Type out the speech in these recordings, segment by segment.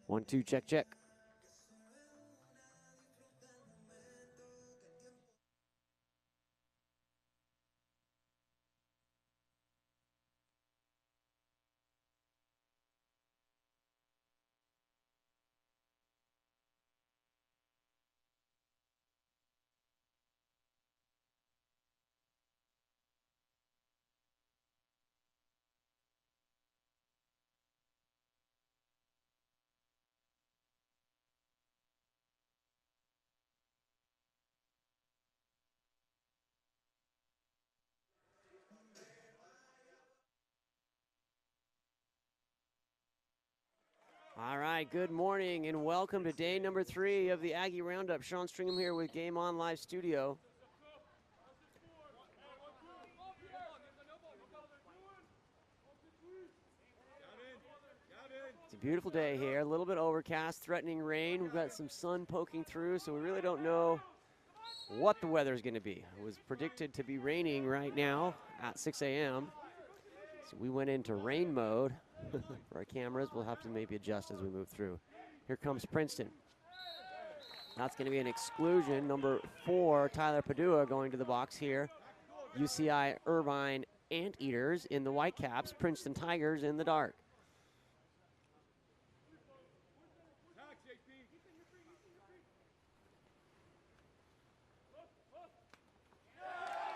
1-2, check, check. All right, good morning and welcome to day number 3 of the Aggie Roundup. Sean Stringham here with Game On Live Studio. It's a beautiful day here, a little bit overcast, threatening rain. We've got some sun poking through, so we really don't know what the weather is going to be. It was predicted to be raining right now at 6 a.m. So we went into rain mode for our cameras. We'll have to maybe adjust as we move through. Here comes Princeton. That's going to be an exclusion. Number 4, Tyler Padua going to the box here. UCI Irvine Anteaters in the white caps, Princeton Tigers in the dark.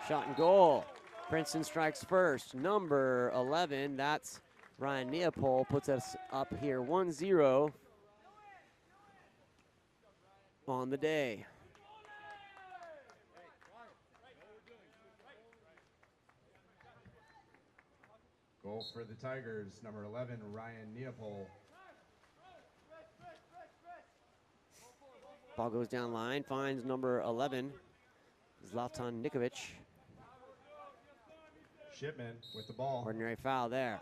Shot and goal. Princeton strikes first. Number 11, that's Ryan Neapol, puts us up here 1-0 on the day. Goal for the Tigers, number 11, Ryan Neapol. Ball goes down line, finds number 11, Zlatan Nikovic. Shipman with the ball. Ordinary foul there.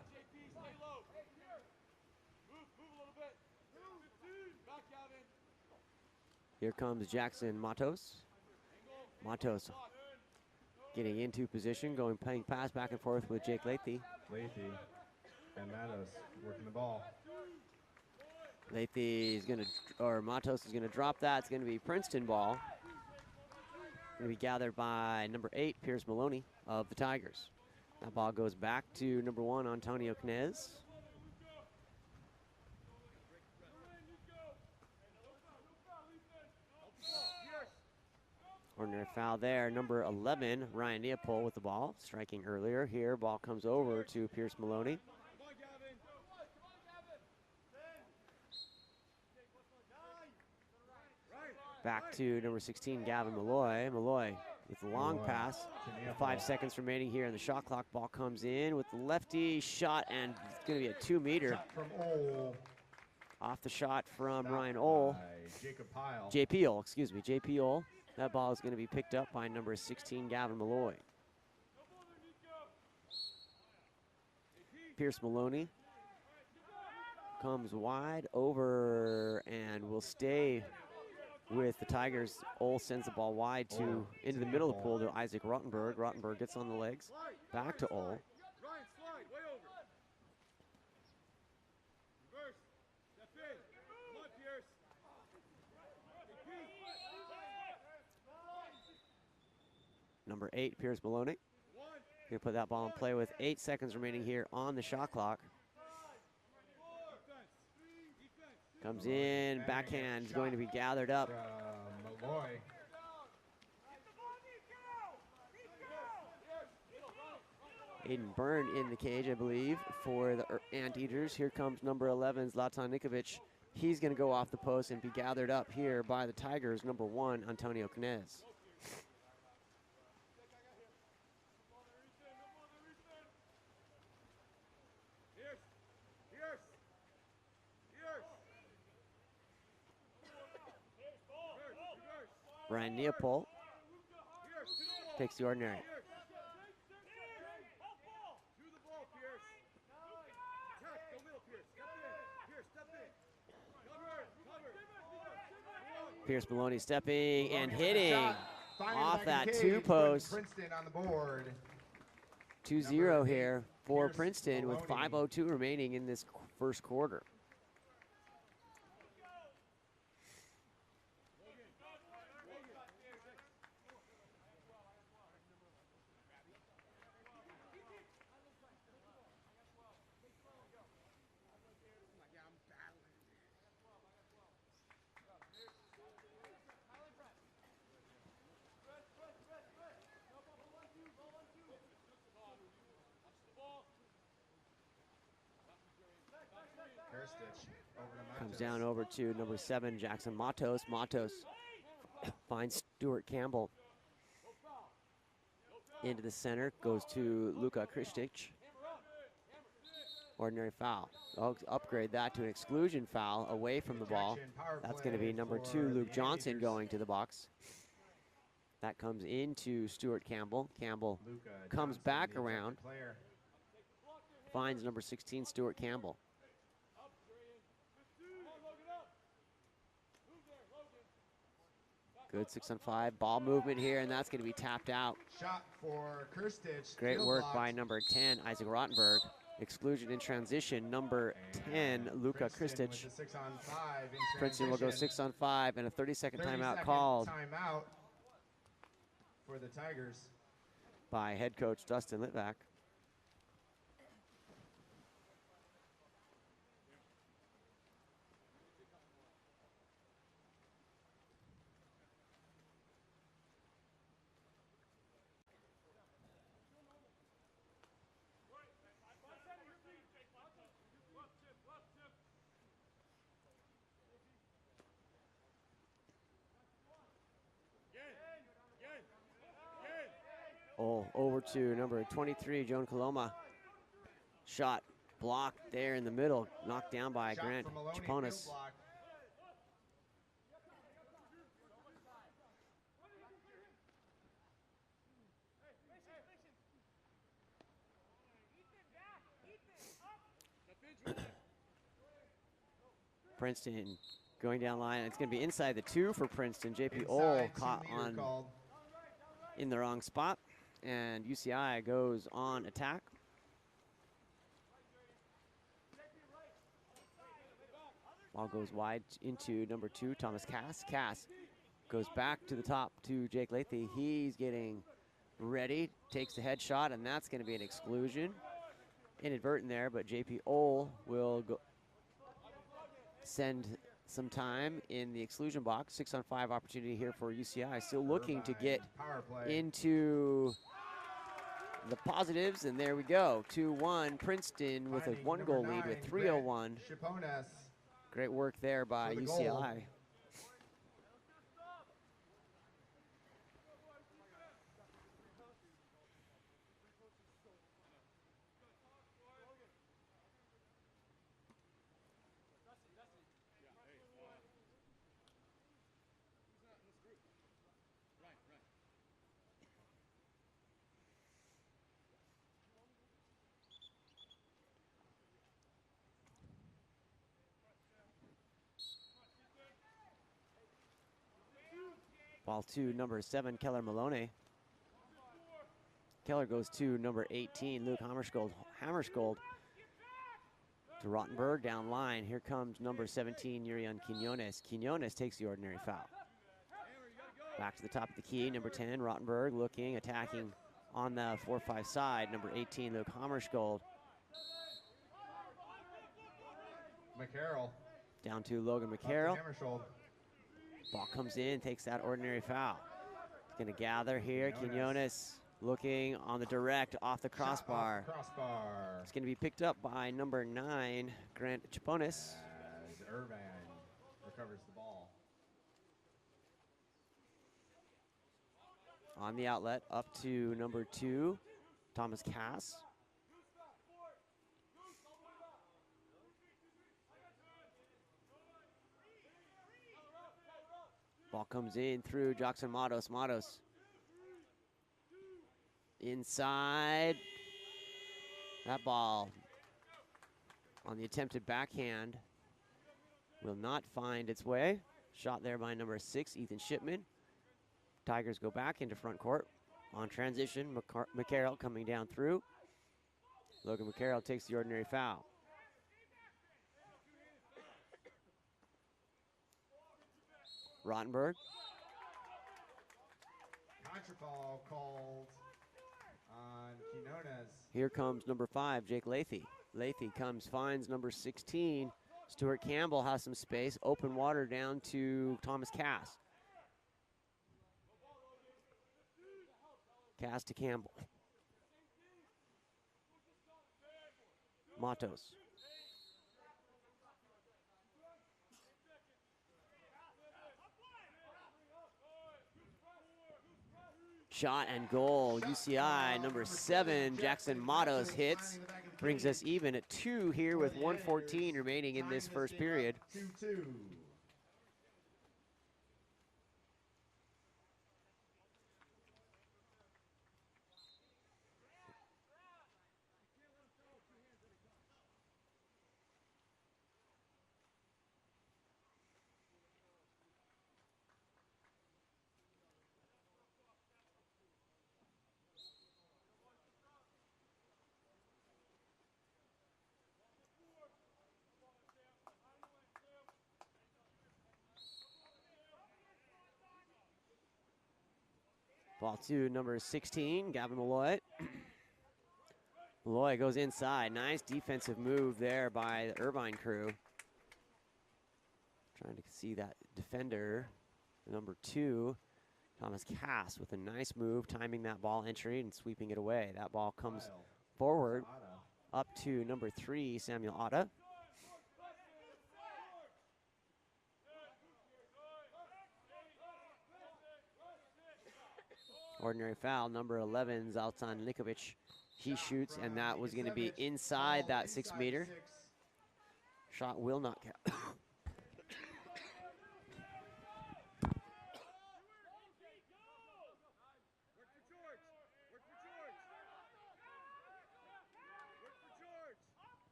Here comes Jackson Matos. Matos getting into position, playing pass back and forth with Jake Lathy. Lathy and Matos working the ball. Lathy is going to, or Matos is going to drop that. It's going to be Princeton ball. Going to be gathered by number 8, Pierce Maloney of the Tigers. That ball goes back to number 1, Antonio Knez. Ordinary foul there. Number 11, Ryan Neapol with the ball, striking earlier. Here, ball comes over to Pierce Maloney. Back to number 16, Gavin Malloy. Malloy with the long pass. 5 seconds remaining here, and the shot clock. Ball comes in with the lefty shot, and it's going to be a 2-meter. Off the shot from Ryan Ohl. JP Ohl, excuse me, JP Ohl. That ball is going to be picked up by number 16, Gavin Malloy. Pierce Maloney comes wide over and will stay with the Tigers. Ohl sends the ball wide into the middle of the pool to Isaac Rottenberg. Rottenberg gets on the legs. Back to Ohl. Number 8, Pierce Maloney. Gonna put that ball in play with 8 seconds remaining here on the shot clock. Comes in, backhand is going to be gathered up. Aiden Byrne in the cage, I believe, for the Anteaters. Here comes number 11, Zlatan Nikovic. He's gonna go off the post and be gathered up here by the Tigers, number 1, Antonio Knez. Ryan Neapol takes the ordinary. Pierce Maloney stepping and hitting off that 2-post. 2-0 here for Princeton with 5:02 remaining in this first quarter. stitch over to Comes Matos. down over to number 7, Jackson Matos. Matos finds Stuart Campbell. Into the center, goes to Luka Kristic. Ordinary foul. I'll upgrade that to an exclusion foul away from the ball. Ejection, power That's play going to be number for 2, Luke the Johnson, Anteaters. going to the box. That comes into Stuart Campbell. Campbell Luka comes Johnson, back the ejected around, player. finds number 16, Stuart Campbell. Good 6-on-5 ball movement here, and that's going to be tapped out. Shot for Kirstich. Great field work blocked. by number 10, Isaac Rottenberg. Exclusion in transition, number 10, Luka Princeton Kristic. with the 6-on-5 in Princeton will go transition. 6-on-5, and a 30-second 30 timeout second called timeout for the Tigers. by head coach Dustin Litvak. Oh, over to number 23, Joan Coloma. Shot blocked there in the middle, knocked down by Shot Grant from Maloney, field Chaponis. block. Princeton going down line. It's going to be inside the 2 for Princeton. JP Ohl Inside, caught 2 meter on called. in the wrong spot, and UCI goes on attack. Ball goes wide into number 2, Thomas Cass. Cass goes back to the top to Jake Lathy. He's getting ready, takes the headshot, and that's going to be an exclusion. Inadvertent there, but JP Ohl will go send some time in the exclusion box. 6-on-5 opportunity here for UCI. Still looking to get Irvine, power play. into the positives, and there we go. 2-1 Princeton with a Finding 1-goal number lead with 9, 3:01. Chaponis. Great work there by For the UCI. goal. Ball to number 7, Keller Maloney. Keller goes to number 18, Luke Hammerskold. Hammerskold to Rottenberg down line. Here comes number 17, Yurian Quinones. Quinones takes the ordinary foul. Back to the top of the key, number 10, Rottenberg looking, attacking on the 4-5 side. Number 18, Luke Hammerskold. McCarroll. Down to Logan Up to McCarroll. Hammersholt. Ball comes in, takes that ordinary foul. Gonna gather here. Quinones looking on the direct off the Shot crossbar. off the crossbar. It's gonna be picked up by number 9, Grant Chaponis. As Irvine recovers the ball. On the outlet, up to number 2, Thomas Cass. Ball comes in through Jackson Matos. Matos inside. That ball on the attempted backhand will not find its way. Shot there by number 6, Ethan Shipman. Tigers go back into front court. On transition, McCarroll coming down through. Logan McCarroll takes the ordinary foul. Rottenberg. Contra foul called on Quinones. Here comes number 5, Jake Lathy. Lathy comes, finds number 16. Stuart Campbell has some space. Open water down to Thomas Cass. Cass to Campbell. Matos. Shot and goal. UCI number 7, Jackson Matos hits. Brings us even at 2 here with 1:14 remaining in this first period. 2-2. Ball to number 16, Gavin Malloy. Malloy goes inside. Nice defensive move there by the Irvine crew. Trying to see that defender, number 2, Thomas Cass, with a nice move, timing that ball entry and sweeping it away. That ball comes forward up to number 3, Samuel Otta. Ordinary foul, number 11, Zaltan Likovic. He shoots, and that was going to be inside that 6 meter. Shot will not count.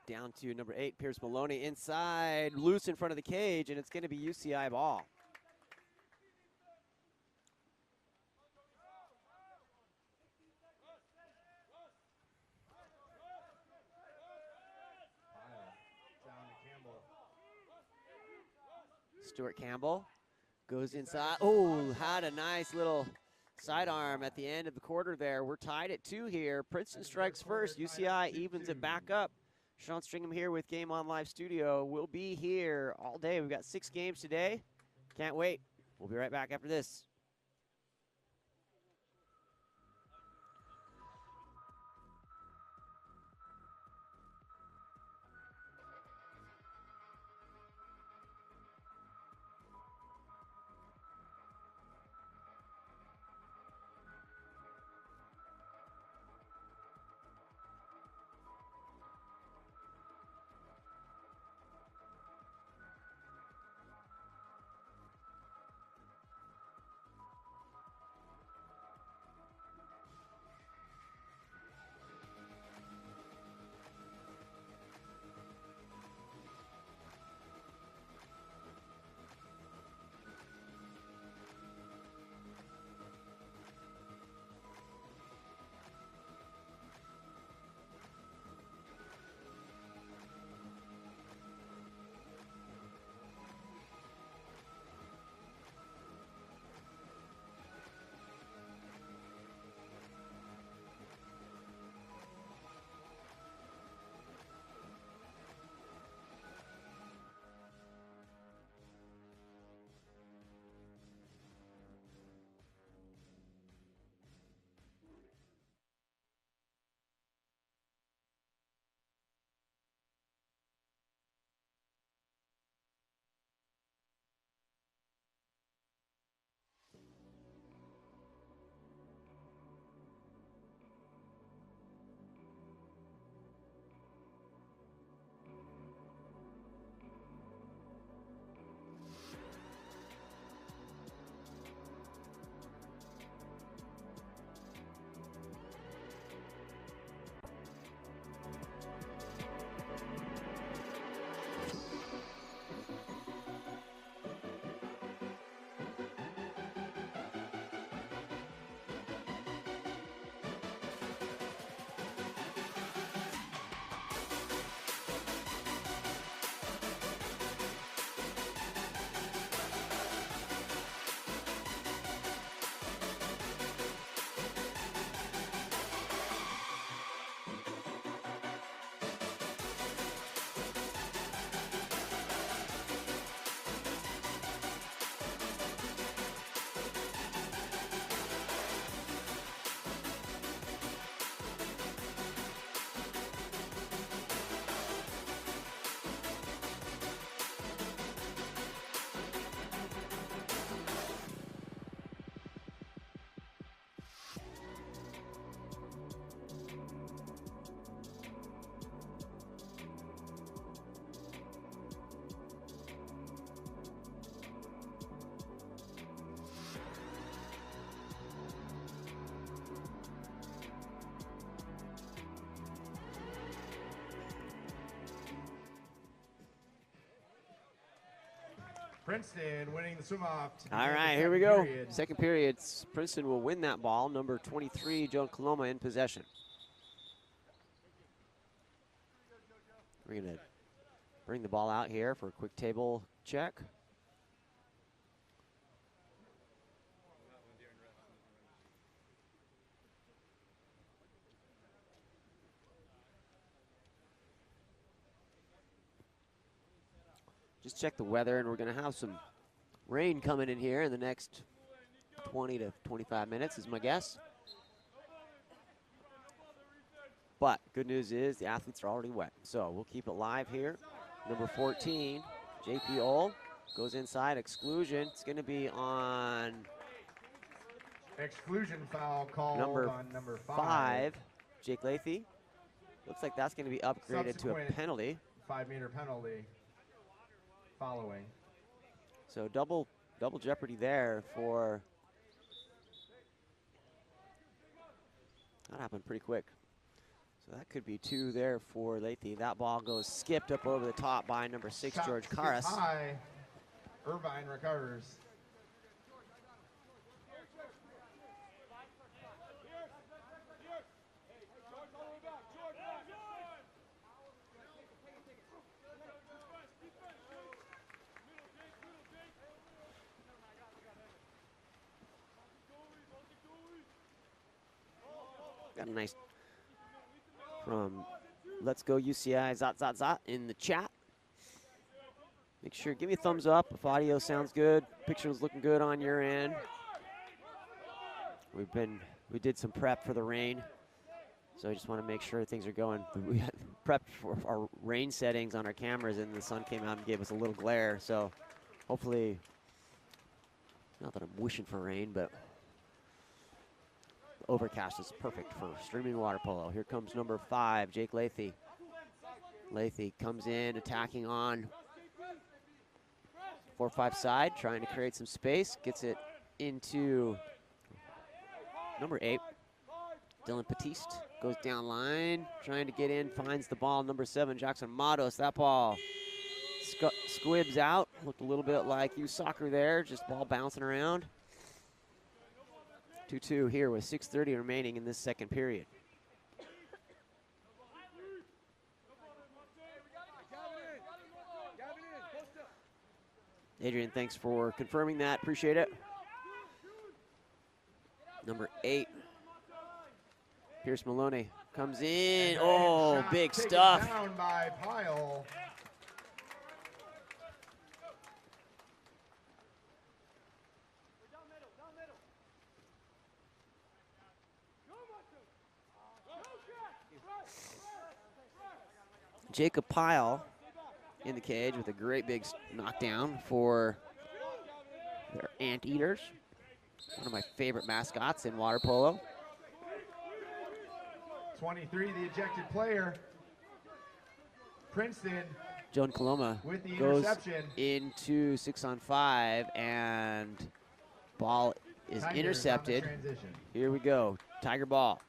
Down to number 8, Pierce Maloney, inside, loose in front of the cage, and it's going to be UCI ball. Stuart Campbell goes inside. Oh, had a nice little sidearm at the end of the quarter there. We're tied at 2 here. Princeton strikes first. UCI evens it back up. Sean Stringham here with Game On Live Studio. We'll be here all day. We've got 6 games today. Can't wait. We'll be right back after this. Princeton winning the swim-off. All right, here we go. Second period. Princeton will win that ball. Number 23, Joan Coloma in possession. We're going to bring the ball out here for a quick table check. Just check the weather, and we're going to have some rain coming in here in the next 20 to 25 minutes is my guess. But good news is the athletes are already wet, so we'll keep it live here. Number 14, JP Ole, goes inside, exclusion. It's going to be on exclusion foul called on number 5, Jake Lathy. Looks like that's going to be upgraded to a penalty. 5-meter penalty following. So double jeopardy there for, that happened pretty quick. So that could be 2 there for Lathy. That ball goes skipped up over the top by number 6, Shot George Karas. High. Irvine recovers. Got a nice from Let's Go UCI Zot in the chat. Make sure, give me a thumbs up if audio sounds good, picture's looking good on your end. We did some prep for the rain, so I just want to make sure things are going. We had prepped for our rain settings on our cameras, and the sun came out and gave us a little glare, so hopefully, not that I'm wishing for rain, but overcast is perfect for streaming water polo. Here comes number 5, Jake Lathy. Lathy comes in, attacking on 4-5 side, trying to create some space. Gets it into number 8, Dylan Batiste. Goes down line, trying to get in, finds the ball. Number 7, Jackson Matos. That ball squibs out. Looked a little bit like youth soccer there, just ball bouncing around. 2-2 here with 6:30 remaining in this second period. Adrian, thanks for confirming that. Appreciate it. Number 8, Pierce Maloney comes in. Oh, big stuff. Down by Pyle. Jacob Pyle in the cage with a great big knockdown for their Anteaters. One of my favorite mascots in water polo. 23, the ejected player. Princeton. Joan Coloma with the goes interception into 6-on-5, and ball is Tigers intercepted. on the transition. Here we go, Tiger ball.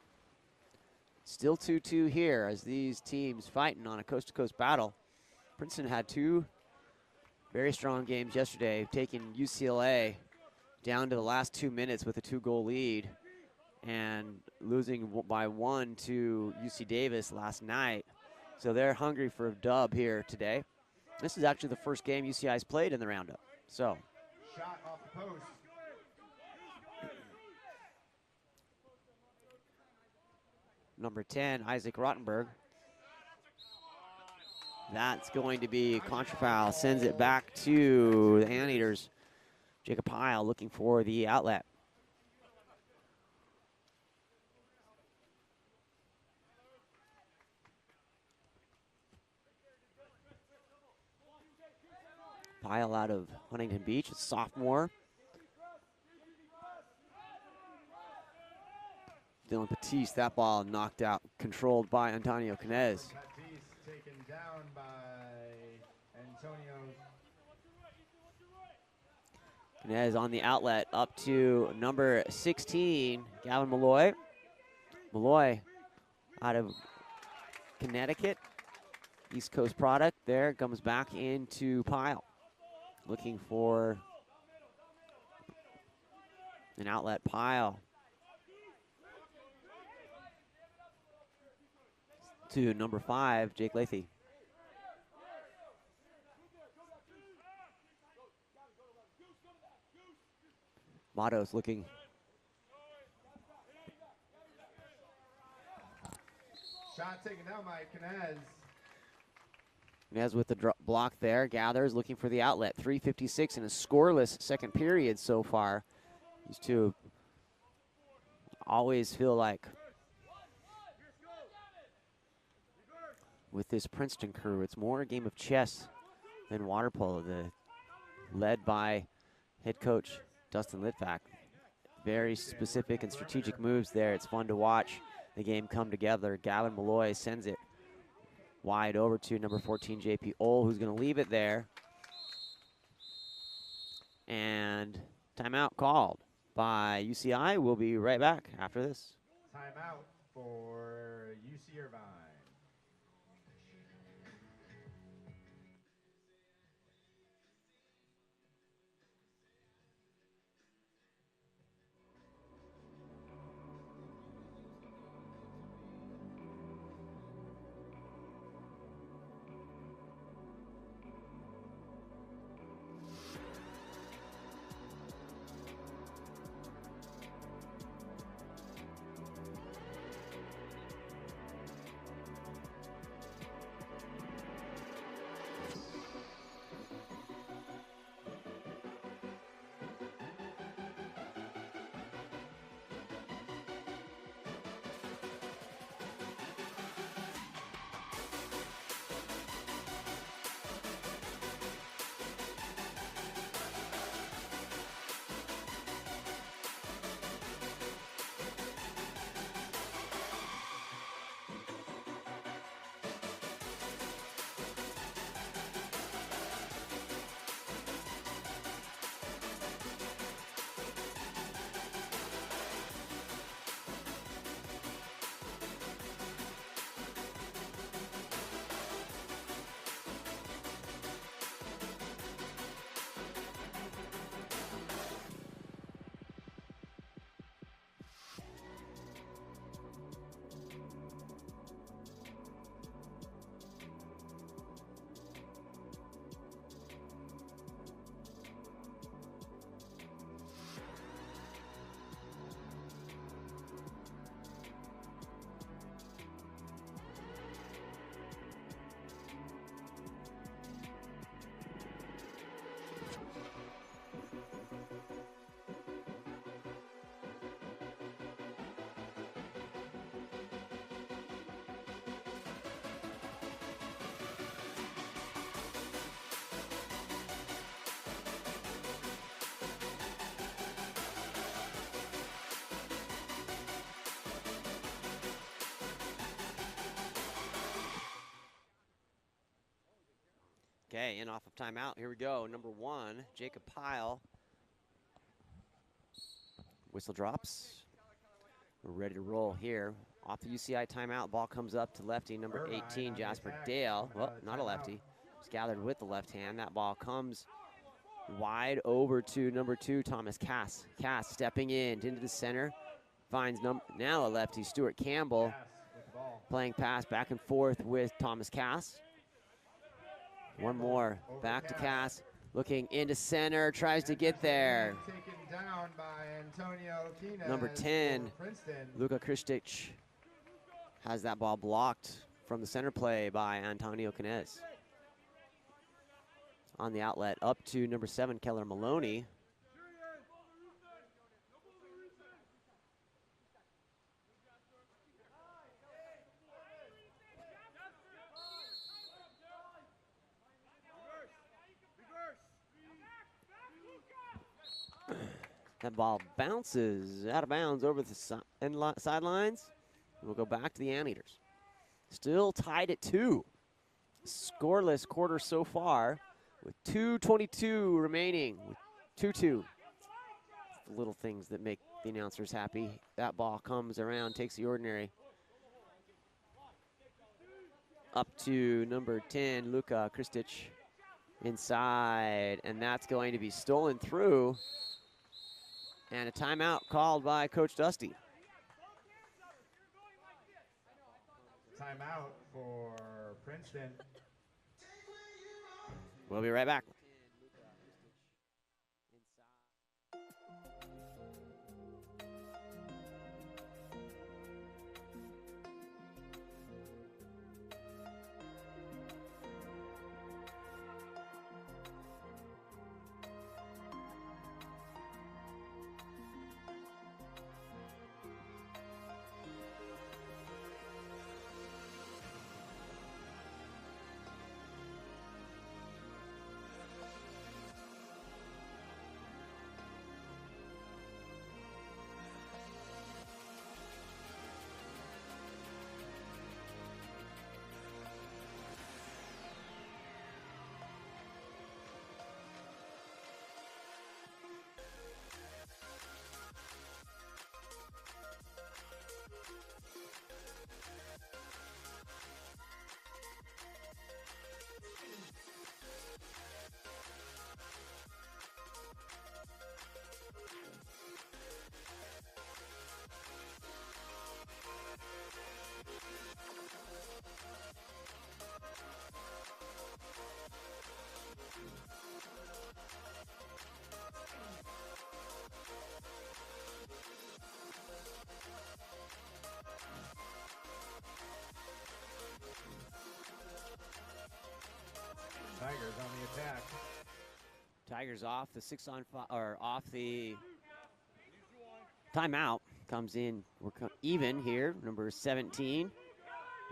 Still 2-2 here as these teams fighting on a coast-to-coast battle. Princeton had 2 very strong games yesterday, taking UCLA down to the last 2 minutes with a 2-goal lead and losing by 1 to UC Davis last night. So they're hungry for a dub here today. This is actually the first game UCI's played in the roundup. So shot off the post. Number 10, Isaac Rottenberg. That's going to be contra foul. Sends it back to the Anteaters. Jacob Pyle looking for the outlet. Pyle out of Huntington Beach, a sophomore. Dylan Batiste, that ball knocked out, controlled by Antonio Canez. Batiste taken down by Antonio. Canez on the outlet, up to number 16, Gavin Malloy. Malloy out of Connecticut, East Coast product there, comes back into Pyle. looking for an outlet pile to number 5, Jake Lathy. Matos looking. Shot taken down by Knez. Knez with the block there, gathers, looking for the outlet. 3:56 in a scoreless second period so far. These two always feel like, with this Princeton crew, it's more a game of chess than water polo. Led by head coach Dustin Litvak. Very specific and strategic moves there. It's fun to watch the game come together. Gavin Malloy sends it wide over to number 14, JP Ohl, who's going to leave it there. And timeout called by UCI. We'll be right back after this. Timeout for UC Irvine. Okay, in off of timeout. Here we go. Number 1, Jacob Pyle. Whistle drops. We're ready to roll here. Off the UCI timeout, ball comes up to lefty, number 18, Jasper Dale. Well, not a lefty. He's gathered with the left hand. That ball comes wide over to number 2, Thomas Cass. Cass stepping in into the center. Finds now a lefty, Stuart Campbell. Playing pass back and forth with Thomas Cass. One more, back to Cass, looking into center, tries to get there. Taken down by Antonio Quinez. Number 10, Princeton. Luka Kristic has that ball blocked from the center play by Antonio Quinez. On the outlet, up to number 7, Keller Maloney. That ball bounces out of bounds over the sidelines. We'll go back to the Anteaters. Still tied at 2. Scoreless quarter so far with 2:22 remaining. With 2-2. The little things that make the announcers happy. That ball comes around, takes the ordinary. Up to number 10, Luka Kristic. inside, and that's going to be stolen through. And a timeout called by Coach Dusty. Timeout for Princeton. We'll be right back. Tigers on the attack. Tigers off the 6-on-5, or off the timeout. Comes in, we're even here. Number 17,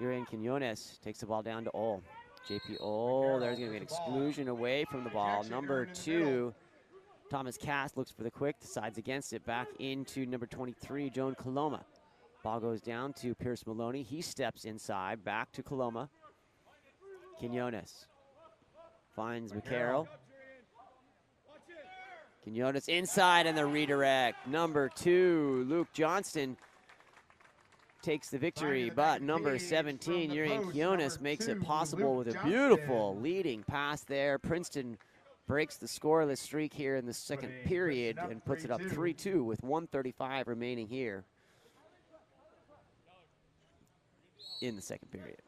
Irvine Quinones takes the ball down to Ole. JP Ole, there's going to be an exclusion away from the ball. Number 2, Thomas Cass looks for the quick, decides against it. Back into number 23, Joan Coloma. Ball goes down to Pierce Maloney. He steps inside, back to Coloma. Quinones finds McCarroll. Quinones inside and the redirect. Number 2, Luke Johnston takes the victory, but number 17, Irvine Quinones makes it possible with a beautiful leading pass there. Princeton breaks the scoreless streak here in the second period and puts it up 3-2 with 1:35 remaining here in the second period.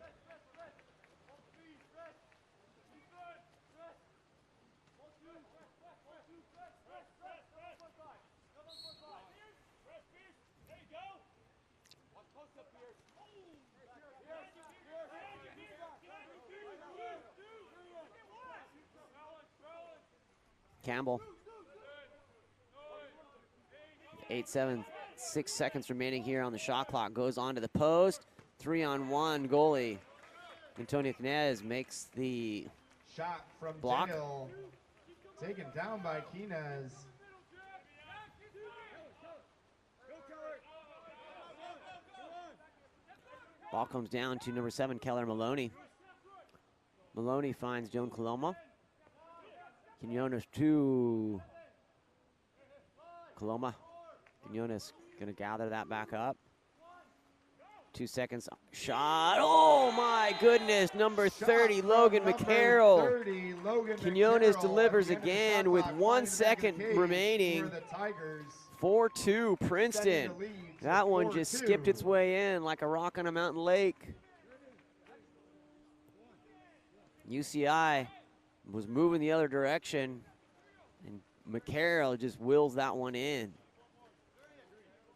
Campbell. 8-7, 6 seconds remaining here on the shot clock. Goes on to the post. 3-on-1 goalie. Antonio Knez makes the shot from block. Jail, taken down by Quinones. Ball comes down to number 7, Keller Maloney. Maloney finds Joan Coloma. Quinones to Coloma. Quinones gonna gather that back up. 2 seconds, shot, oh my goodness, number 30, Logan McCarroll. Quinones delivers again with 1 second remaining. 4-2 Princeton. That one just skipped its way in like a rock on a mountain lake. UCI was moving the other direction, and McCarroll just wills that one in.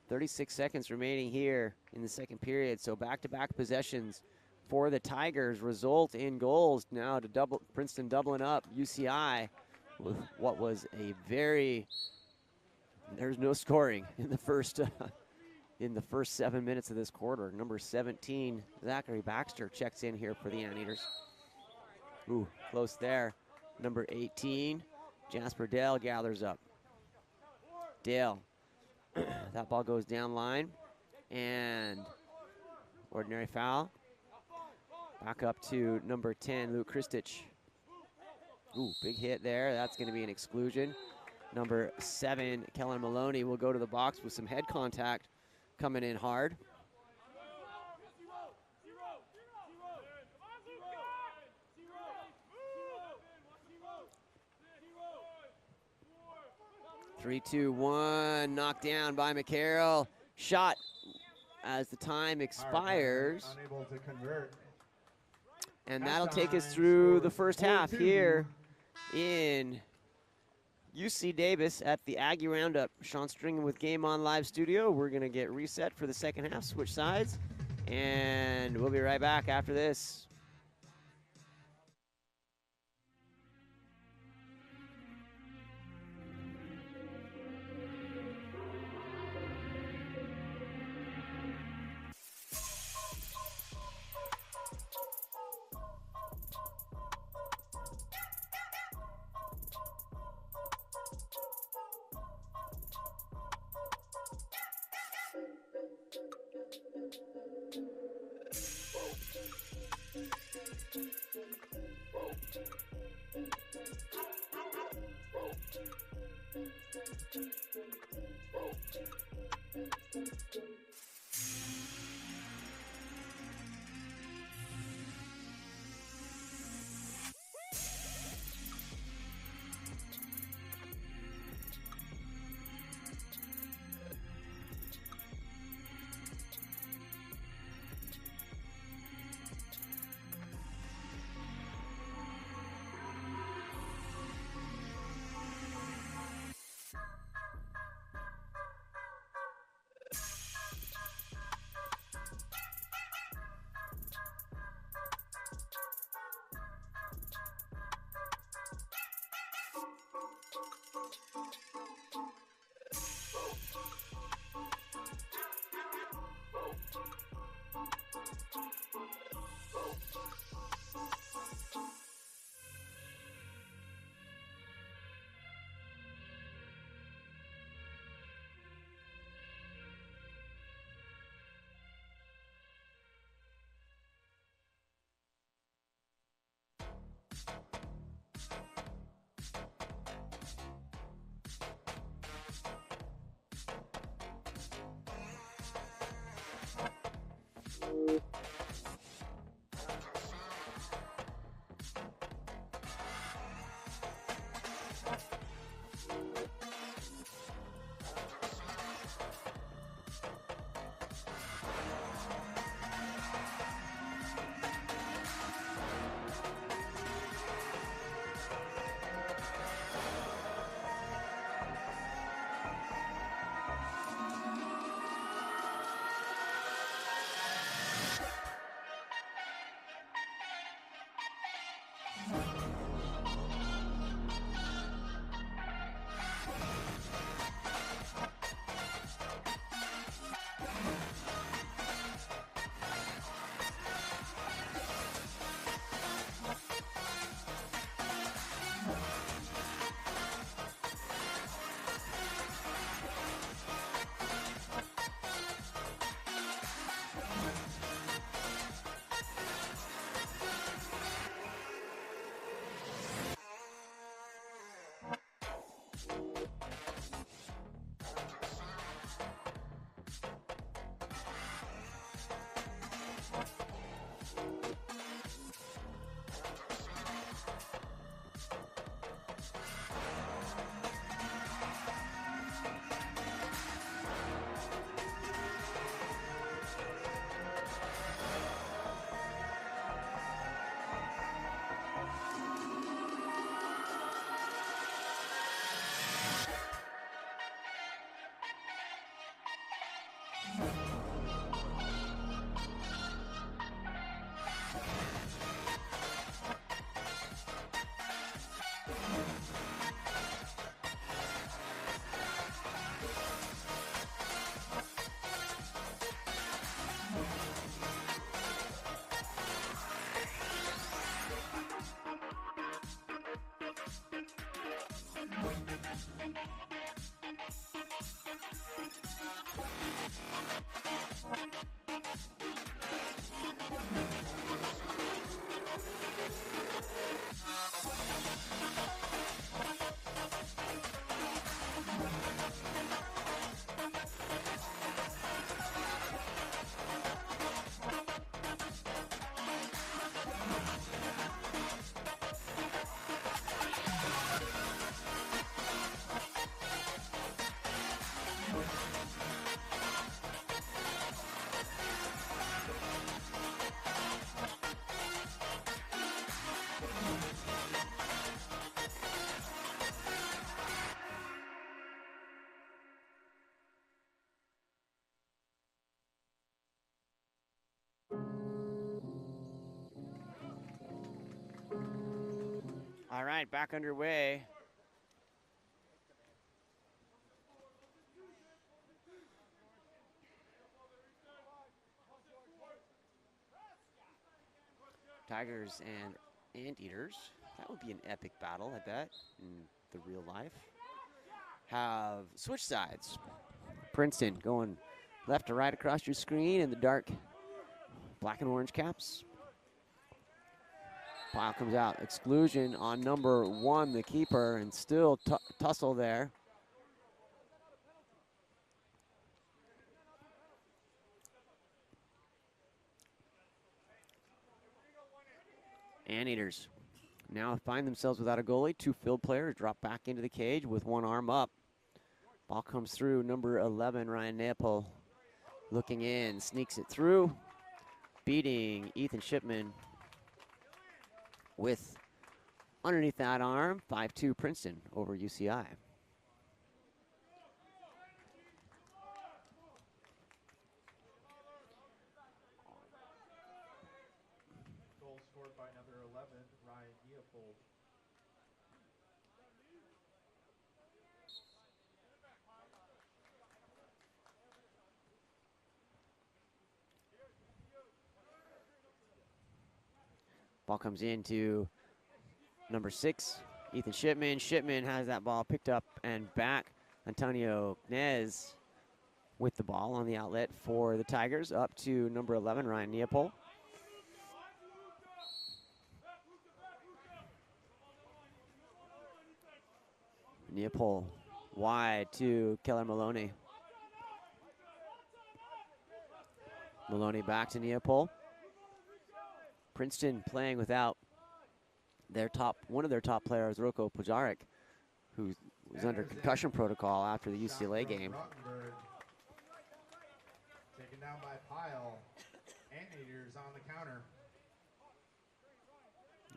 36 seconds remaining here in the second period, so back-to-back possessions for the Tigers result in goals now to Princeton doubling up UCI with what was a very, there's no scoring in the first 7 minutes of this quarter. Number 17, Zachary Baxter checks in here for the Anteaters. Ooh, close there. Number 18, Jasper Dale gathers up. Dale, that ball goes down line, and ordinary foul. Back up to number 10, Luke Kristich. Ooh, big hit there. That's going to be an exclusion. Number 7, Kellen Maloney will go to the box with some head contact coming in hard. 3-2-1, knocked down by McCarroll. Shot as the time expires. Unable to convert. And that'll take us through the first half here in UC Davis at the Aggie Roundup. Sean Stringham with Game On Live Studio. We're going to get reset for the second half, switch sides, and we'll be right back after this. All right, back underway. Tigers and Anteaters. That would be an epic battle, I bet, in the real life. Have switched sides. Princeton going left to right across your screen in the dark black and orange caps. Pile comes out. Exclusion on number 1, the keeper, and still tussle there. Anteaters now find themselves without a goalie. 2 field players drop back into the cage with one arm up. Ball comes through. Number 11, Ryan Napel, looking in, sneaks it through, beating Ethan Shipman with underneath that arm. 5-2 Princeton over UCI. Goal scored by number 11, Ryan Leopold. Ball comes into number 6, Ethan Shipman. Shipman has that ball picked up and back. Antonio Knez with the ball on the outlet for the Tigers, up to number 11, Ryan Neapol. Neapol wide to Keller Maloney. Maloney back to Neapol. Princeton playing without one of their top players, Roko Pujaric, who was under concussion protocol after the UCLA game. Taken down by Pyle. Anteaters on the counter.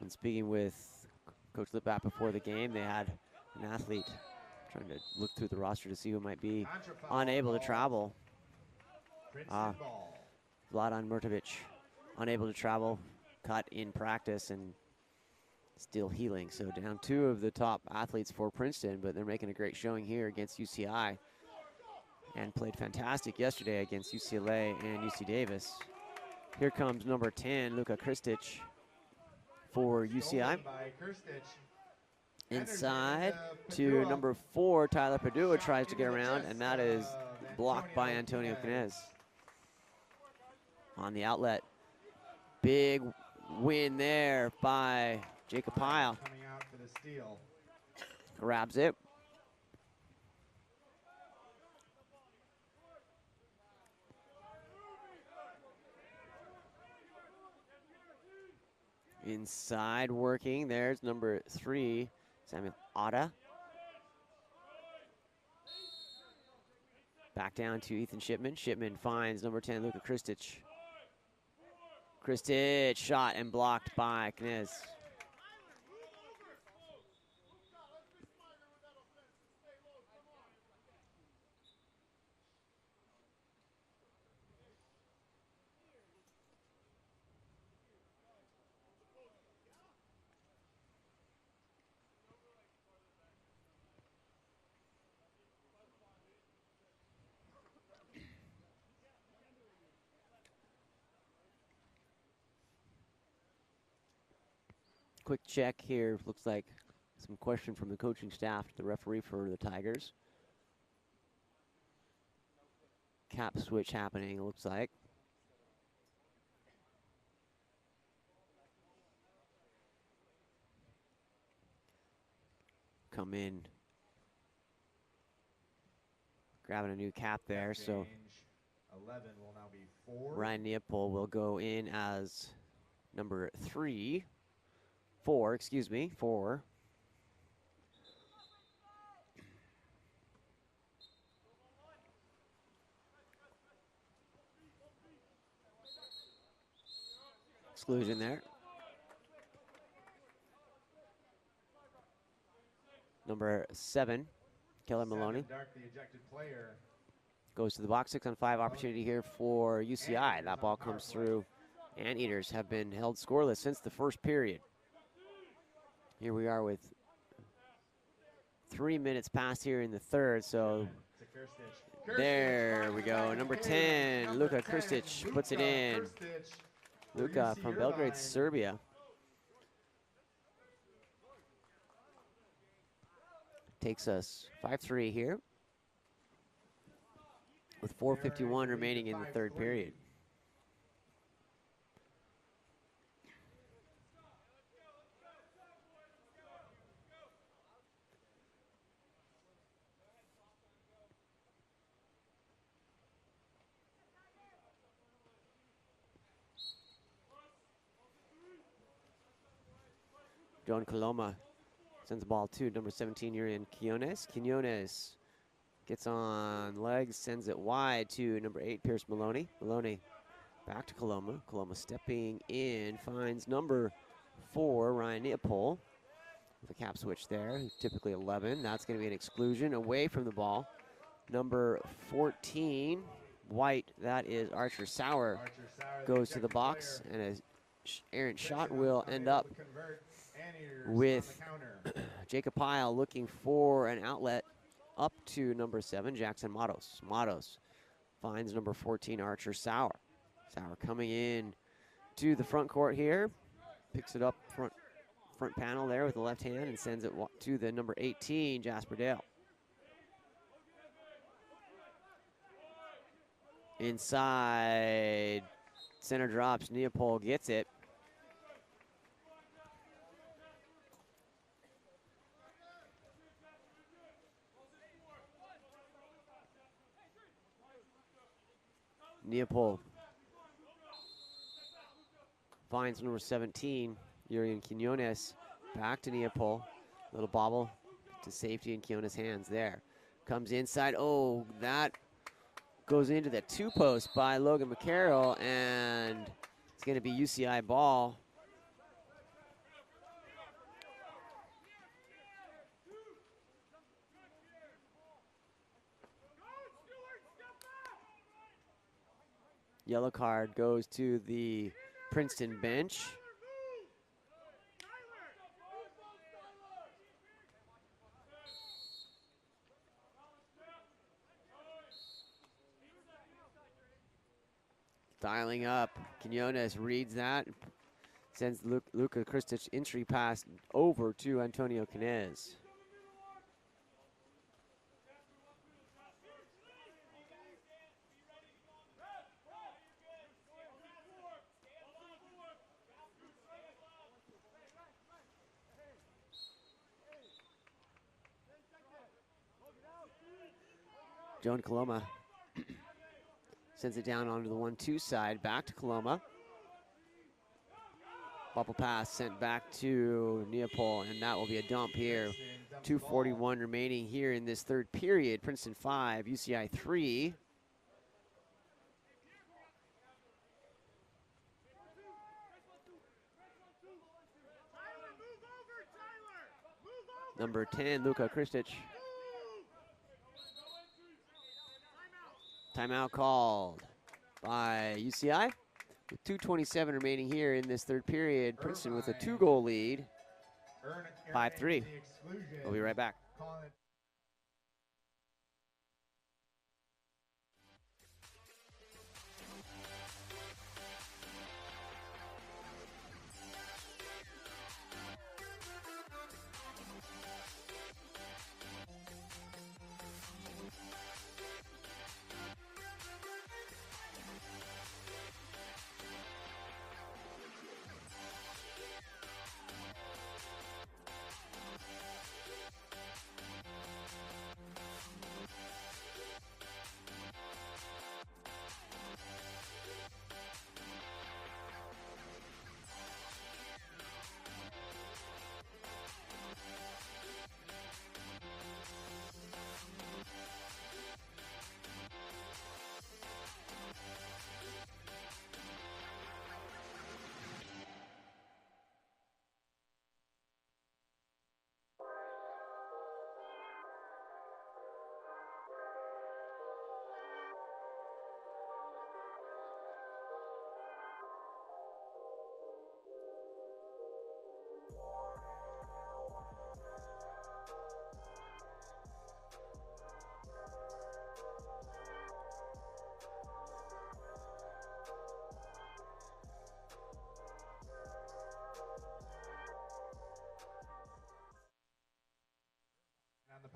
And speaking with Coach Lippap before the game, they had an athlete trying to look through the roster to see who might be unable to travel. Vladan Murtovic, unable to travel, cut in practice and still healing. So down 2 of the top athletes for Princeton, but they're making a great showing here against UCI and played fantastic yesterday against UCLA and UC Davis. Here comes number 10, Luka Kristic for UCI. Inside to number 4, Tyler Padua tries to get around, and that is blocked by Antonio Knez. On the outlet, big win there by Jacob Pyle. Coming out for the steal. Grabs it. Inside working, there's number 3, Samuel Otta. Back down to Ethan Shipman. Shipman finds number 10, Luka Kristic. Kristic shot and blocked by Knez. Quick check here. Looks like some question from the coaching staff to the referee for the Tigers. Cap switch happening, it looks like. Come in. Grabbing a new cap there, so 11 will now be 4. Ryan Neapol will go in as number 4, excuse me, 4. Exclusion there. Number 7, Keller Maloney, Dark, the ejected player. goes to the box. 6-on-5 opportunity here for UCI. That ball comes through. Anteaters have been held scoreless since the first period. Here we are with 3 minutes past here in the third, so there we go. Number 10, Luka Krstic puts it in. Luka from Belgrade, Serbia. Takes us 5-3 here with 4:51 remaining in the third period. John Coloma sends the ball to number 17 here in Quinones. Quinones gets on legs, sends it wide to number 8, Pierce Maloney. Maloney back to Coloma. Coloma stepping in, finds number 4, Ryan Neopol. With a cap switch there, typically 11. That's going to be an exclusion away from the ball. Number 14, White, that is Archer Sauer, goes to the box, and an errant shot will end up with Jacob Pyle looking for an outlet up to number 7, Jackson Matos. Matos finds number 14, Archer Sauer. Sauer coming in to the front court here, picks it up front panel there with the left hand and sends it to the number 18, Jasper Dale. Inside, center drops, Neopol gets it. Neopol finds number 17, Urian Quinones. Back to Neopol. Little bobble to safety in Quinones' hands there. Comes inside. Oh, that goes into the 2-post by Logan McCarroll, and it's going to be UCI ball. Yellow card goes to the Princeton bench. Dialing up, Quinones reads that, sends Luka Krstic entry pass over to Antonio Canez. Joan Coloma sends it down onto the 1-2 side, back to Coloma. Bubble pass sent back to Neopol, and that will be a dump here. 2:41 remaining here in this third period. Princeton 5, UCI 3. Number 10, Luka Krstic. Timeout called by UCI. With 2:27 remaining here in this third period. Princeton with a 2-goal lead. 5-3. We'll be right back.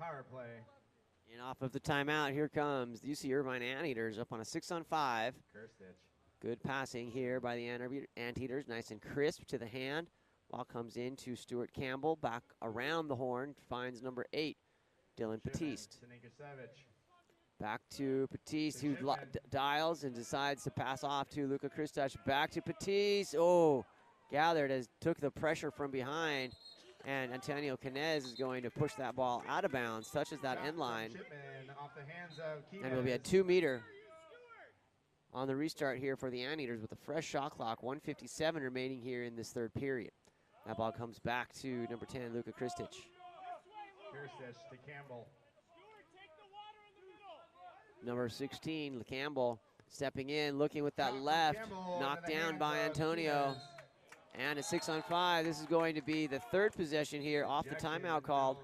power play. And off of the timeout, here comes the UC Irvine Anteaters up on a 6-on-5. Kerstich. Good passing here by the Anteaters, nice and crisp to the hand. Ball comes in to Stuart Campbell, back around the horn, finds number 8, Dylan Batiste. Back to Batiste, who dials and decides to pass off to Luka Kristach. Back to Batiste. Oh, gathered as took the pressure from behind. And Antonio Canez is going to push that ball out of bounds, touches that end line. And it'll be a 2-meter on the restart here for the Anteaters with a fresh shot clock. 1:57 remaining here in this third period. That ball comes back to number 10, Luka Kristich. Kristich to Campbell. Number 16, Campbell, stepping in, looking with that left, knocked down by Antonio. And a 6-on-5, this is going to be the third possession here off the timeout called.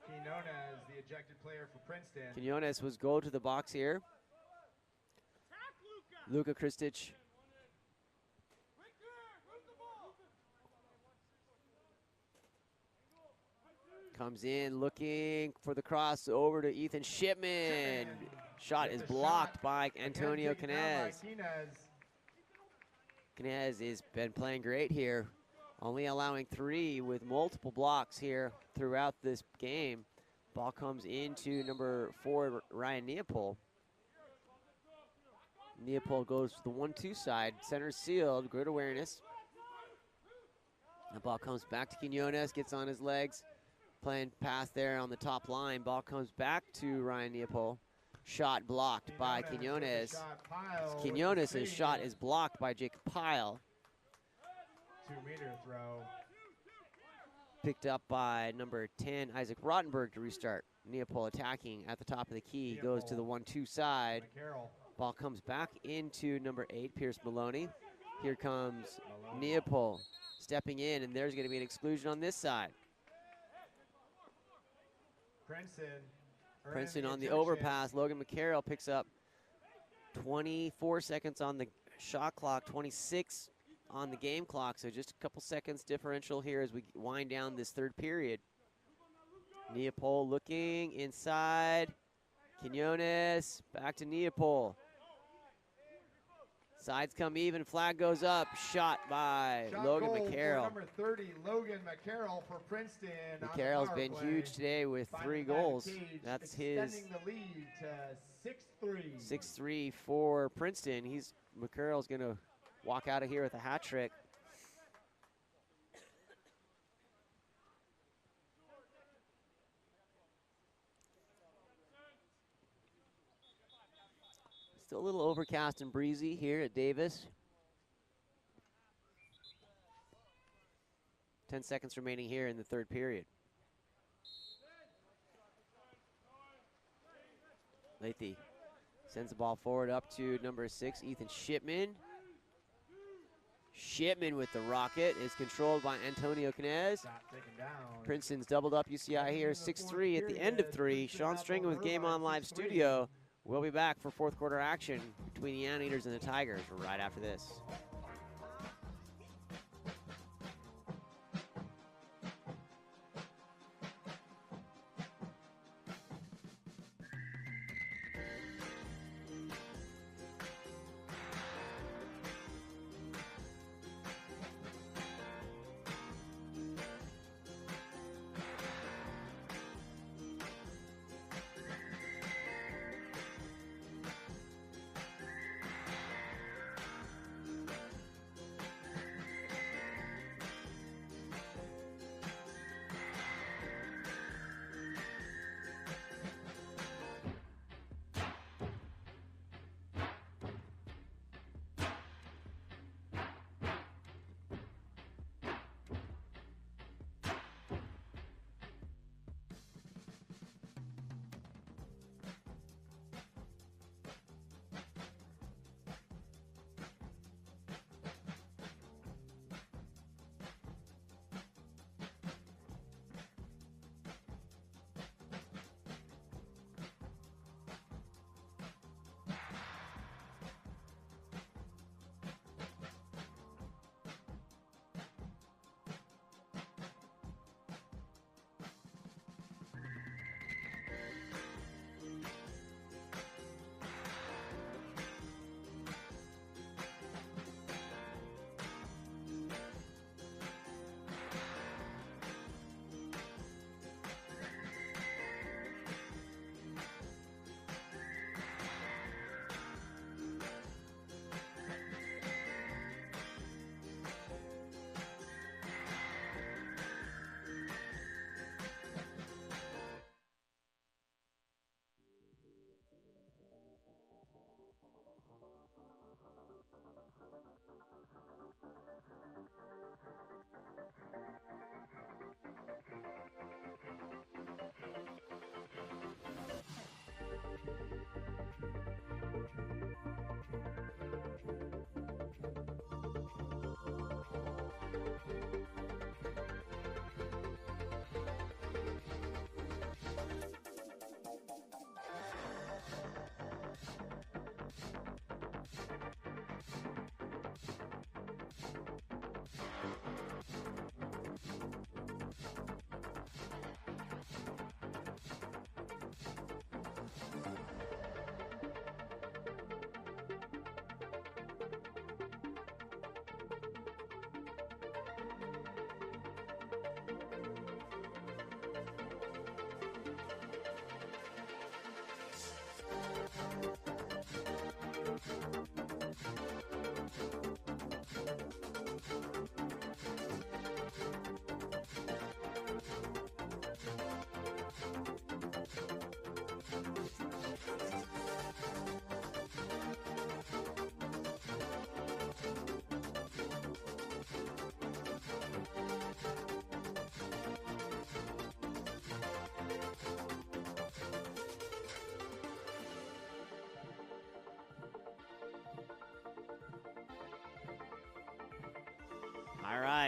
Quinones, the ejected player for Princeton. Quinones was go to the box here. Luka Kristich. Comes in looking for the cross over to Ethan Shipman. Shot is blocked by Antonio Canez. Canez has been playing great here, only allowing 3 with multiple blocks here throughout this game. Ball comes into number 4, Ryan Neapol. Neapol goes to the 1-2 side, center sealed, good awareness. The ball comes back to Quinones, gets on his legs. Playing pass there on the top line. Ball comes back to Ryan Neapol. Shot blocked by Quinones. Quinones' shot is blocked by Jacob Pyle. 2-meter throw. Picked up by number 10, Isaac Rottenberg to restart. Neapol attacking at the top of the key. Goes to the 1-2 side. Ball comes back into number 8, Pierce Maloney. Here comes Neapol stepping in, and there's going to be an exclusion on this side. Princeton on the overpass. Logan McCarroll picks up 24 seconds on the shot clock, 26 on the game clock. So just a couple seconds differential here as we wind down this third period. Neapol looking inside. Quinones back to Neapol. Sides come even, flag goes up, shot by Logan McCarroll. Number 30, Logan McCarroll for Princeton. McCarroll's been huge today with 3 goals. That's his extending the lead to 6-3. 6-3 for Princeton. McCarroll's gonna walk out of here with a hat trick. Still a little overcast and breezy here at Davis. 10 seconds remaining here in the third period. Lathy sends the ball forward up to number 6, Ethan Shipman. Shipman with the rocket is controlled by Antonio Canez. Princeton's doubled up UCI here, 6-3 at the end of 3. Sean Stringer with Game On Live Studio. We'll be back for fourth quarter action between the Anteaters and the Tigers right after this.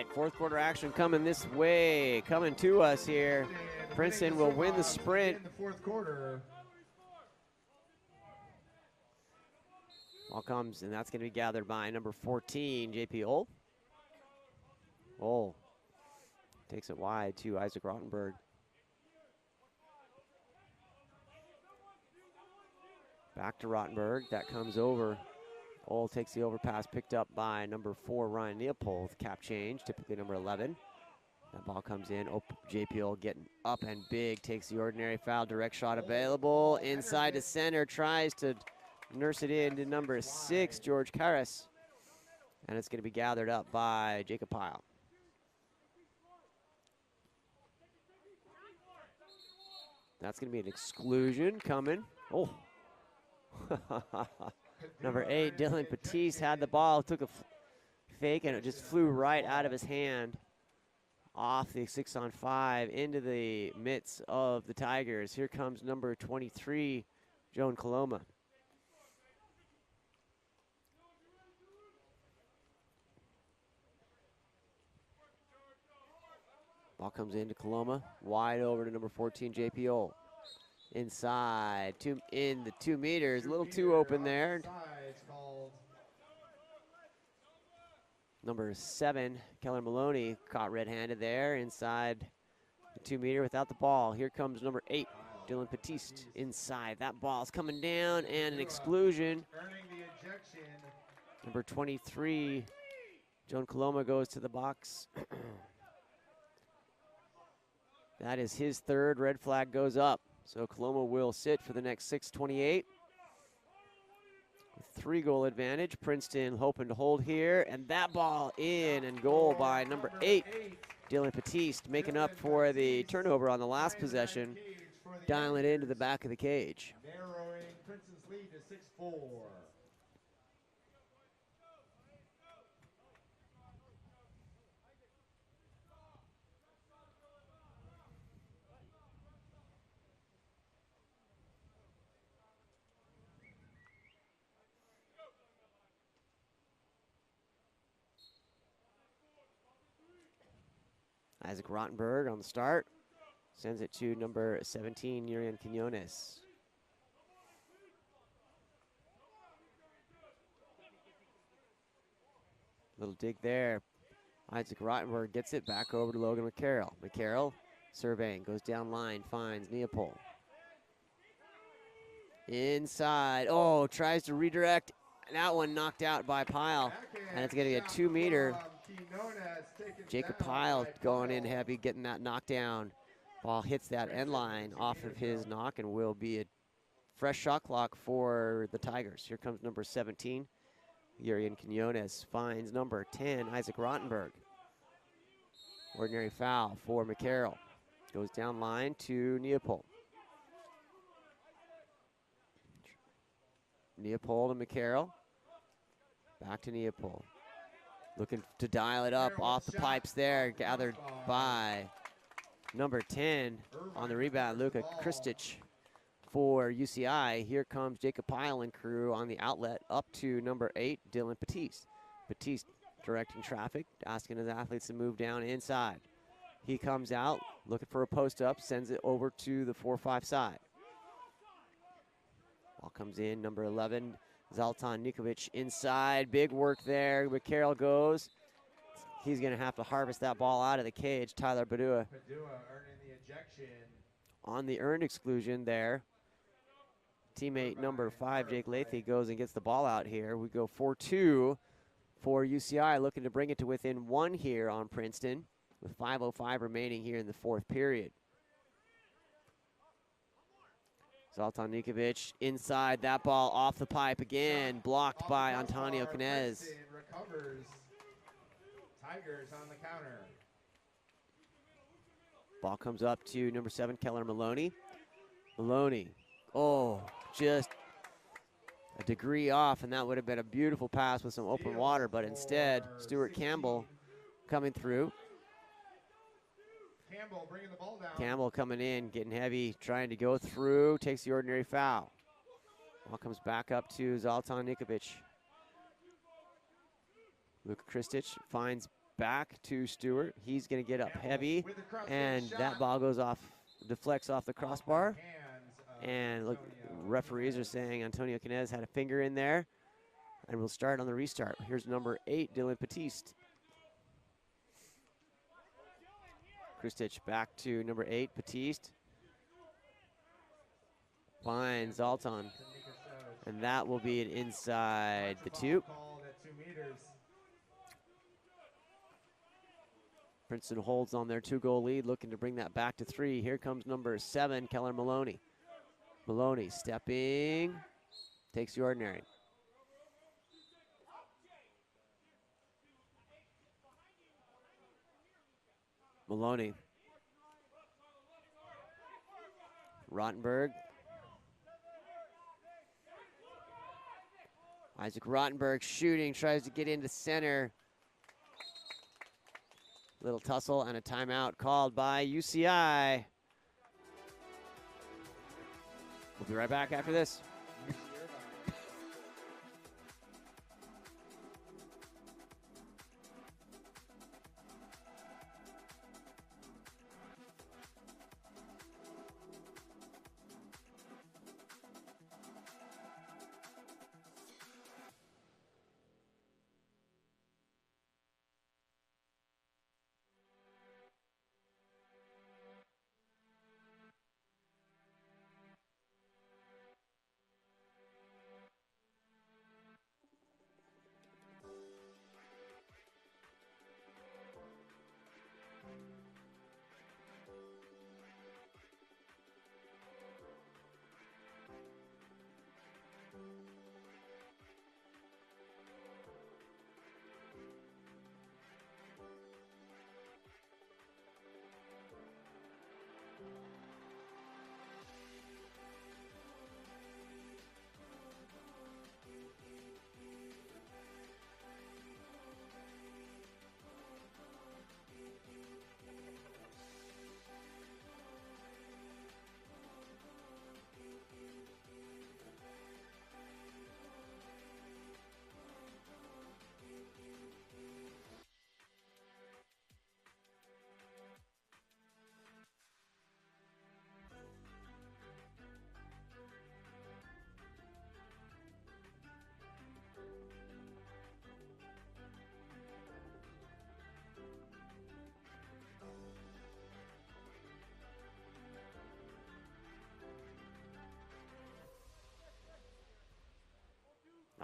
right, fourth quarter action coming this way, coming to us here. Princeton will win the sprint. In the fourth quarter. Ball comes, and that's going to be gathered by number 14, JP Ohl. Ohl takes it wide to Isaac Rottenberg. Back to Rottenberg, that comes over. Ohl takes the overpass, picked up by number 4, Ryan Leopold. Cap change, typically number 11. That ball comes in. Oh, JP Ohl getting up and big, takes the ordinary foul. Direct shot available. Inside to center, tries to nurse it in to number 6, George Karras. And it's going to be gathered up by Jacob Pyle. That's going to be an exclusion coming. Oh. Number 8, Dylan Batiste had the ball, took a fake, and it just flew right out of his hand off the 6-on-5 into the midst of the Tigers. Here comes number 23, Joan Coloma. Ball comes into Coloma, wide over to number 14, JP Ohl. Inside, in the 2 meters, a little too open there. Number 7, Keller Maloney, caught red-handed there inside the 2 meter without the ball. Here comes number 8, Dylan Batiste, inside. That ball's coming down, and an exclusion. Number 23, Joan Coloma goes to the box. That is his third. Red flag goes up. So Coloma will sit for the next 6:28. 3-goal advantage. Princeton hoping to hold here. And that ball in and goal by number 8, Dylan Batiste, making up for the turnover on the last possession. Dialing it into the back of the cage. Narrowing Princeton's lead to 6-4. Isaac Rottenberg on the start. Sends it to number 17, Urian Quinones. Little dig there. Isaac Rottenberg gets it back over to Logan McCarroll. McCarroll surveying, goes down line, finds Neopol. Inside, oh, tries to redirect. That one knocked out by Pyle, and it's going to be a 2 meter. Jacob Pyle going in heavy, getting that knockdown. Ball hits that end line off of his knock and will be a fresh shot clock for the Tigers. Here comes number 17, Urian Quinones, finds number 10, Isaac Rottenberg. Ordinary foul for McCarroll. Goes down line to Neopol. Neopol to McCarroll. Back to Neopol. Looking to dial it up off the pipes there, gathered by number 10 on the rebound, Luka Kristic for UCI. Here comes Jacob Pyle and crew on the outlet up to number 8, Dylan Batiste. Batiste directing traffic, asking his athletes to move down inside. He comes out, looking for a post up, sends it over to the 4-5 side. Ball comes in, number 11, Zoltan Nikovic inside, big work there. McCarroll goes. He's going to have to harvest that ball out of the cage. Tyler Padua earning the ejection. On the earned exclusion there. Teammate number 5, Jake Lathy, goes and gets the ball out here. We go 4-2 for UCI, looking to bring it to within 1 here on Princeton with 5:05 remaining here in the 4th period. Zoltan Nikovic inside, that ball off the pipe again, blocked by Antonio Canez. Recovers. Tigers on the counter. Ball comes up to number 7, Keller Maloney. Maloney, oh, just a degree off, and that would have been a beautiful pass with some open water, but instead, Stuart Campbell coming through. Campbell bringing the ball down. Campbell coming in, getting heavy, trying to go through, takes the ordinary foul. Ball comes back up to Zoltan Nikovic. Luka Kristic finds back to Stewart. He's going to get up heavy, With the cross and shot. that ball goes off, deflects off the Off by crossbar. hands of And look, Antonio referees are Jimenez. saying Antonio Canez had a finger in there. And we'll start on the restart. Here's number 8, Dylan Batiste. Kristich back to number 8, Batiste. Finds Alton. And that will be an inside the 2. Called at 2 meters. Princeton holds on their 2-goal lead, looking to bring that back to 3. Here comes number 7, Keller Maloney. Maloney stepping, takes the ordinary. Maloney. Rottenberg. Isaac Rottenberg shooting, tries to get into center. Little tussle and a timeout called by UCI. We'll be right back after this.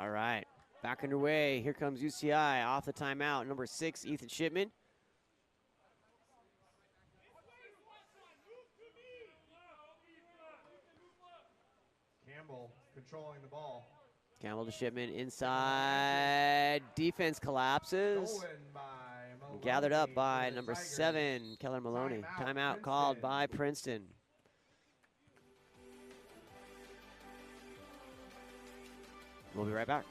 All right, back underway. Here comes UCI off the timeout. Number 6, Ethan Shipman. Campbell controlling the ball. Campbell to Shipman inside. Defense collapses. Stolen by Maloney Gathered up by for the number Tigers. 7, Keller Maloney. Timeout called by Princeton. We'll be right back.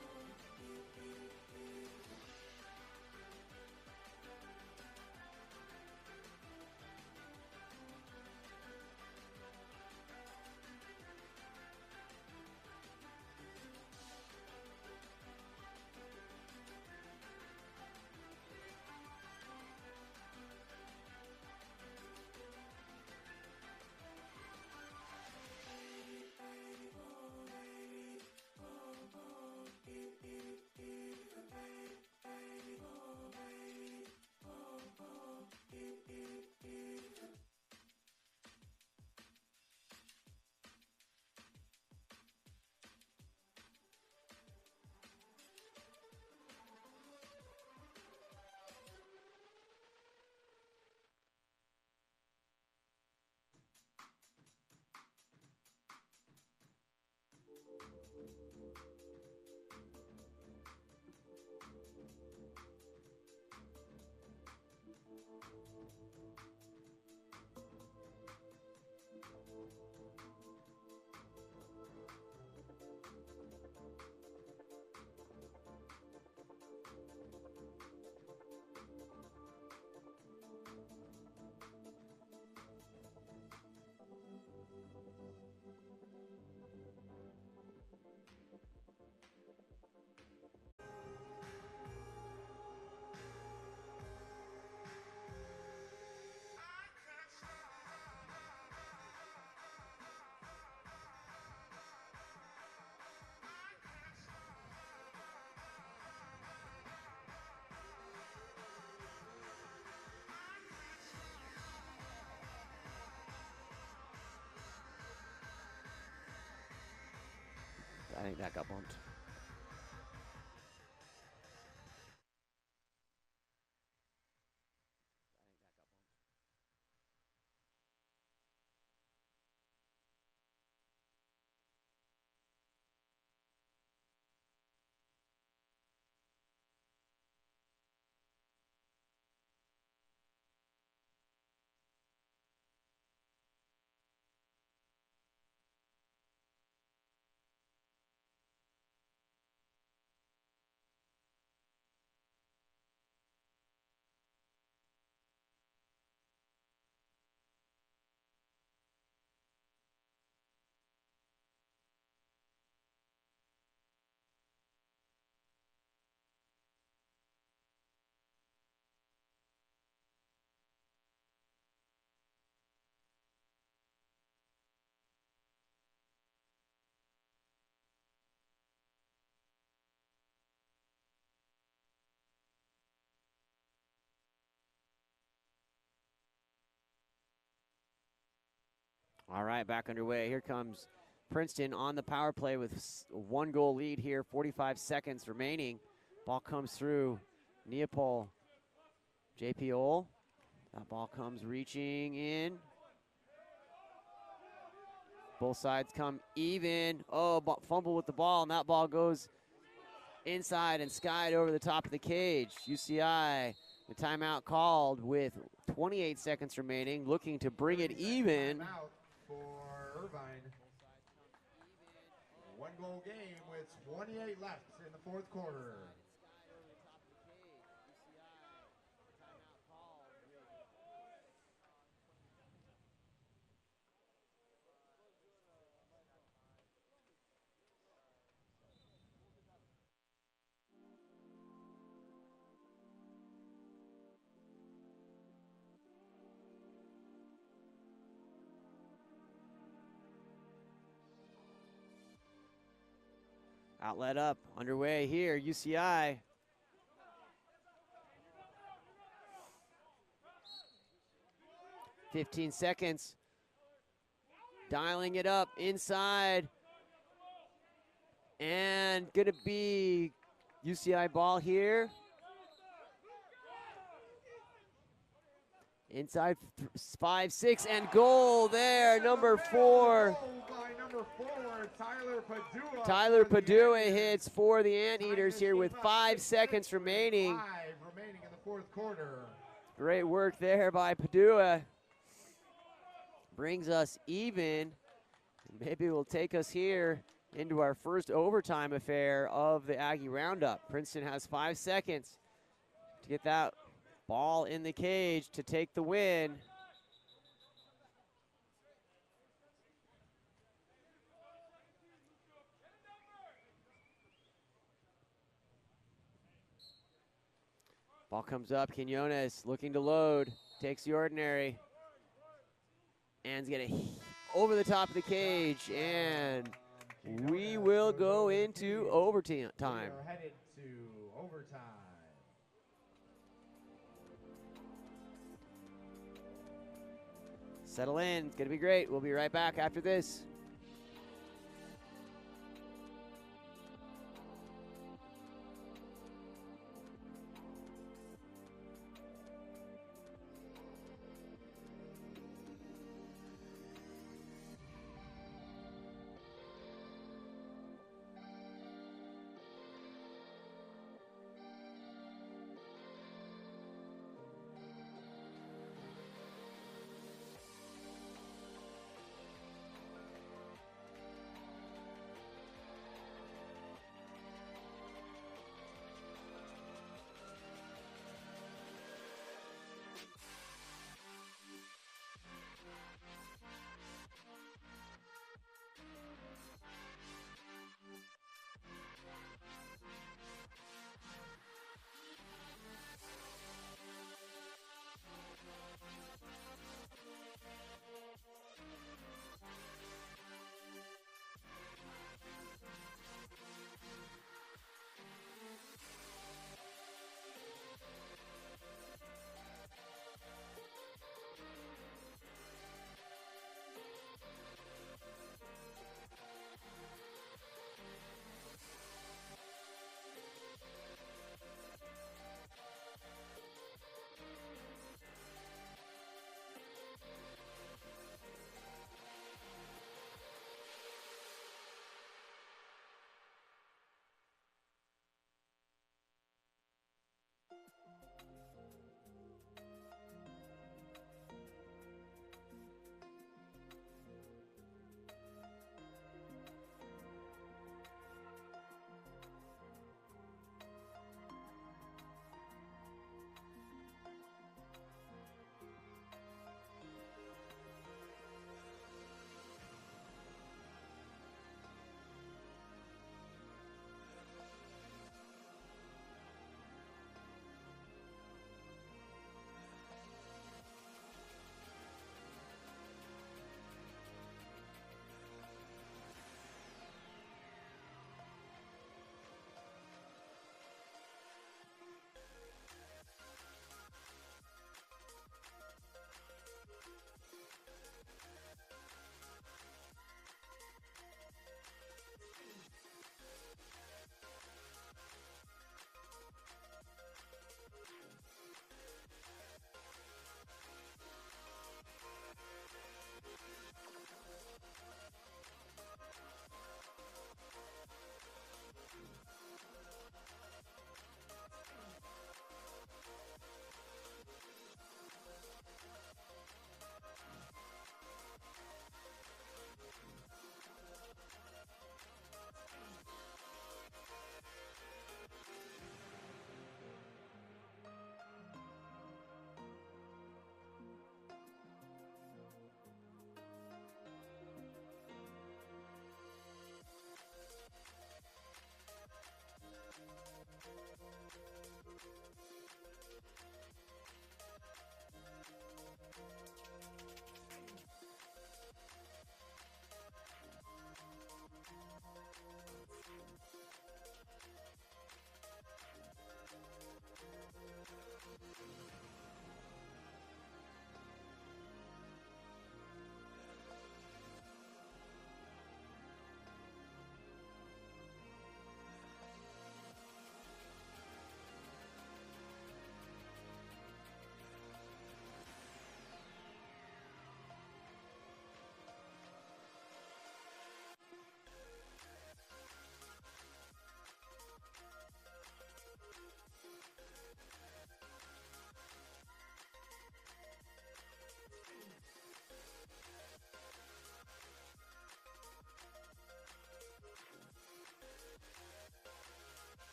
think that got bumped. All right, back underway. Here comes Princeton on the power play with a 1-goal lead here, 45 seconds remaining. Ball comes through Neapol. JP Ole. That ball comes reaching in. Both sides come even. Oh, fumble with the ball, and that ball goes inside and skied over the top of the cage. UCI, the timeout called with 28 seconds remaining, looking to bring it even. Timeout for Irvine. 1-goal game with 28 left in the fourth quarter. Outlet up, underway here, UCI. "15 seconds. Dialing it up inside. And gonna be UCI ball here. Inside 5-6 and goal there, number 4. Goal by number 4, Tyler Padua. Tyler for the Padua Anteaters. hits for the Anteaters here with 5 seconds remaining. 5 remaining in the fourth quarter. Great work there by Padua. Brings us even. Maybe will take us here into our first overtime affair of the Aggie Roundup. Princeton has 5 seconds to get that ball in the cage to take the win. Ball comes up, Quinones looking to load, takes the ordinary, and's gonna over the top of the cage, and we will go into overtime. We are headed to overtime. Settle in, it's gonna be great. We'll be right back after this.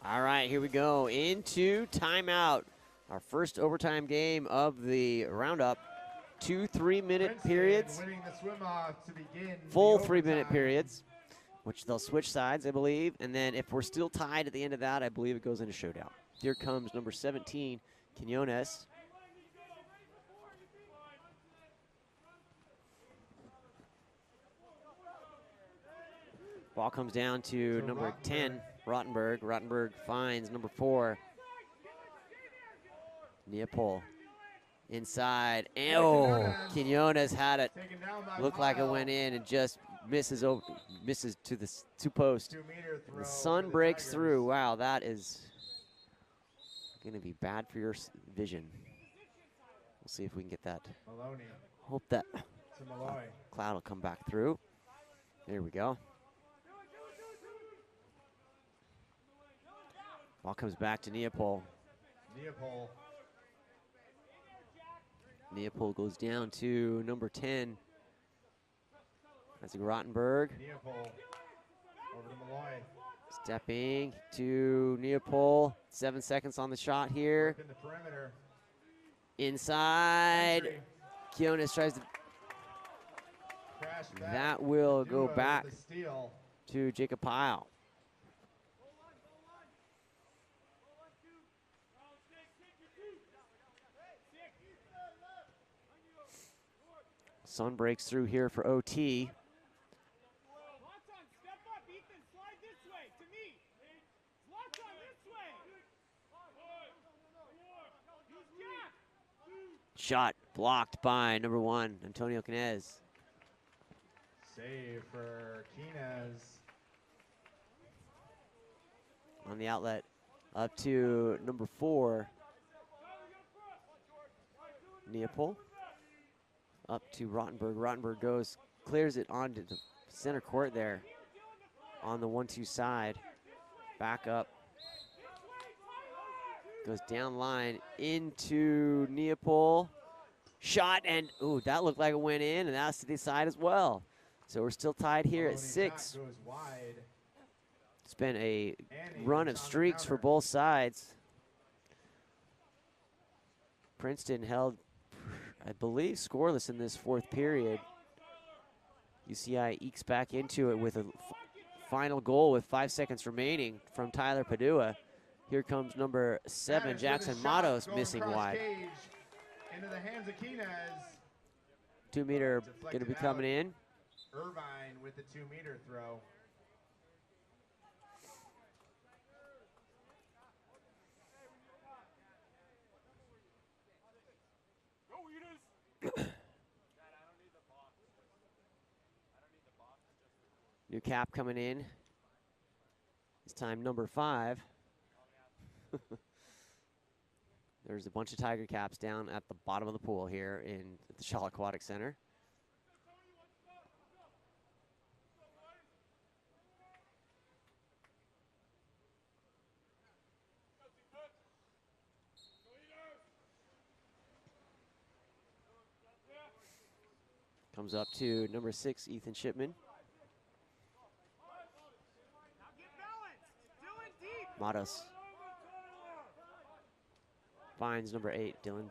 All right, here we go into timeout. Our first overtime game of the roundup. 2 3-minute Princeton periods, winning the swim-off to begin full the 3-minute overtime. periods, which they'll switch sides, I believe. And then if we're still tied at the end of that, I believe it goes into showdown. Here comes number 17, Quinones. Ball comes down to number 10, Rottenberg. Rottenberg finds number 4, Neapol. Inside. Oh, Quinones had it. Taken down by Looked like it Pyle. went in and just misses to the 2 post. 2-meter throw The for sun the breaks Tigers. through. Wow, that is going to be bad for your vision. We'll see if we can get that. Maloney Hope that to Malloy. cloud will come back through. There we go. Ball comes back to Neapol. Neapol. Neapol goes down to number 10. That's Rottenberg. Neapol over to Malloy. Stepping to Neapol. 7 seconds on the shot here. Working the perimeter. Inside. Entry. Quinones tries to. Crash back. That will Duo go back with the steal. to Jacob Pyle. Sun breaks through here for OT. Shot blocked by number 1, Antonio Quinez. Save for Quinez. On the outlet, up to number 4, Neapol. Up to Rottenberg. Rottenberg goes, clears it onto the center court there on the 1-2 side. Back up. Goes down line into Neapol. Shot, and ooh, that looked like it went in, and that's to the side as well. So we're still tied here at Maloney 6. shot goes wide. It's been a And he run gets of on the streaks for counter. both sides. Princeton held, I believe, scoreless in this 4th period. UCI ekes back into it with a final goal with 5 seconds remaining from Tyler Padua. Here comes number 7, Matters Jackson with a shot Matos, going missing cross wide. cage into the hands of Quinez. 2-meter going to Deflected be coming out. in. Irvine with the 2-meter throw. New cap coming in. This time number 5. There's a bunch of Tiger caps down at the bottom of the pool here at the Schaal Aquatics Center. Comes up to number 6, Ethan Shipman. Matos finds number 8, Dylan.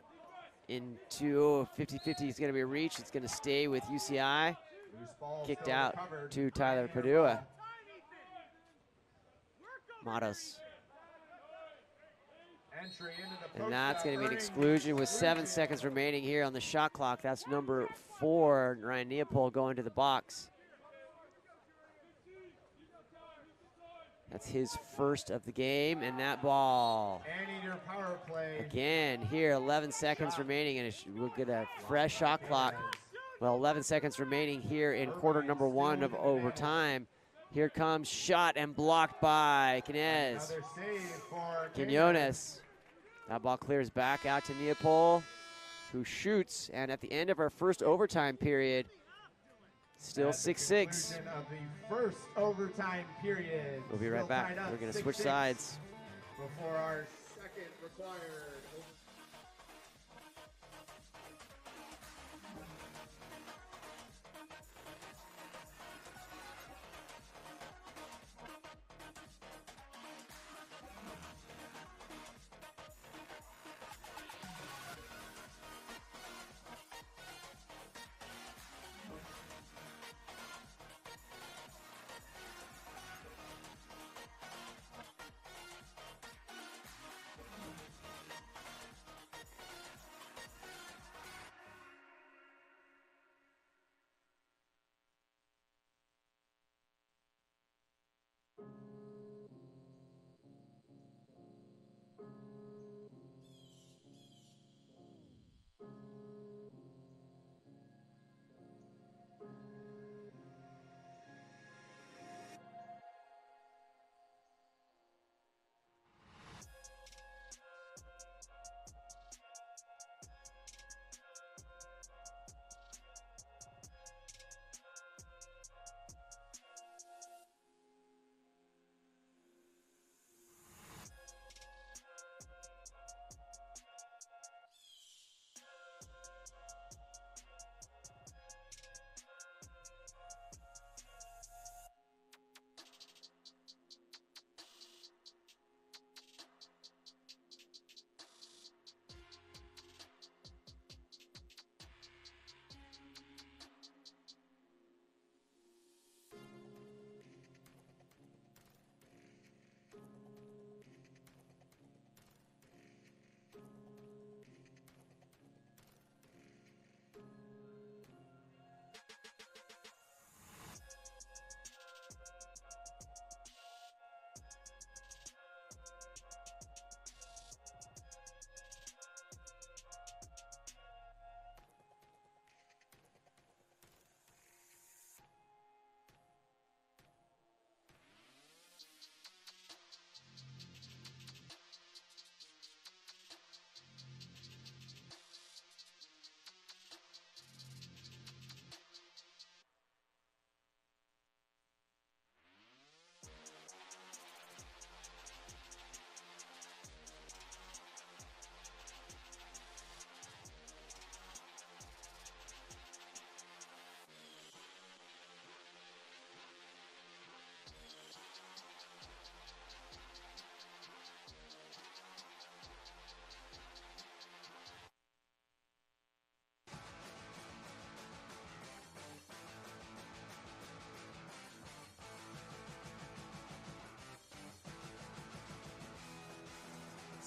Into 50-50, it's going to be a reach. It's going to stay with UCI. Loose ball Kicked still out recovered. to Tyler Right-hander Padua. ball. Matos. Entry into the And post that's up, going to be an earning exclusion with 7 exclusion. seconds remaining here on the shot clock. That's number 4, Ryan Neapol, going to the box. That's his first of the game, and that ball, Anteater power play. again, here, 11 seconds remaining, and we'll get a fresh shot clock. Well, 11 seconds remaining here in quarter number 1 of overtime. Here comes shot and blocked by Quinez. Another save for Quinones. That ball clears back out to Neapol, who shoots. And at the end of our first overtime period, still At the 6-6. conclusion of the first overtime period. We'll be right Still back. tied up We're going to 6-6 switch sides. before our second required.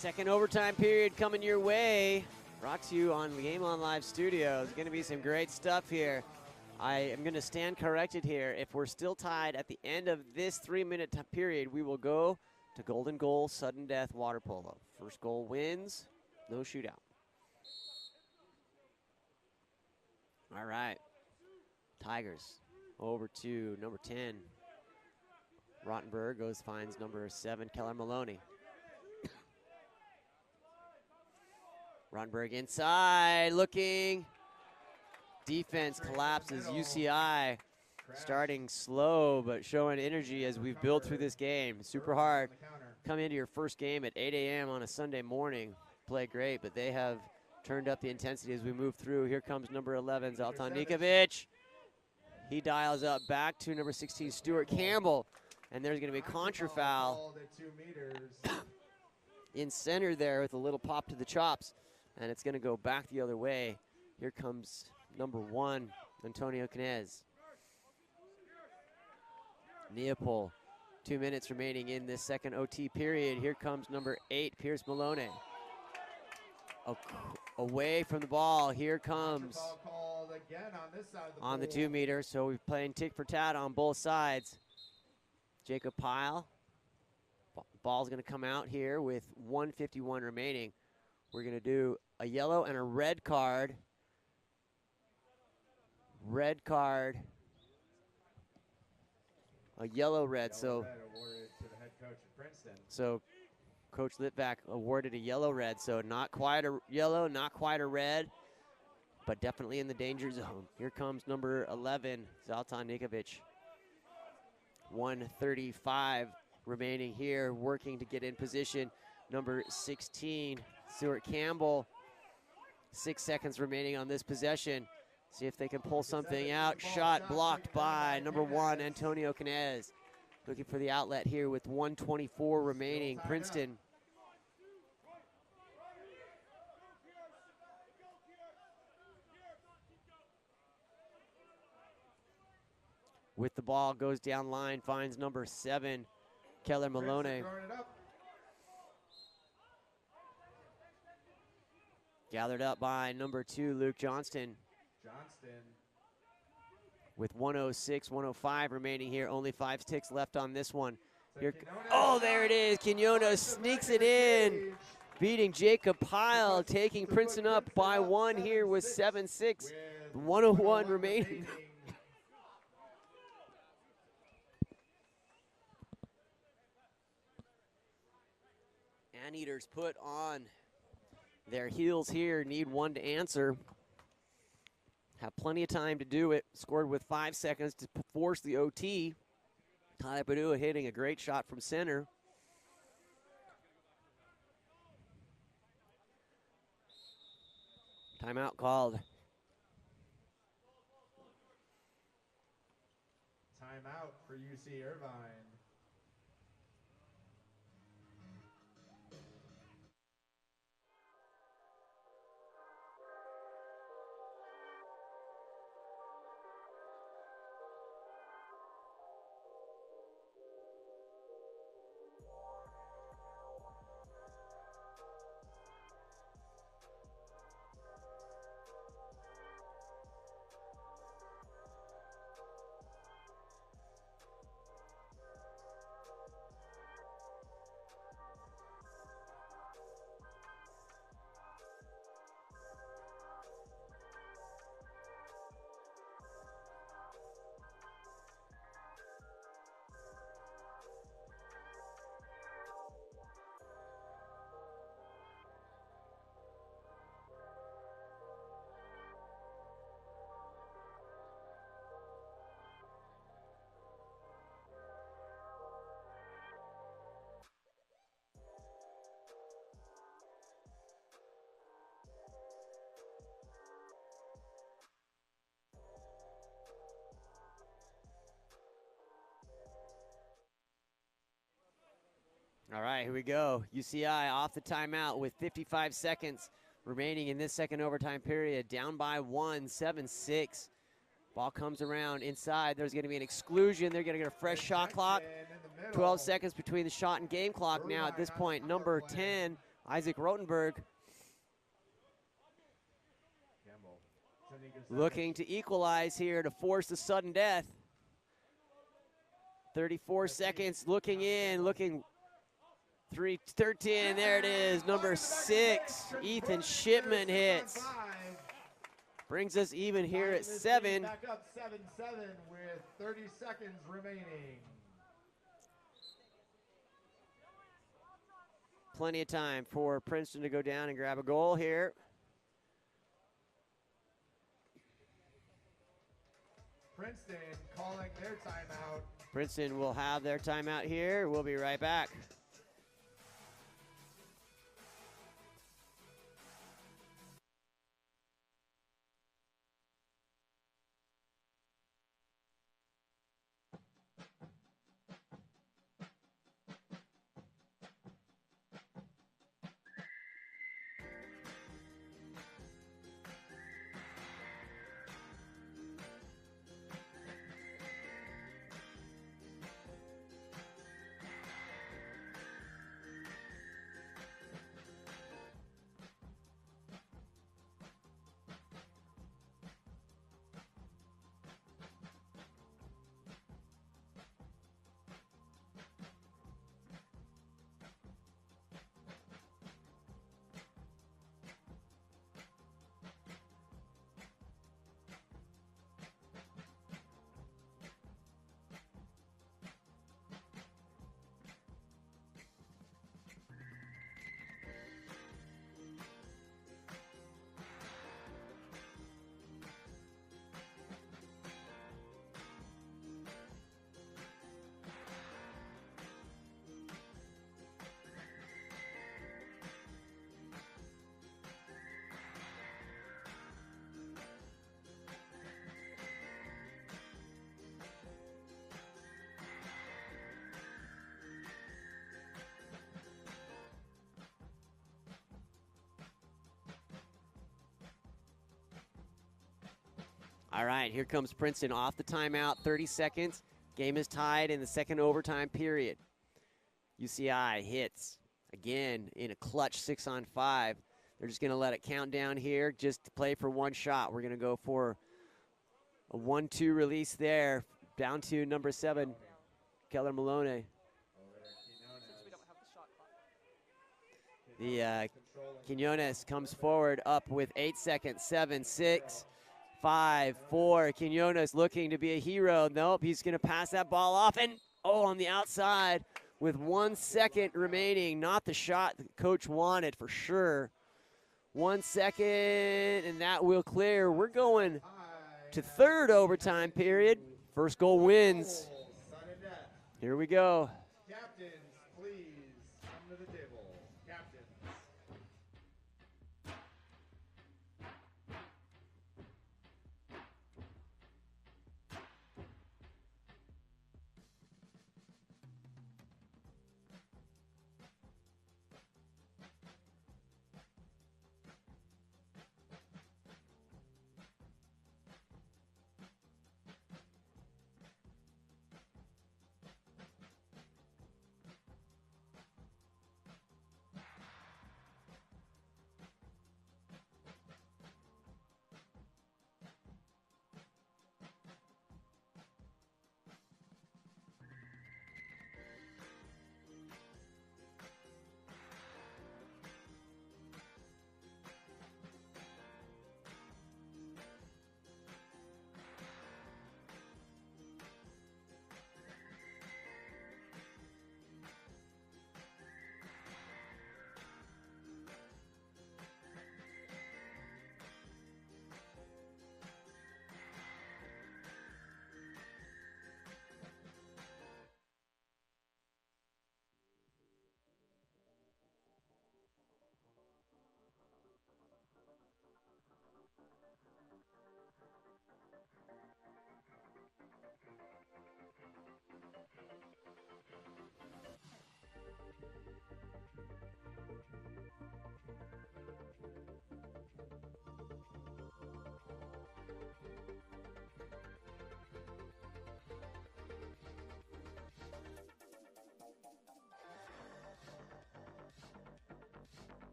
Second overtime period coming your way. Brought to you on Game On Live Studios. Going to be some great stuff here. I am going to stand corrected here. If we're still tied at the end of this 3-minute period, we will go to golden goal, sudden death, water polo. First goal wins, no shootout. All right, Tigers over to number 10. Rottenberg finds number 7, Keller Maloney. Rottenberg inside, looking. Defense collapses. UCI starting slow, but showing energy as we've built through this game. Super hard. Come into your first game at 8 a.m. on a Sunday morning. Play great, but they have turned up the intensity as we move through. Here comes number 11, Zaltan Nikovic. He dials up back to number 16, Stuart Campbell. And there's going to be a contra foul in center there with a little pop to the chops. And it's going to go back the other way. Here comes number 1, Antonio Canez. Neapol, 2 minutes remaining in this second OT period. Here comes number 8, Pierce Maloney. Away from the ball, here comes on the 2 meter. So we're playing tick for tat on both sides. Jacob Pyle, ball's gonna come out here with 1:51 remaining. We're gonna do a yellow and a red card. Red card, a yellow red. So Coach Litvak awarded a yellow red. So not quite a yellow, not quite a red, but definitely in the danger zone. Here comes number 11, Zaltan Nikovic. 1:35 remaining here, working to get in position. Number 16, Stuart Campbell. 6 seconds remaining on this possession. See if they can pull something out. Shot blocked by number 1, Antonio Canez. Looking for the outlet here with 1:24 remaining. Princeton. With the ball, goes down line, finds number 7, Keller Maloney. Gathered up by number 2, Luke Johnston. With 1:06, 1:05 remaining here. Only 5 ticks left on this one. Here, oh, there it is. Quinones sneaks it in, beating Jacob Pyle, taking Princeton up by 1 here with 7:06. 1:01 remaining. Anteaters put on their heels here, need one to answer. Have plenty of time to do it. Scored with 5 seconds to force the OT. Tyler Padua hitting a great shot from center. Timeout called. Timeout for UC Irvine. All right, here we go. UCI off the timeout with 55 seconds remaining in this second overtime period. Down by 1, 7-6. Ball comes around inside. There's going to be an exclusion. They're going to get a fresh shot clock. 12 seconds between the shot and game clock now at this point. Number 10, Isaac Rotenberg looking to equalize here to force the sudden death. 34 seconds, looking in, looking 3:13, there it is, number 6, Ethan Shipman hits. Brings us even here at 7. Back up 7-7 with 30 seconds remaining. Plenty of time for Princeton to go down and grab a goal here. Princeton calling their timeout. Princeton will have their timeout here. We'll be right back. All right, here comes Princeton off the timeout, 30 seconds. Game is tied in the second overtime period. UCI hits again in a clutch 6-on-5. They're just going to let it count down here just to play for one shot. We're going to go for a 1-2 release there, down to number 7, Keller Malone. The Quinones comes forward up with 8 seconds, 7, 6, 5, 4. Quinones looking to be a hero. Nope, he's going to pass that ball off. And, oh, on the outside with 1 second remaining. Not the shot that coach wanted for sure. 1 second, and that will clear. We're going to third overtime period. First goal wins. Here we go. Captains, please come to the table. Captains.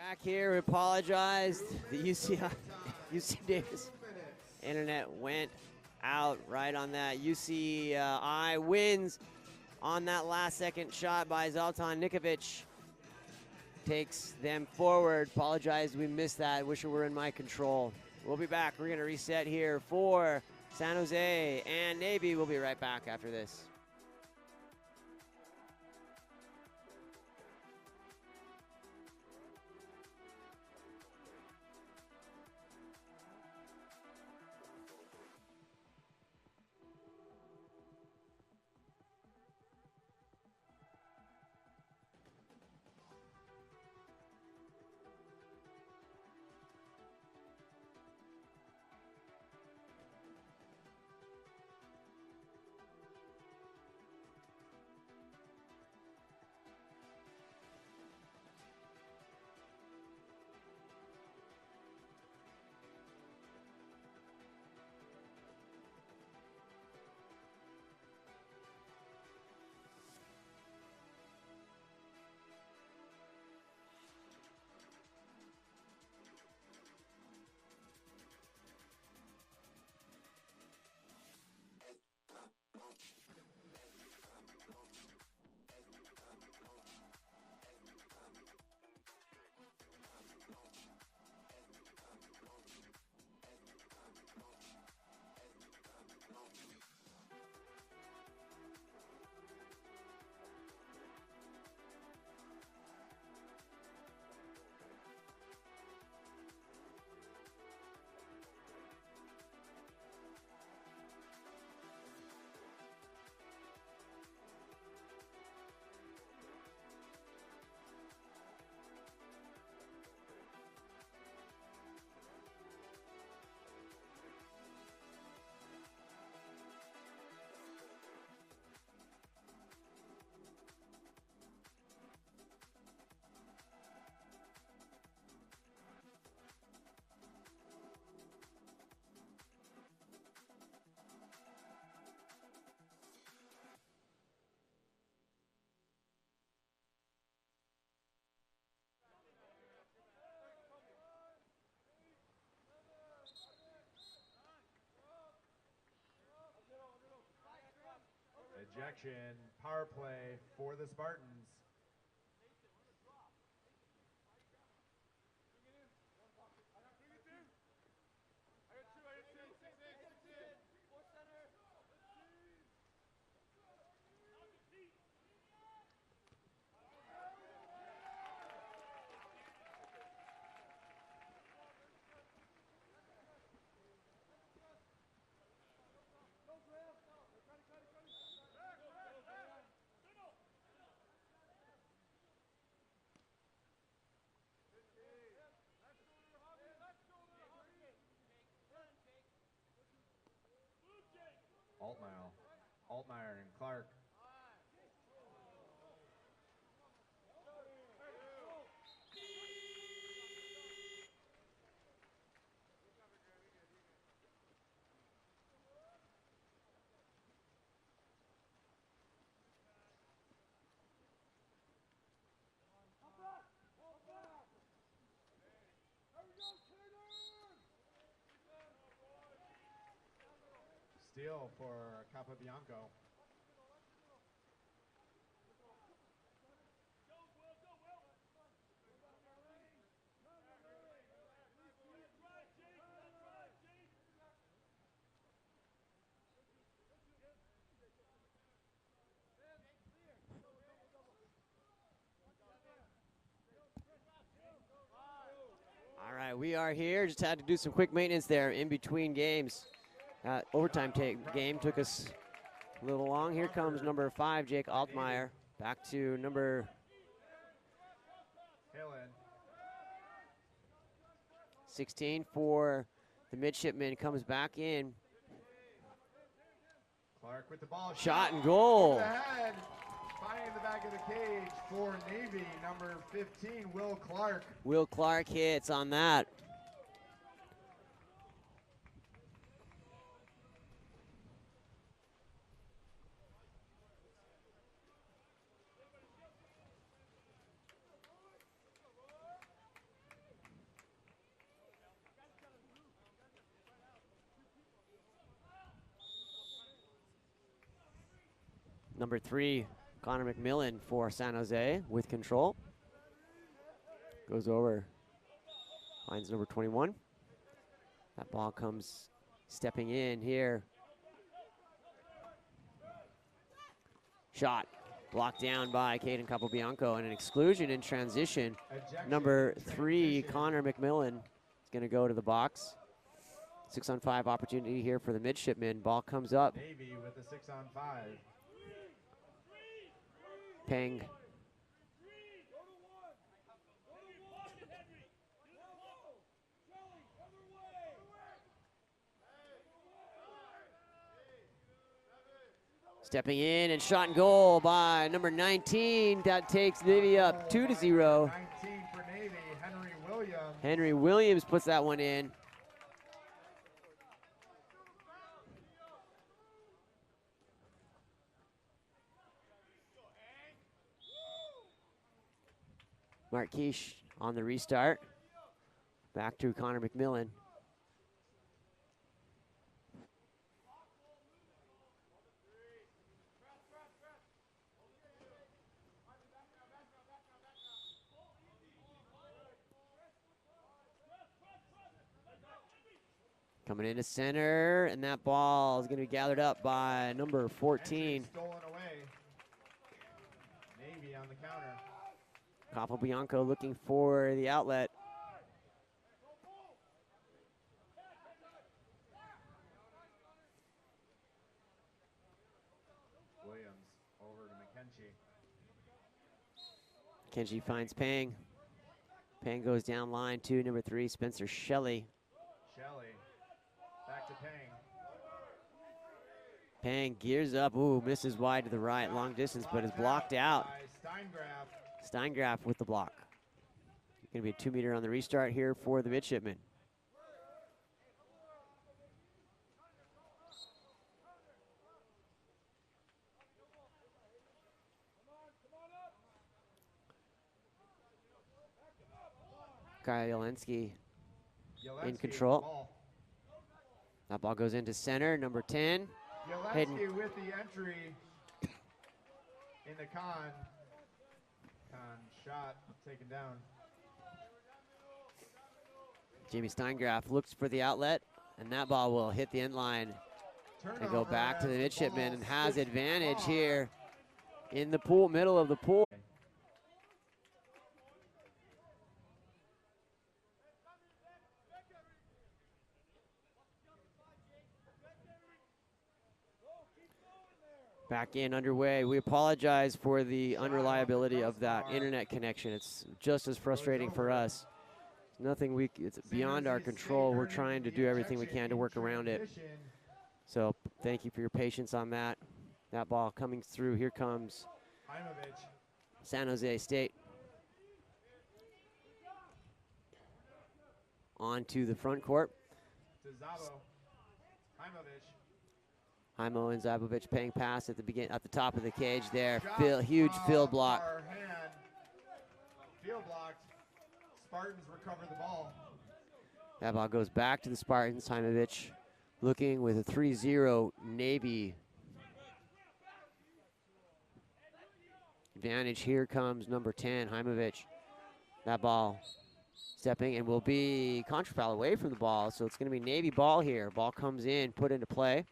Back here, we apologize. The UC Davis internet went out right on that. UCI wins on that last second shot by Zoltan Nikovic. Takes them forward. Apologize, we missed that. Wish it were in my control. We'll be back. We're going to reset here for San Jose and Navy. We'll be right back after this. Ejection, power play for the Spartans. Altmaier and Clark. Steal for Capobianco. All right, we are here. Just had to do some quick maintenance there in between games. Overtime game took us a little long. Here comes number 5, Jake Altmaier. Back to number 16 for the midshipman. Comes back in. Clark with the ball. Shot and goal. Ahead. Finding the back of the cage for Navy, number 15, Will Clark. Will Clark hits on that. Number 3, Connor McMillan for San Jose with control. Goes over, finds number 21. That ball comes stepping in here. Shot blocked down by Caden Capobianco, and an exclusion in transition. Ejection Number in 3, transition. Connor McMillan is going to go to the box. 6-on-5 opportunity here for the midshipman. Ball comes up. Navy with a 6-on-5. Peng. Stepping in and shot and goal by number 19. That takes Navy up 2-0. 19 for Navy, Henry Williams. Henry Williams puts that one in. Marquish on the restart. Back to Connor McMillan. Coming into center, and that ball is going to be gathered up by number 14. Entry stolen away. Navy on the counter. Capobianco looking for the outlet. Williams over to McKenzie. Kenji finds Pang. Pang goes down line to number 3, Spencer Shelley. Shelley. Back to Pang. Pang gears up. Ooh, misses wide to the right, long distance, but is blocked out. By Steingraf. Steingraf with the block. Going to be a 2-meter on the restart here for the midshipmen. Kyle Jelensky in Yelensky control. with the ball. That ball goes into center, number 10. Hayden. Yelensky with the entry in the con. Con shot taken down. Jamie Steingraf looks for the outlet, and that ball will hit the end line and go Turnover back to the as midshipman ball and has skips advantage off. here in the pool, middle of the pool. Back in underway. We apologize for the unreliability of that internet connection. It's just as frustrating for us. Nothing it's beyond our control. We're trying to do everything we can to work around it. So thank you for your patience on that. That ball coming through. Here comes Heimovich. San Jose State. On to the front court. To Zabo. Heimovich. Heimo and Zabovich paying pass at the top of the cage there. Shot Huge field off block. our hand. Field blocked. Spartans recover the ball. That ball goes back to the Spartans. Heimovich looking with a 3-0 Navy advantage. Here comes number 10, Heimovich. That ball stepping and will be contra foul away from the ball, so it's going to be Navy ball here. Ball comes in, put into play.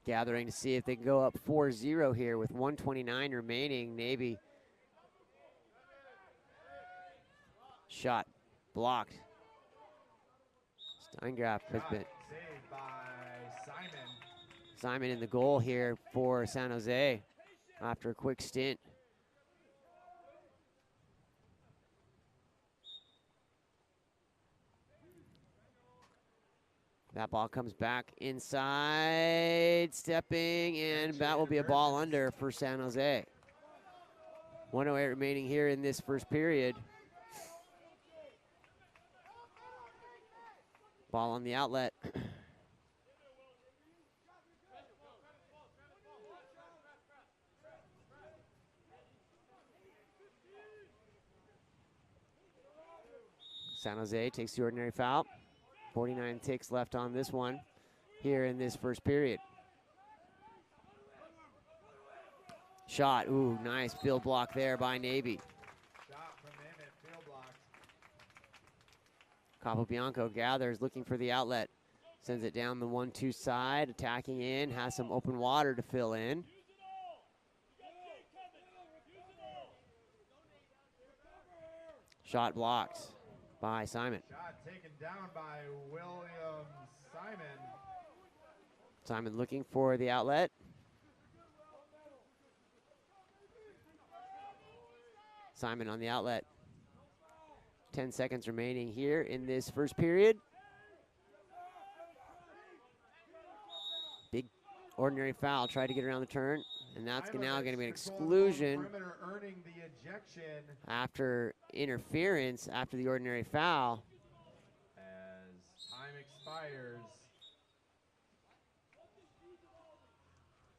Gathering to see if they can go up 4-0 here with 1:29 remaining. Navy shot blocked. Steingraf has been Saved by Simon. Simon in the goal here for San Jose after a quick stint. That ball comes back inside, stepping, and that will be a ball under for San Jose. 1:08 remaining here in this first period. Ball on the outlet. San Jose takes the ordinary foul. 49 ticks left on this one here in this first period. Shot, ooh, nice field block there by Navy. Shot from him and field blocked. Capobianco gathers, looking for the outlet. Sends it down the 1-2 side, attacking in, has some open water to fill in. Shot blocked by Simon. Shot taken down by William Simon. Simon looking for the outlet. Simon on the outlet. 10 seconds remaining here in this first period. Big ordinary foul, tried to get around the turn, and that's now going to be an exclusion Earning the ejection after interference after the ordinary foul. as time expires.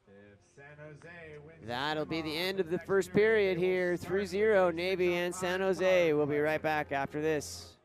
If San Jose wins, That'll be the end of the first period here. 3-0 Navy and San Jose. We'll be right back after this.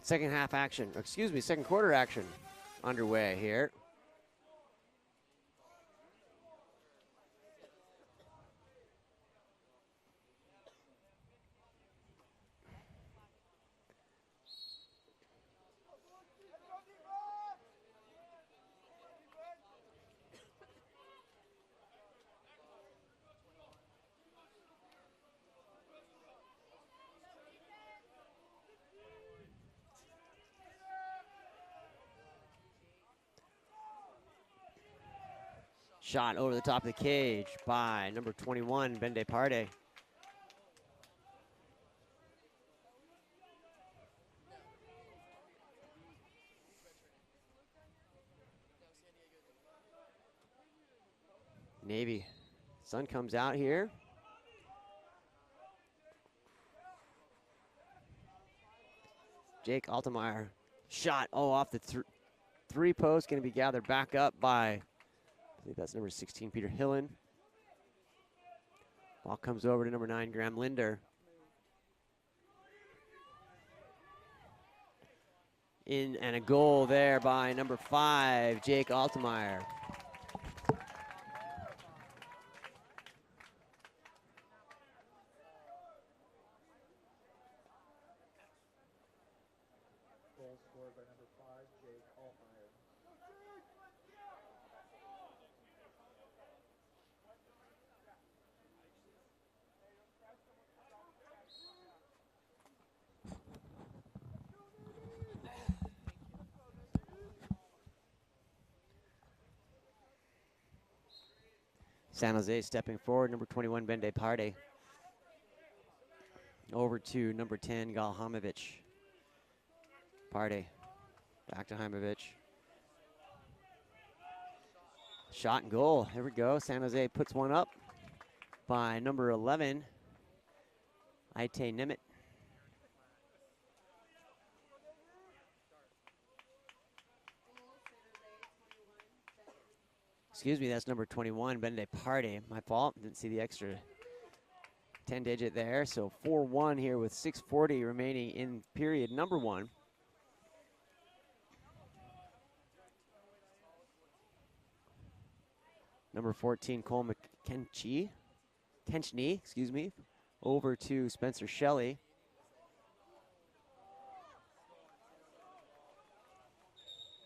Second half action, excuse me, second quarter action underway here. Shot over the top of the cage by number 21, Bende Parde. Navy, sun comes out here. Jake Altemeyer, shot, off the three post, gonna be gathered back up by, I think that's number 16, Peter Hillen. Ball comes over to number 9, Graham Linder. in, and a goal there by number 5, Jake Altemeyer. Goal scored by number 5, Jake Altmeyer. San Jose stepping forward, number 21, Bende Parde. Over to number 10, Gal Hamovic. Parde, back to Hamovic. Shot and goal, here we go. San Jose puts one up by number 11, Aite Nemeth. Excuse me, that's number 21, Bende Parde. My fault, didn't see the extra 10-digit there. So 4-1 here with 6:40 remaining in period number 1. Number 14, Cole Kenchny, excuse me, over to Spencer Shelley.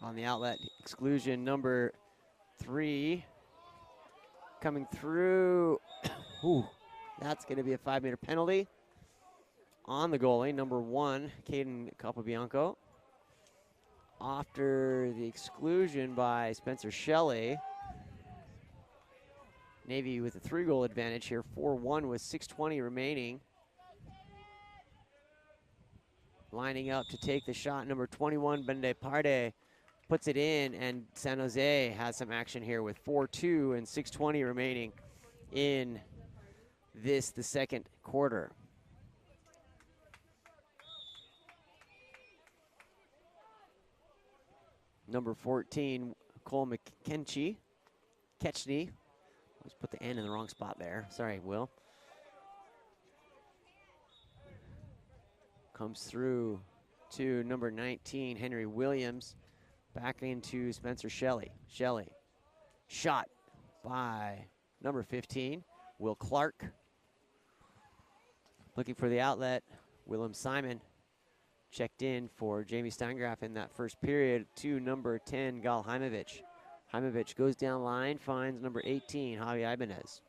On the outlet, exclusion number 3 coming through. Ooh, that's going to be a 5-meter penalty on the goalie, number 1, Caden Capobianco. After the exclusion by Spencer Shelley, Navy with a 3-goal advantage here, 4-1 with 6:20 remaining. Lining up to take the shot, number 21, Bende Parde puts it in, and San Jose has some action here with 4-2 and 6:20 remaining in the second quarter. Number 14, Cole Ketchney. Let's put the N in the wrong spot there. Sorry, Will. Comes through to number 19, Henry Williams. Back into Spencer Shelley. Shelley. Shot by number 15, Will Clark. Looking for the outlet, Willem Simon. Checked in for Jamie Steingraff in that first period to number 10, Gal Haimovic. Haimovic goes down line, finds number 18, Javi Ibanez.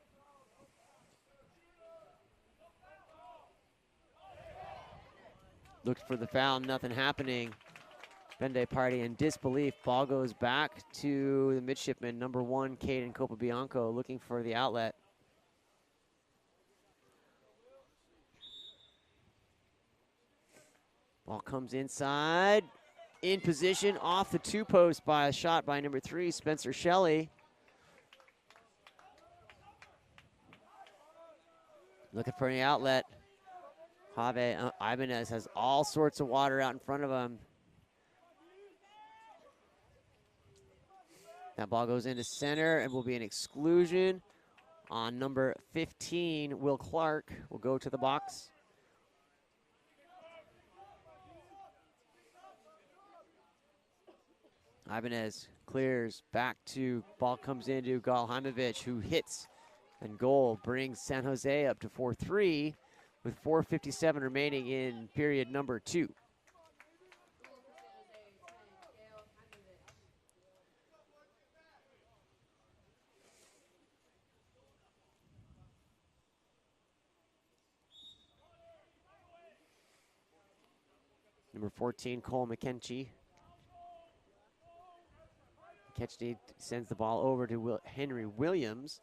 Looked for the foul, nothing happening. Bende Parde in disbelief. Ball goes back to the midshipman, number 1, Caden Capobianco, looking for the outlet. Ball comes inside, in position, off the 2-post by a shot by number 3, Spencer Shelley. Looking for the outlet. Javi Ibanez has all sorts of water out in front of him. That ball goes into center and will be an exclusion on number 15, Will Clark. Will go to the box. Ibanez clears back to, ball comes into Gal Haimovic, who hits, and goal brings San Jose up to 4-3 with 4:57 remaining in period number 2. Number 14, Cole McKenchie. Ketchney sends the ball over to Henry Williams.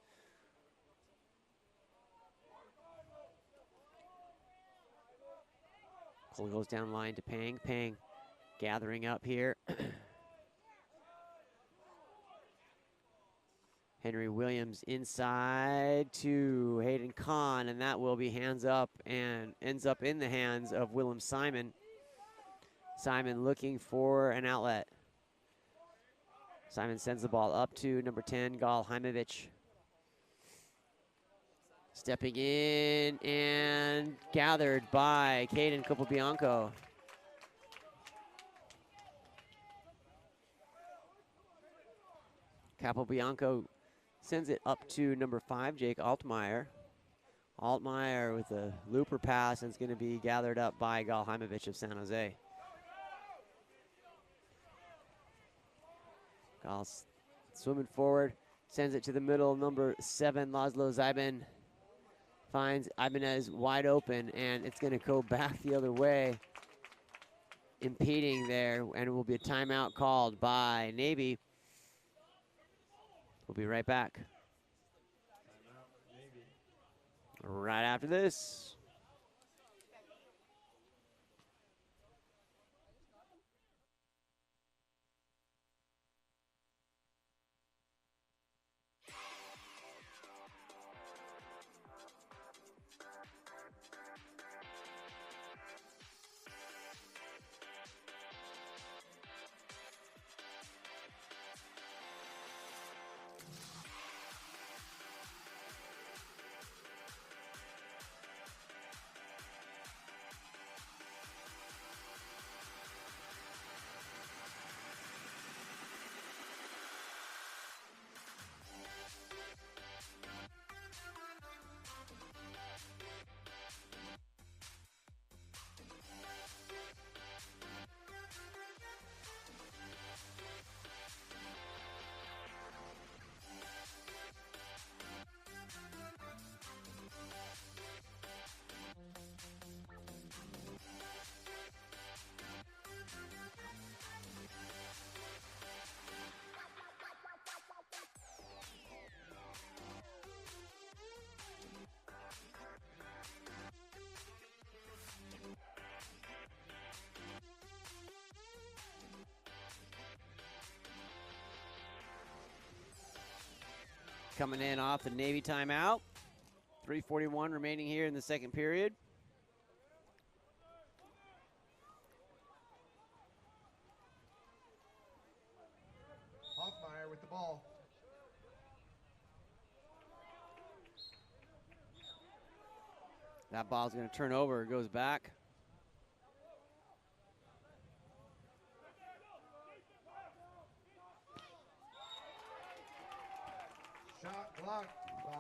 Cole goes down line to Pang. Pang gathering up here. Henry Williams inside to Hayden Kahn, and that will be hands up and ends up in the hands of Willem Simon. Simon looking for an outlet. Simon sends the ball up to number 10, Gal Haimovic. Stepping in and gathered by Caden Capobianco. Capobianco sends it up to number 5, Jake Altmaier. Altmaier with a looper pass, and it's going to be gathered up by Galheimovich of San Jose. Gal swimming forward, sends it to the middle, number 7, Laszlo Zajban. Finds Ibanez wide open, and it's going to go back the other way, impeding there, and it will be a timeout called by Navy. We'll be right back. Right after this. Coming in off the Navy timeout. 3:41 remaining here in the second period. Hoffmeyer with the ball. That ball's going to turn over. It goes back. Shot blocked.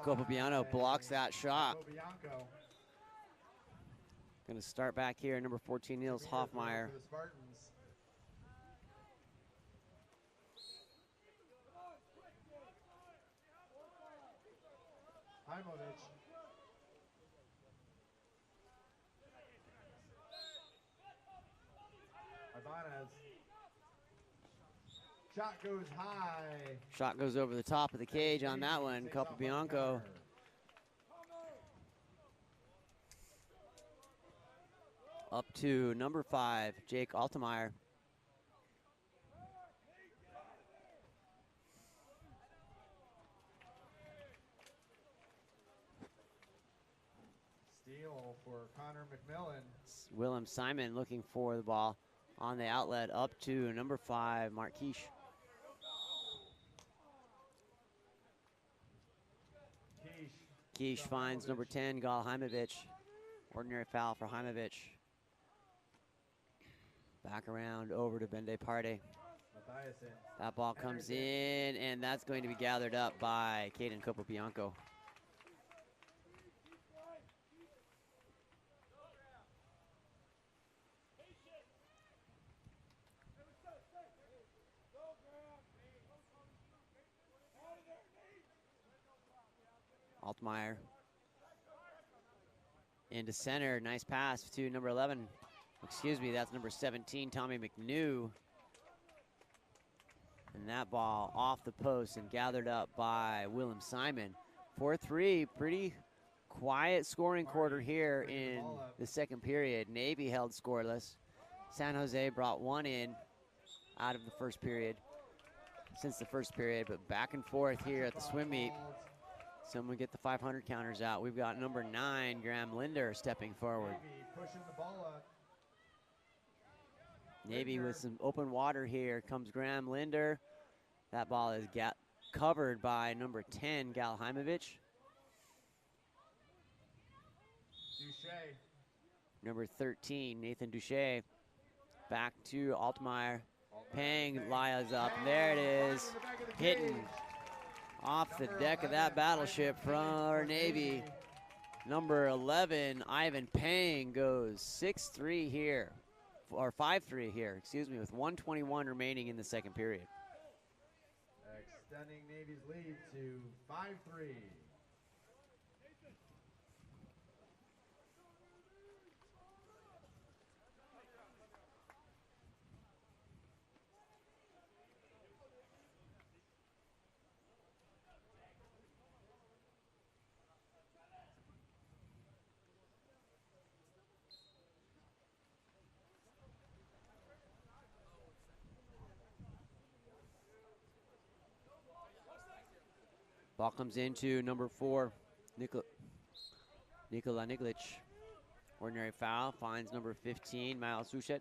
Capobianco blocks that shot. Capobianco. Going to start back here. Number 14, Niels Hoffmeyer. For the Spartans. Imovich. Ibanez. Shot goes high. Shot goes over the top of the cage on that one. Takes off on Capobianco. counter. Up to number 5, Jake Altmaier. Steal for Connor McMillan. Willem Simon looking for the ball on the outlet. Up to number 5, Mark Keish. Keish finds number 10, Gal Heimovich. Ordinary foul for Heimovich. Back around over to Bende Parde. That ball comes in, and that's going to be gathered up by Caden Capobianco. Altmaier into center. Nice pass to number 11. Excuse me, that's number 17, Tommy McNew. And that ball off the post and gathered up by Willem Simon. 4-3, pretty quiet scoring quarter here in the second period. Navy held scoreless. San Jose brought one in out of the first period, since the first period, but back and forth here at the swim meet. Someone get the 500 counters out. We've got number 9, Graham Linder, stepping forward. Pushing the ball up. Navy with some open water here. Comes Graham Linder. That ball is covered by number 10, Gal Heimovich. Duche. Number 13, Nathan Duche. Back to Altmaier. Pang lies up. There it is. Hitting Off the deck of that battleship from our Navy. Number 11, Ivan Pang, goes 6-3 here, or 5-3 here, excuse me, with 1:21 remaining in the second period. Extending Navy's lead to 5-3. Ball comes into number 4, Nikola Nikolic. Ordinary foul, finds number 15, Miles Suchet.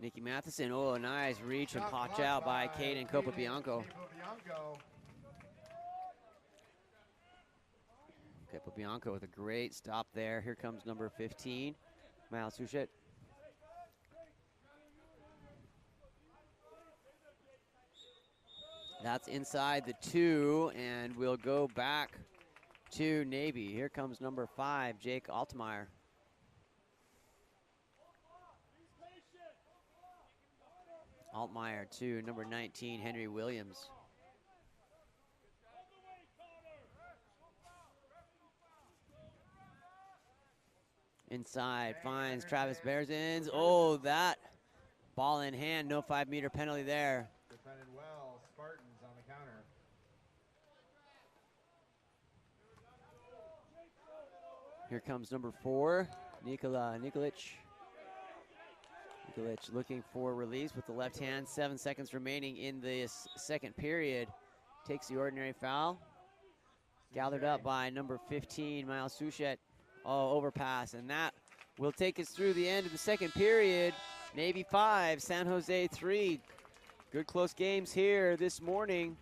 Nikki Matheson, oh, nice reach and potch out by Caden Capobianco. Capobianco with a great stop there. Here comes number 15, Miles Suchet. That's inside the 2, and we'll go back to Navy. Here comes number 5, Jake Altmaier. Altmaier to number 19, Henry Williams. Inside, finds Travis Bearzins. Oh, that ball in hand, no 5-meter penalty there. Defended well, Spartans on the counter. Here comes number 4, Nikolic. Nikolic looking for release with the left hand. 7 seconds remaining in this second period. Takes the ordinary foul. Gathered up by number 15, Miles Suchet. Oh, overpass, and that will take us through the end of the second period. Navy 5, San Jose 3. Good close games here this morning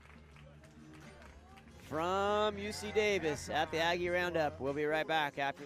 from UC Davis at the Aggie Roundup. We'll be right back after.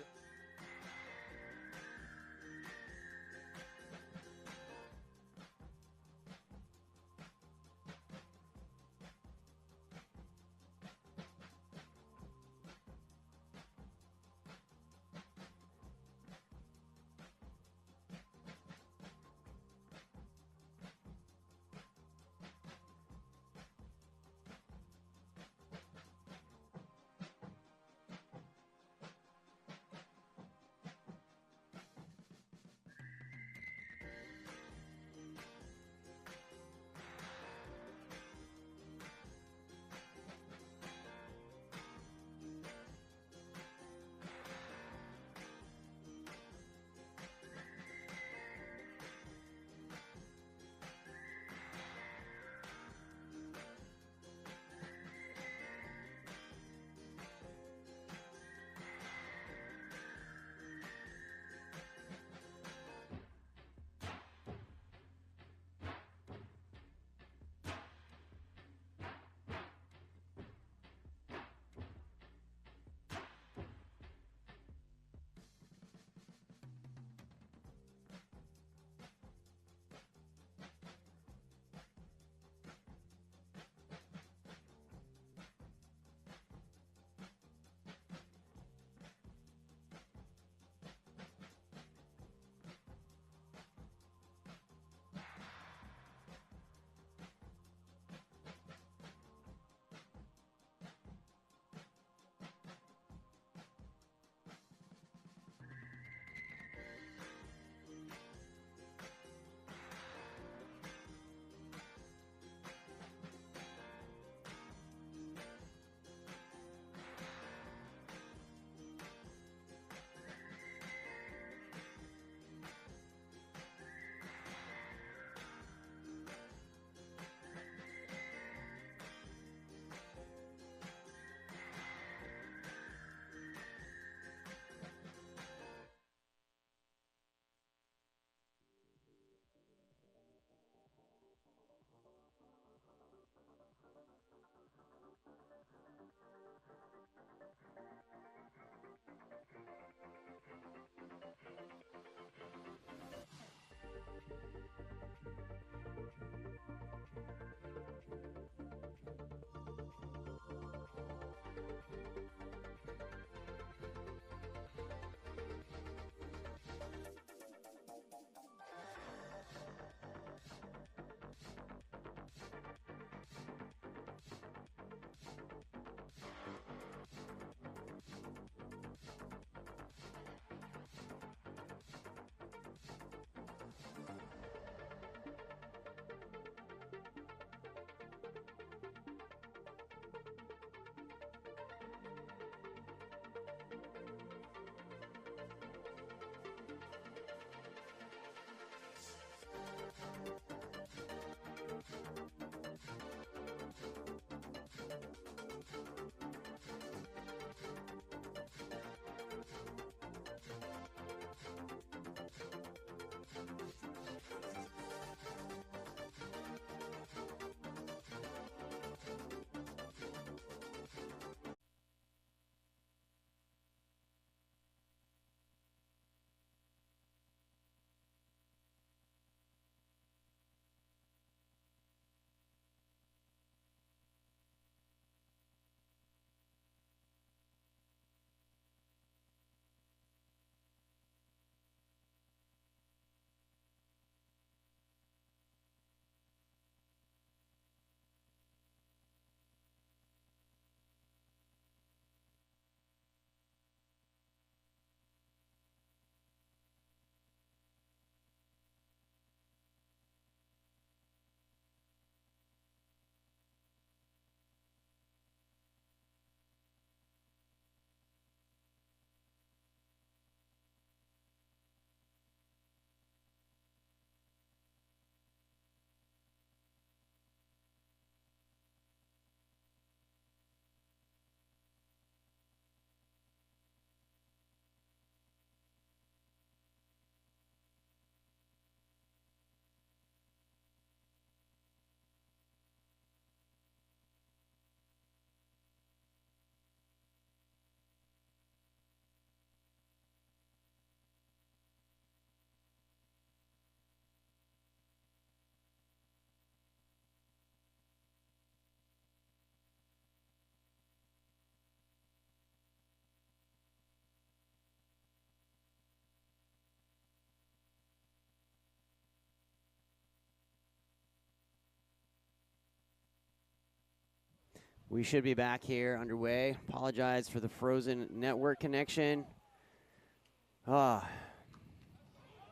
We should be back here underway. Apologize for the frozen network connection.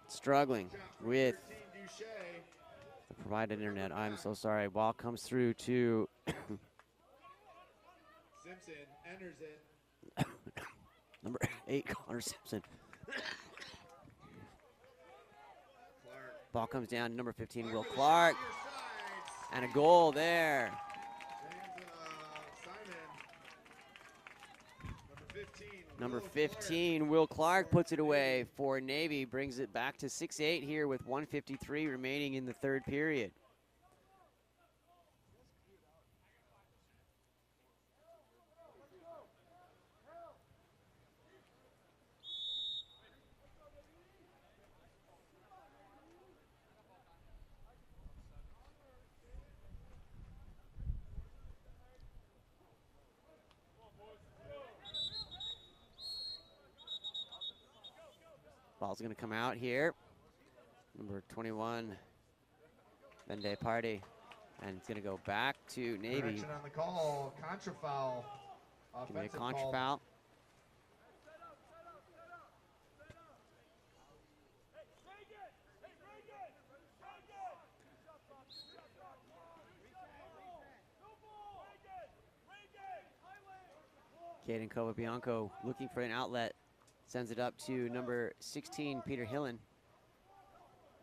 Struggling with the provided internet. I'm so sorry. Ball comes through to Simpson enters it. number 8, Connor Simpson. Ball comes down to number 15, Will Clark. And a goal there. Number 15, Will Clark puts it away for Navy, brings it back to 6-8 here with 1:53 remaining in the third period. Ball's going to come out here. Number 21, Vende Party. And it's going to go back to Navy. Correction on the call, contra foul. Give me a Offensive contra call. foul. Caden Covabianco looking for an outlet. Sends it up to number 16, Peter Hillen.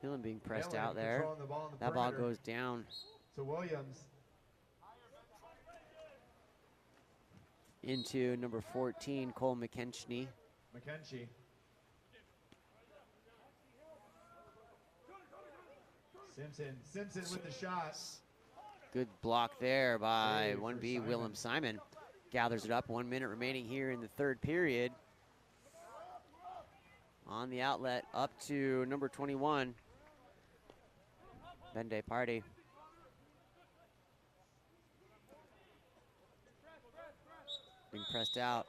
Hillen being pressed Hillen out there. controlling the ball on the That ball perimeter goes down to Williams. into number 14, Cole McKenchny. McKenchie. Simpson with the shot. Good block there by Save for 1B Simon. Willem Simon. Gathers it up, 1 minute remaining here in the third period. On the outlet, up to number 21, Vende Party. Being pressed out.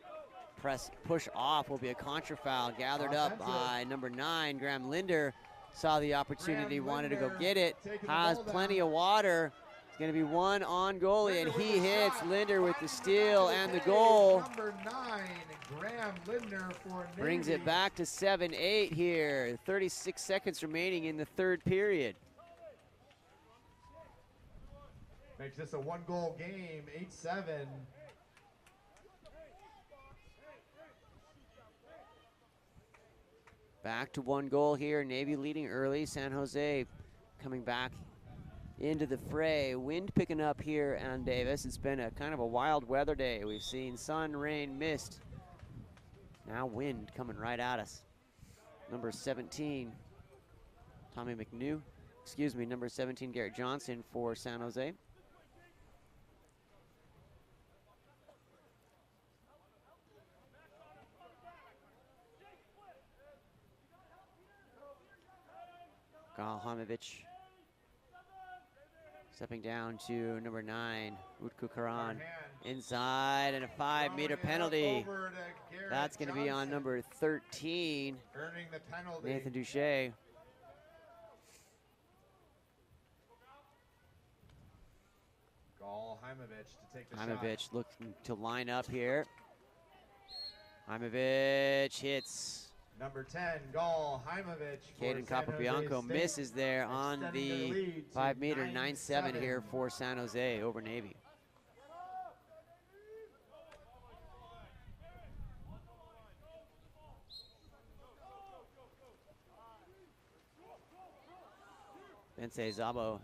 Push off will be a contra foul. Gathered up by number 9, Graham Linder. Saw the opportunity, Graham wanted to go Linder get it. taking the Has ball plenty down. of water. It's going to be one on goalie, and Linder he with the hits shot. Linder with the Finds steal back and to the save. goal. Number 9, Graham Linder for Navy. Brings it back to 7-8 here. 36 seconds remaining in the third period. Makes this a 1-goal game, 8-7. Back to 1 goal here. Navy leading early. San Jose coming back into the fray. Wind picking up here on Davis. It's been a kind of a wild weather day. We've seen sun, rain, mist. Now wind coming right at us. Number 17, Tommy McNew. Excuse me, number 17, Garrett Johnson for San Jose. Gal Hamovich stepping down to number 9, Utku Karan. Inside, and a 5-meter penalty. That's going to be on number 13, Earning the penalty. Nathan Duche. Gal Heimovich to take the Heimovich shot. looking to line up here. Heimovich hits. Number 10, Gal Heimovich. for Caden San Jose Capobianco State, misses there on extending their the lead to 5-meter 9-7 9-7. here for San Jose over Navy. Bensei Zabo.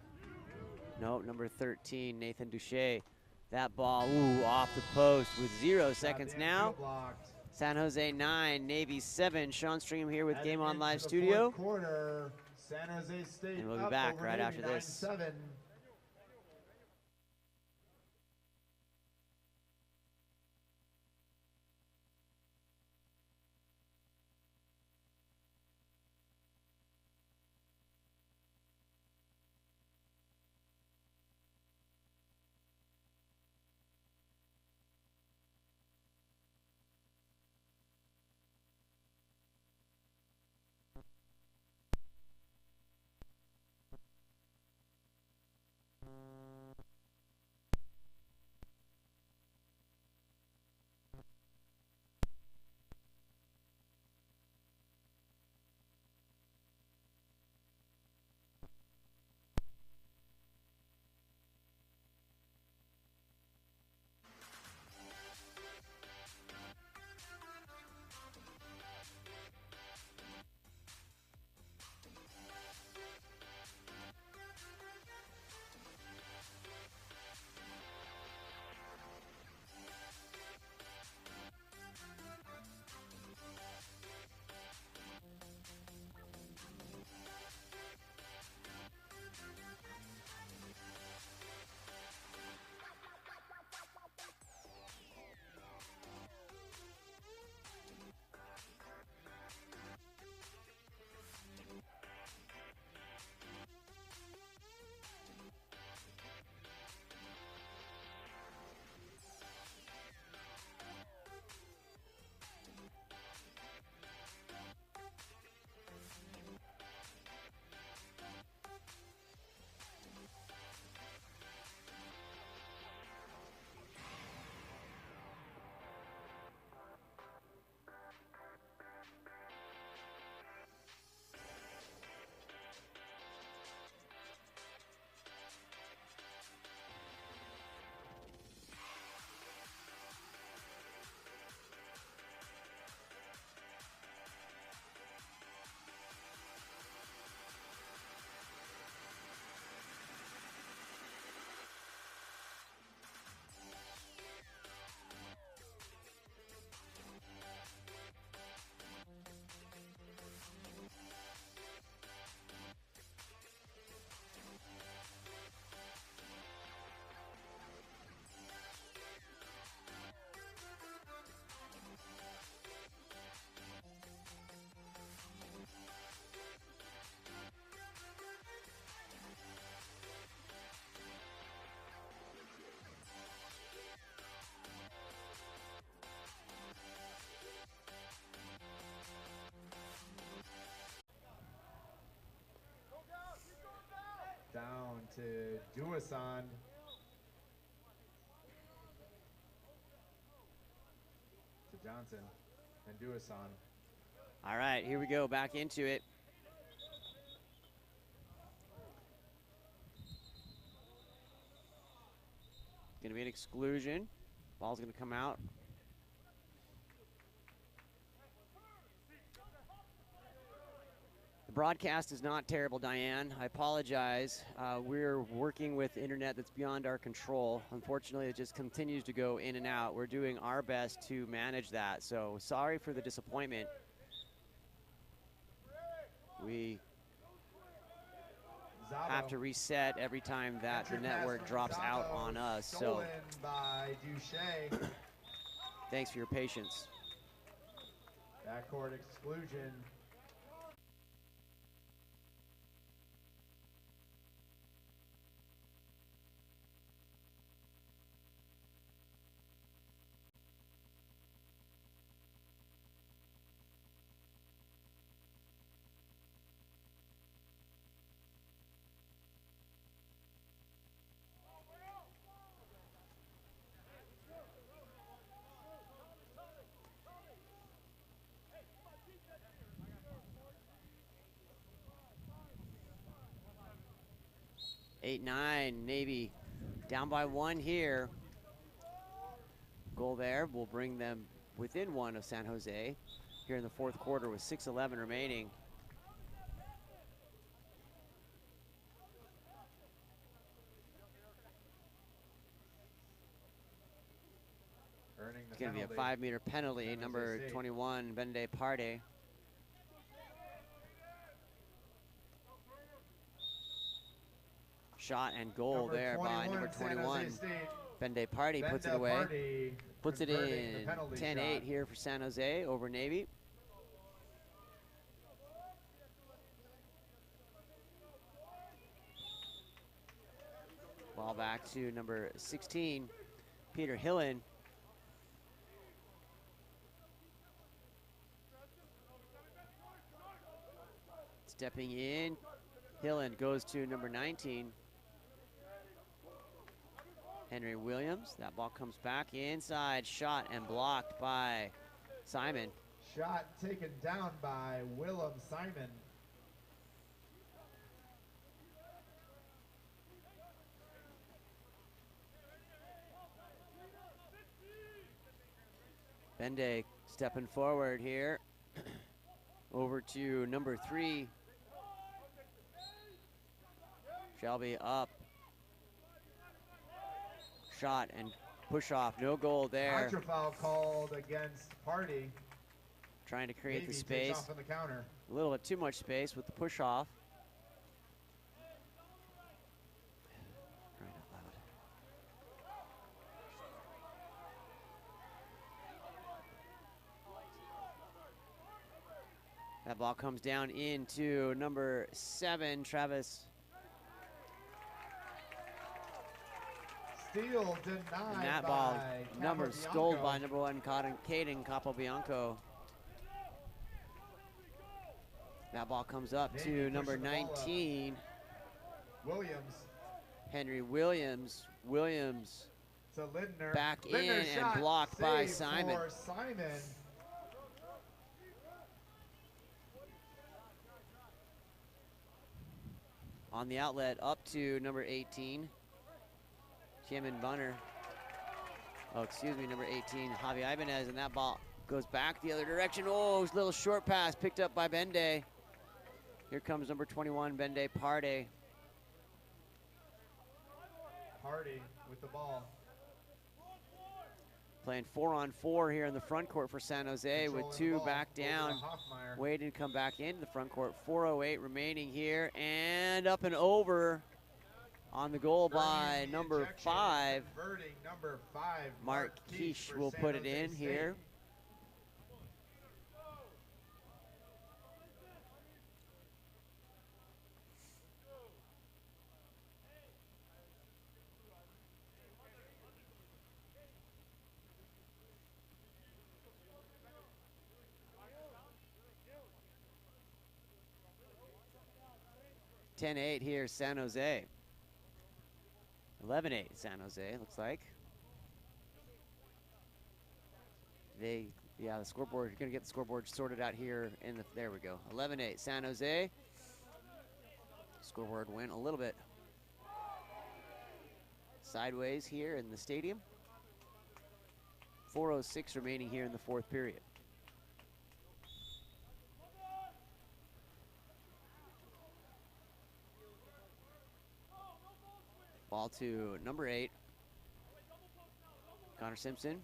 No, number 13, Nathan Duche. That ball, ooh, off the post with 0 seconds Shot now. infield blocked. San Jose 9, Navy 7. Sean Stream here with Heading Game On into Live the Studio. fourth quarter, San Jose State And we'll be up back over right Navy after this. 9-7. to Duason. To Johnson and Duason. All right, here we go, back into it. Gonna be an exclusion. Ball's gonna come out. The broadcast is not terrible, Diane. I apologize. We're working with internet that's beyond our control. Unfortunately, it just continues to go in and out. We're doing our best to manage that, so sorry for the disappointment. We have to reset every time that the network drops out on us. So by Duche. Thanks for your patience. Backcourt exclusion. Eight, 9, Navy down by 1 here. Goal there will bring them within 1 of San Jose here in the 4th quarter with 6:11 remaining. It's going to be a 5-meter penalty, number 21, Bende Parde. Shot and goal there by number 21. Bende Parde puts it away. Puts it in 10-8 here for San Jose over Navy. Ball back to number 16, Peter Hillen. Stepping in, Hillen goes to number 19. Henry Williams, that ball comes back inside, shot and blocked by Simon. Shot taken down by Willem Simon. Bende stepping forward here. Over to number 3. Shelby up. Shot and push off, no goal there. Contra foul called against Party. Trying to create Navy the space. takes off on the counter. A little bit too much space with the push off. Right out loud. That ball comes down into number 7, Travis. Steal denied. And that by ball, number Capobianco. stole by number 1, Caden Capobianco. That ball comes up Navy to number pushing the ball up. 19, Williams Henry Williams. Williams to Lindner. back Lindner in shot and blocked by saved Simon. for Simon. On the outlet up to number 18, Jamin Bunner. Oh, excuse me, number 18, Javi Ibanez, and that ball goes back the other direction. Oh, little short pass picked up by Bende. Here comes number 21, Bende Parde. Party with the ball. Playing 4-on-4 here in the front court for San Jose with Controlling the 2 ball back over to down. Hoffmeyer. Waiting to come back into the front court. 4:08 remaining here, and up and over on the goal by Early number ejection, 5. converting number 5. Mark Keish for will San put it Jose in State. here. (10-8) here, San Jose. 11-8 San Jose, looks like. Yeah, the scoreboard, you're gonna get the scoreboard sorted out here there we go. 11-8 San Jose. Scoreboard went a little bit sideways here in the stadium. 4:06 remaining here in the fourth period. Ball to number 8, Connor Simpson.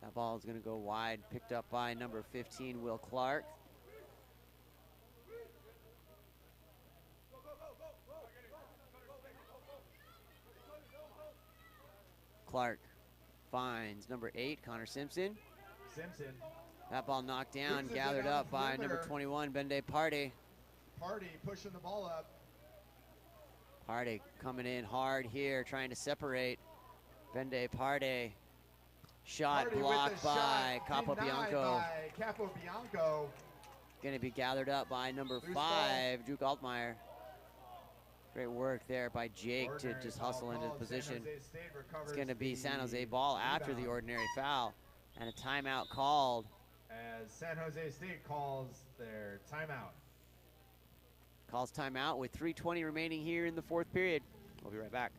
That ball is going to go wide, picked up by number 15, Will Clark. Clark finds number 8, Connor Simpson. That ball knocked down, gathered up by number 21, Bende Party. Party pushing the ball up. Party coming in hard here, trying to separate. Bende Party. Shot blocked by Capobianco. Going to be gathered up by number 5, Duke Altmaier. Great work there by Jake to just hustle into position. It's going to be San Jose ball after the ordinary foul. And a timeout called. As San Jose State calls their timeout. Calls timeout with 3:20 remaining here in the fourth period. We'll be right back.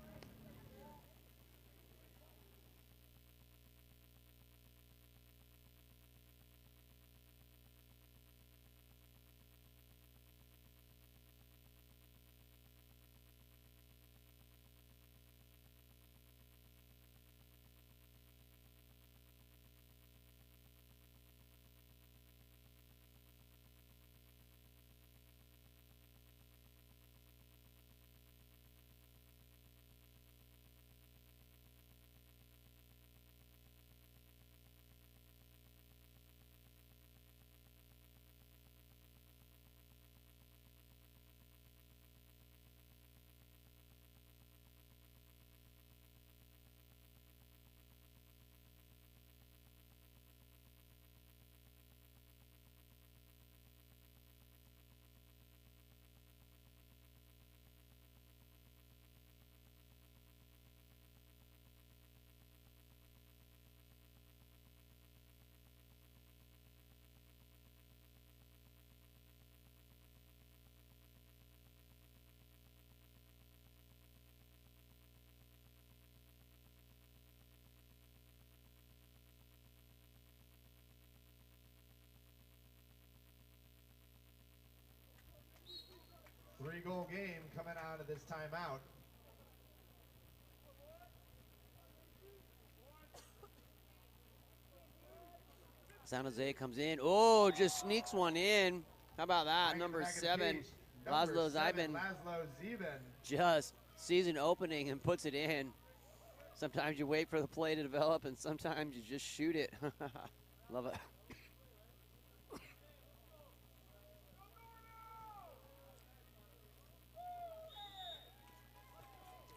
Three-goal game coming out of this timeout. San Jose comes in. Oh, just sneaks one in. How about that? Number 7, Laszlo Zibin. Just season opening and puts it in. Sometimes you wait for the play to develop, and sometimes you just shoot it. Love it.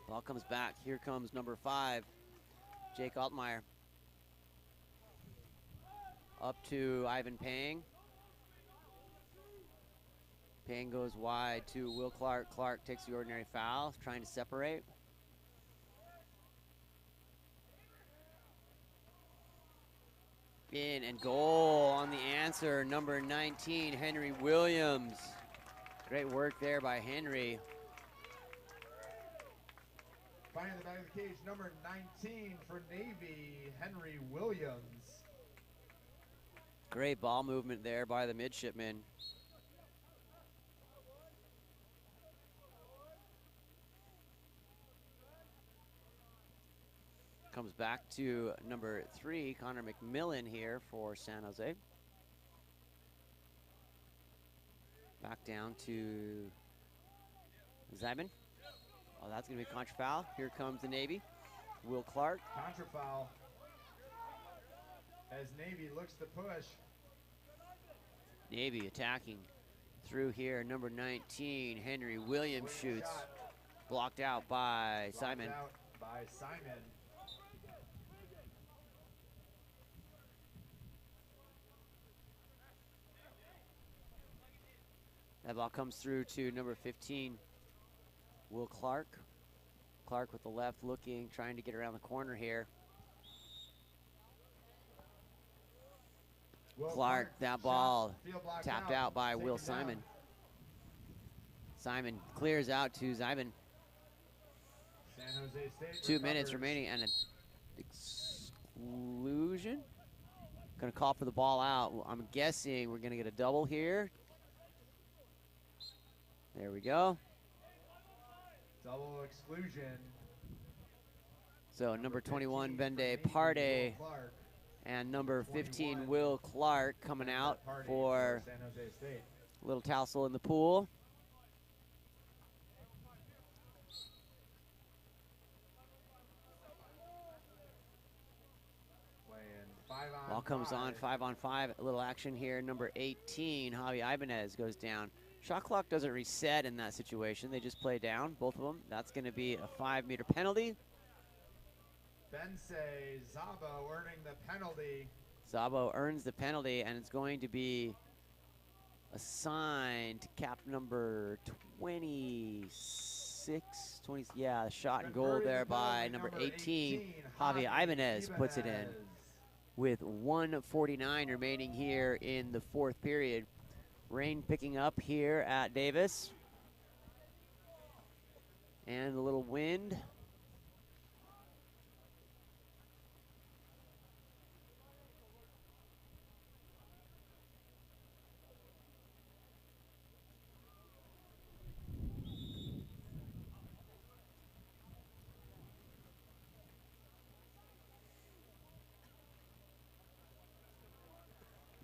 Ball comes back. Here comes number 5, Jake Altmaier. Up to Ivan Pang. Pang goes wide to Will Clark. Clark takes the ordinary foul, trying to separate. In and goal on the answer, number 19, Henry Williams. Great work there by Henry. Finding the back of the cage, number 19 for Navy, Henry Williams. Great ball movement there by the midshipman. Comes back to number 3, Connor McMillan here for San Jose. Back down to Zibin. Oh, that's going to be a contra foul. Here comes the Navy. Will Clark. Contra foul. As Navy looks to push. Navy attacking through here. Number 19, Henry Williams shoots. Blocked out by Simon. That ball comes through to number 15, Will Clark. Clark with the left looking, trying to get around the corner here. Clark, that ball tapped out by Will Simon. Simon clears out to Zyman. San Jose State 2 minutes recovers. remaining and an exclusion. Gonna call for the ball out. I'm guessing we're gonna get a double here. There we go. Double exclusion. So number 21, Bende Parde, Clark. and number 15, Will Clark coming out for San Jose State. a little tassel in the pool. Ball comes on, 5-on-5, a little action here. Number 18, Javi Ibanez goes down. Shot clock doesn't reset in that situation. They just play down, both of them. That's going to be a 5-meter penalty. Bensei Zabo earning the penalty. Zabo earns the penalty, and it's going to be assigned to cap number 26, 20, yeah, shot and goal there by number 18, Javi Ibanez puts it in. With 1:49 remaining here in the fourth period. Rain picking up here at Davis. And a little wind.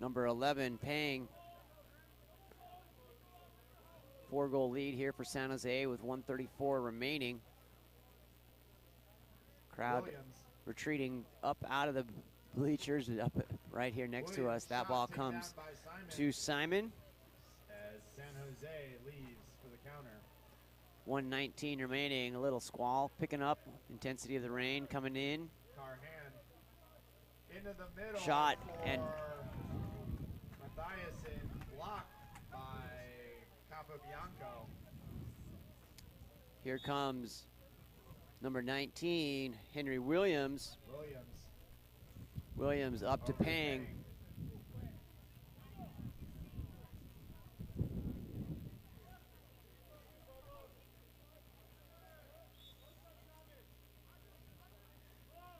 Number 11, Pang. 4-goal lead here for San Jose with 1:34 remaining. Crowd retreating up out of the bleachers, up right here next to us. That ball comes to Simon. As San Jose leaves for the counter. 1:19 remaining, a little squall picking up. Intensity of the rain coming in. Carhan into the middle. Shot and Mathiasen blocked by Capobianco. Here comes number 19, Henry Williams. Williams up to Pang.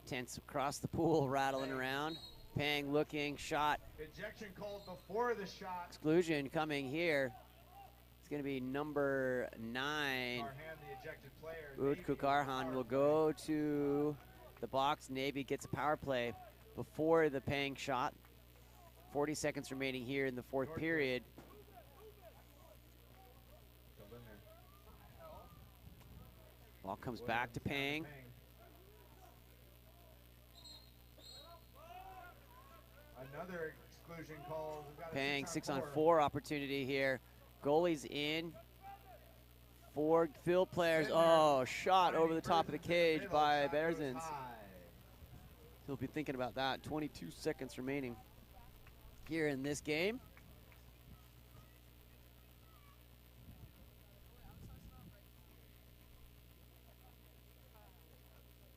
Tense across the pool, rattling around. Pang looking, shot. Ejection called before the shot. Exclusion coming here. It's going to be number 9. Carhan, the ejected player. Utku Karhan will go to the box. Navy gets a power play before the Pang shot. 40 seconds remaining here in the fourth period. Ball comes back to Pang. Another exclusion call. Pang 6-on-4 opportunity here. Goalie's in. 4 field players. Oh, shot over the top of the cage by Berzins. He'll be thinking about that. 22 seconds remaining here in this game.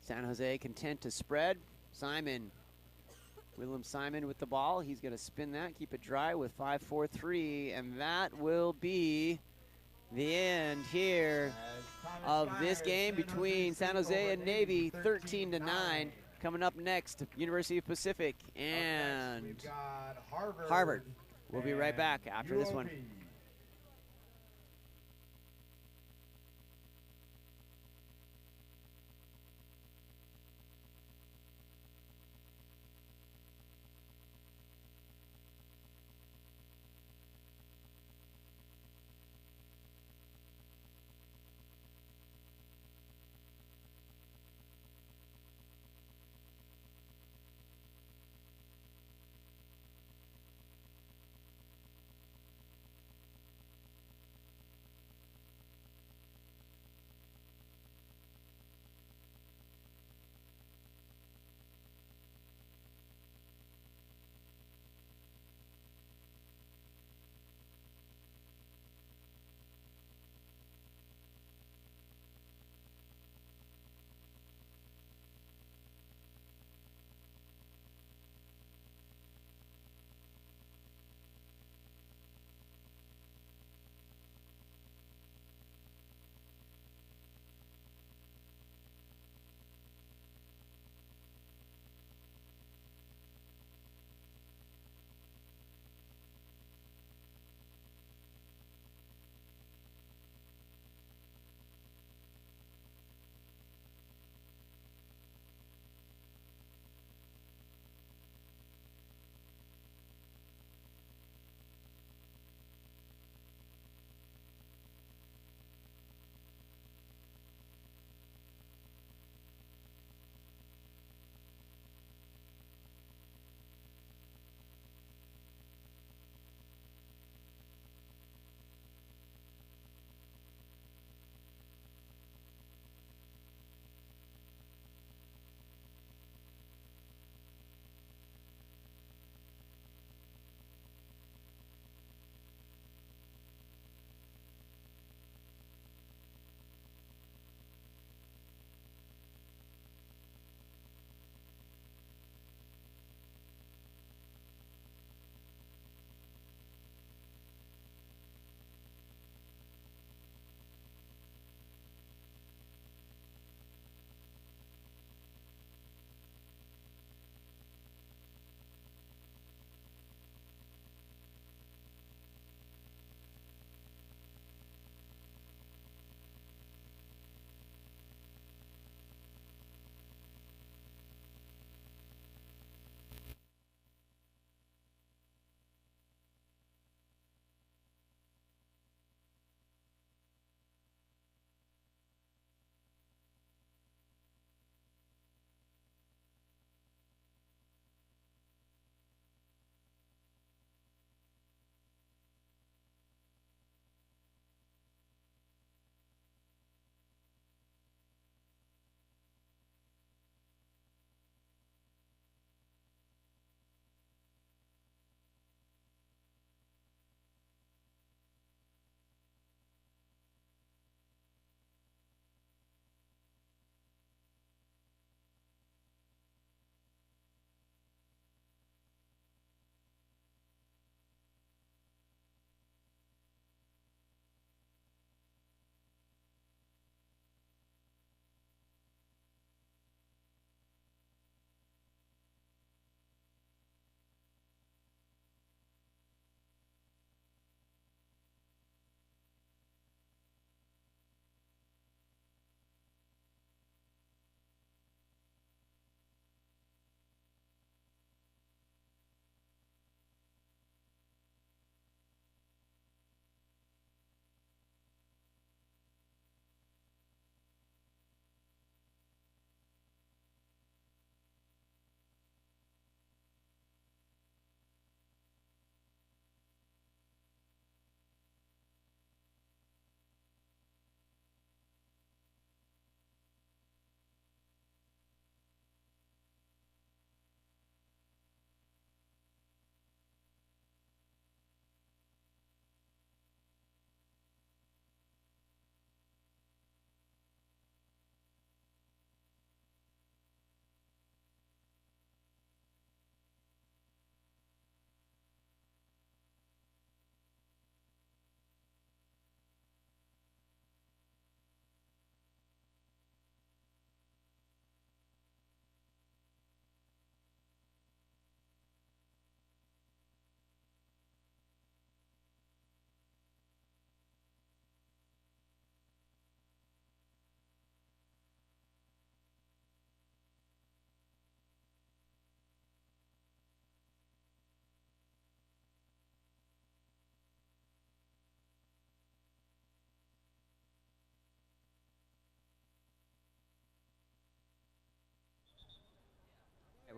San Jose content to spread. Simon. Willem Simon with the ball. He's going to spin that, keep it dry with 5-4-3, and that will be the end here of this game between San Jose and Navy, 13-9. Coming up next, University of Pacific and Harvard. We'll be right back after this one.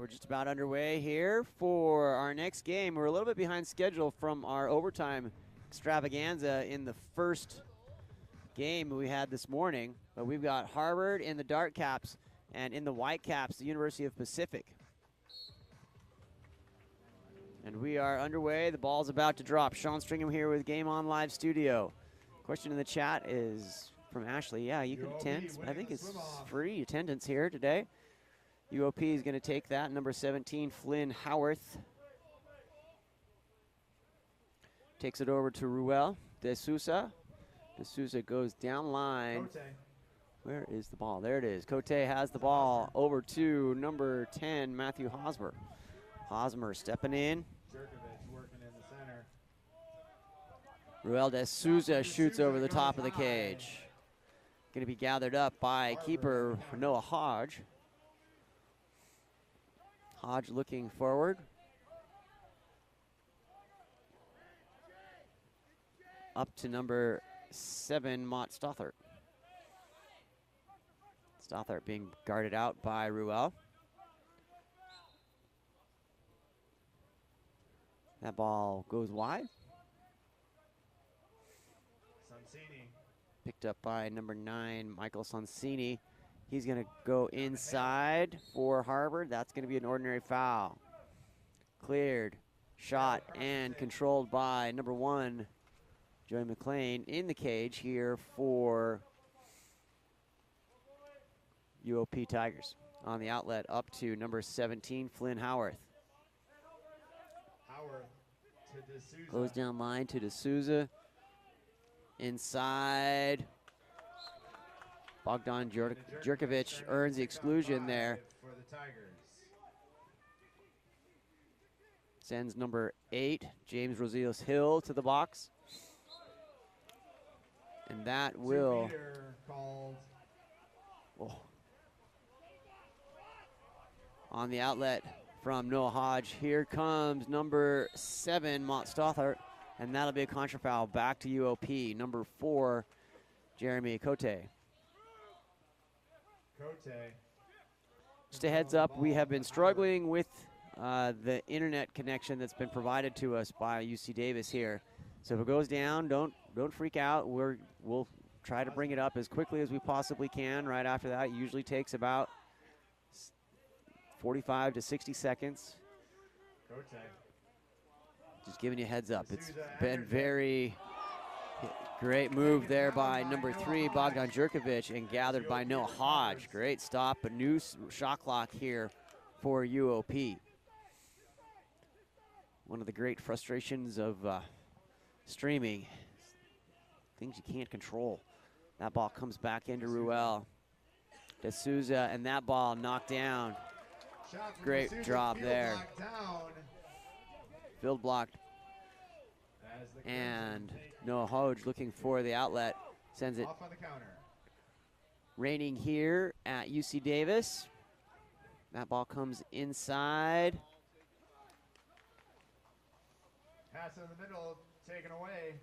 We're just about underway here for our next game. We're a little bit behind schedule from our overtime extravaganza in the first game we had this morning, but we've got Harvard in the dark caps, and in the white caps, the University of Pacific. And we are underway. The ball's about to drop. Sean Stringham here with Game On Live Studio. Question in the chat is from Ashley. Yeah, you can attend. I think it's free attendance here today. UOP is going to take that. Number 17, Flynn Howarth. Takes it over to Ruel De Sousa. De Sousa goes down line. Where is the ball? There it is. Cote has the ball over to number 10, Matthew Hosmer. Hosmer stepping in. Working in the center. Ruel De Sousa shoots over the top of the cage. Going to be gathered up by keeper Noah Hodge. Hodge looking forward. Up to number 7, Mott Stothart. Stothart being guarded out by Ruel. That ball goes wide. Sonsini. Picked up by number 9, Michael Sonsini. He's going to go inside for Harvard. That's going to be an ordinary foul. Cleared, shot, and controlled by number 1, Joey McLean in the cage here for UOP Tigers. On the outlet up to number 17, Flynn Howarth. Howarth to D'Souza. Goes down line to D'Souza. Inside. Bogdan Jurkovic earns the exclusion there. For the Tigers. Sends number 8, James Rosales Hill, to the box. And that will... Called. Oh. On the outlet from Noah Hodge, here comes number 7, Mott Stothart, and that'll be a contra foul back to UOP. Number 4, Jeremy Cote. Just a heads up, we have been struggling with the internet connection that's been provided to us by UC Davis here. So if it goes down, don't freak out. We'll try to bring it up as quickly as we possibly can. Right after that, it usually takes about 45 to 60 seconds. Just giving you a heads up. It's been very great move there by number 3, Bogdan Jurkovic, and gathered by Noah Hodge. Great stop, a new shot clock here for UOP. One of the great frustrations of streaming, things you can't control. That ball comes back into Ruel. De Souza, and that ball knocked down. Great drop there. Field blocked. And Noah Hodge looking for the outlet. Sends it. Raining here at UC Davis. That ball comes inside. Pass in the middle, taken away.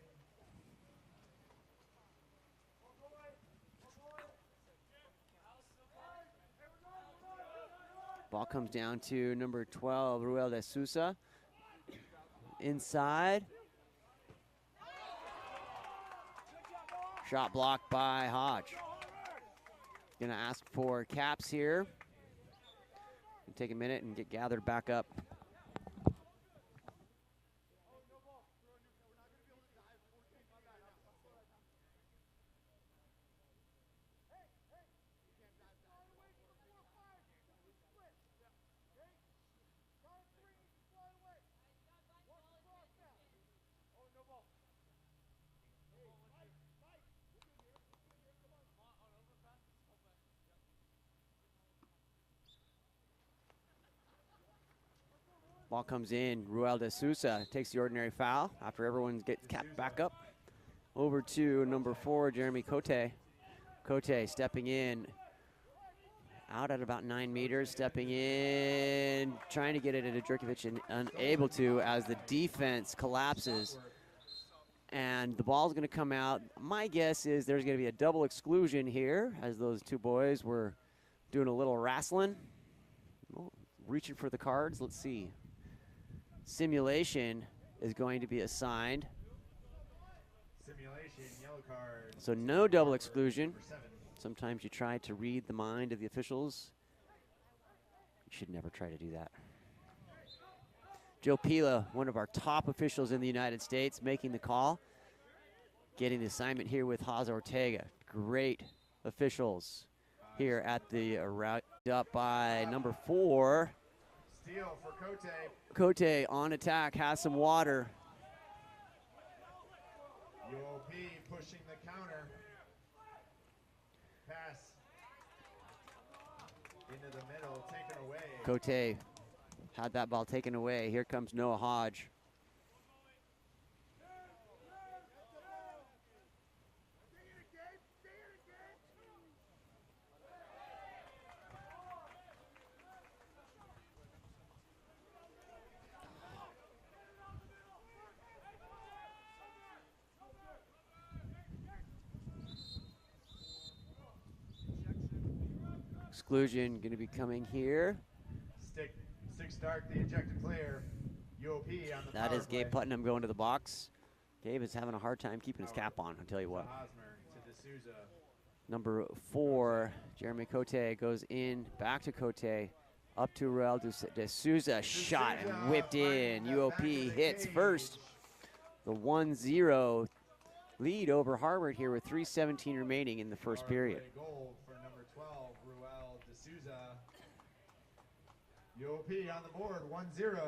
Ball comes down to number 12, Ruel De Sousa. Inside. Shot blocked by Hodge. Gonna ask for caps here. Take a minute and get gathered back up. Ball comes in, Ruel De Sousa takes the ordinary foul after everyone gets capped back up. Over to number 4, Jeremy Cote. Cote stepping in, out at about 9 meters, stepping in, trying to get it into Jurkovic and unable to as the defense collapses. And the ball's gonna come out. My guess is there's gonna be a double exclusion here as those two boys were doing a little wrestling. reaching for the cards. Let's see. Simulation is going to be assigned. Simulation, yellow card. So no double exclusion. Number 7. Sometimes you try to read the mind of the officials. You should never try to do that. Joe Pila, one of our top officials in the United States, making the call. Getting the assignment here with Haas Ortega. Great officials here at the route, up by number 4. Steal for Cote. Cote on attack, has some water. UOP pushing the counter. Pass into the middle, taken away. Cote had that ball taken away. Here comes Noah Hodge. Exclusion going to be coming here. Stick start the ejected player. UOP on the That power is Gabe play. Putnam going to the box. Gabe is having a hard time keeping his cap on, I'll tell you what. Hosmer to D'Souza. Number 4, Jeremy Cote goes in, back to Cote, up to Rael D'Souza, shot and whipped in. UOP hits first. The 1-0 lead over Harvard here with 3:17 remaining in the first period. Goal for number 12, Rael D'Souza. UOP on the board, 1-0.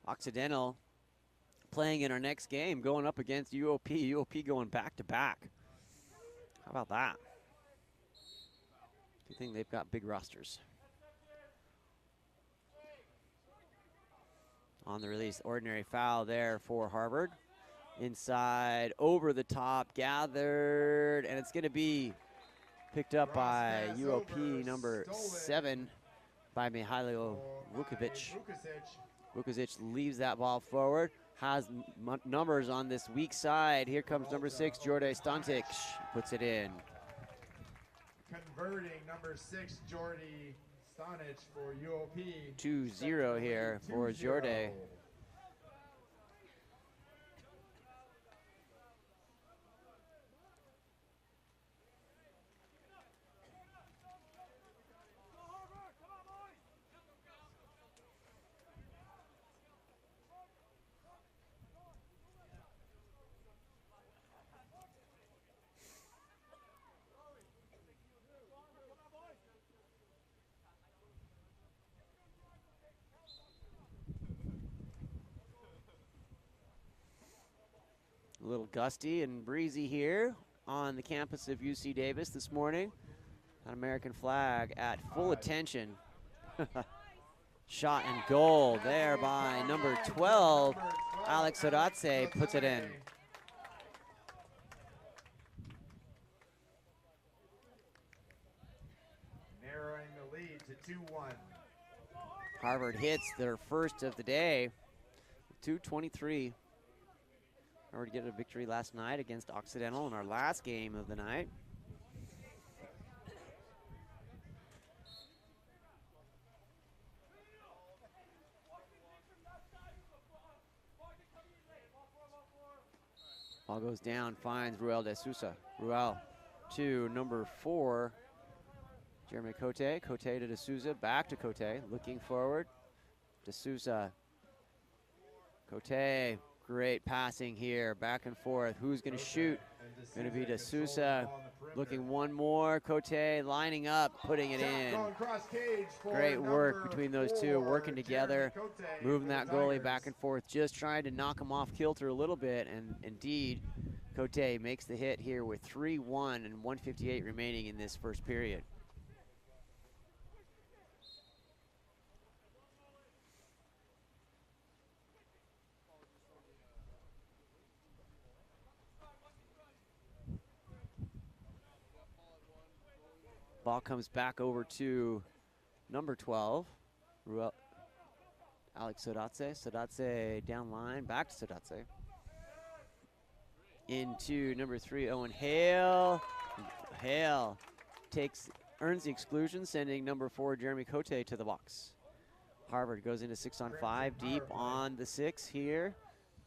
Occidental playing in our next game, going up against UOP. UOP going back-to-back. How about that? Do you think they've got big rosters? On the release, ordinary foul there for Harvard. Inside, over the top, gathered, and it's going to be picked up by UOP number 7 by Mihailo Vukovic. Vukovic leaves that ball forward, has numbers on this weak side. Here comes number 6, Jorge Stantic, puts it in. Converting number 6, Jordi Stanic for UOP. 2-0 here for Jorge. A little gusty and breezy here on the campus of UC Davis this morning. An American flag at full attention. Shot and goal there by number 12, Alex Oratze puts it in. Narrowing the lead to 2-1. Harvard hits their first of the day, 2:23. Harvard get a victory last night against Occidental in our last game of the night. Ball goes down, finds Rael D'Souza. Rael to number 4, Jeremy Cote. Cote to D'Souza, back to Cote, looking forward. D'Souza. Cote, great passing here, back and forth. Who's going to shoot? Going to be D'Souza. Looking one more. Cote lining up, putting it in. Great work between those two, working together, moving that goalie back and forth, just trying to knock him off kilter a little bit. And indeed, Cote makes the hit here with 3-1 and 1:58 remaining in this first period. Ball comes back over to number 12, Alex Sodatse. Sodatse down line, back to Sodatse. Into number 3, Owen Hale. Hale earns the exclusion, sending number 4, Jeremy Cote, to the box. Harvard goes into 6-on-5, deep on the 6 here.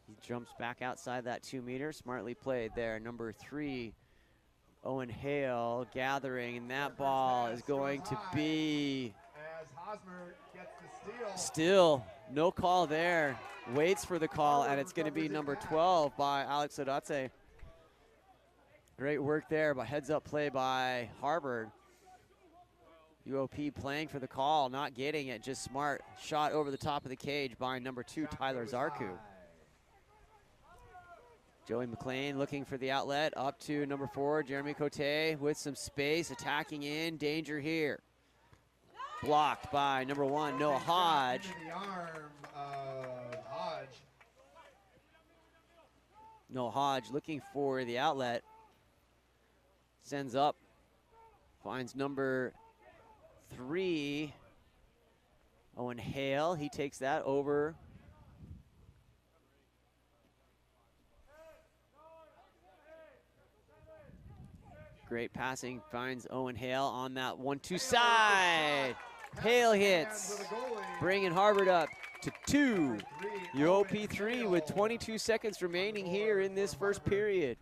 He jumps back outside that 2 meter. Smartly played there. Number 3, Owen Hale gathering, and that ball is going to be as Hosmer gets the steal. still no call there. Waits for the call, and it's going to be number 12 by Alex Sodatse. Great work there, but heads up play by Harvard. UOP playing for the call, not getting it, just smart. Shot over the top of the cage by number 2, Tyler Zarku. Joey McLean looking for the outlet, up to number 4, Jeremy Cote, with some space, attacking in, danger here. Blocked by number 1, Noah Hodge. Into the arm of Hodge. Noah Hodge looking for the outlet. Sends up, finds number 3, Owen Hale. He takes that over. Great passing, finds Owen Hale on that 1-2 side. Hale hits, bringing Harvard up to 2. UOP 3 with 22 seconds remaining here in this first period.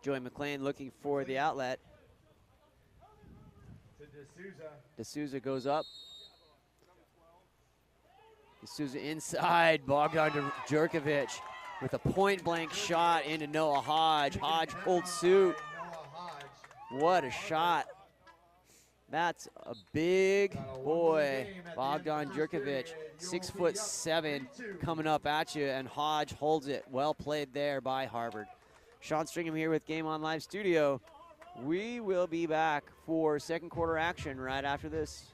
Joey McLean looking for the outlet. To D'Souza. D'Souza goes up. D'Souza inside, Bogdan Jurkovic with a point-blank shot into Noah Hodge. Hodge holds suit. What a shot. That's a big boy, Bogdan Jurkovic, 6'7", coming up at you, and Hodge holds it. Well played there by Harvard. Sean Stringham here with Game On Live Studio. We will be back for second quarter action right after this.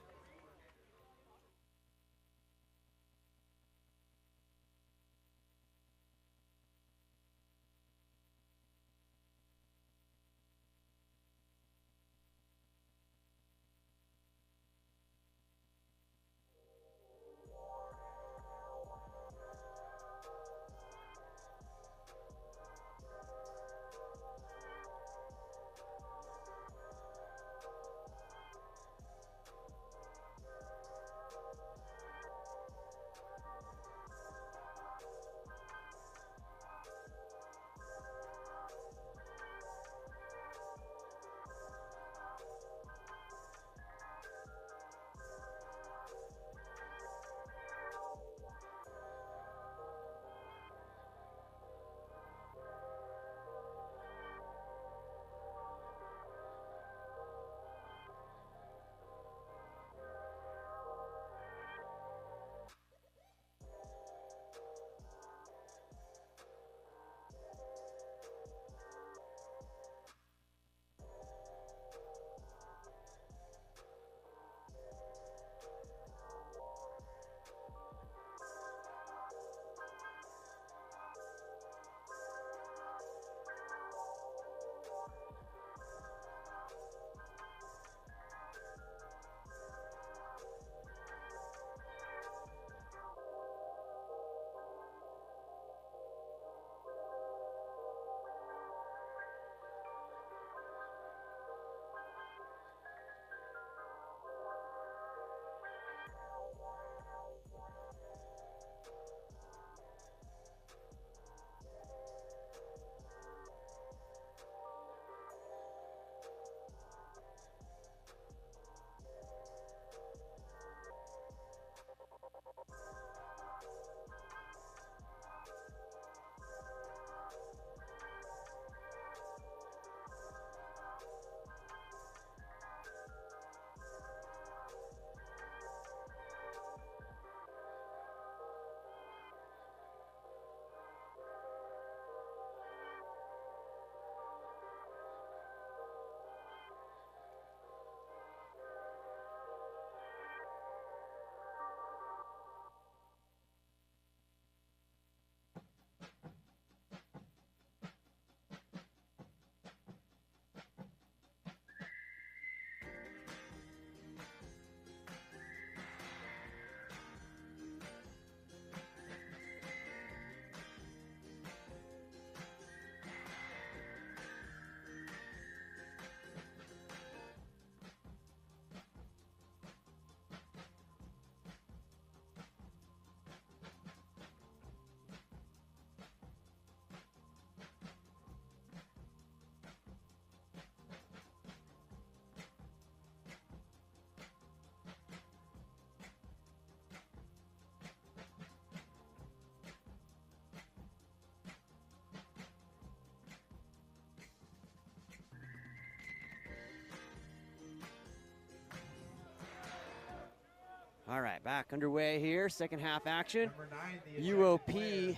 All right, back underway here. Second half action. Number 9, the ejected UOP player.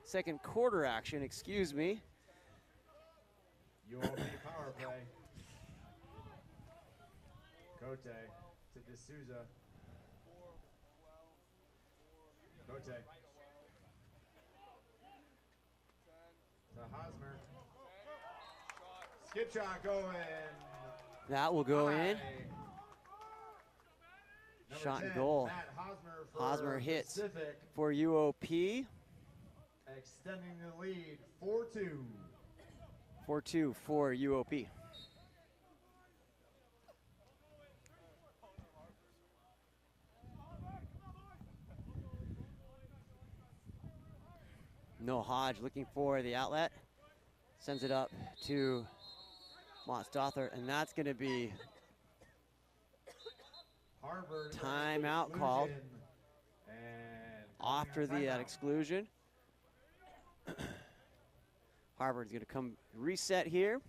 second quarter action, excuse me. UOP power play. Cote to D'Souza. Cote. To Hosmer. Skip shot going. That will go in. Number Shot 10, and goal. Matt Hosmer for Hosmer hits Pacific, for UOP. extending the lead 4-2. 4-2 for UOP. No Hodge looking for the outlet. Sends it up to Mottstother, and that's going to be Harvard timeout called and after the timeout. exclusion. Harvard's going to come reset here.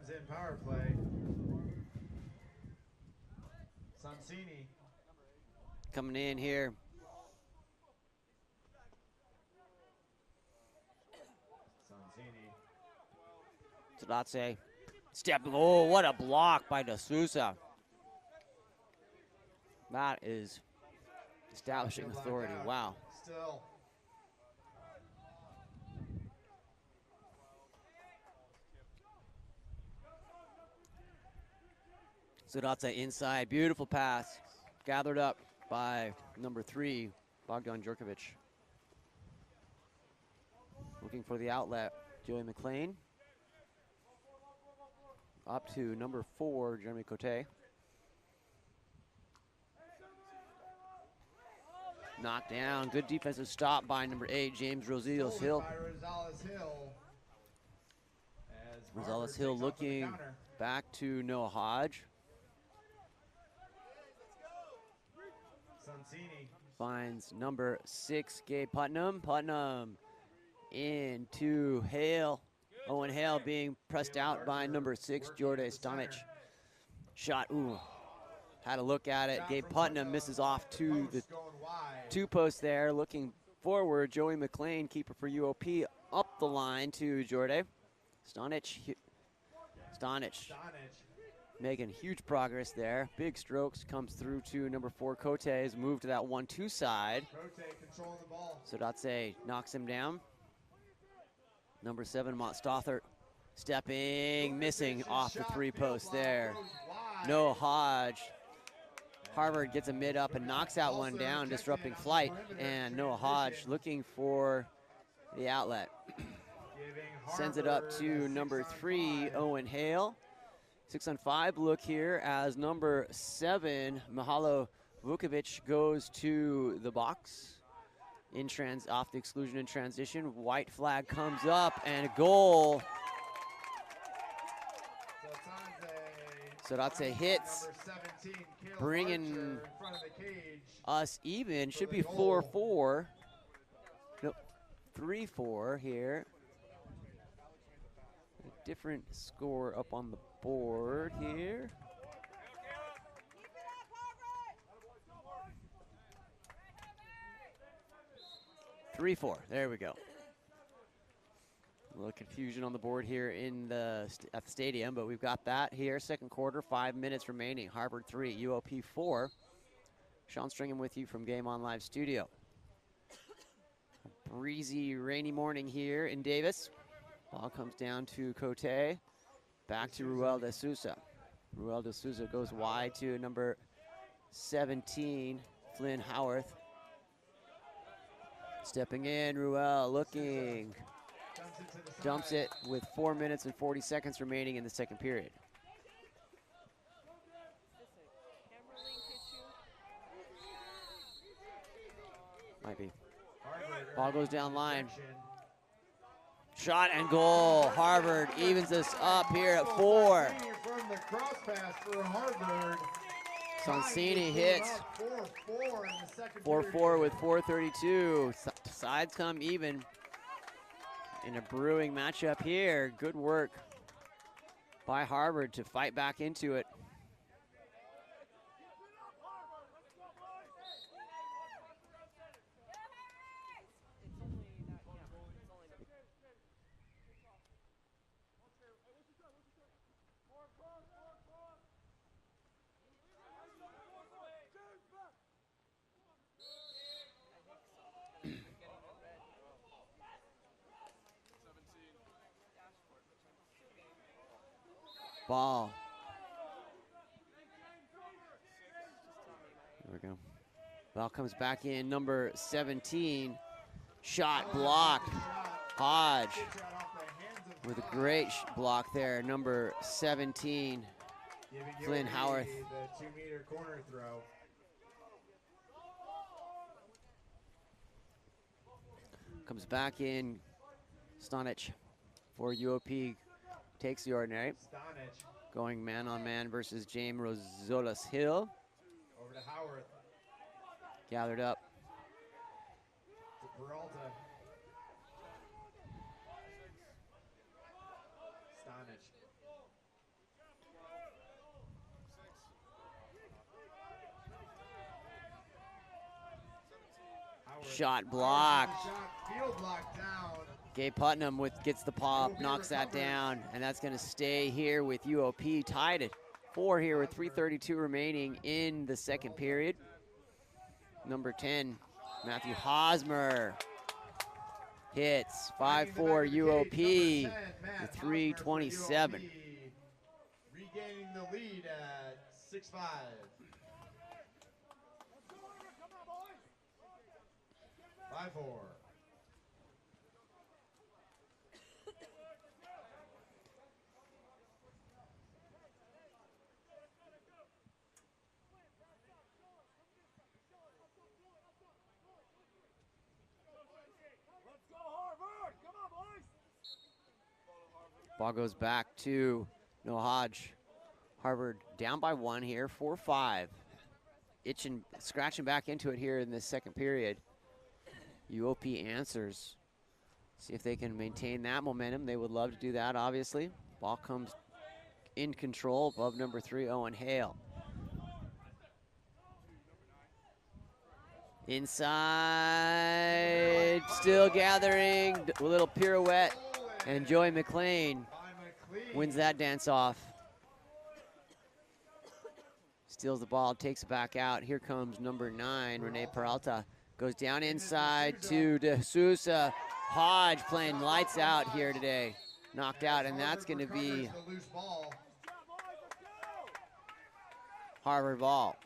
Crimson power play. Sonsini. Coming in here. Sonsini. Tadatse stepping. Oh, what a block by D'Souza. That is establishing Still authority. blacked out. Wow. Still. Tadatse inside. Beautiful pass. Gathered up by number 3, Bogdan Djurkovic. Looking for the outlet. Joey McLean. Up to number 4, Jeremy Cote. Knocked down. Good defensive stop by number 8, James Rosales Hill. By Rosales Hill. As Rosales Harvard Hill takes off with the looking counter. back to Noah Hodge. Sonsini. Finds number 6, Gabe Putnam. Putnam into Hale. Owen Hale being pressed out by number 6, Jordan Stanic. Shot, ooh, had a look at it. Shot Gabe from Putnam misses off to the Post going wide. 2 post there. Looking forward, Joey McLean, keeper for UOP, up the line to Jordan. Stanic Stanic. making huge progress there. Big strokes, comes through to number 4, Cote's move to that 1-2 side. Cote controlling the ball. Sodatse knocks him down. Number 7, Mottstother stepping, missing off the 3 post there. No Hodge. Harvard gets a mid up and knocks out one down, disrupting flight. And Noah Hodge looking for the outlet. Sends it up to number 3, Owen Hale. 6-on-5 look here as number 7, Mahalo Vukovic, goes to the box. Off the exclusion in transition. White flag comes up and a goal. So that's a hit, bringing us even. Should be 4-4. Nope, 3-4 here. A different score up on the board here. 3-4, there we go. A little confusion on the board here at the stadium, but we've got that here. Second quarter, 5 minutes remaining. Harvard 3, UOP 4. Sean Stringham with you from Game On Live Studio. A breezy, rainy morning here in Davis. Ball comes down to Cote. Back to Ruel de Sousa. Ruel de Sousa goes wide to number 17, Flynn Howarth. Stepping in, Ruel looking. Dumps it with 4 minutes and 40 seconds remaining in the second period. Might be. Ball goes down line. Shot and goal. Harvard evens us up here at 4. Sonsini hits. 4-4 with 4:32. Sides come even in a brewing matchup here. Good work by Harvard to fight back into it. Ball. There we go. Ball comes back in, number 17. Shot blocked. Hodge with a great block there, number 17, Flynn Howarth. The 2-meter corner throw. Comes back in, Stanic for UOP. Takes the ordinary. Going man-on-man versus James Rosolas Hill. Over to Howard. Gathered up. To Peralta. Stanic. Shot blocked. Field blocked down. Gabe Putnam gets the pop, knocks that down, and that's going to stay here with UOP. Tied at 4 here with 3:32 remaining in the second period. Number 10, Matthew Hosmer hits. 5-4 UOP with 3:27. Regaining the lead at 6-5. Five, 4. Ball goes back to Noah Hodge. Harvard down by 1 here, 4-5. Scratching back into it here in this second period. UOP answers. See if they can maintain that momentum. They would love to do that, obviously. Ball comes in control above number 3, Owen Hale. Inside, still gathering, a little pirouette, and Joey McLean wins that dance off. Steals the ball, takes it back out. Here comes number 9, Rene Peralta. Goes down inside to De Sousa. Hodge playing lights out here today. Knocked out, and that's going to be Harvard ball.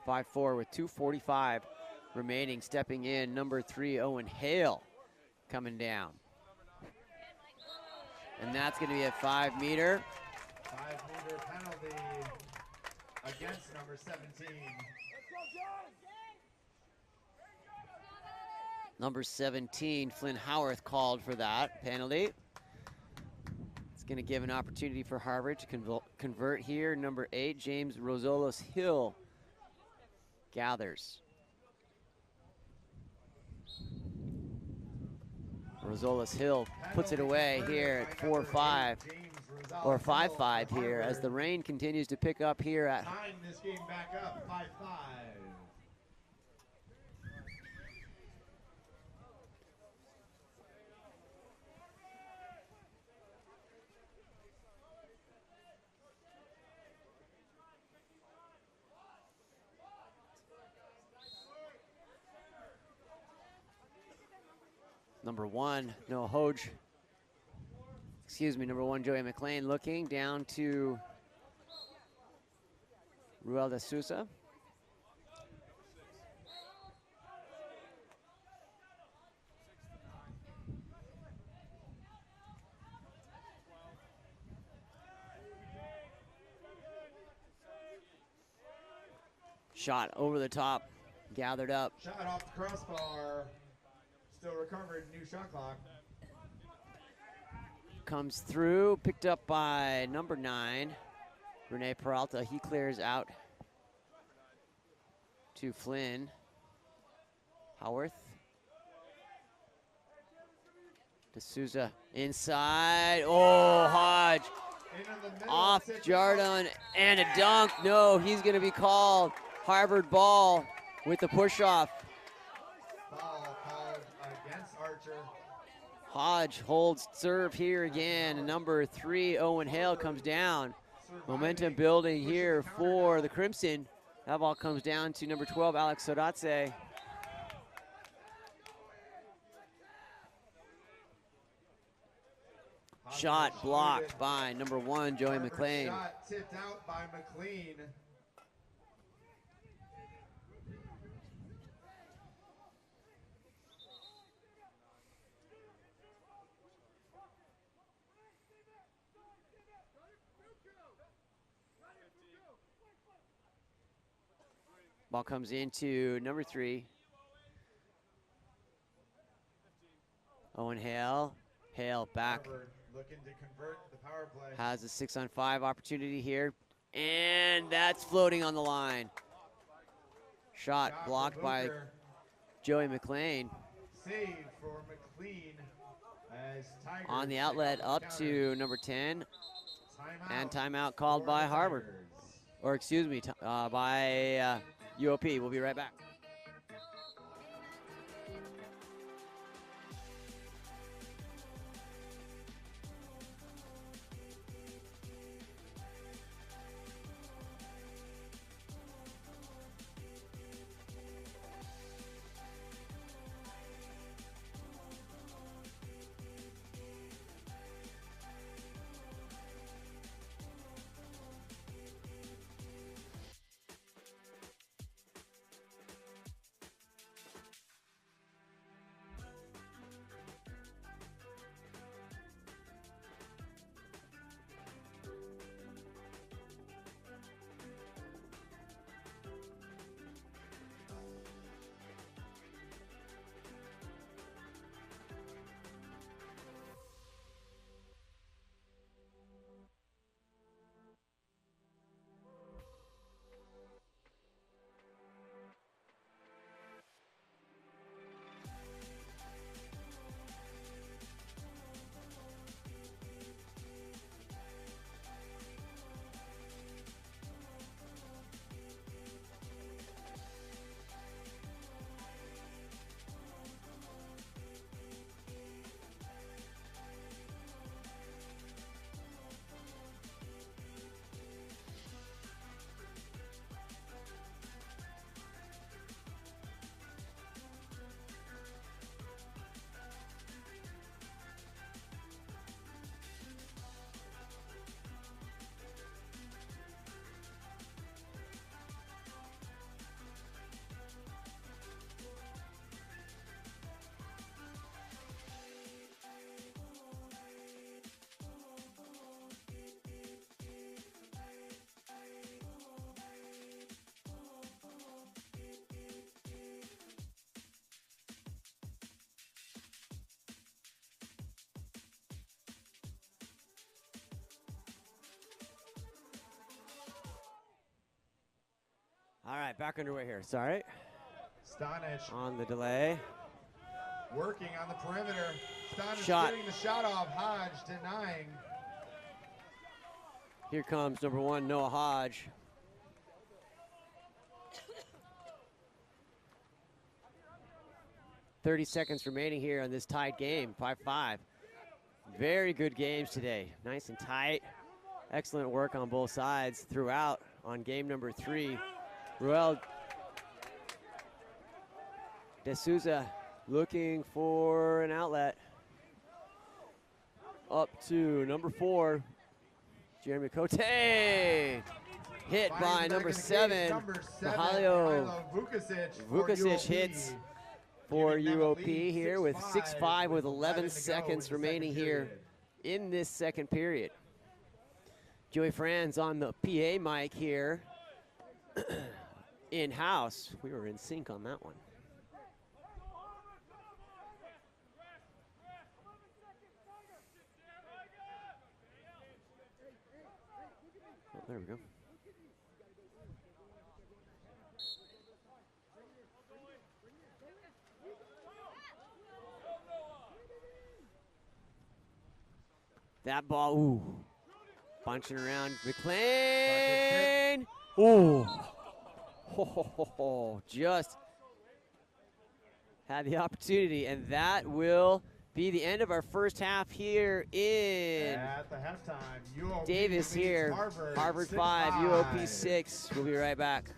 5-4 with 2:45 remaining. Stepping in, number 3, Owen Hale, coming down. And that's going to be a 5-meter. 5-meter penalty against number 17. Number 17, Flynn Howarth, called for that penalty. It's going to give an opportunity for Harvard to convert here. Number 8, James Rosolos Hill gathers. Rosolos Hill puts it away here at 4-5, or 5-5 here, as the rain continues to pick up here at Tying this game back up, 5-5. number 1, Noah Hoge. Excuse me, number 1, Joey McLean looking down to Ruel de Sousa. Shot over the top, gathered up. Shot off the crossbar. Still recovered, new shot clock. Comes through, picked up by number 9, Rene Peralta. He clears out to Flynn. Howarth. D'Souza inside. Oh, Hodge. Off Jardin and a dunk. No, he's going to be called. Harvard ball with the push-off. Foul called against Archer. Hodge holds serve here again. And number 3, Owen Hale, comes down. Momentum building here for the Crimson. That ball comes down to number 12, Alex Sodatse. Shot blocked by number 1, Joey McLean. Shot tipped out by McLean. Ball comes into number 3. Owen Hale. Hale back. Harvard looking to convert the power play. Has a 6-on-5 opportunity here. And that's floating on the line. Shot blocked by Joey McLean. Save for McLean as Tigers On the outlet up to number 10. timeout And timeout called for by the Harvard. Tigers. Or excuse me, by UOP. We'll be right back. All right, back underway here. Sorry. Stanish On the delay. working on the perimeter. Stanish Shot. getting the shot off. Hodge denying. Here comes number 1, Noah Hodge. .30 seconds remaining here on this tied game, 5-5. Very good games today, nice and tight. Excellent work on both sides throughout on game number 3. Ruel De Souza looking for an outlet. Up to number 4, Jeremy Cote. Hit by number 7, Mihailo Vukasic hits for UOP here with 6-5 with 11 seconds remaining here in this second period. Joey Franz on the PA mic here. In-house, we were in sync on that one. Oh, there we go. That ball, ooh, bunching around McLean. Ooh, just had the opportunity, and that will be the end of our first half here in At the halftime, UOP Davis leads here. Harvard 5, UOP 6. We'll be right back.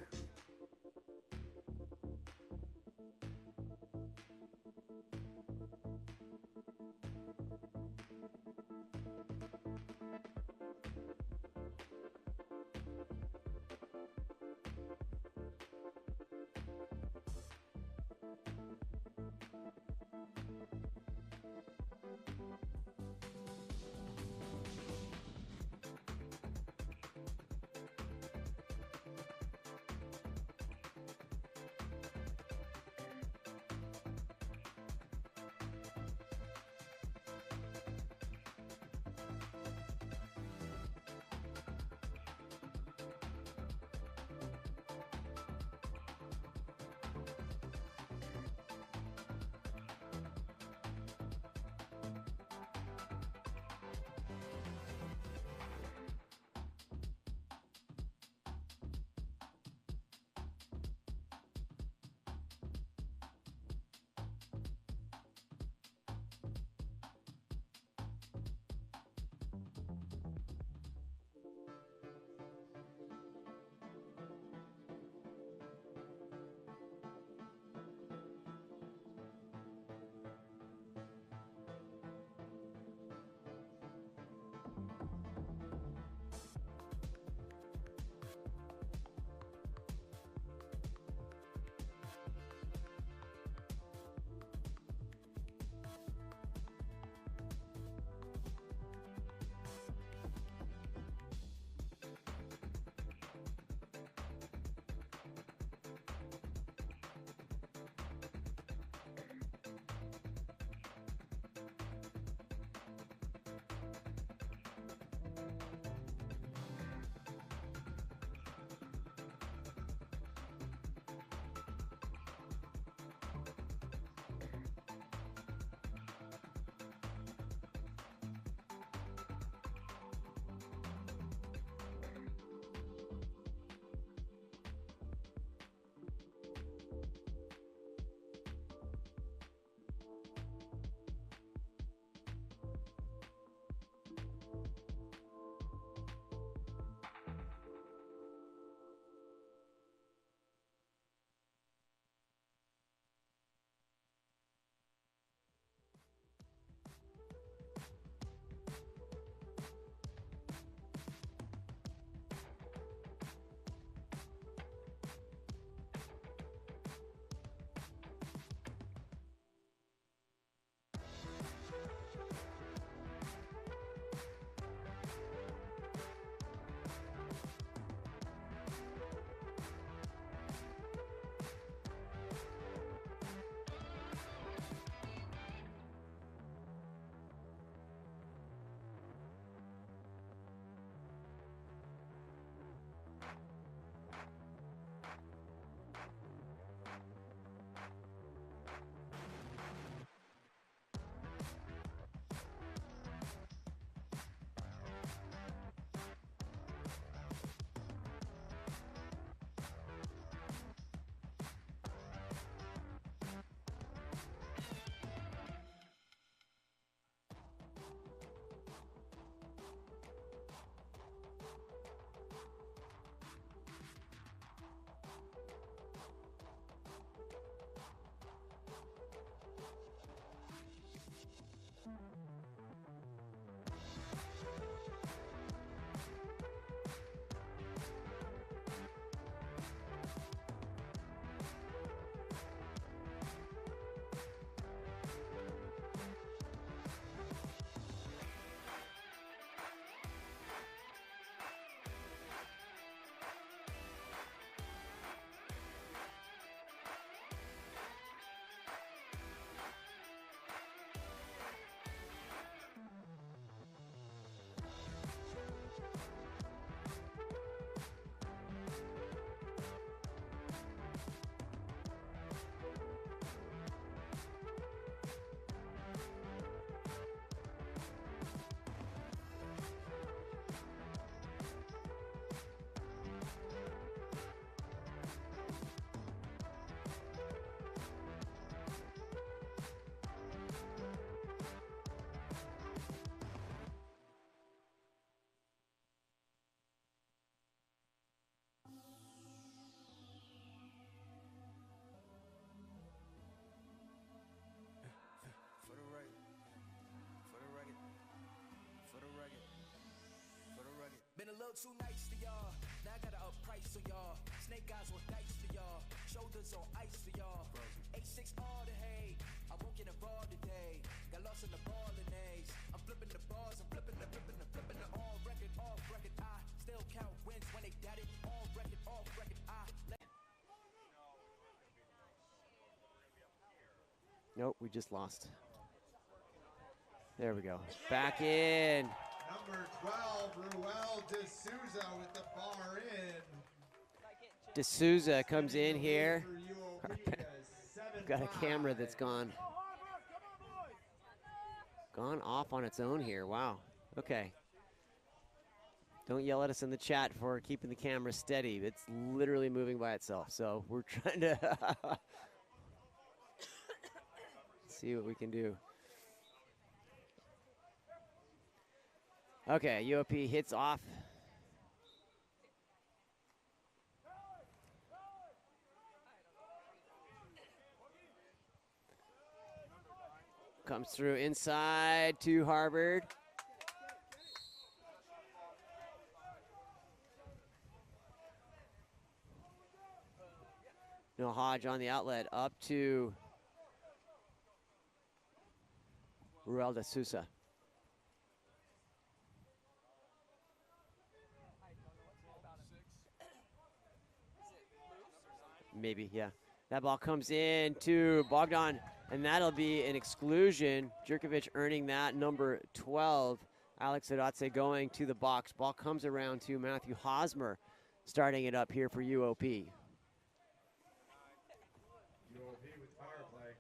too nice to y'all. Now I gotta up price to y'all. Snake eyes with dice to y'all. Shoulders on ice to y'all. 8-6 all the hay. I won't get involved today. Got lost in the ball and A's. I'm flipping the balls. I'm flipping the all record, off record. I still count wins when they got it. All record, off record. Nope, we just lost. There we go. Back in. Number 12, Ruel D'Souza with the far in. D'Souza comes in here. For UOB to We've got a 7-5. camera that's gone off on its own here. Wow. Okay. Don't yell at us in the chat for keeping the camera steady. It's literally moving by itself. So we're trying to see what we can do. Okay, UOP hits off. Comes through inside to Harvard. No Hodge on the outlet, up to Ruel D'Souza. Maybe, yeah. That ball comes in to Bogdan, and that'll be an exclusion. Jerkovic earning that, number 12. Alex Odatse going to the box. Ball comes around to Matthew Hosmer, starting it up here for UOP. UOP with power play.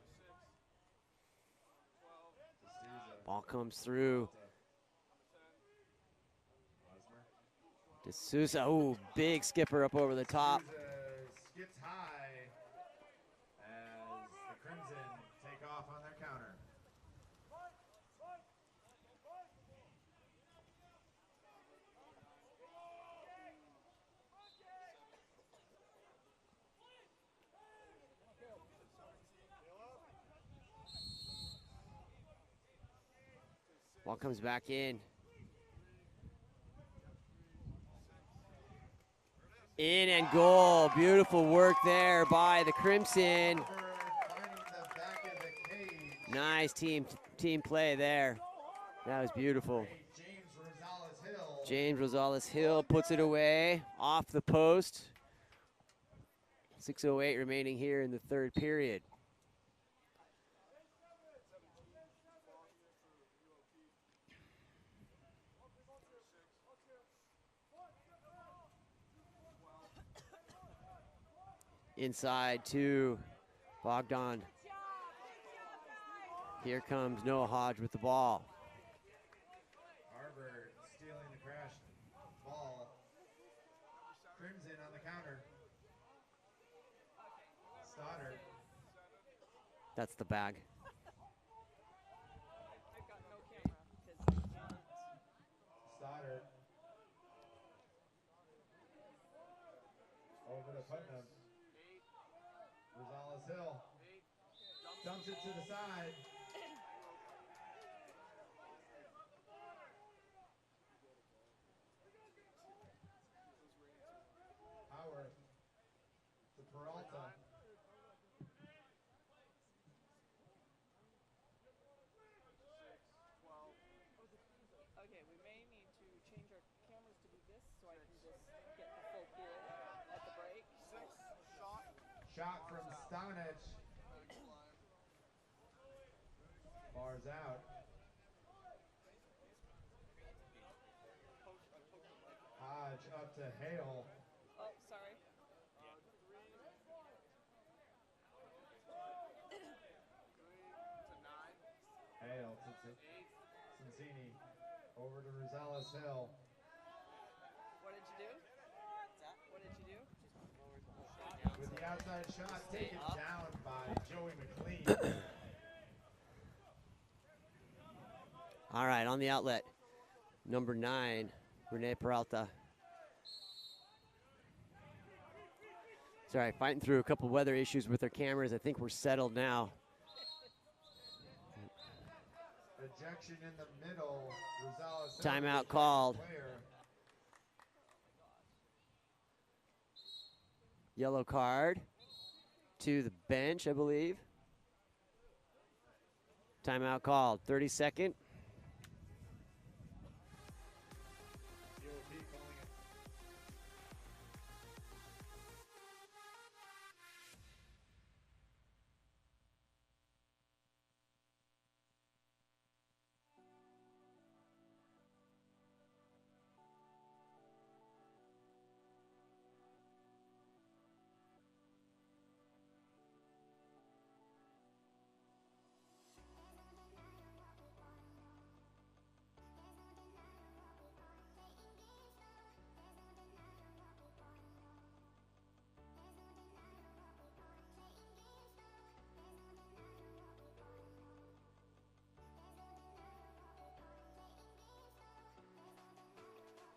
Ball comes through. D'Souza, ooh, big skipper up over the top. Skips high as the Crimson take off on their counter. Ball comes back in. In and goal. Beautiful work there by the Crimson. Finding the back of the cage. Nice team play there. That was beautiful. James Rosales-Hill. James Rosales-Hill puts it away off the post. 6:08 remaining here in the third period. Inside to Bogdan. Here comes Noah Hodge with the ball. Harvard stealing the crash ball. Crimson on the counter. Stoddard. That's the bag. Stoddard. Over to Putnam. Rosales-Hill. Dumps it to the side. Howard to Peralta. Okay, we may need to change our cameras to do this so I can just get the full pool at the break. Shot from Stanich. Bars out. Hodge up to Hale. Oh, sorry. Hale to Cincini. Over to Rosales-Hill. What did you do? What did you do? With the outside shot taken down by Joey McLean. All right, on the outlet, number 9, Renee Peralta. Sorry, fighting through a couple weather issues with our cameras. I think we're settled now. Ejection in the middle. Rosales-Hill Timeout is the called. player. Yellow card to the bench, I believe. Timeout called, 30-second.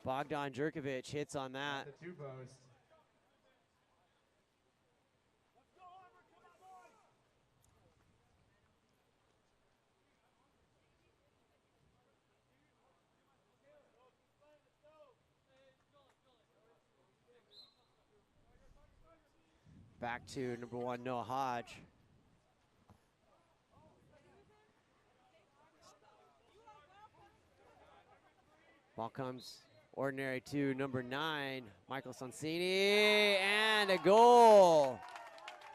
Bogdan Jurkovic hits on that. At the two post. Back to number 1, Noah Hodge. Ball comes ordinary to number 9, Michael Sonsini, and a goal.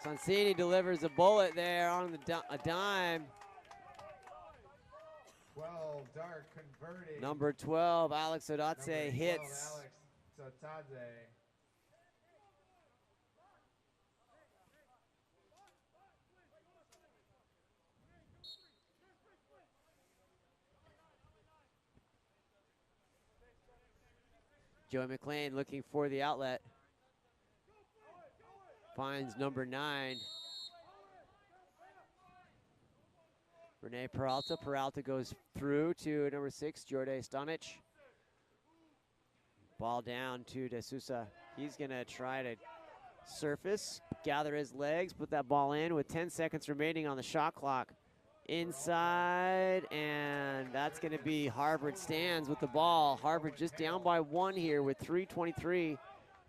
Sonsini delivers a bullet there on a dime. 12, Dark converting. Number 12, Alex Odatse Number 12, hits. Alex Sotadze. Joey McLean looking for the outlet. Finds number 9. Rene Peralta. Peralta goes through to number 6, Jorge Stanic. Ball down to De Sousa. He's gonna try to surface, gather his legs, put that ball in with 10 seconds remaining on the shot clock. Inside, and that's gonna be Harvard stands with the ball. Harvard just down by 1 here with 3:23,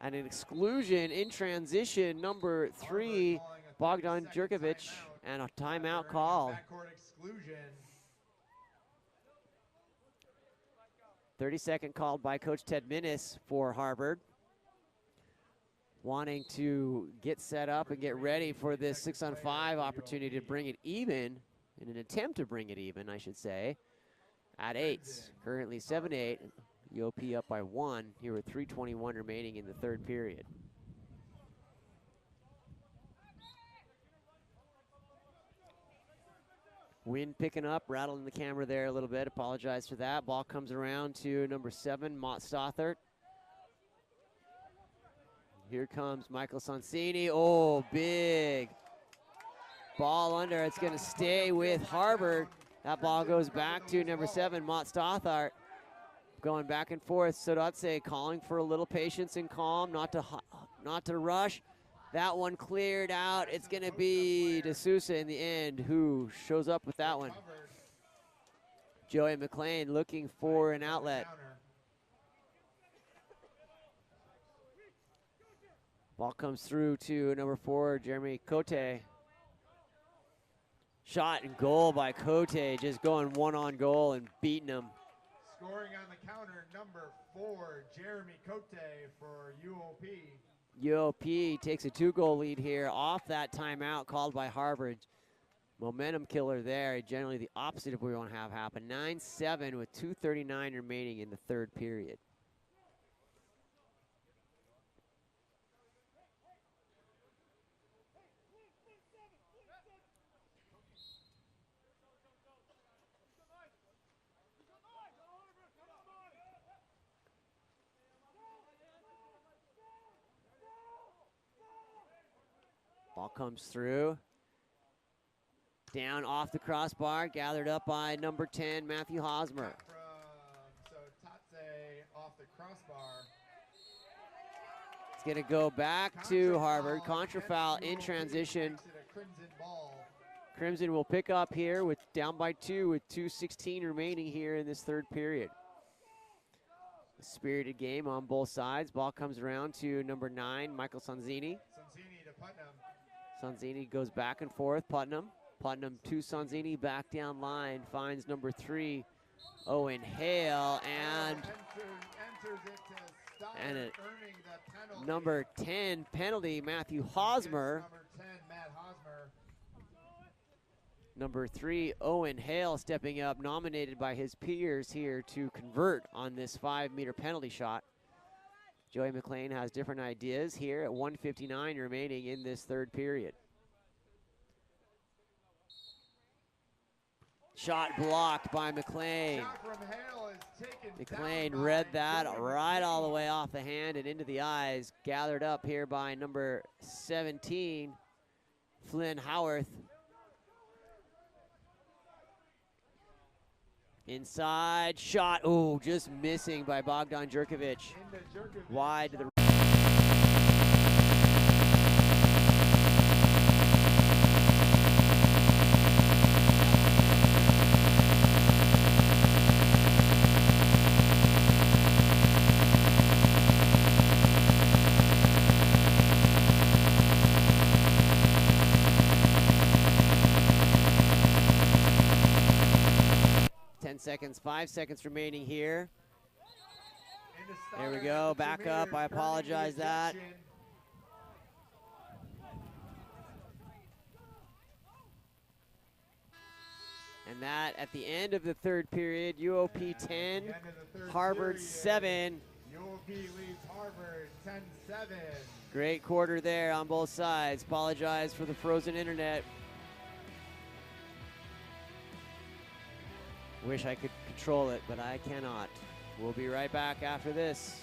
and an exclusion in transition, number 3, Bogdan Jurkovic, and a timeout call. Backcourt exclusion. 30-second called by Coach Ted Minnis for Harvard. Wanting to get set up and get ready for this 6-on-5 opportunity to bring it even, in an attempt to bring it even, I should say, at 8. Currently 7-8. UOP up by 1 here with 3:21 remaining in the third period. Wind picking up, rattling the camera there a little bit. Apologize for that. Ball comes around to number 7, Mott Stothert. Here comes Michael Sonsini. Oh, big ball under. It's going to stay with Harvard. That ball goes back to number 7, Mott Stothart. Going back and forth. Sodatse calling for a little patience and calm, not to rush. That one cleared out. It's going to be De Sousa in the end who shows up with that one. Joey McLean looking for an outlet. Ball comes through to number 4, Jeremy Cote. Shot and goal by Cote, just going one on goal and beating him. Scoring on the counter, number 4, Jeremy Cote for UOP. UOP takes a 2-goal lead here off that timeout called by Harvard. Momentum killer there, generally the opposite of what we want to have happen. 9-7 with 2:39 remaining in the third period. Ball comes through. Down off the crossbar, gathered up by number 10, Matthew Hosmer. So Tatse off the crossbar. It's going to go back to Harvard. Contra foul in transition. Crimson will pick up here with down by 2 with 2:16 remaining here in this third period. spirited game on both sides. Ball comes around to number 9, Michael Sanzini. Sanzini to Putnam. Sanzini goes back and forth. Putnam to Sanzini, back down line, finds number 3, Owen Hale, and Enters it to Stoddard, and earning the penalty. number 10 penalty, Matthew Hosmer. Number 10, Matt Hosmer. Number 3, Owen Hale, stepping up, nominated by his peers here to convert on this 5-meter penalty shot. Joey McLean has different ideas here at 1:59 remaining in this third period. Shot blocked by McLean. Shot from Hale is taken McLean down read by that Joey right all the McLean. way off the hand and into the eyes. Gathered up here by number 17, Flynn Howarth. Inside shot, oh, just missing by Bogdan Jurkovic. Into Jurkovic. Wide to the 10 seconds, 5 seconds remaining here. Into There we Stoddard go, at the back 2 up, meters, I earning the apologize that. ejection. And that at the end of the third period, UOP And at 10, the end of the third Harvard period, 7. UOP leads Harvard 10-7. Great quarter there on both sides. Apologize for the frozen internet. Wish I could control it, but I cannot. We'll be right back after this.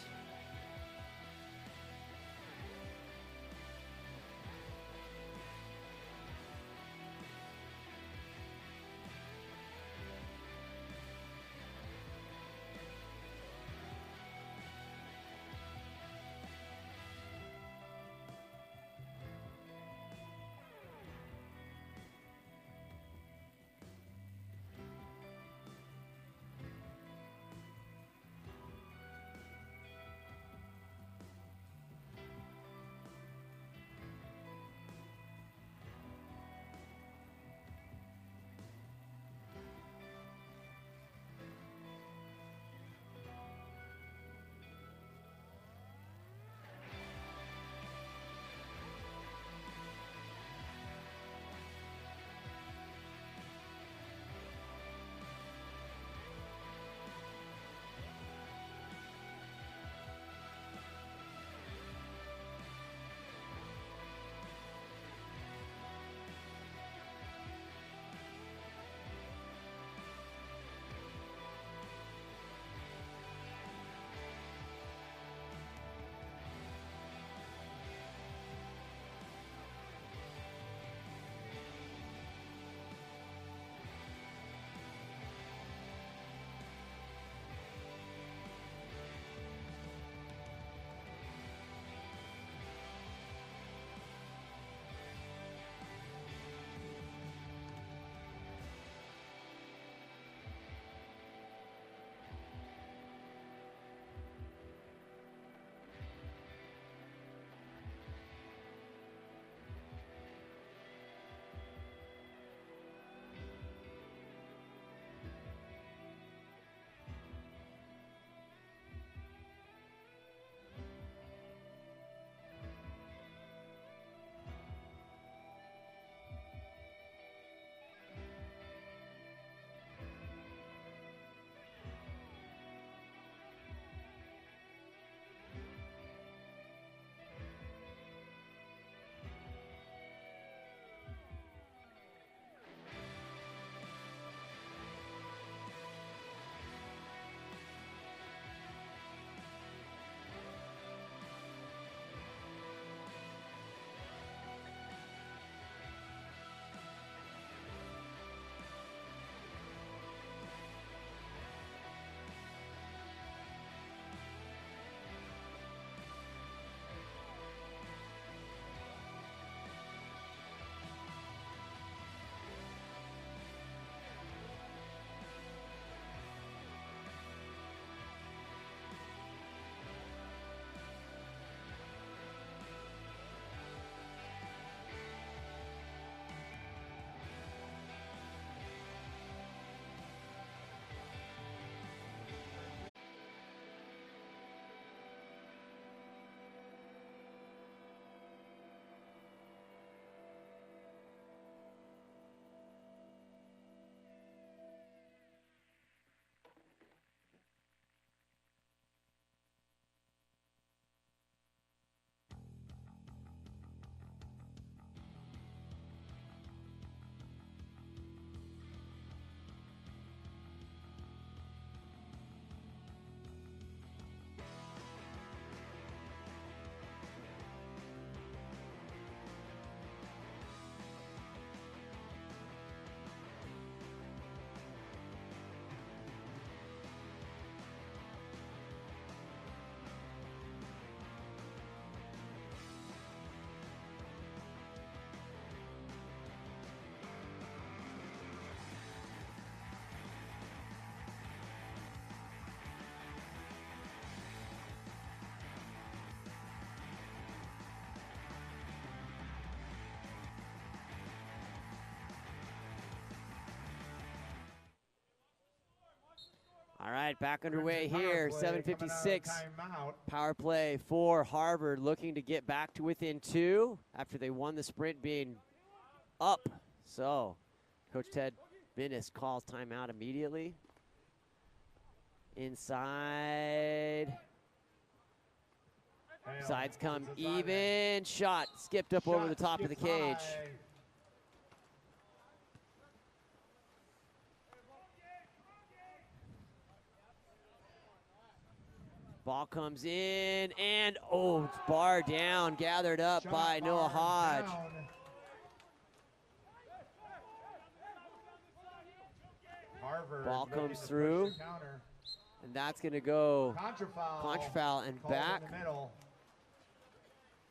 All right, back underway Crimson here, power play coming out of 7:56. timeout. Power play for Harvard, looking to get back to within 2 after they won the sprint being up. So, Coach Ted Binnis calls timeout immediately. Inside. Hale Sides come gets a side even. Shot skipped up over the Shot top of the skips cage. high. Ball comes in, and oh, it's bar down, gathered up Shot by Noah bar Hodge. down. Harvard Ball looking comes to push through. the counter. And that's going to go Contra foul and called back in the middle.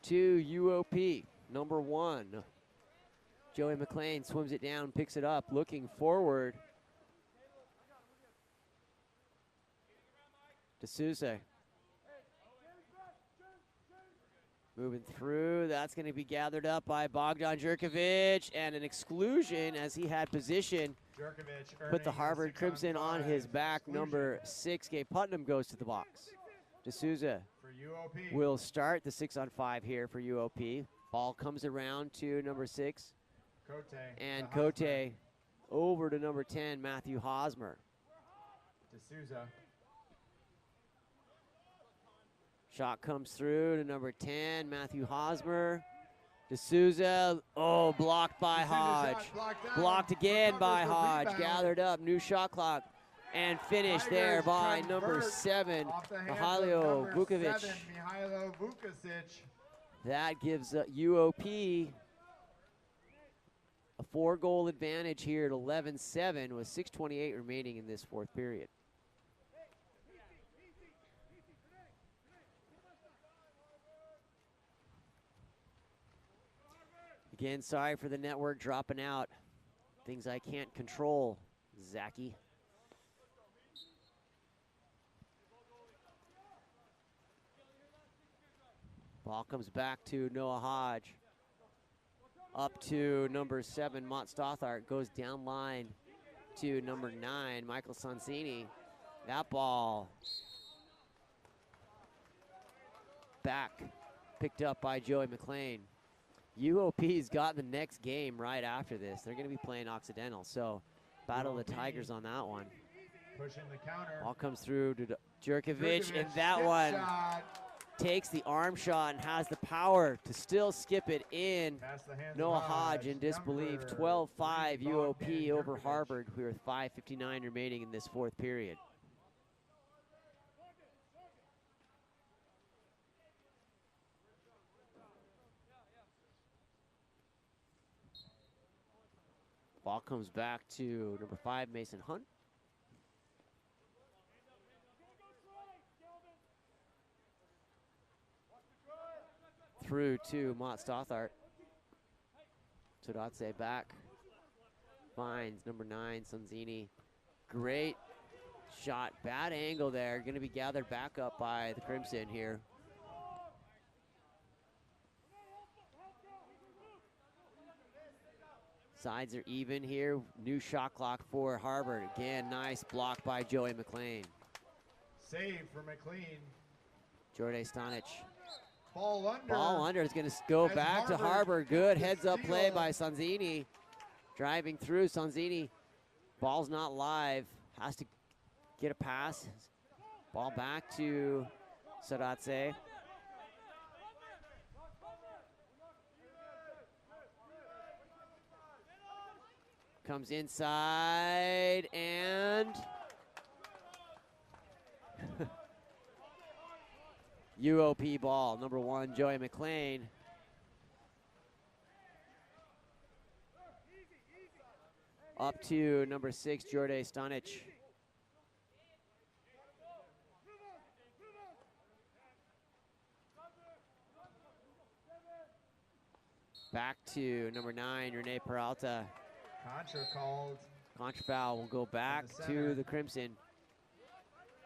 to UOP, number 1. Joey McLean swims it down, picks it up, looking forward. D'Souza. Moving through, that's going to be gathered up by Bogdan Jurkovic, and an exclusion as he had position. Jurkovic Put the earning Harvard 6 Crimson on his back. exclusion Number 6, Gabe Putnam goes to the box. D'Souza for UOP. will start the 6-on-5 here for UOP. Ball comes around to number 6, Cote and to Hosmer. Cote over to number 10, Matthew Hosmer. D'Souza. Shot comes through to number 10, Matthew Hosmer. D'Souza, oh, blocked by D'Souza Hodge. shot blocked down. Blocked again by Recovers the Hodge. rebound. Gathered up, new shot clock. And finished there Tigers by number convert 7, off the hands of Mihailo number Vukovic. 7, Mihailo Vukovic. That gives UOP a 4-goal advantage here at 11-7 with 6:28 remaining in this 4th period. Again, sorry for the network dropping out. Things I can't control, Zachy. Ball comes back to Noah Hodge. Up to number 7, Mott Stothart. Goes down line to number 9, Michael Sonsini. That ball back, picked up by Joey McLean. UOP's got the next game right after this. They're going to be playing Occidental, so battle the Tigers on that one. Pushing the counter. Ball comes through to Jurkovic, and Jurkovic, that skip one shot. takes the arm shot and has the power to still skip it in. Past the hands of Noah Hodge in Hodge, disbelief. number 12-5 3, UOP Bogdan over Jurkovic. Harvard. We with 5:59 remaining in this 4th period. Ball comes back to number 5, Mason Hunt. Through to Mott Stothart. Todatse back. Finds number 9, Sonsini. Great shot. Bad angle there. Going to be gathered back up by the Crimson here. Sides are even here. New shot clock for Harvard. Again, nice block by Joey McLean. Save for McLean. Jordan Stanic. Ball under. Ball under is going to go As back to Harvard Harvard. Good gets heads the up play steal. by Sonsini. Driving through Sonsini. Ball's not live. Has to get a pass. Ball back to Sadatse. Comes inside and UOP ball, number 1, Joey McLean. Up to number 6, Jordan Stanic. Back to number 9, Rene Peralta. Contra called. Contra foul will go back the center. to the Crimson.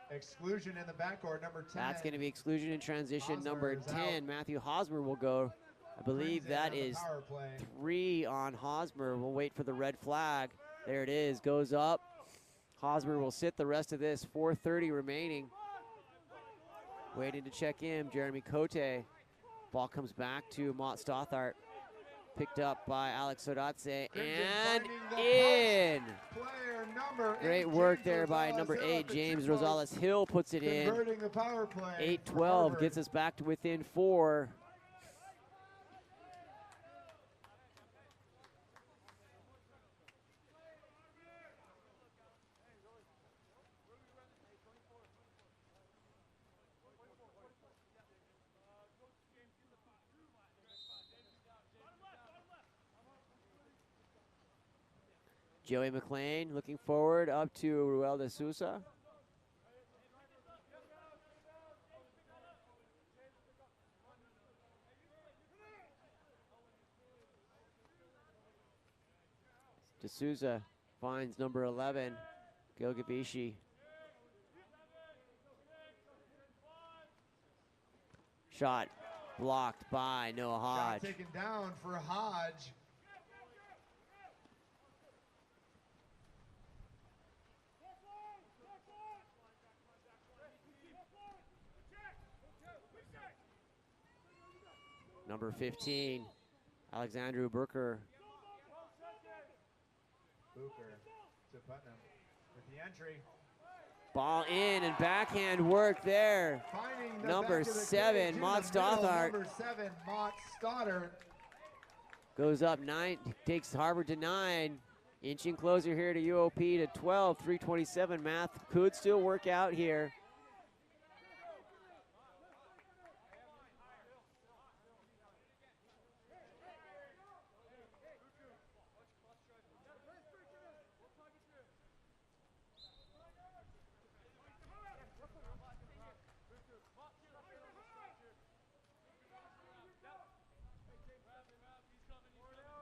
Exclusion in the backcourt, number 10. That's going to be exclusion in transition. Hosmer Number is 10, out. Matthew Hosmer will go. I believe Crimson that on the is power play. 3 on Hosmer. We'll wait for the red flag. There it is, goes up. Hosmer will sit the rest of this. 4:30 remaining. Waiting to check in, Jeremy Cote. Ball comes back to Mott Stothart. Picked up by Alex Sodatse and in. Great work there by number 8, James Rosales Hill puts it in. 8-12 gets us back to within 4. Joey McLean looking forward up to Ruel de Sousa. De Sousa finds number 11, Gilgabishi. Shot blocked by Noah Hodge. Shot taken down for Hodge. Number 15, Alexandru Burker. Booker to Putnam with the entry. Ball in and backhand work there. Number 7, Mott Stothart. Number 7, Mott Stothart. Goes up 9, takes Harvard to 9. Inching closer here to UOP to 12, 3:27. Math could still work out here.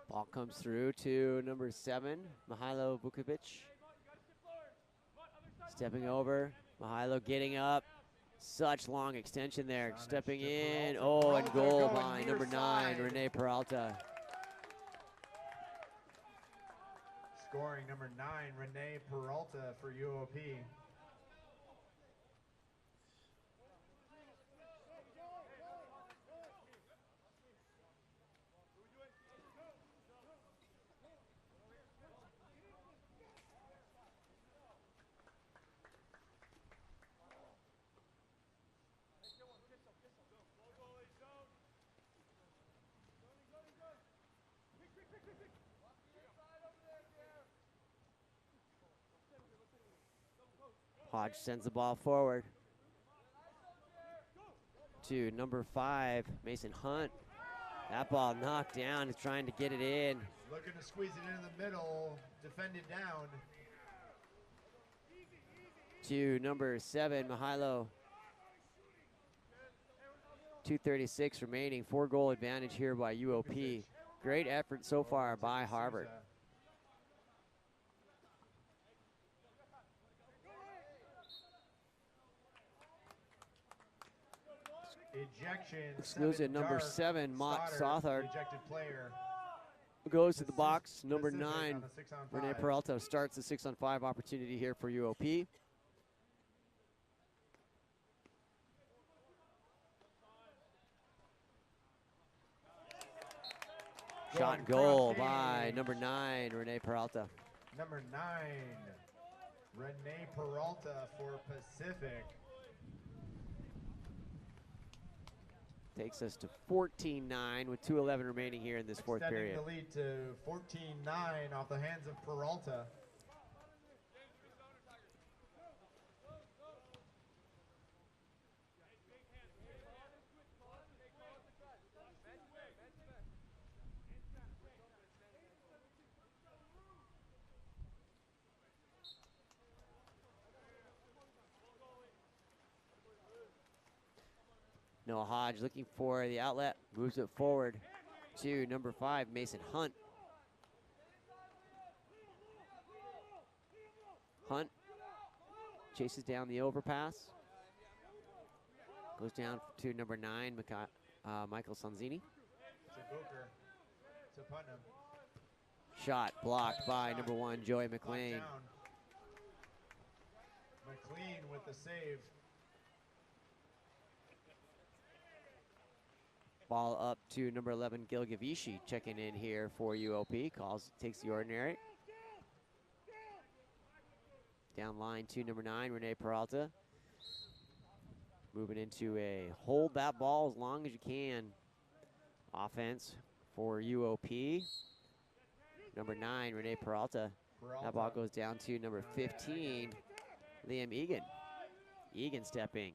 Ball comes through to number 7, Mihailo Vukovic. Stepping over, Mihailo getting up. Such long extension there, stepping in. Oh, and goal by number 9, Rene Peralta. Scoring number 9, Rene Peralta for UOP. Hodge sends the ball forward to number 5, Mason Hunt. That ball knocked down, is trying to get it in. Looking to squeeze it into the middle, defended down. To number 7, Mihailo. 2:36 remaining, 4-goal advantage here by UOP. Great effort so far by Harvard. Ejection. Exclusive number 7, Mott Stothart. Ejected player. Goes to the box. Number Pacific 9, on the 6-on-5. Rene Peralta starts the 6-on-5 opportunity here for UOP. Shot and goal by number 9, Rene Peralta. Number 9, Rene Peralta for Pacific. Takes us to 14-9 with 2:11 remaining here in this fourth period. Extending the lead to 14-9 off the hands of Peralta. Noah Hodge looking for the outlet, moves it forward to number 5, Mason Hunt. Hunt chases down the overpass. Goes down to number 9, Michael Sanzini. To Booker, to Putnam. Shot blocked by number 1, Joey McLean. McLean with the save. Ball up to number 11, Gil Gavishi, checking in here for UOP. Takes the ordinary. Down line to number 9, Renee Peralta. Moving into a hold that ball as long as you can offense for UOP. Number 9, Renee Peralta. That ball goes down to number 15, Liam Egan. Egan stepping.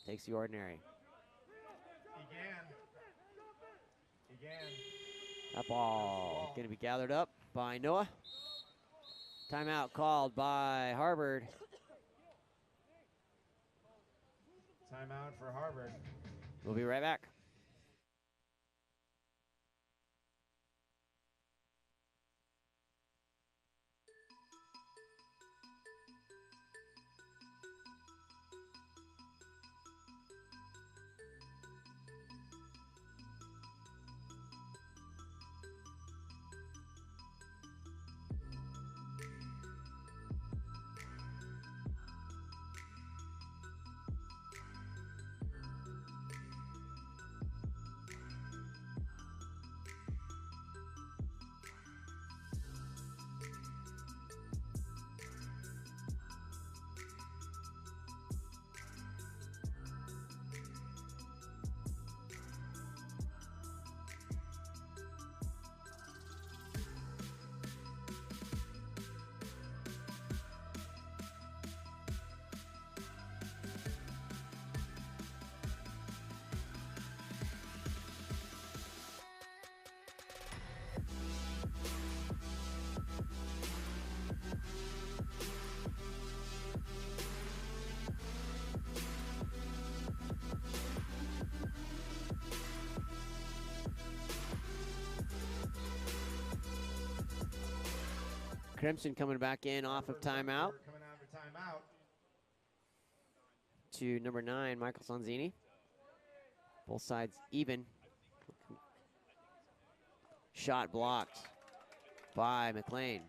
Takes the ordinary. Egan. That ball going to be gathered up by Noah. Timeout called by Harvard. Timeout for Harvard. We'll be right back. Crimson coming back in off of timeout. Coming out of timeout. To number 9, Michael Sonzini. Both sides even. Shot blocked by McLean.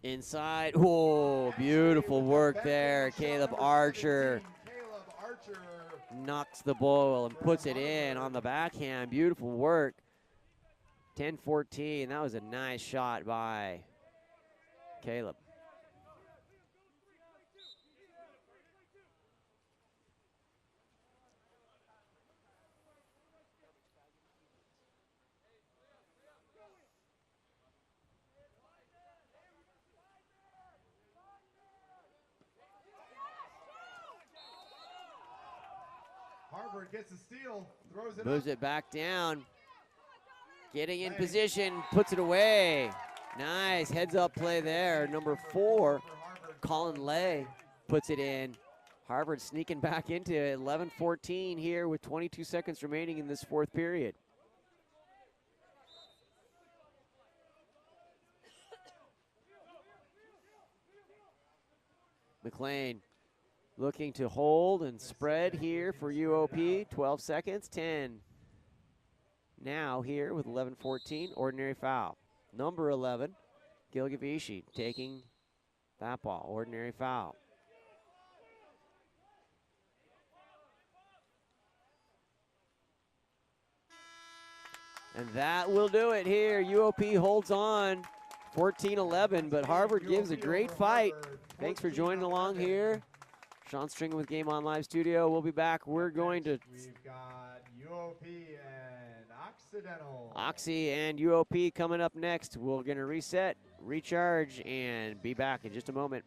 Inside, oh, beautiful work there. Caleb Archer knocks the ball and puts it in on the backhand. Beautiful work. 10-14, that was a nice shot by Caleb. Harvard gets a steal, throws it Moves up. it back down. Getting in position, puts it away. Nice heads up play there. Number 4, Colin Lay puts it in. Harvard sneaking back into it. 11-14 here with 22 seconds remaining in this fourth period. McLean looking to hold and spread here for UOP. 12 seconds, 10. Now here with 11-14, ordinary foul. Number 11, Gil Gavishi taking that ball, ordinary foul. And that will do it here. UOP holds on 14-11, but Harvard gives a great fight. Thanks for joining along here. Sean Stringer with Game On Live Studio. We'll be back. We're going to... We've got UOP and Occidental. Oxy and UOP coming up next. We're going to reset, recharge, and be back in just a moment.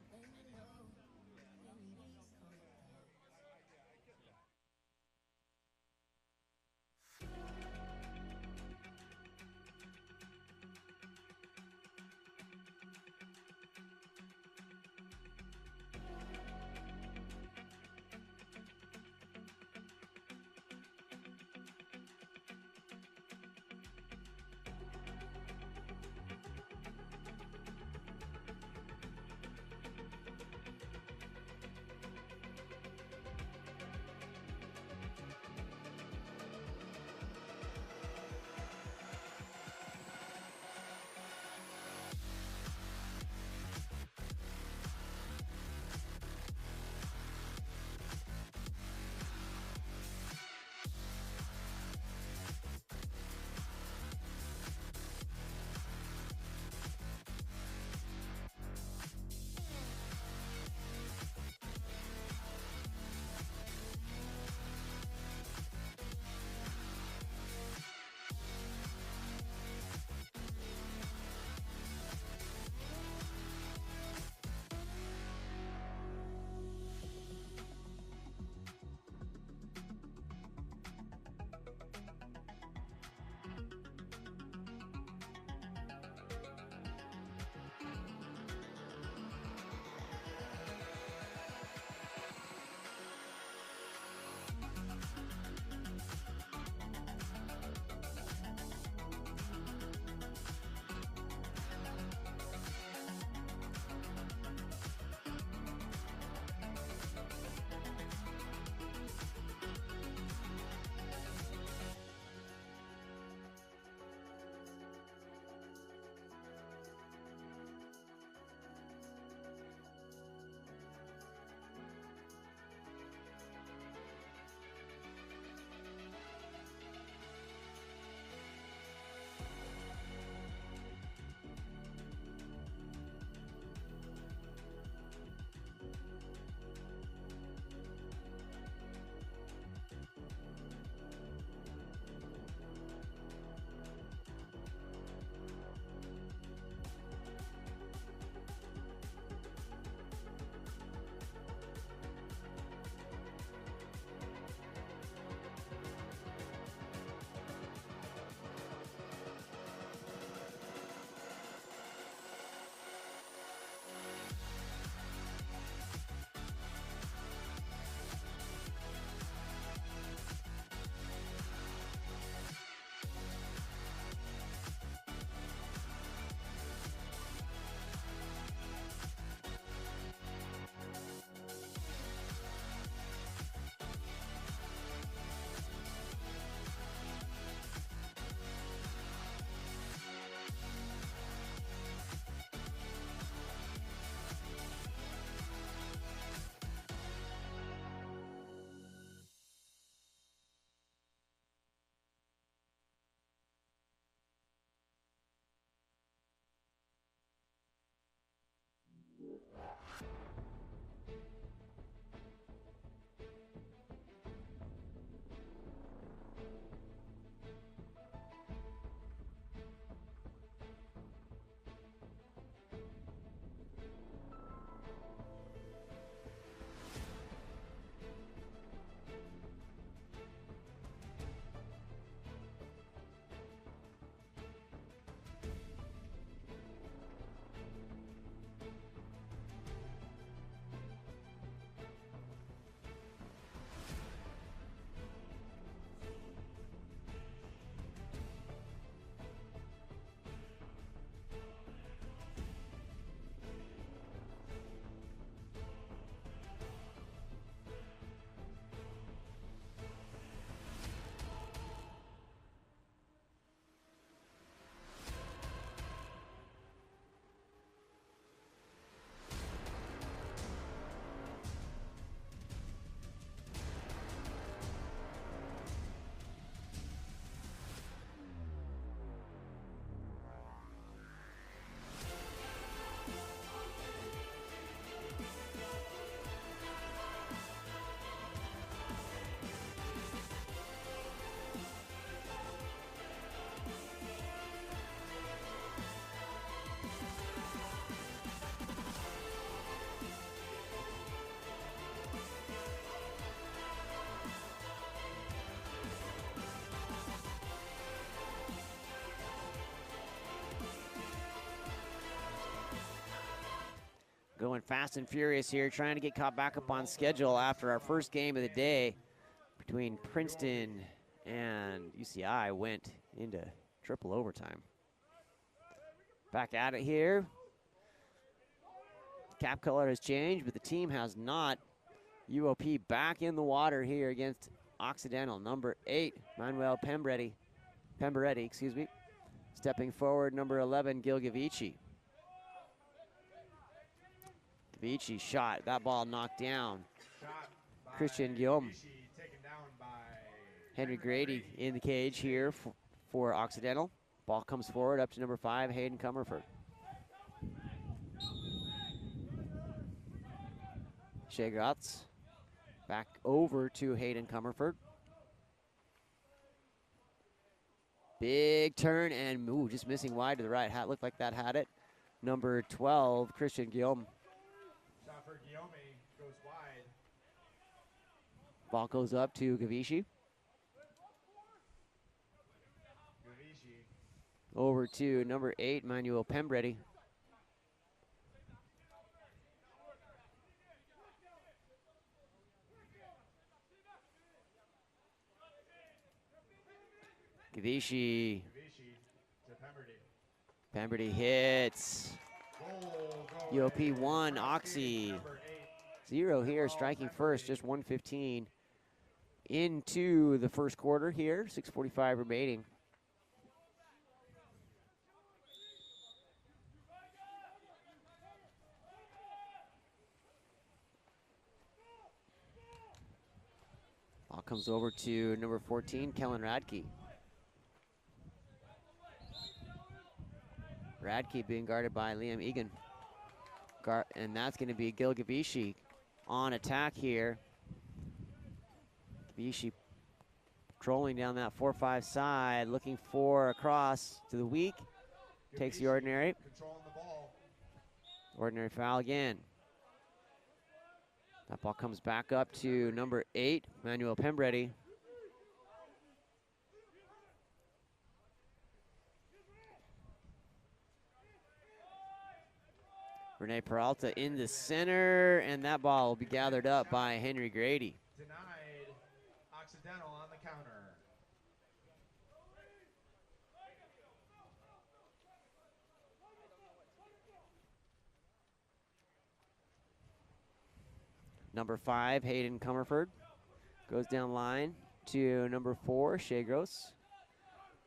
going fast and furious here, trying to get caught back up on schedule after our first game of the day between Princeton and UCI went into triple overtime. Back at it here. Cap color has changed, but the team has not. UOP back in the water here against Occidental. Number 8, Manuel Pemberetti, excuse me. Stepping forward, number 11, Gil Gavici. Gavici shot, that ball knocked down. Christian Guillaume. Henry Grady in the cage here for Occidental. Ball comes forward up to number 5, Hayden Comerford. Shea Gratz back over to Hayden Comerford. Big turn and ooh, just missing wide to the right. Looked like that had it. Number 12, Christian Guillaume. Shot for Guillaume goes wide. Ball goes up to Gavici. Over to number 8, Manuel Pemberetti. Gavici. Pemberetti hits. UOP 1, Oxy 0 here, striking first, just 1:15 into the first quarter here, 6:45 remaining. Ball comes over to number 14, Kellen Radke. Radke being guarded by Liam Egan. And that's going to be Gil Gavici on attack here. Gavici trolling down that 4-5 side, looking for a cross to the weak. Takes the ordinary. Controlling the ball. Ordinary foul again. That ball comes back up to number 8, Manuel Pemberetti. Rene Peralta in the center, and that ball will be gathered up by Henry Grady. Denied. Occidental on the counter. Number 5, Hayden Comerford, goes down line to number 4, Shea Gross.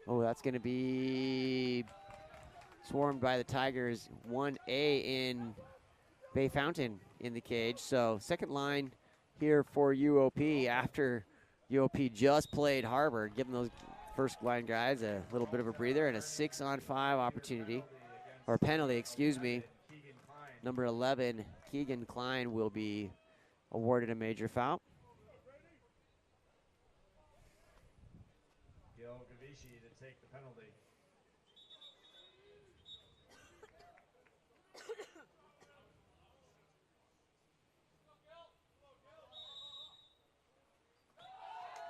Oh, that's going to be swarmed by the Tigers. 1A in Bay Fountain in the cage. So second line here for UOP after UOP just played Harbor, giving those first line guys a little bit of a breather and a 6-on-5 opportunity, or penalty, excuse me. Number 11, Keegan Klein, will be awarded a major foul. Gil Gavici to take the penalty.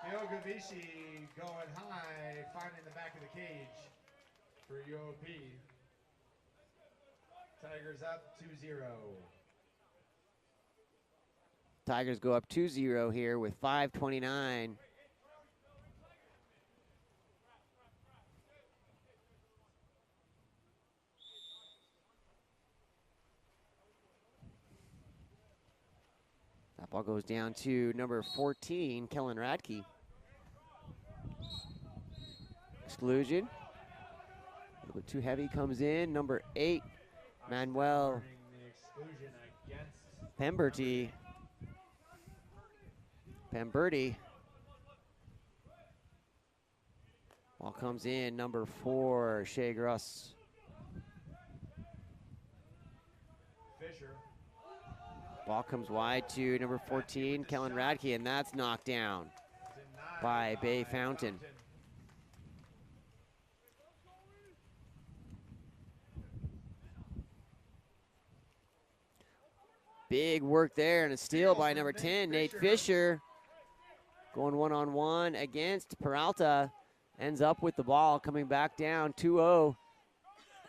Gil Gavici going high, finding the back of the cage for UOP. Tigers up 2-0. Tigers go up 2-0 here with 5:29. That ball goes down to number 14, Kellen Radke. Exclusion. A little bit too heavy, comes in. Number 8, Manuel Pemberetti. Ball comes in, number 4, Shea Gross. Fisher. Ball comes wide to number 14, Kellen Radke, and that's knocked down by Bay Fountain. Big work there, and a steal by number 10, Nate Fisher. Going one-on-one against Peralta. Ends up with the ball coming back down 2-0.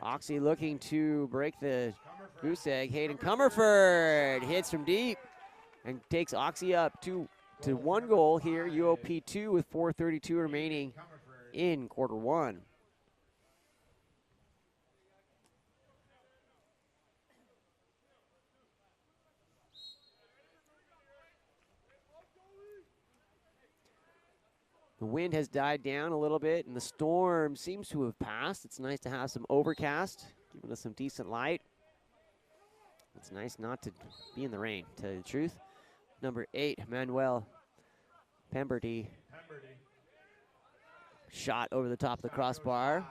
Oxy looking to break the Goose egg, Hayden Comerford hits from deep and takes Oxy up to 1 goal here. UOP 2 with 4:32 remaining in quarter one. The wind has died down a little bit, and the storm seems to have passed. It's nice to have some overcast, giving us some decent light. It's nice not to be in the rain, to tell you the truth. Number 8, Manuel Pemberty. Shot over the top of the crossbar. As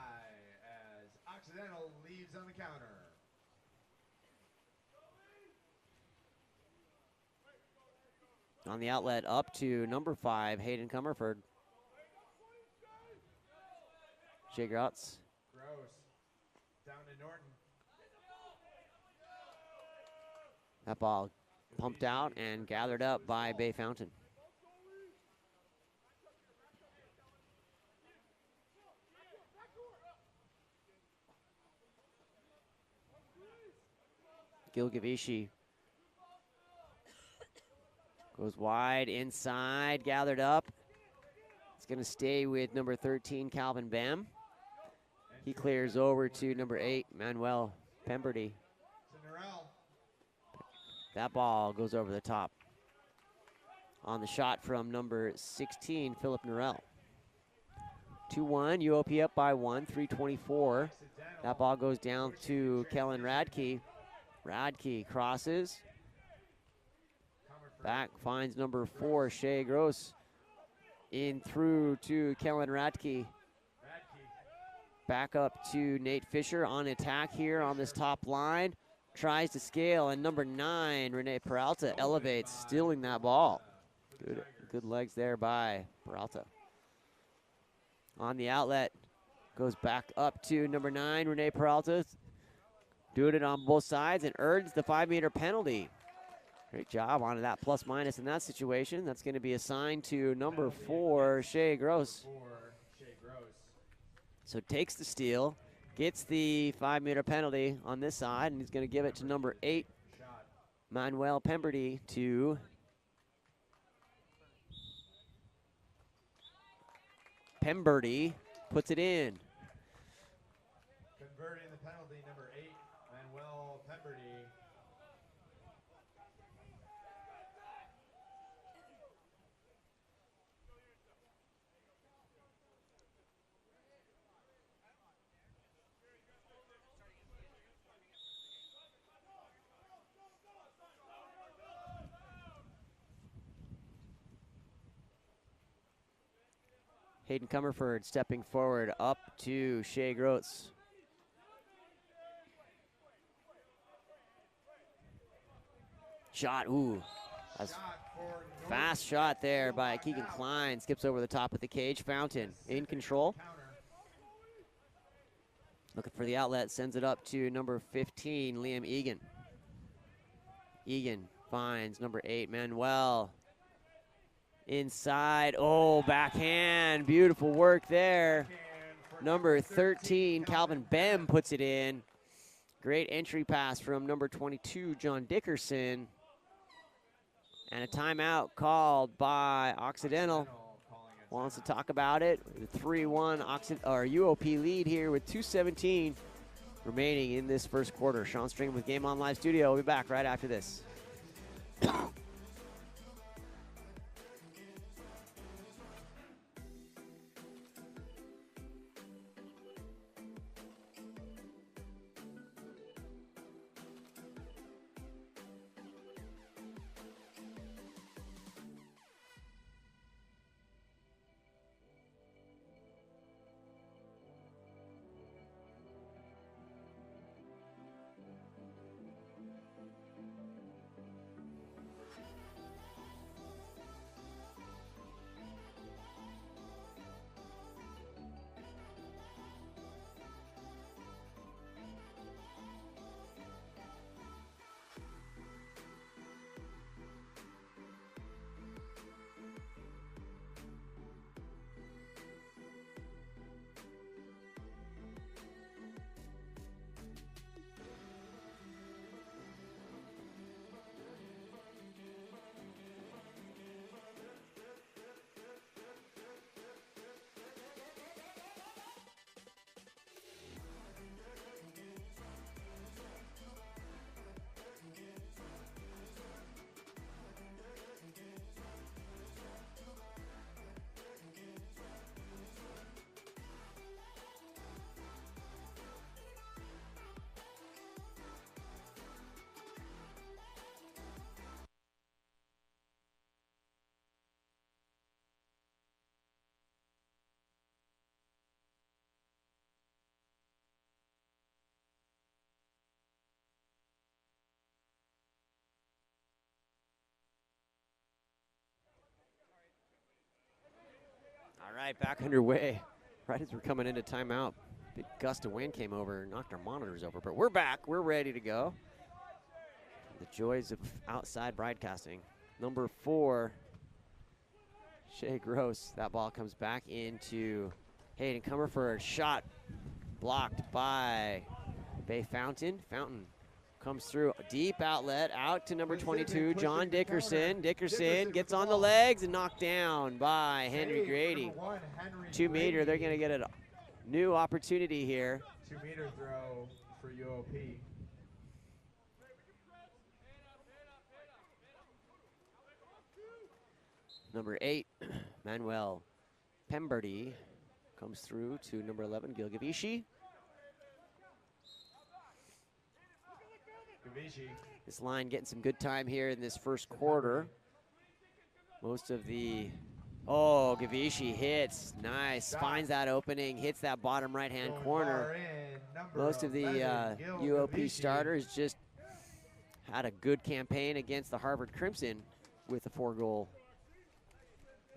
Occidental leaves on the counter. On the outlet, up to number 5, Hayden Comerford. Jay Gross. Down to Norton. That ball pumped out and gathered up by Bay Fountain. Gilgavishi goes wide, inside, gathered up. It's going to stay with number 13, Calvin Bam. He clears over to number 8, Manuel Pemberty. That ball goes over the top. On the shot from number 16, Philip Norell. 2-1, UOP up by 1, 3:24. That ball goes down to Kellen Radke. Radke crosses. Back, finds number 4, Shea Gross. In through to Kellen Radke. Back up to Nate Fisher on attack here on this top line. Tries to scale, and number 9, Rene Peralta, elevates, stealing that ball. Good legs there by Peralta. On the outlet, goes back up to number 9, Rene Peralta. Doing it on both sides and earns the 5-meter penalty. Great job on that plus minus in that situation. That's going to be assigned to number 4, Shea Gross. So takes the steal, gets the 5-meter penalty on this side, and he's going to give it to number 8, Manuel Pemberty, to Pemberty, puts it in. Converting the penalty, number 8, Manuel Pemberty. Hayden Comerford stepping forward up to Shea Gross. Shot, ooh. That's fast shot there by Keegan Klein. Skips over the top of the cage. Fountain in control. Looking for the outlet, sends it up to number 15, Liam Egan. Egan finds number 8, Manuel. Inside, oh, backhand, beautiful work there. Number 13, Calvin Bem puts it in. Great entry pass from number 22, John Dickerson. And a timeout called by Occidental. Wants to talk about it. 3-1 UOP lead here with 2:17 remaining in this first quarter. Sean String with Game On Live Studio. We'll be back right after this. right back underway. Right as we're coming into timeout. Big gust of wind came over and knocked our monitors over, but we're back. We're ready to go. The joys of outside broadcasting. Number 4, Shea Gross. That ball comes back into Hayden Comerford. Shot blocked by Bay Fountain. Fountain comes through, deep outlet, out to number 22, John Dickerson. Dickerson gets on the legs and knocked down by Henry Grady. 2 meter, they're gonna get a new opportunity here. 2 meter throw for UOP. Number 8, Manuel Pemberty comes through to number 11, Gilgavishi. This line getting some good time here in this first quarter. Most of the, Gavishi hits, nice, finds that opening, hits that bottom right-hand corner. Most of the UOP starters just had a good campaign against the Harvard Crimson with a 4-goal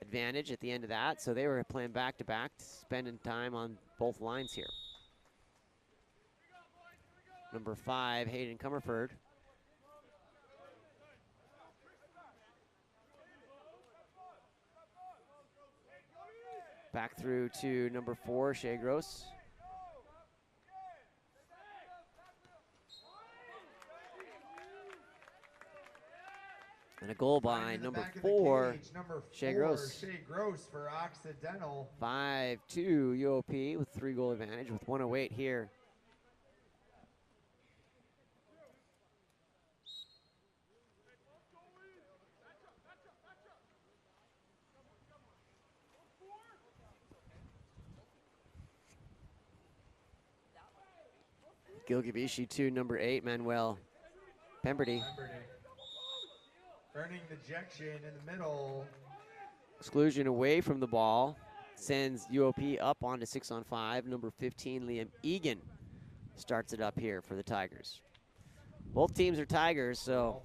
advantage at the end of that, so they were playing back-to-back, spending time on both lines here. Number 5, Hayden Comerford. Back through to number 4, Shea Gross. And a goal by number 4, Shea Gross. Shea Gross for Occidental. 5-2 UOP with 3-goal advantage with 1:08 here. Gilgavishi to number 8, Manuel Pemberty. Earning the ejection in the middle. Exclusion away from the ball. Sends UOP up onto 6-on-5. Number 15, Liam Egan, starts it up here for the Tigers. Both teams are Tigers, so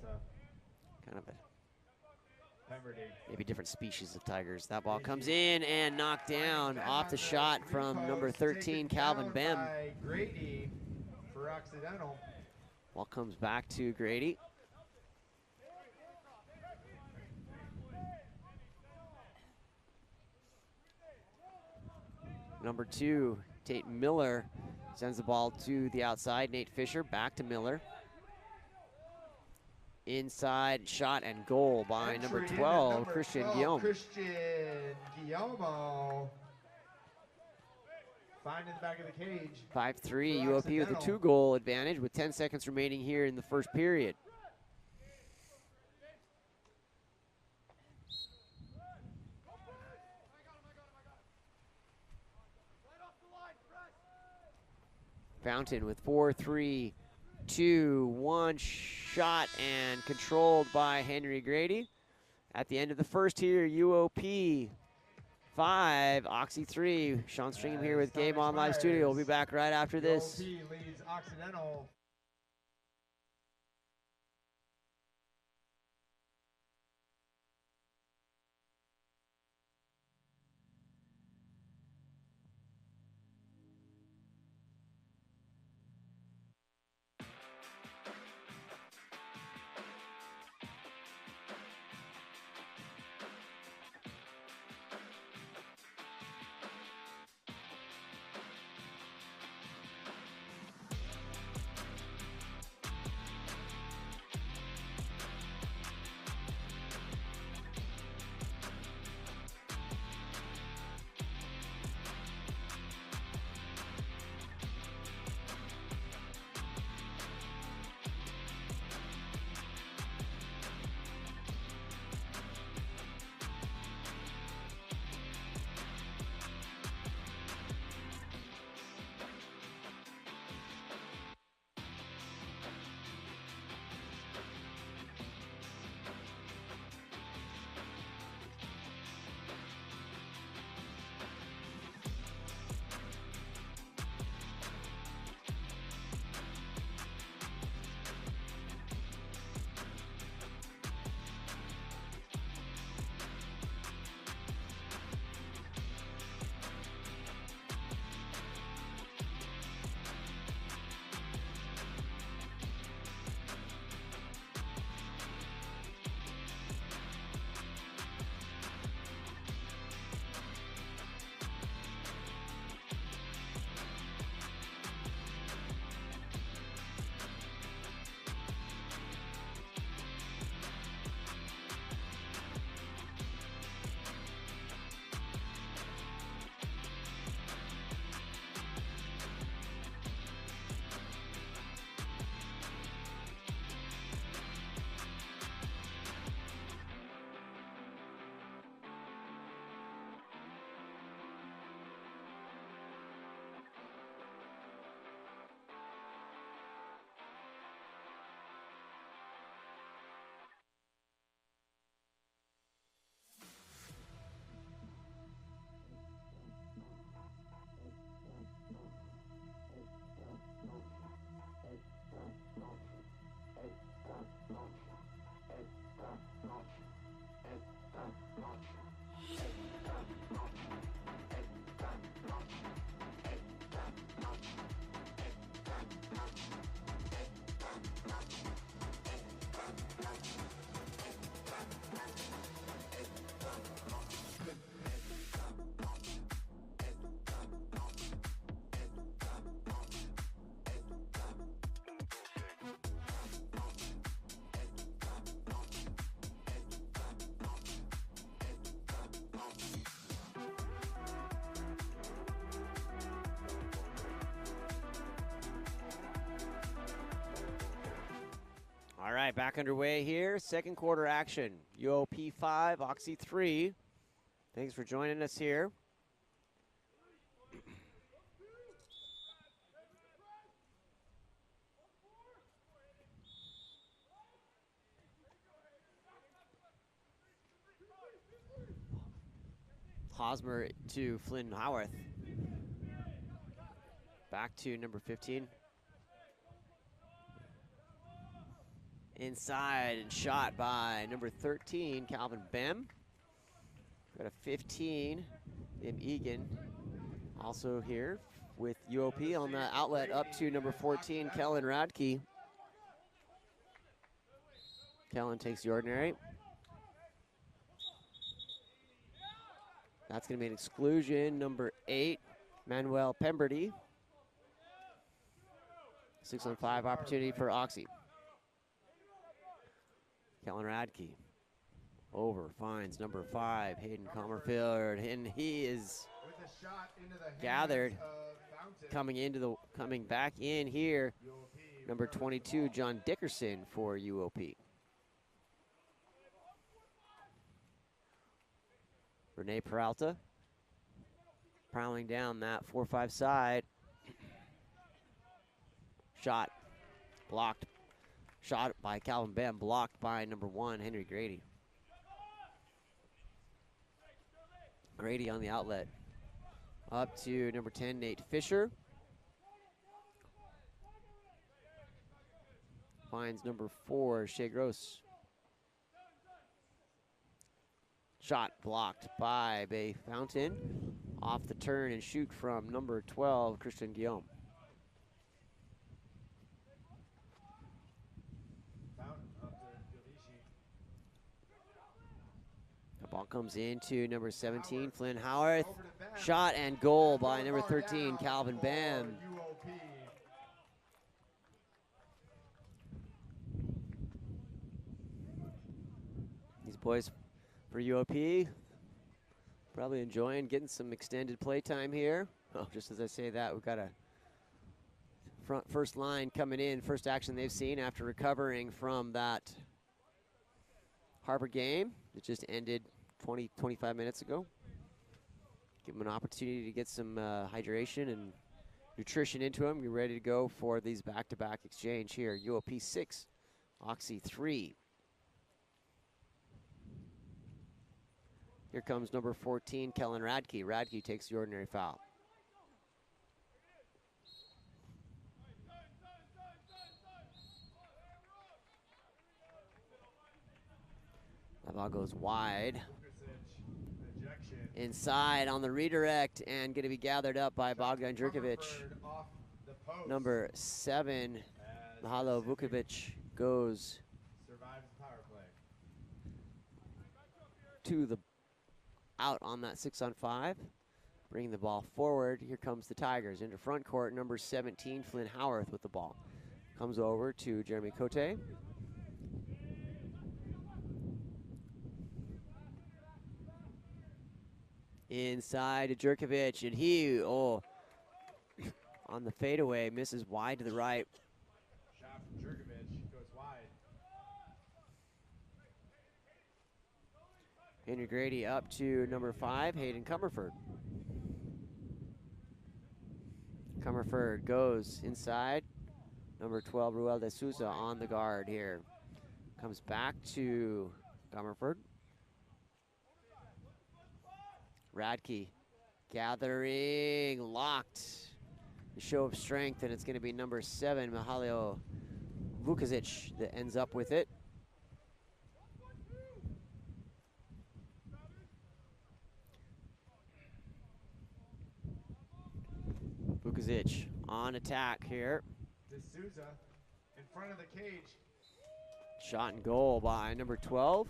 kind of a maybe different species of Tigers. That ball comes in and knocked down off the shot from number 13, Calvin Bem. Grady for Occidental. Ball comes back to Grady. Number 2, Tate Miller, sends the ball to the outside. Nate Fisher back to Miller. Inside shot and goal by number 12, Christian Guillaume. Christian Guillaume. Finding the back of the cage. 5-3 UOP with a 2-goal advantage with 10 seconds remaining here in the first period. Fountain with 4-3, 2-1 shot and controlled by Henry Grady. At the end of the first here, UOP 5, Oxy 3. Sean Stringham here with Game On Live Studio. We'll be back right after this. UOP leads Occidental. right, back underway here. Second quarter action. UOP 5, Oxy 3. Thanks for joining us here. Hosmer to Flynn Howarth. Back to number 15. Inside and shot by number 13, Calvin Bem. Got a 15, Im Egan. Also here with UOP on the outlet up to number 14, Kellen Radke. Kellen takes the ordinary. That's going to be an exclusion. Number 8, Manuel Pemberty. 6-on-5 opportunity for Oxy. Kellen Radke over, finds number 5, Hayden Comerfield, and he is gathered. Coming back in here, number 22, John Dickerson for UOP. Rene Peralta prowling down that 4-5 side. Shot blocked. Shot by Calvin Bem, blocked by number 1, Henry Grady. Grady on the outlet. Up to number 10, Nate Fisher. Finds number 4, Shea Gross. Shot blocked by Bay Fountain. Off the turn and shoot from number 12, Christian Guillaume. The ball comes into number 17, Flynn Howarth. Shot and goal by number 13, Calvin Bam. These boys for UOP probably enjoying getting some extended play time here. Oh, just as I say that, we've got a first line coming in, first action they've seen after recovering from that Harbor game. It just ended 25 minutes ago. Give them an opportunity to get some hydration and nutrition into them. You're ready to go for these back-to-back exchange here. UOP 6, Oxy 3. Here comes number 14, Kellen Radke. Radke takes the ordinary foul. That ball goes wide. Inside on the redirect and going to be gathered up by Bogdan Jurkovic. Number 7, Mahalo Vukovic goes to the out on that 6-on-5. Bringing the ball forward. Here comes the Tigers into front court. Number 17, Flynn Howarth with the ball. Comes over to Jeremy Cote. Inside to Jurkovic, and he, on the fadeaway, misses wide to the right. Shot from Jurkovic goes wide. Henry Grady up to number 5, Hayden Comerford. Comerford goes inside. Number 12, Ruel de Souza on the guard here. Comes back to Comerford. Radke gathering, locked. A show of strength, and it's going to be number 7, Mihailo Vukovic, that ends up with it. Vukovic on attack here. D'Souza in front of the cage. Shot and goal by number 12,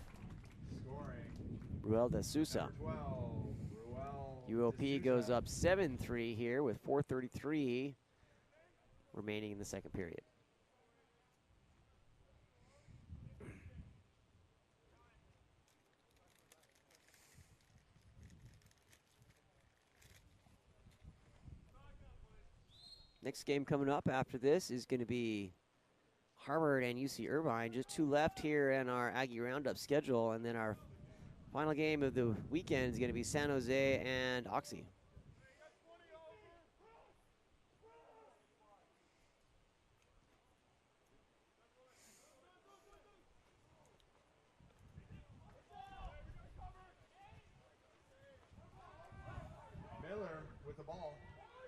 Scoring. Ruel de Souza. Number 12, UOP goes up 7-3 here with 4:33 remaining in the second period. Next game coming up after this is going to be Harvard and UC Irvine. Just 2 left here in our Aggie Roundup schedule, and then our final game of the weekend is going to be San Jose and Oxy. Miller with the ball.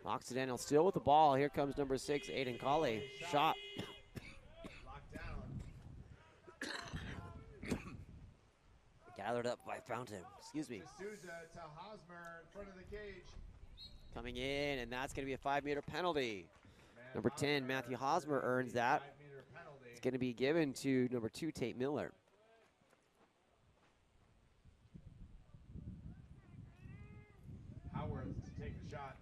Occidental still with the ball. Here comes number 6, Aiden Colley. Shot. Locked down. Gathered up by Fountain. Excuse me. D'Souza to Hosmer in front of the cage. Coming in, and that's going to be a 5-meter penalty. Man, Number 10, Matthew Hosmer earns that. 5-meter penalty. It's going to be given to number 2, Tate Miller. Howarth to take the shot.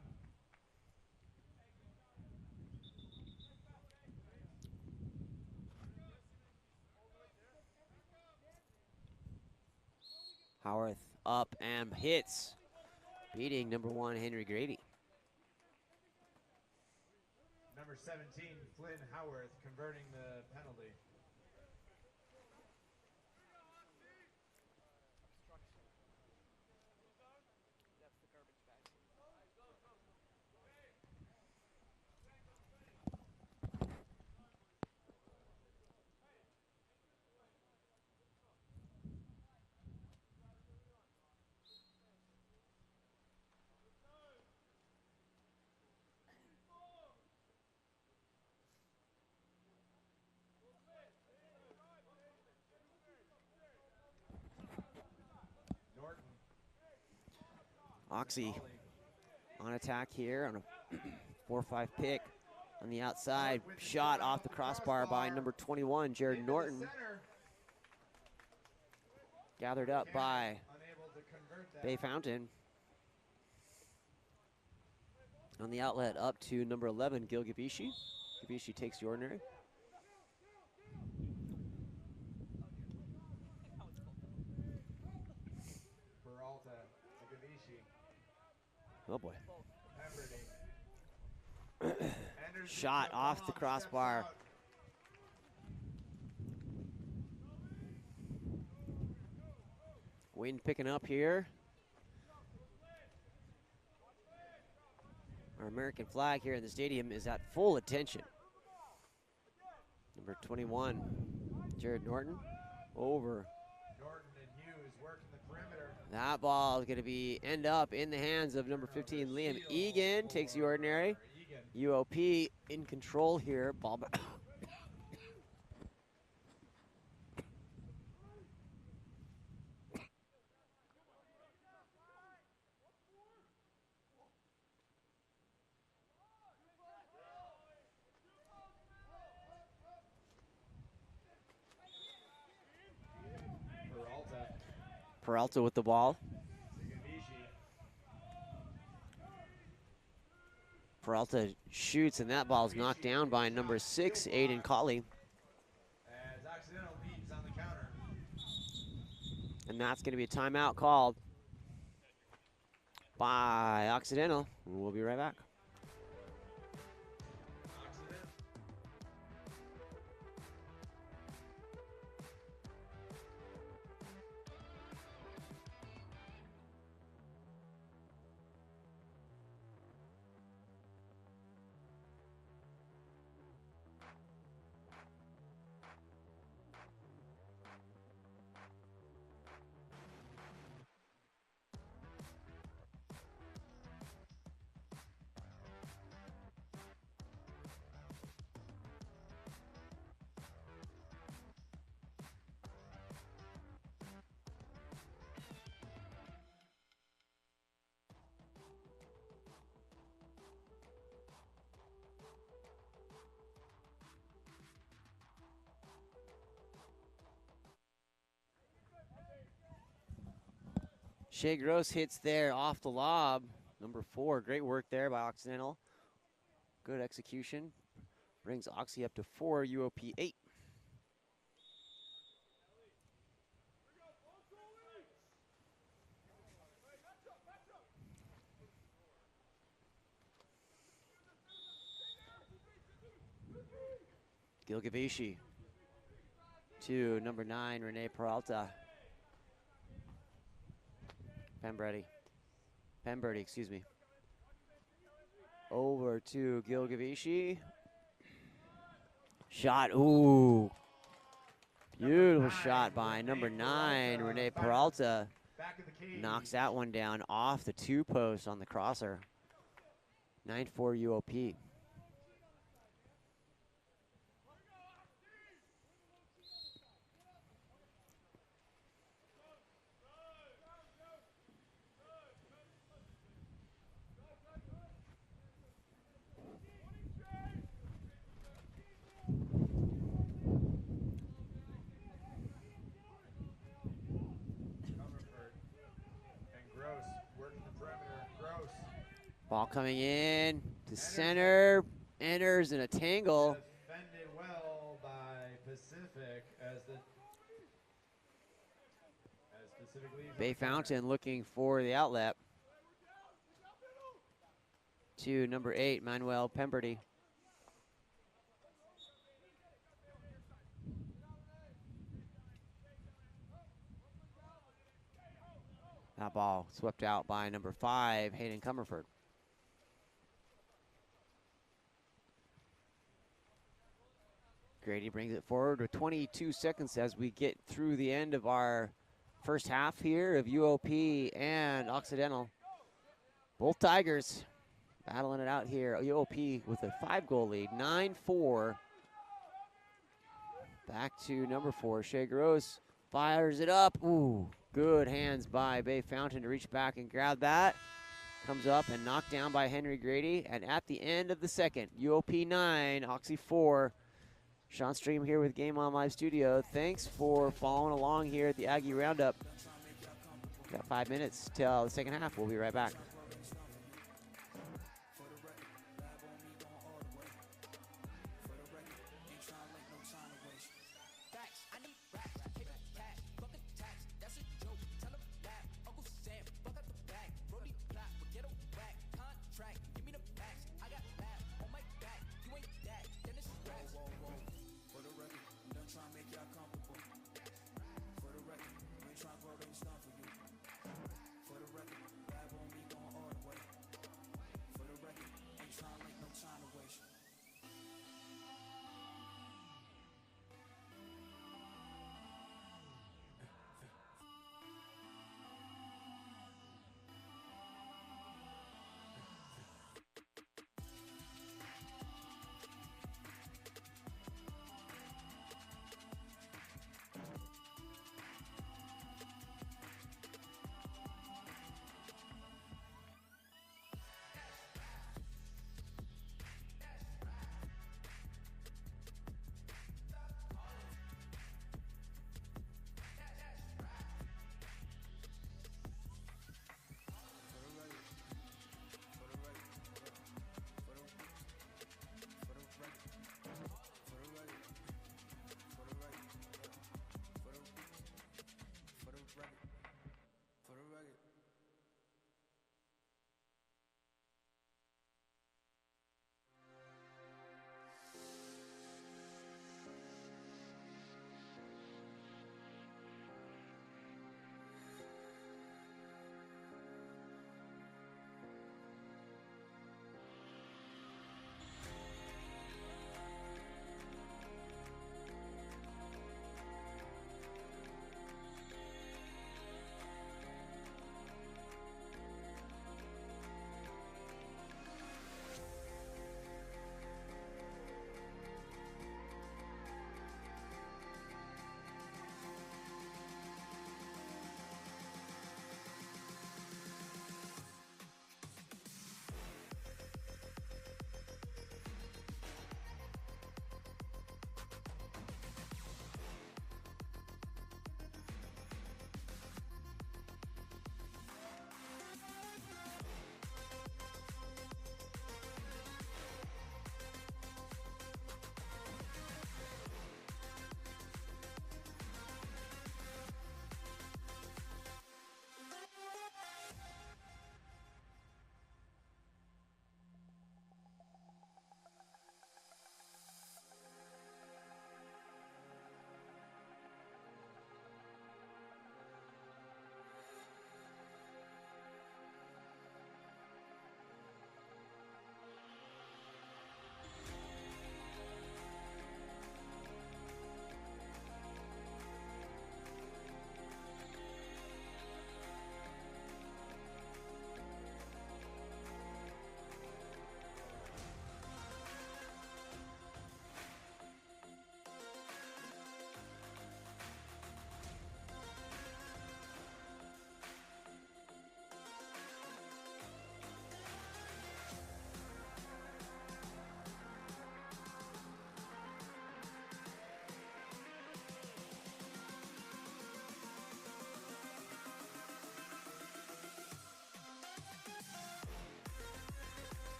Howarth up and hits, beating number 1, Henry Grady. Number 17, Flynn Howarth, converting the penalty. That's the garbage bag. Norton. Oxy Volley. on attack here on a 4-5 pick on the outside. Shot off the crossbar by number 21, Jared Into the Norton. center. Gathered up by Unable to convert that. Bay Fountain. On the outlet up to number 11, Gil Gavishi. Gavishi takes the ordinary. Peralta to Gavishi. Oh boy. Pemberty. Anderson Shot to off the Baum, crossbar. steps out. Wind picking up here. Our American flag here in the stadium is at full attention. Number 21, Jared Norton, over. Norton and Hughes working the perimeter. That ball is going to end up in the hands of number 15, Liam Egan. Takes the ordinary. Egan. UOP in control here. Ball back. Peralta Peralta with the ball. to Gavishi. Peralta shoots, and that ball is knocked down by number 6, Aiden Colley. As Occidental leads on the counter. And that's going to be a timeout called by Occidental. We'll be right back. Occidental. Shea Gross hits there off the lob. Number 4, great work there by Occidental. Good execution. Brings Oxy up to 4, UOP 8. Gilgavishi to number 9, Renee Peralta. Pemberty, excuse me. Over to Gilgavishi. Shot, ooh. Beautiful shot by number 9, Renee Peralta. Back of the cage. Knocks that one down off the 2 post on the crosser. 9-4 UOP. Ball coming in to center, enters in a tangle. Defended well by Pacific as Pacific leaves. Bay Fountain looking for the outlet to number 8, Manuel Pemberty. That ball swept out by number 5, Hayden Comerford. Grady brings it forward with 22 seconds as we get through the end of our first half here of UOP and Occidental. Both Tigers battling it out here. UOP with a 5-goal lead, 9-4. Back to number 4, Shea Gross fires it up. Ooh, good hands by Bay Fountain to reach back and grab that. Comes up and knocked down by Henry Grady. And at the end of the second, UOP 9, Oxy 4. Sean Stream here with Game On Live Studio. Thanks for following along here at the Aggie Roundup. Got 5 minutes till the second half. We'll be right back.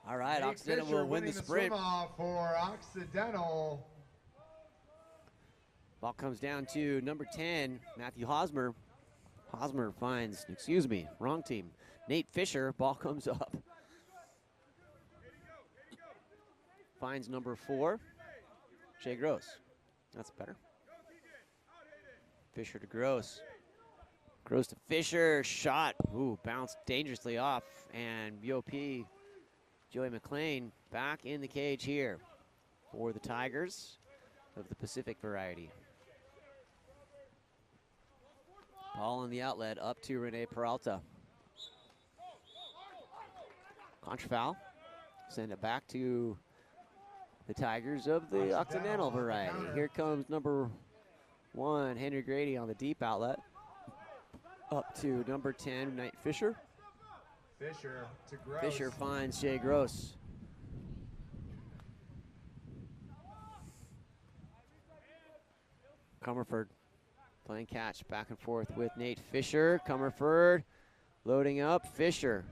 All right, Nate Occidental Fisher will win the winning sprint. swim-off for Occidental. Ball comes down to number 10, Matthew Hosmer. Hosmer finds, excuse me, wrong team. Nate Fisher, ball comes up. Finds number 4, Jay Gross. That's better. Fisher to Gross. Gross to Fisher, shot. Ooh, bounced dangerously off. And UOP, Joey McLean, back in the cage here for the Tigers of the Pacific variety. Ball on the outlet, up to Rene Peralta. Contrafoul. Send it back to the Tigers of the Occidental variety. Here comes number 1, Henry Grady on the deep outlet. Up to number 10, Nate Fisher. Fisher to Gross. Fisher finds Jay Gross. Comerford playing catch back and forth with Nate Fisher. Comerford loading up. Fisher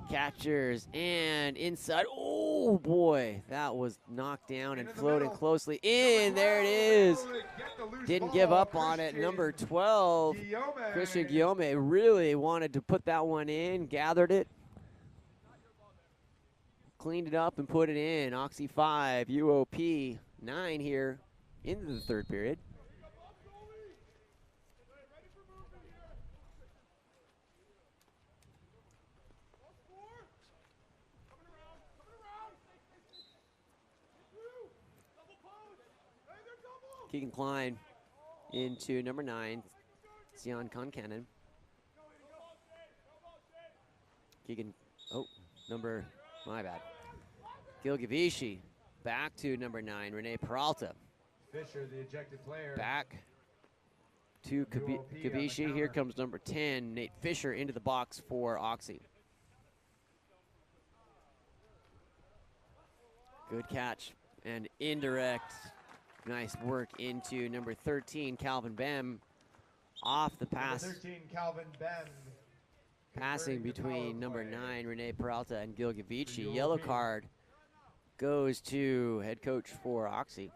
catchers and inside. Oh boy, that was knocked down and floating closely in. There it is. Didn't give up on it. Number 12, Christian Guillaume, really wanted to put that one in, gathered it, cleaned it up and put it in. Oxy 5, UOP 9 here into the third period. Keegan Klein into number 9, Sion Concannon. Keegan, my bad. Gil Gavishi back to number 9, Rene Peralta. Fisher, the ejected player. Back to Gavishi. Here comes number 10, Nate Fisher, into the box for Oxy. Good catch and indirect. Nice work into number 13, Calvin Bem. Off the pass. Number 13, Calvin Bem. Passing between number 9, Rene Peralta, and Gil Gavici. Yellow card goes to head coach for Oxy.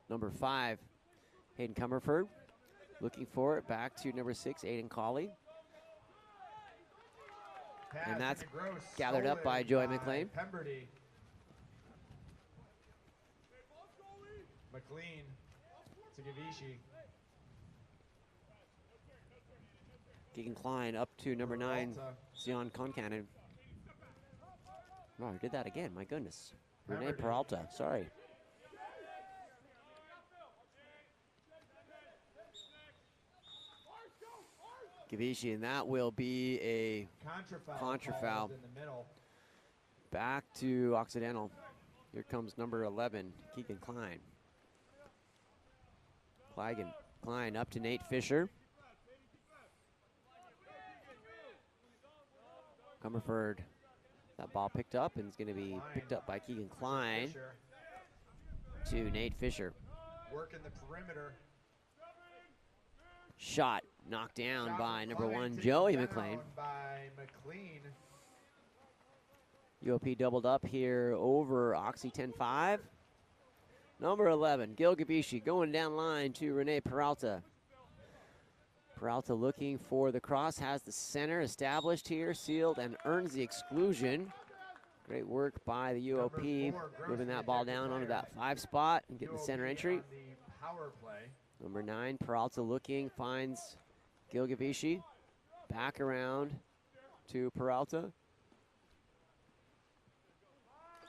Number 5, Hayden Comerford, looking for it back to number 6, Aiden Colley. And that's gathered up by Joey McLean. Pemberty. McLean to Gavishi. Keegan Klein up to number 9, Sion Concannon. Oh, I did that again, my goodness. Rene Peralta, sorry. Gavishi, and that will be a contra foul. In the middle. Back to Occidental. Here comes number 11, Keegan Klein. Klein up to Nate Fisher. Comerford, that ball picked up and is going to be picked up by Keegan Klein to Nate Fisher. Working the perimeter. Shot knocked down by number 1, Joey McLean. By McLean. UOP doubled up here over Oxy 10-5. Number 11, Gil Gavishi going down line to Rene Peralta. Peralta looking for the cross, has the center established here, sealed, and earns the exclusion. Great work by the UOP, moving that ball down onto that 5 spot and getting the center entry. Power play. Number 9, Peralta looking, finds Gil Gavishi. Back around to Peralta.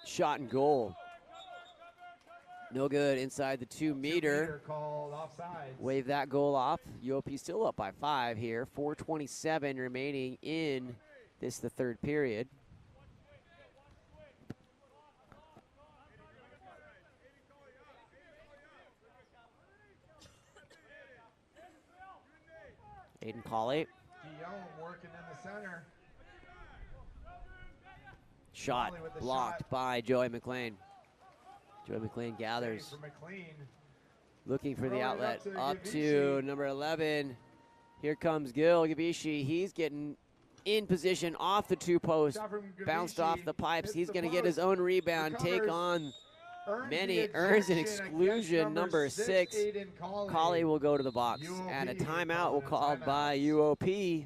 Shot and goal. No good inside the 2-meter. Called offside. Wave that goal off. UOP still up by 5 here. 4:27 remaining in the third period. Aiden Colley. Guillaume working in the center. Shot Colley with the blocked shot. by Joey McLean. Joey McLean Save gathers, for McLean. looking for the Throwing it outlet. Up to Gavishi. number 11. Here comes Gil Gavishi. He's getting in position off the 2 post. Shot from Bounced Gavishi. off the pipes. Hits He's the going to get his post. own rebound. Take Recovers. on Earns many. the Earns an ejection exclusion. against Number 6. Aiden Colley. Colley will go to the box. UOP And a timeout will calling a called by timeout. UOP.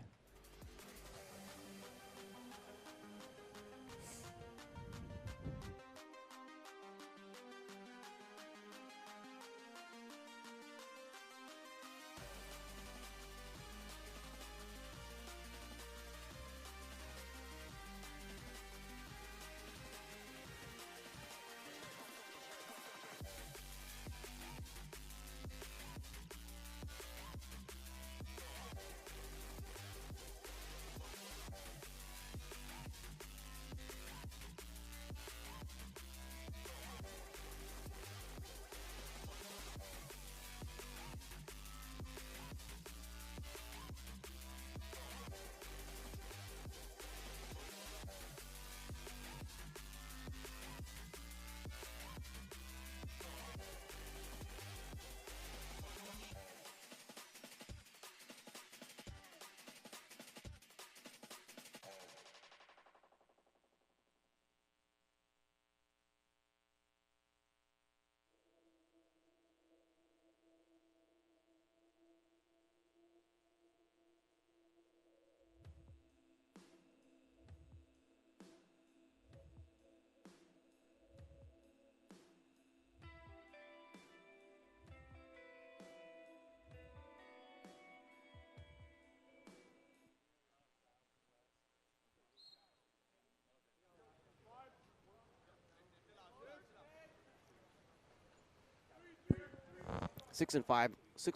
Six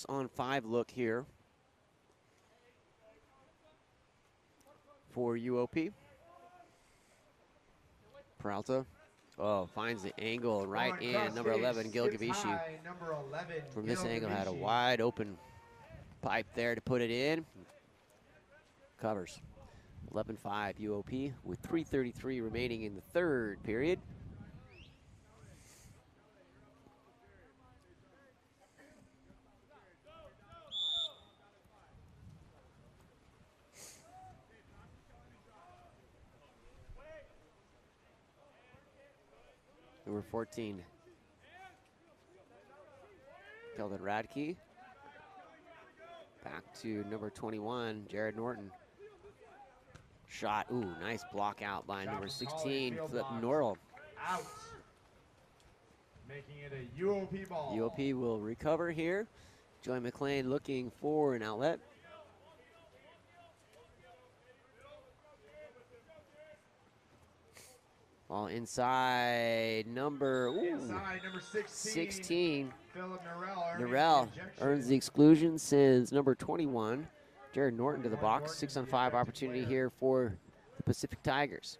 on five look here for UOP. Peralta, finds the angle right On in. cross Number face, 11, Gil it's Gavishi. high. Number 11, From this Gil angle, had a Gavishi. wide open pipe there to put it in. Covers. 11-5 UOP with 3:33 remaining in the third period. Number 14, Kelvin Radke. Back to number 21, Jared Norton. Shot, nice block out by Shot number from 16, Colley, field Flip blocked. Norrell. Out. Making it a UOP ball. UOP will recover here. Joey McLean looking for an outlet. Ball inside number, Inside number 16. 16. Philip Norrell. Norrell earns the exclusion, sends number 21, Jared Norton, to the box. 6 on 5 opportunity here for the Pacific Tigers.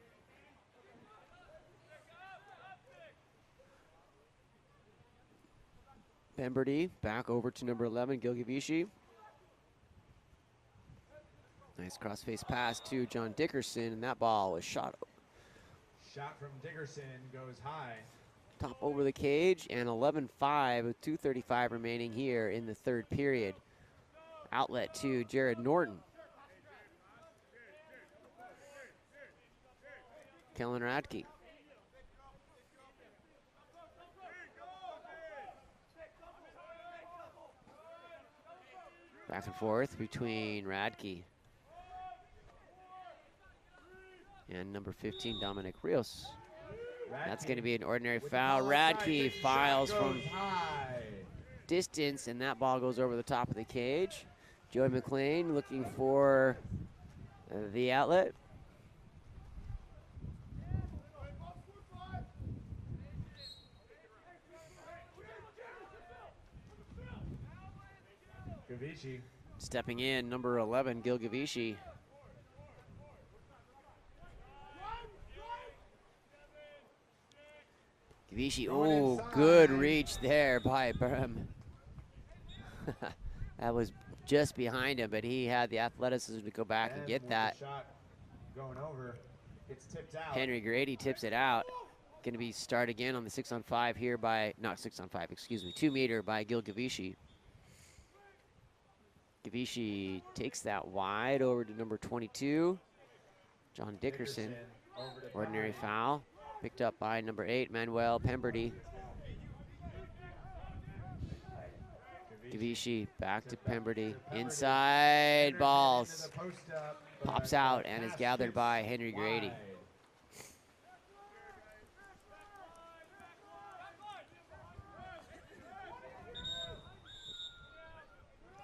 Pemberty back over to number 11, Gil Gavishi. Nice cross-face pass to John Dickerson, and that ball was shot Shot from Dickerson goes high. top over the cage, and 11-5 with 2:35 remaining here in the third period. Outlet to Jared Norton. Kellen Radke. Back and forth between Radke and number 15, Dominic Rios. That's going to be an ordinary With the foul. ball outside, Radke big shot files goes from high. distance, and that ball goes over the top of the cage. Joey McLean looking for the outlet. Gavishi. Stepping in, number 11, Gil Gavishi. Gavishi, Going good inside. reach there by Burham. That was just behind him, but he had the athleticism to go back and get with that. the shot going over, it's tipped out. Henry Grady tips it out. Going to be start again on the 6-on-5 here by, not 6-on-5, excuse me, 2 meter by Gil Gavishi. Gavishi takes that wide over to number 22, John Dickerson. Over to Ordinary Pemberty. foul, picked up by number 8, Manuel Pemberty. Gavishi back to Pemberty. Inside Henderson balls. into the post up, but Pops out the and is pass gathered hits by Henry Grady. wide.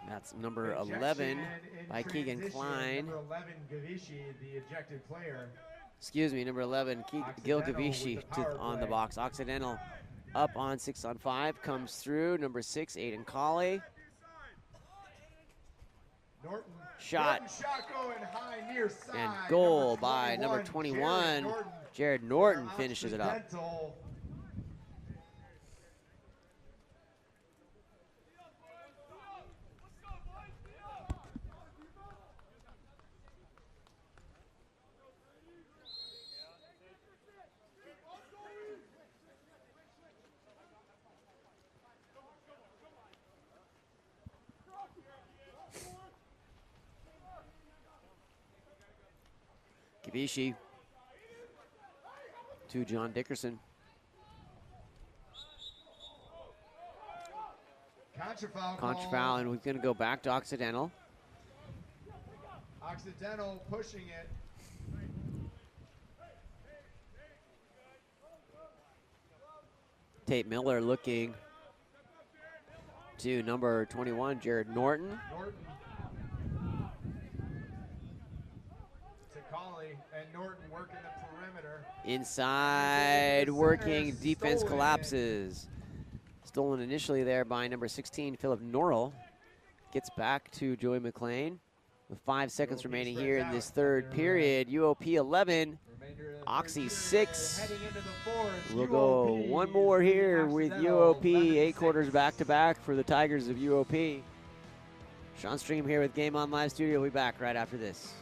That's number Ejection 11 in by Keegan transition. Klein. Number 11, Gavishi, the ejected player. Excuse me, number 11, Gil Occidental Gavishi with the power on the play. box. Occidental up on 6-on-5, comes through. Number 6, Aiden Colley. Norton. Shot. Norton shot going high near side. And goal by number 21, Jared Norton. Jared Norton finishes it up. Occidental. Gavishi to John Dickerson. Contra foul. Contra call. foul, and we're going to go back to Occidental. Occidental pushing it. Tate Miller looking to number 21, Jared Norton. Norton. To Colley, and Norton working the perimeter. Inside, working, Center, defense stolen. collapses. Stolen initially there by number 16, Philip Norrell. Gets back to Joey McLean with 5 seconds UOP remaining spreads here in out. this third period. UOP 11, Remainder of Oxy third 6. period, heading into the fourth. We'll go UOP one more here with Occidental, UOP, 8 11-6. quarters back-to-back for the Tigers of UOP. Sean Stream here with Game On Live Studio. We'll be back right after this.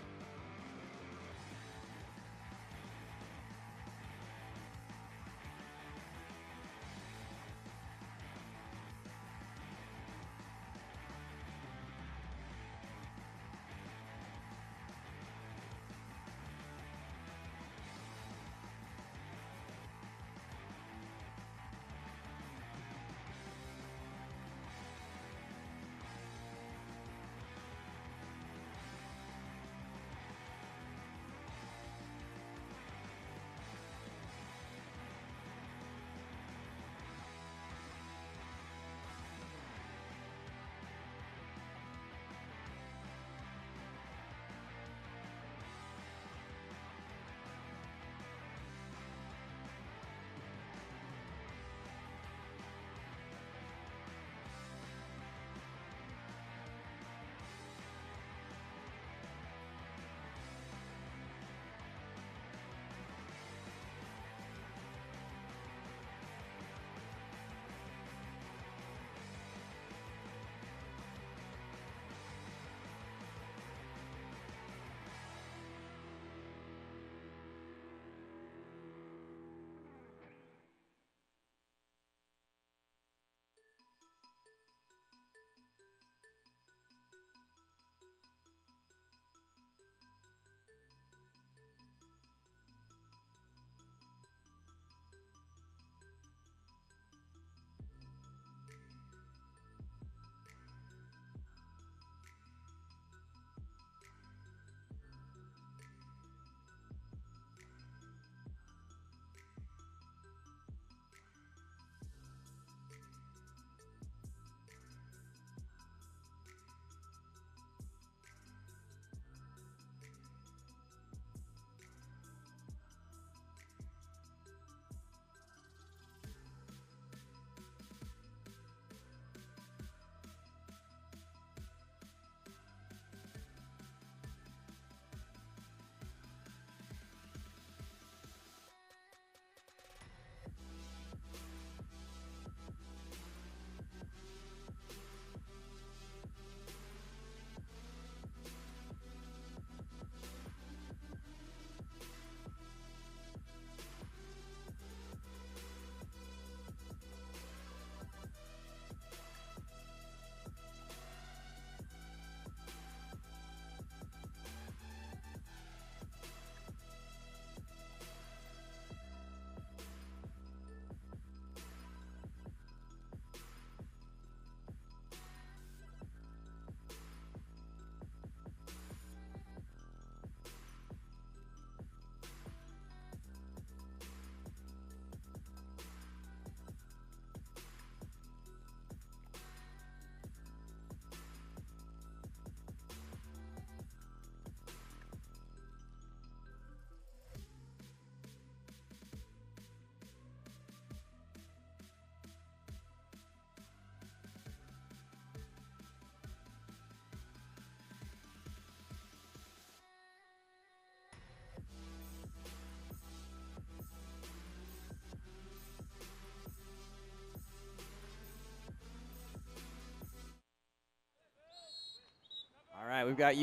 right, we've got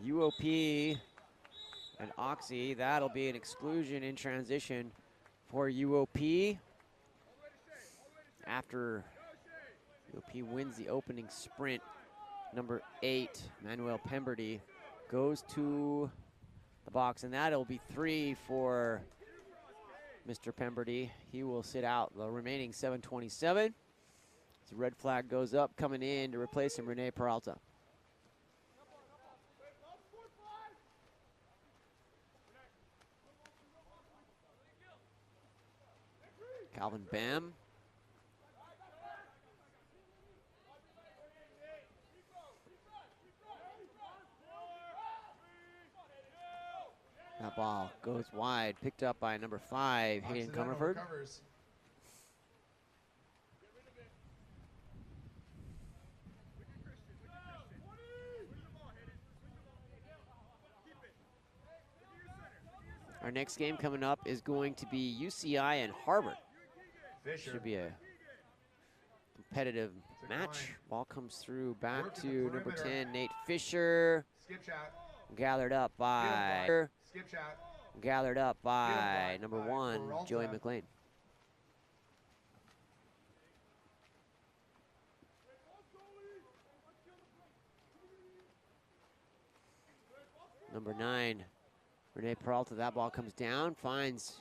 UOP and Oxy. That'll be an exclusion in transition for UOP. After UOP wins the opening sprint, number 8, Manuel Pemberty, goes to the box, and that'll be 3 for Mr. Pemberty. He will sit out the remaining 727. The red flag goes up, coming in to replace him, Rene Peralta. Calvin Bam. That ball goes wide, picked up by number 5, Hayden Comerford. Our next game coming up is going to be UCI and Harvard. Should be a competitive match. Ball comes through back to number 10, Nate Fisher. Gathered up by number 1, Joey McLean. Number 9, Rene Peralta. That ball comes down, finds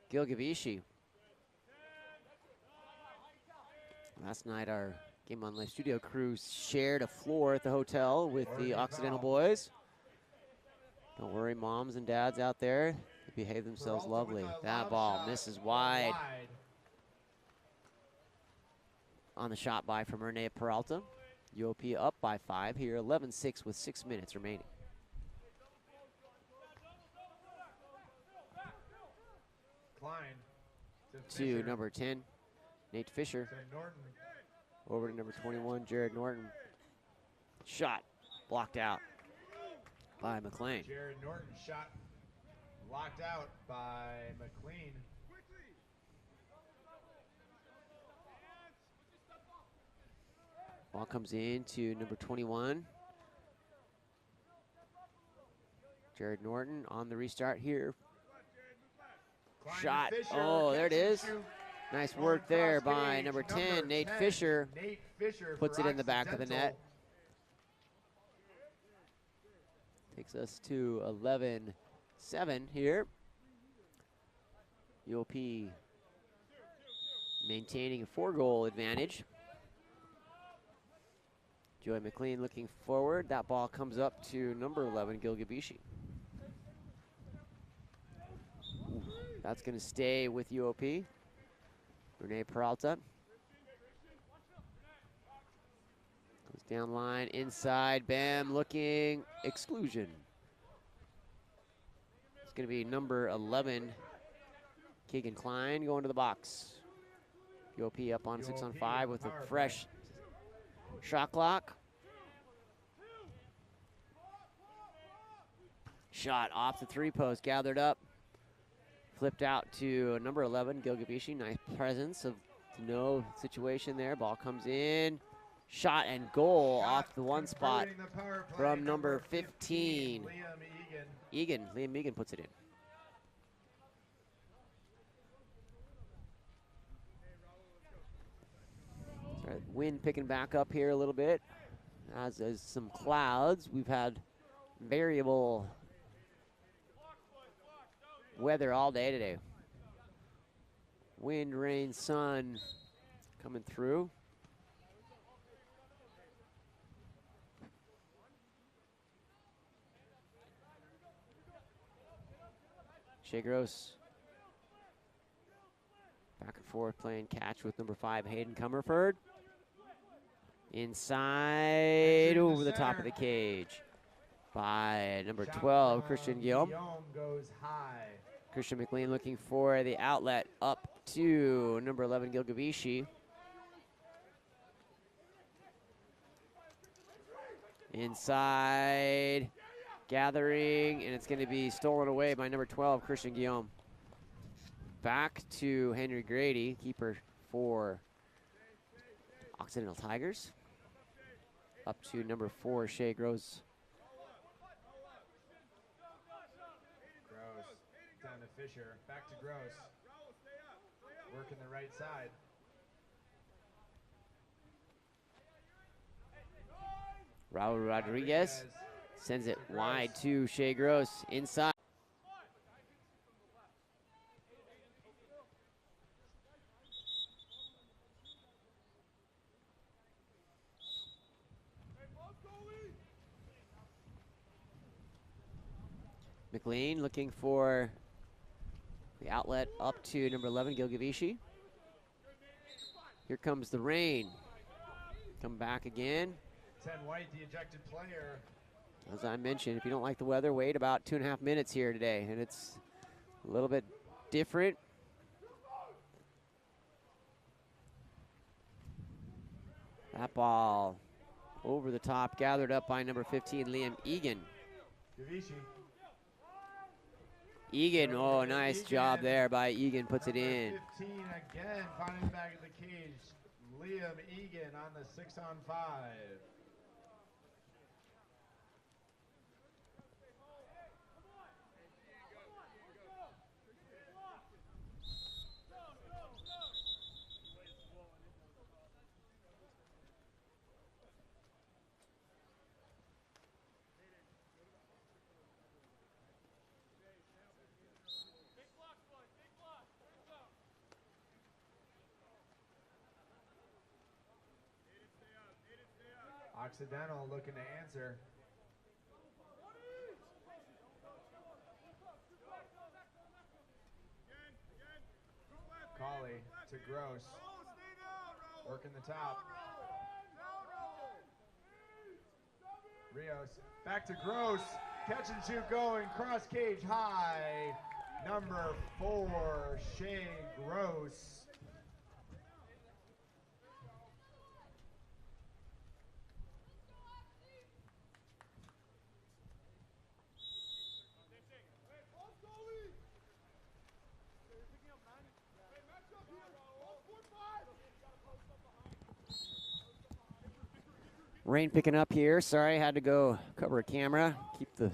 Gil Gavishi. Last night, our Game On Live studio crew shared a floor at the hotel with the Occidental boys. Don't worry, moms and dads out there. They behave themselves lovely. That ball misses wide on the shot by from Rene Peralta. UOP up by 5 here, 11-6 with 6 minutes remaining. To number 10, Nate Fisher. Over to number 21, Jared Norton. Shot blocked out by McLean. Jared Norton shot blocked out by McLean. Ball comes in to number 21. Jared Norton on the restart here. Shot. Oh, there it is. Nice work there by number 10, Nate Fisher. Puts it in the back of the net. Takes us to 11-7 here. UOP maintaining a 4-goal advantage. Joey McLean looking forward. That ball comes up to number 11, Gil Gavishi. That's going to stay with UOP. Rene Peralta. Goes down line, inside, Bam looking, exclusion. It's going to be number 11, Keegan Klein, going to the box. UOP up on 6-on-5 with a fresh shot clock. Shot off the 3-post, gathered up. Flipped out to number 11, Gil Gavishi. Nice presence of no situation there. Ball comes in. Shot and goal off the one spot from number 15. Liam Egan puts it in. Sorry, wind picking back up here a little bit. As there's some clouds. We've had variable weather all day today. Wind, rain, sun coming through. Shea Gross back and forth playing catch with number 5, Hayden Comerford. Inside over the top of the cage by number 12, Christian Guillaume. Goes high. Christian McLean looking for the outlet up to number 11, Gil Gavishi. Inside, gathering, and it's going to be stolen away by number 12, Christian Guillaume. Back to Henry Grady, keeper for Occidental Tigers. up to number 4, Shea Gross. Gross down to Fisher. Back to Gross. Working the right side. Raul Rodriguez sends it wide to Shea Gross inside. McLean looking for the outlet up to number 11, Gilgavishi. Here comes the rain. Come back again. 10 White, the ejected player. As I mentioned, if you don't like the weather, wait about 2.5 minutes here today, and it's a little bit different. That ball over the top, gathered up by number 15, Liam Egan. Gavishi. Egan, oh, nice job there by Egan, puts it in. 15 again, finding the back of the cage. Liam Egan on the 6-on-5. Occidental looking to answer. Colley to Gross. Working the top. Rios back to Gross. Catch and shoot going. Cross cage high. Number 4, Shea Gross. Rain picking up here. Sorry, had to go cover a camera. Keep the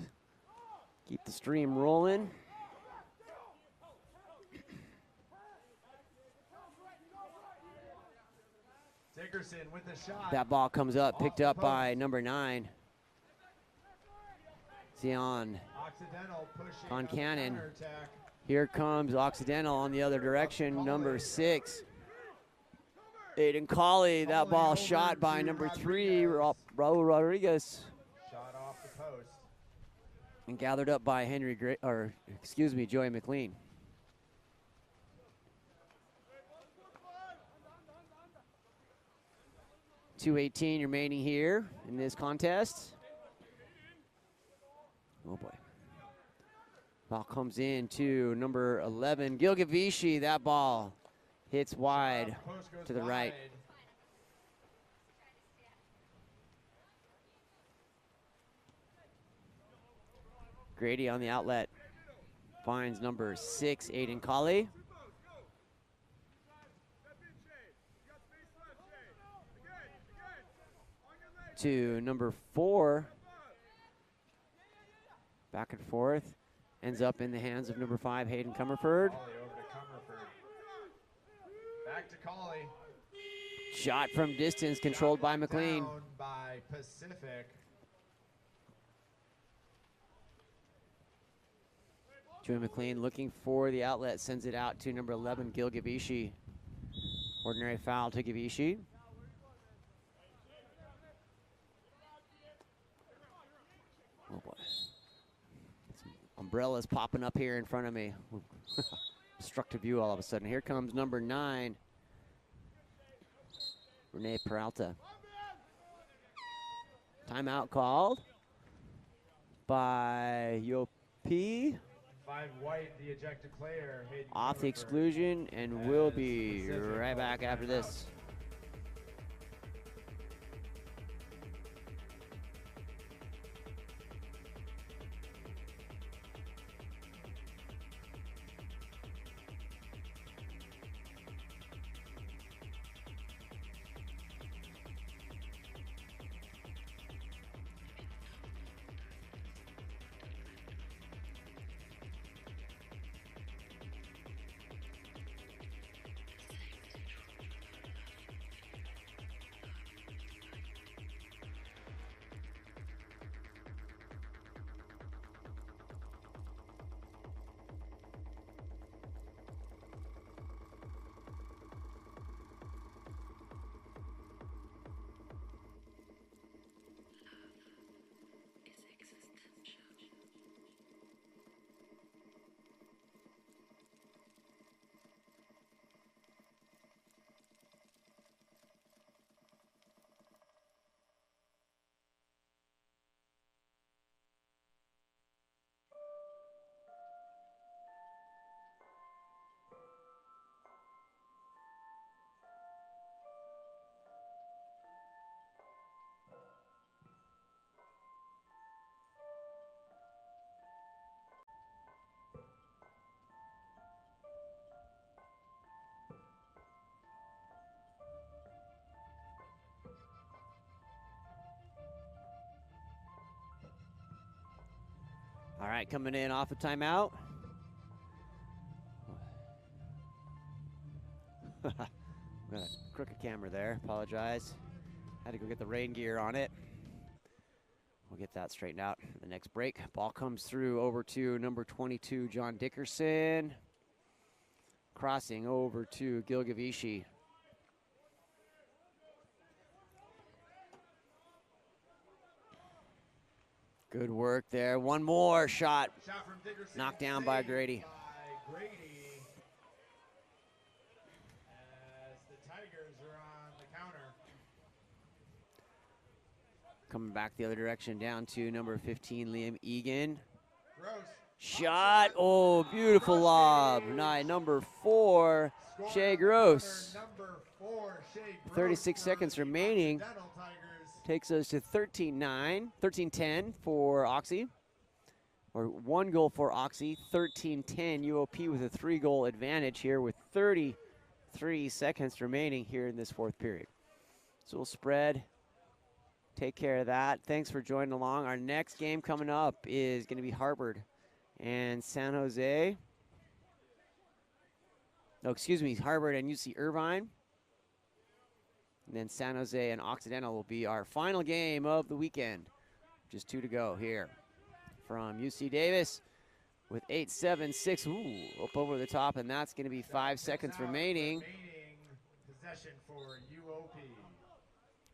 stream rolling. Dickerson with the shot. That ball comes up, picked up by number 9. Zion Occidental pushing on Cannon. counterattack. Here comes Occidental on the other direction, number 6. Aiden Colley, that ball shot by number 3, Raul Rodriguez. Shot off the post. And gathered up by Joey McLean. .218 remaining here in this contest. Oh boy. Ball comes in to number 11, Gilgavishi. That ball hits wide to the right. Grady on the outlet finds number 6, Aiden Colley. To number 4. Back and forth. Ends up in the hands of number 5, Hayden Comerford. Back to Colley. Shot from distance controlled by McLean. Down by Pacific. Joey McLean looking for the outlet, sends it out to number 11, Gil Gavishi. Ordinary foul to Gavishi. Oh boy. Some umbrellas popping up here in front of me. Obstructive view all of a sudden. Here comes number 9, Renee Peralta. Timeout called by Yopi. 5 White, the ejected player. Hayden Off the Comerford. exclusion, and we'll be right back after this. right, coming in off the timeout. Got a crooked camera there, apologize. Had to go get the rain gear on it. We'll get that straightened out the next break. Ball comes through over to number 22, John Dickerson. Crossing over to Gilgavishi. Good work there. One more shot. Shot from Dickerson. Knocked down by Grady. By Grady. As the Tigers are on the counter. Coming back the other direction down to number 15, Liam Egan. Gross. Shot. Oh, beautiful lob. Number 4, Shea Gross. Number 4, Shea Gross. 36 seconds remaining. Occidental Tigers. Takes us to 13-10 for Oxy. Or 1 goal for Oxy. 13-10 UOP with a 3-goal advantage here with 33 seconds remaining here in this 4th period. So we'll spread. Take care of that. Thanks for joining along. Our next game coming up is going to be Harvard and San Jose. No, excuse me, Harvard and UC Irvine. And then San Jose and Occidental will be our final game of the weekend. Just 2 to go here from UC Davis with 8-7-6. Ooh, up over the top, and that's going to be 5 seconds remaining. Possession for UOP.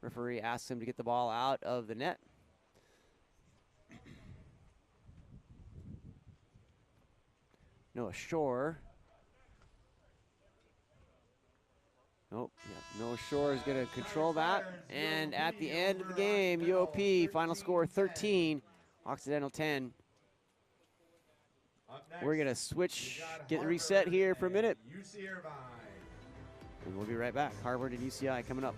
Referee asks him to get the ball out of the net. Noah Shore. Nope, yeah, Noah Shore is going to control that. And at the end of the game, UOP, final score 13, Occidental 10. We're going to switch, get reset here for a minute. UC Irvine. And we'll be right back. Harvard and UCI coming up.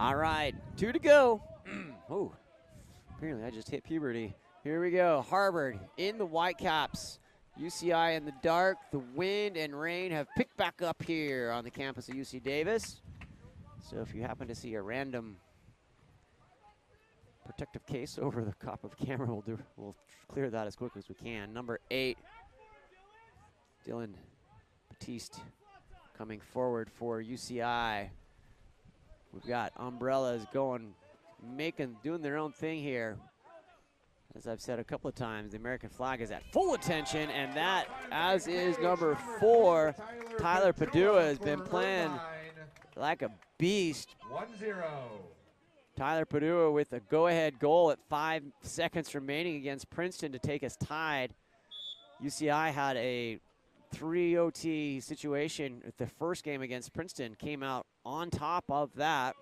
All right, 2 to go. Oh, apparently I just hit puberty. Here we go. Harvard in the Whitecaps. UCI in the dark. The wind and rain have picked back up here on the campus of UC Davis. So if you happen to see a random protective case over the top of the camera, we'll clear that as quick as we can. Number 8, Dylan Batiste coming forward for UCI. We've got umbrellas going, doing their own thing here. As I've said a couple of times, the American flag is at full attention, and that, as is number 4, Tyler Padua has been playing like a beast. 1-0. Tyler Padua with a go-ahead goal at 5 seconds remaining against Princeton to take us tied. UCI had a 3 OT situation with the first game against Princeton, came out on top of that.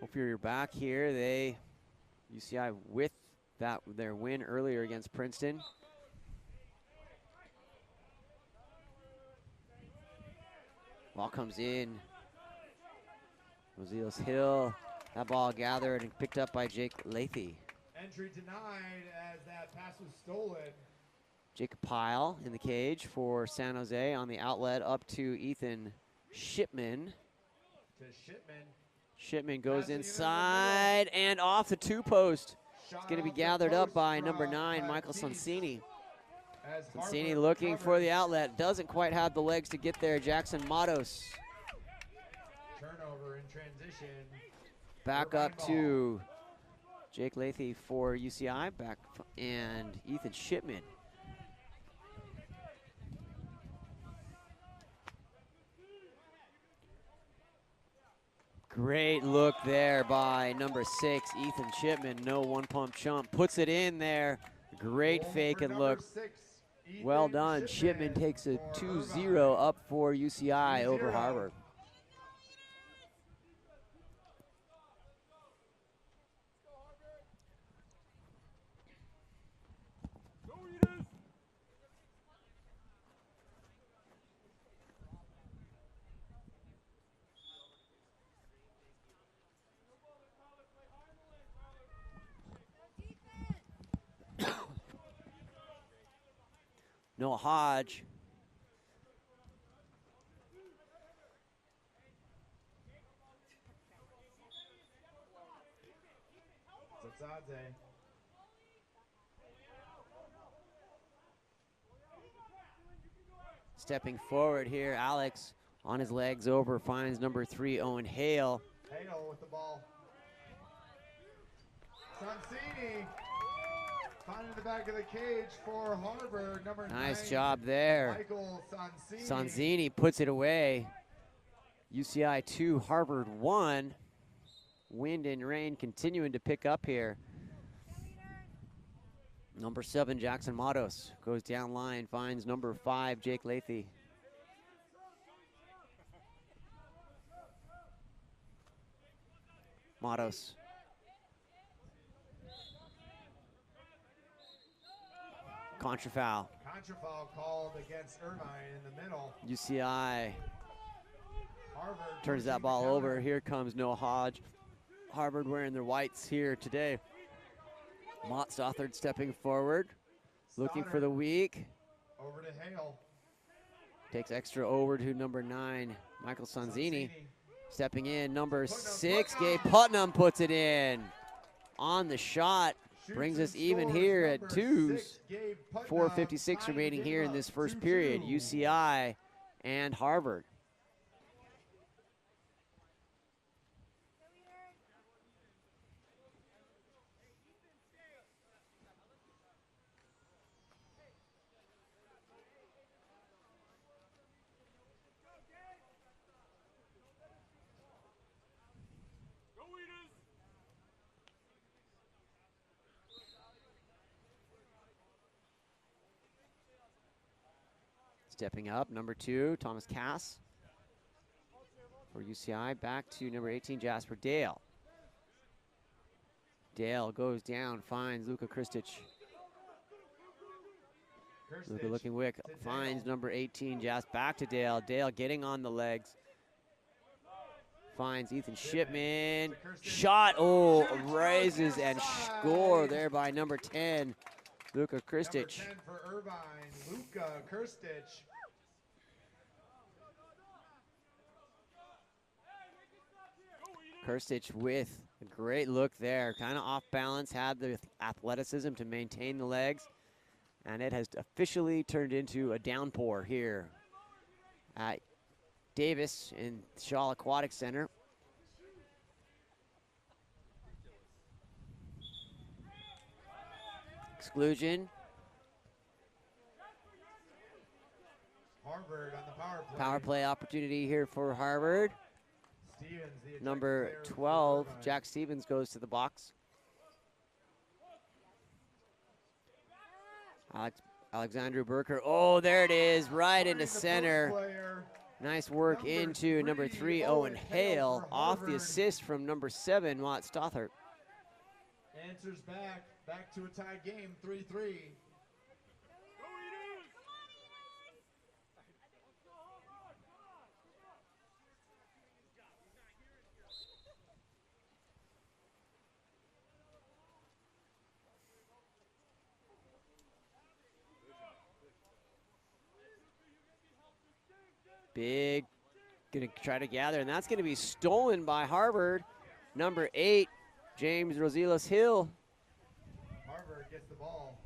Hope you're back here. UCI with their win earlier against Princeton. Ball comes in. Rosilos Hill. That ball gathered and picked up by Jake Lathy. Entry denied as that pass was stolen. Jacob Pyle in the cage for San Jose on the outlet up to Ethan Shipman. To Shipman. Shipman goes Passing inside and off the 2 post. Shot It's going to be off the gathered up post by from number 9, Michael Batiste. Sonsini. As Sonsini Harvard looking for the recovers. outlet. Doesn't quite have the legs to get there. Jackson Matos Turnover in transition. back Irvine up ball. to Jake Lathy for UCI. And Ethan Shipman. Great look there by number 6, Ethan Shipman. No one-pump chump. Puts it in there. Great Goal fake for and number look. 6, Well Ethan done. Shipman takes a for 2-0 Irvine. up for UCI over 2-0. Harvard. Noah Hodge. Zatsadze. Stepping forward here, Alex on his legs over, finds number 3, Owen Hale. Hale with the ball. Sonsini finding the back of the cage for Harvard. Number 9. Nice job there. Michael Sonsini. Sanzini puts it away. UCI 2, Harvard 1. Wind and rain continuing to pick up here. Number 7, Jackson Matos goes down line, finds number 5, Jake Lathy. Matos. Contra foul. Contra foul called against Irvine in the middle. UCI Harvard turns pushing that the ball counter. over. Here comes Noah Hodge. Harvard wearing their whites here today. Mott Stothard stepping forward, looking for the weak. Over to Hale. Takes extra over to number 9, Michael Sanzini. Stepping in, number 6, Gabe Putnam puts it in. On the shot, Shoots brings and us even scores. here at Number 2s. 6, Gabe Putnam, 4:56 tying the remaining game here in up, this first 2-2. period. UCI and Harvard. Stepping up, number 2, Thomas Cass for UCI. Back to number 18, Jasper Dale. Dale goes down, finds Luka Kristic. Luka looking wick, to finds Dale. number 18, Jas back to Dale. Dale getting on the legs. finds Ethan Shipman. Shot, oh, raises and score there by number 10, Luka Krstic. Number 10 for Irvine, Luka Krstic. Krstic with a great look there, kind of off balance, had the athleticism to maintain the legs, and it has officially turned into a downpour here at Davis in Schaal Aquatics Center. Exclusion. Harvard on the power play. Power play opportunity here for Harvard. Stevens, the ejected Number player for 12, Irvine. Jack Stevens, goes to the box. Alexandru Burker, oh, there it is, right into The first center. player, Nice work Number into number 3, three, Owen Owen Hale, Hale for off the Harvard. assist from number 7, Mott Stothart. answers back to a tie game, 3-3. Big, gonna try to gather, and that's gonna be stolen by Harvard. Number 8, James Rosilas Hill. Harvard gets the ball.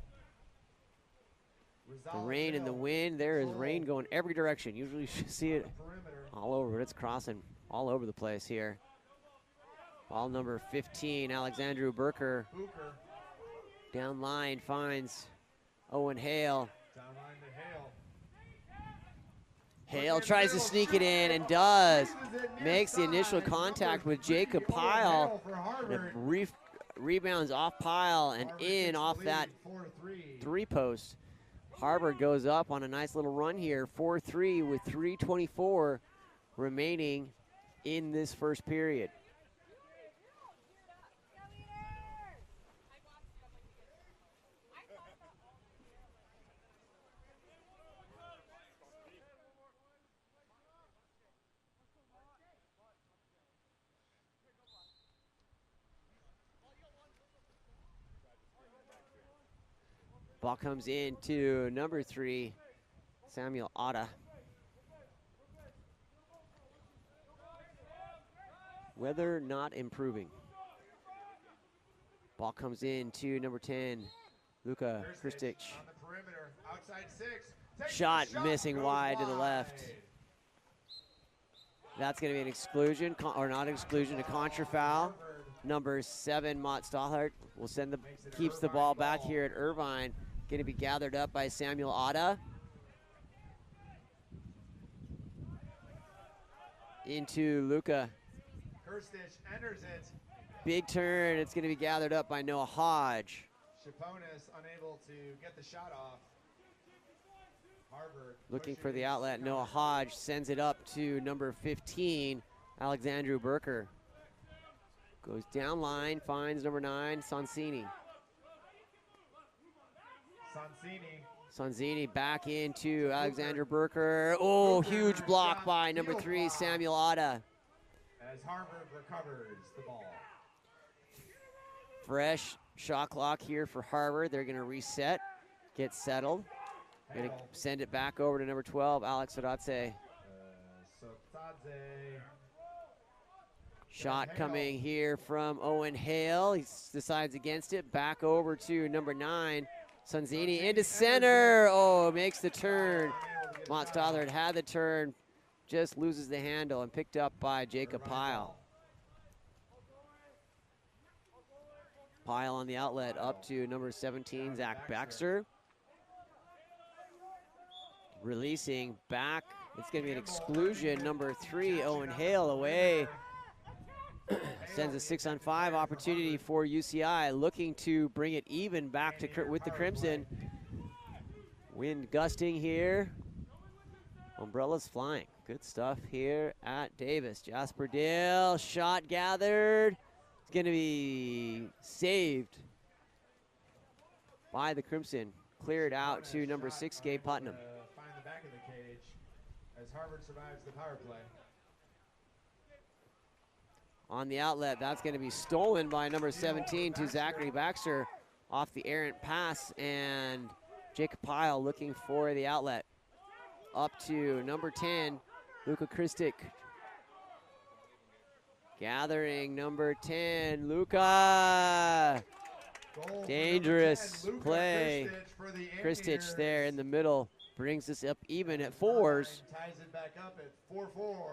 The rain and the wind, there is rain going every direction. Usually you see it Perimeter. all over, but it's crossing all over the place here. Ball number 15, Alexandru Burker. Booker Down line finds Owen Hale. down line to Hale. Hale tries to sneak it in and does. Makes the initial contact with Jacob Pyle. And it rebounds off Pyle and in off that 3-post. Harvard goes up on a nice little run here, 4-3 with 3:24 remaining in this first period. Ball comes in to number 3, Samuel Otta. Weather not improving. Ball comes in to number 10, Luka Krstic. On the perimeter, outside 6. Takes the Shot missing goes wide to the left. That's going to be an exclusion, or not an exclusion, a contra foul. Number 7, Mott Stothart will send the, keeps the ball back here at Irvine. Going to be gathered up by Samuel Otta. Into Luka. Krstic enters it. Big turn. It's going to be gathered up by Noah Hodge. Chaponis unable to get the shot off. Harvard Looking pushing for the it. outlet. Noah Hodge sends it up to number 15, Alexandru Burker. Goes down line, finds number 9, Sonsini. Sonzini back into Alexander Burker. Oh, huge block by number 3, Samuel Otta. As Harvard recovers the ball. Fresh shot clock here for Harvard. They're going to reset, get settled. Going to send it back over to number 12, Alex Sodatse. Shot coming here from Owen Hale. He decides against it. Back over to number 9, Sonzini into center. Oh, makes the turn. Mott Stothart had the turn, just loses the handle and picked up by Jacob Pyle. Pyle on the outlet up to number 17, Zach Baxter. Releasing back. It's going to be an exclusion. Number 3, Owen Hale away. Sends a 6-on-5 opportunity for UCI, looking to bring it even back to with the Crimson. Wind gusting here. Umbrellas flying. Good stuff here at Davis. Jasper Dill, shot gathered. It's going to be saved by the Crimson. Cleared out to number 6, Gabe Putnam. Find the back of the cage as Harvard survives the power play. on the outlet. That's going to be stolen by number 17 to Zachary Baxter off the errant pass, and Jacob Pyle looking for the outlet. Up to number 10, Luka Kristic. Gathering number 10, Luka. Goal for Dangerous number 10, Luka play. Kristic for the Kristic there in Indians. the middle brings us up even at fours. Ties it back up at 4-4.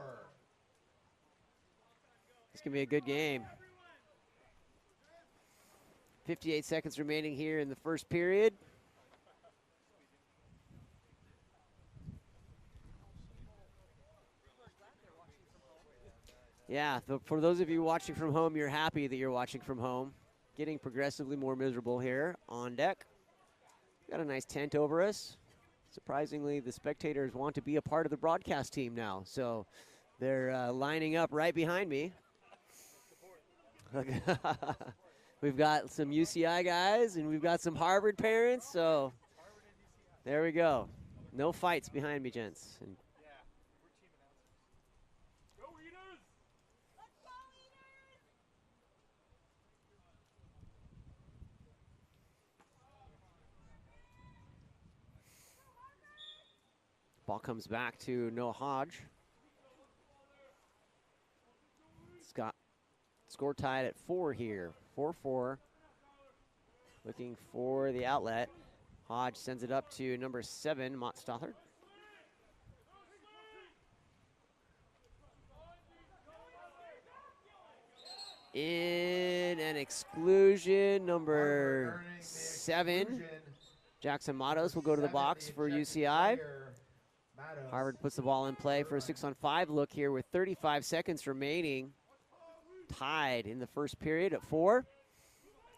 It's going to be a good game. 58 seconds remaining here in the first period. Yeah, for those of you watching from home, you're happy that you're watching from home. Getting progressively more miserable here on deck. Got a nice tent over us. Surprisingly, the spectators want to be a part of the broadcast team now, so they're lining up right behind me. We've got some UCI guys and we've got some Harvard parents, so there we go. No fights behind me, gents. And ball comes back to Noah Hodge. Scott, score tied at 4 here. 4-4. Looking for the outlet. Hodge sends it up to number 7, Mott Stothard. In an exclusion, number 7. Jackson Matos will go to the box for UCI. Harvard puts the ball in play for a 6-on-5 look here with 35 seconds remaining. Tied in the first period at 4.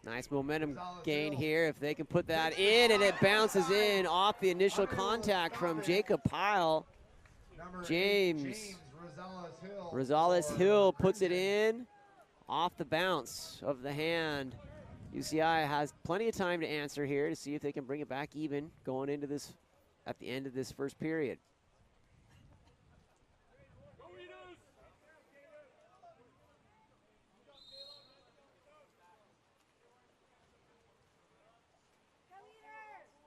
Nice momentum gain here if they can put that in, and it bounces in off the initial contact from Jacob Pyle. James Rosales Hill puts it in off the bounce of the hand. UCI has plenty of time to answer here to see if they can bring it back even going into this at the end of this first period.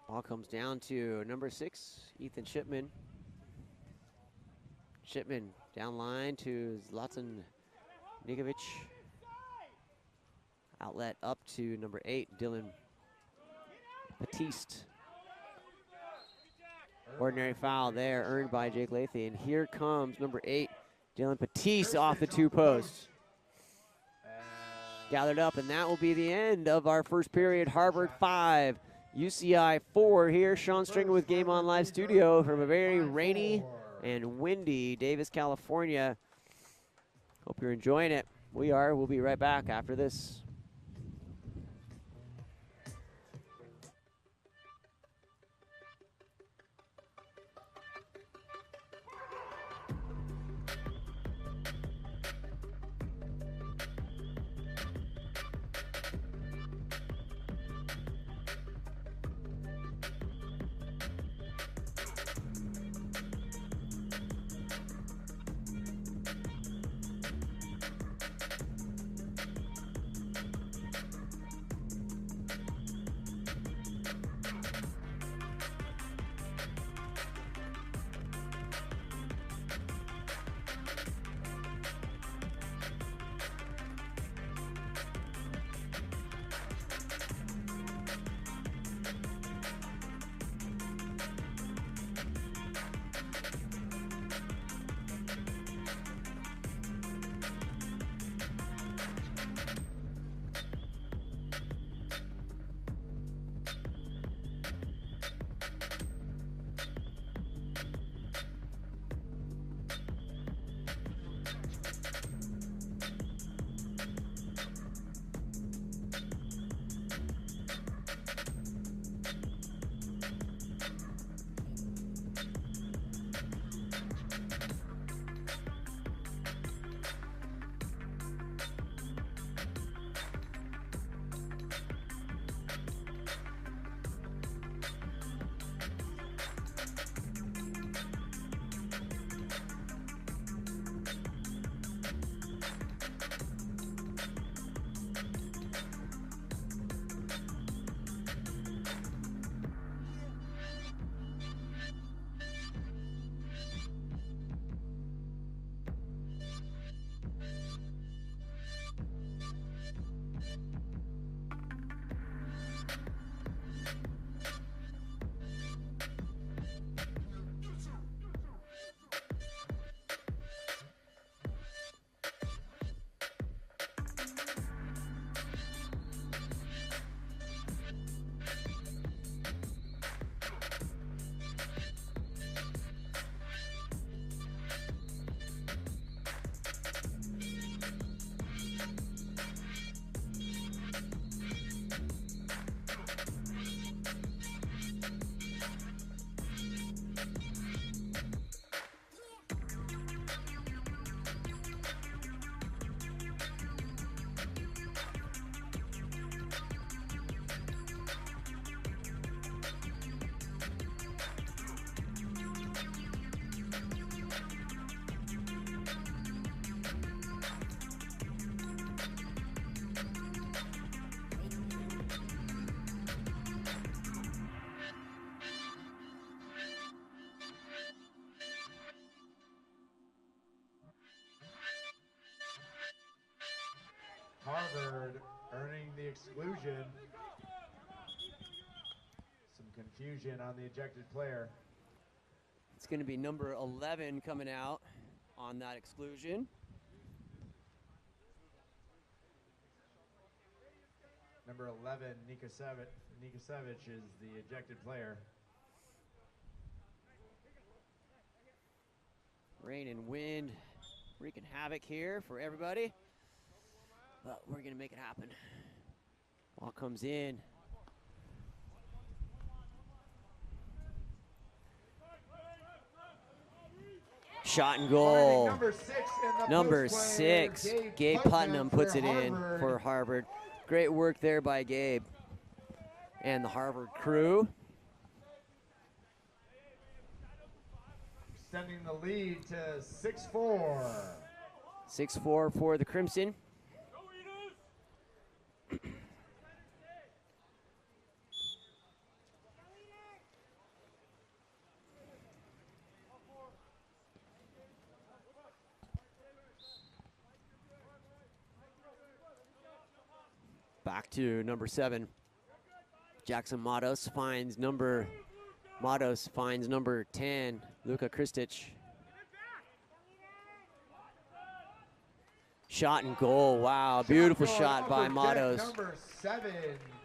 Ball comes down to number 6, Ethan Shipman. Shipman down line to Zlatan Nikovic. Outlet up to number 8, Dylan Batiste. Ordinary foul there earned by Jake Lathy. And here comes number 8, Dylan Batiste off the 2 posts. Gathered up, and that will be the end of our first period. Harvard 5, UCI 4 here. Sean Stringer with Game On Live Studio from a very rainy and windy Davis, California. Hope you're enjoying it. We are. We'll be right back after this. Harvard earning the exclusion. Some confusion on the ejected player. It's going to be number 11 coming out on that exclusion. Number 11, Nikasevich is the ejected player. Rain and wind wreaking havoc here for everybody, but we're going to make it happen. Ball comes in. Shot and goal. Number 6, Gabe Putnam puts it in for Harvard. Great work there by Gabe and the Harvard crew. Extending the lead to 6-4. 6-4 for the Crimson. Back to number 7. Jackson Matos finds number 10, Luka Kristic. Shot and goal. Wow, beautiful shot by Matos. Number 7,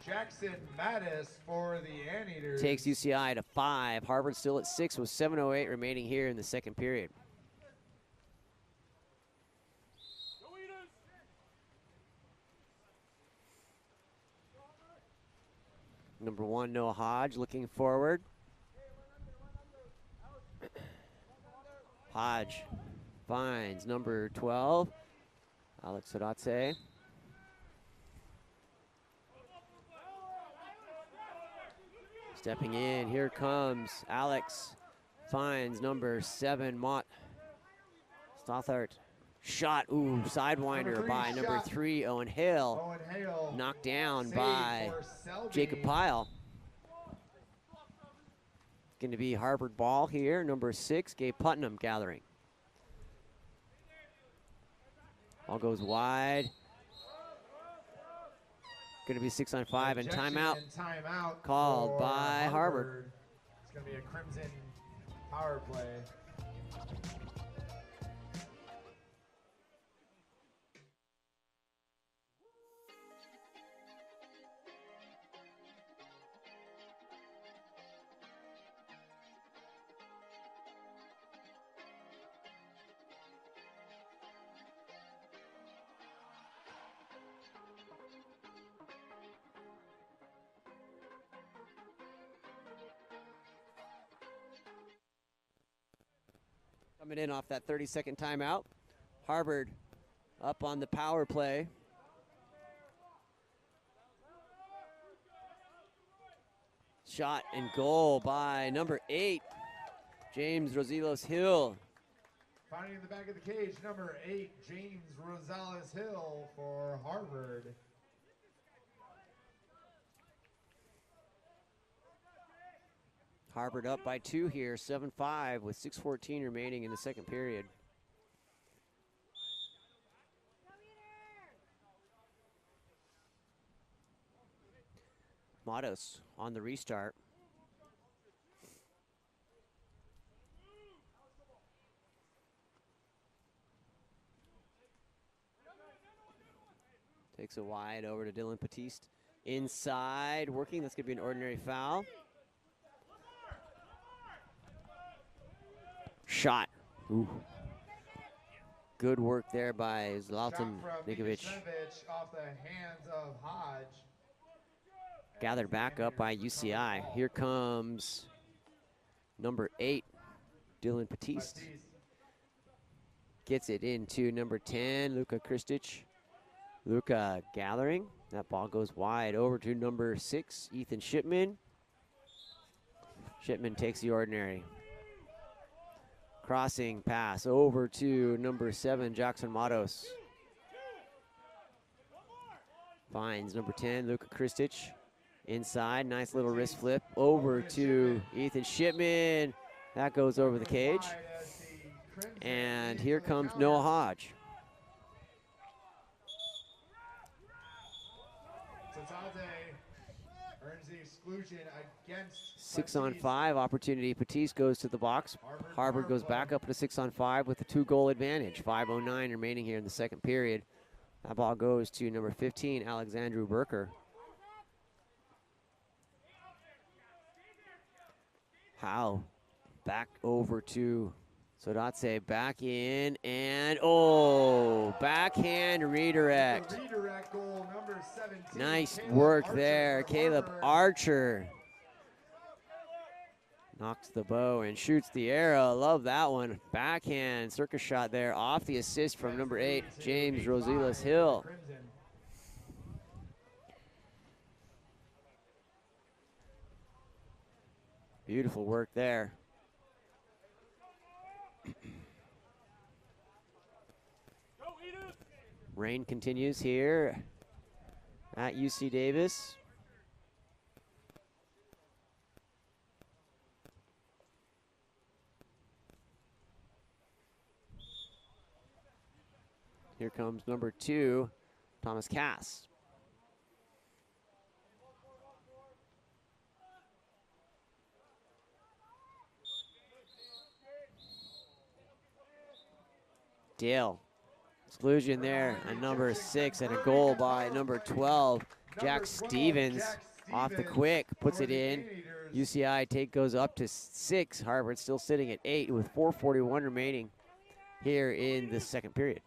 Jackson Mattis for the Anteaters. Takes UCI to 5. Harvard still at 6 with 7:08 remaining here in the second period. Number 1, Noah Hodge looking forward. Hodge finds number 12, Alex Sodatse. Stepping in, here comes Alex. Finds number 7, Mott Stothart. Shot, ooh, sidewinder by number 3, Owen Hale. Knocked down by Jacob Pyle. Going to be Harvard ball here. Number 6, Gabe Putnam gathering. Ball goes wide. Going to be 6-on-5 and timeout. Called by Harvard. It's going to be a Crimson power play. Coming in off that 30-second timeout. Harvard up on the power play. Shot and goal by number 8, James Rosilos Hill. Finding in the back of the cage, number 8, James Rosales Hill for Harvard. Harvard up by 2 here, 7-5 with 6:14 remaining in the second period. Matos on the restart. Takes it wide over to Dylan Batiste. Inside, working, that's gonna be an ordinary foul. Shot. Ooh. Good work there by Zlatan Nikovic. Off the hands of Hodge. Gathered back up by UCI. Here comes number 8, Dylan Batiste. Gets it into number 10, Luka Kristic. Luka gathering. That ball goes wide over to number 6, Ethan Shipman. Shipman takes the ordinary. Crossing pass over to number 7, Jackson Matos. Finds number 10, Luka Kristic. Inside, nice little wrist flip over to Ethan Shipman. That goes over the cage. And here comes Noah Hodge. Earns the exclusion against 6-on-5 opportunity. Batiste goes to the box. Harvard goes back up to 6-on-5 with a 2-goal advantage. 5:09 remaining here in the second period. That ball goes to number 15, Alexandru Burker. Howe back over to Sodatse, back in, and oh, backhand redirect. Redirect goal number 17. Nice Caleb work Archer there. for Caleb Harvard. Archer knocks the bow and shoots the arrow. Love that one. Backhand circus shot there off the assist from number 8, James Rosilas Hill. Crimson. Beautiful work there. Rain continues here at UC Davis. Here comes number 2, Thomas Cass. Dale, exclusion there on number 6 and a goal by number 12, Jack Stevens. Off the quick, puts it in. UCI goes up to 6. Harvard still sitting at 8 with 4:41 remaining here in the second period.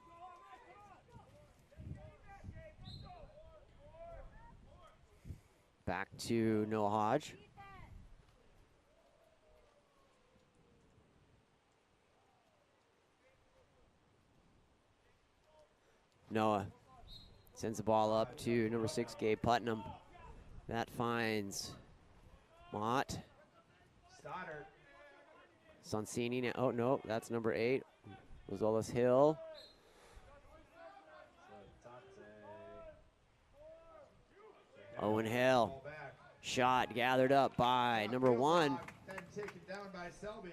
Back to Noah Hodge. Noah sends the ball up to number 6, Gabe Putnam. That finds Mott. Stoddard. Sonsini now. Oh, no, that's number 8, Rosales Hill. Owen Hill. Shot gathered up by number 1. Then taken down by Selby.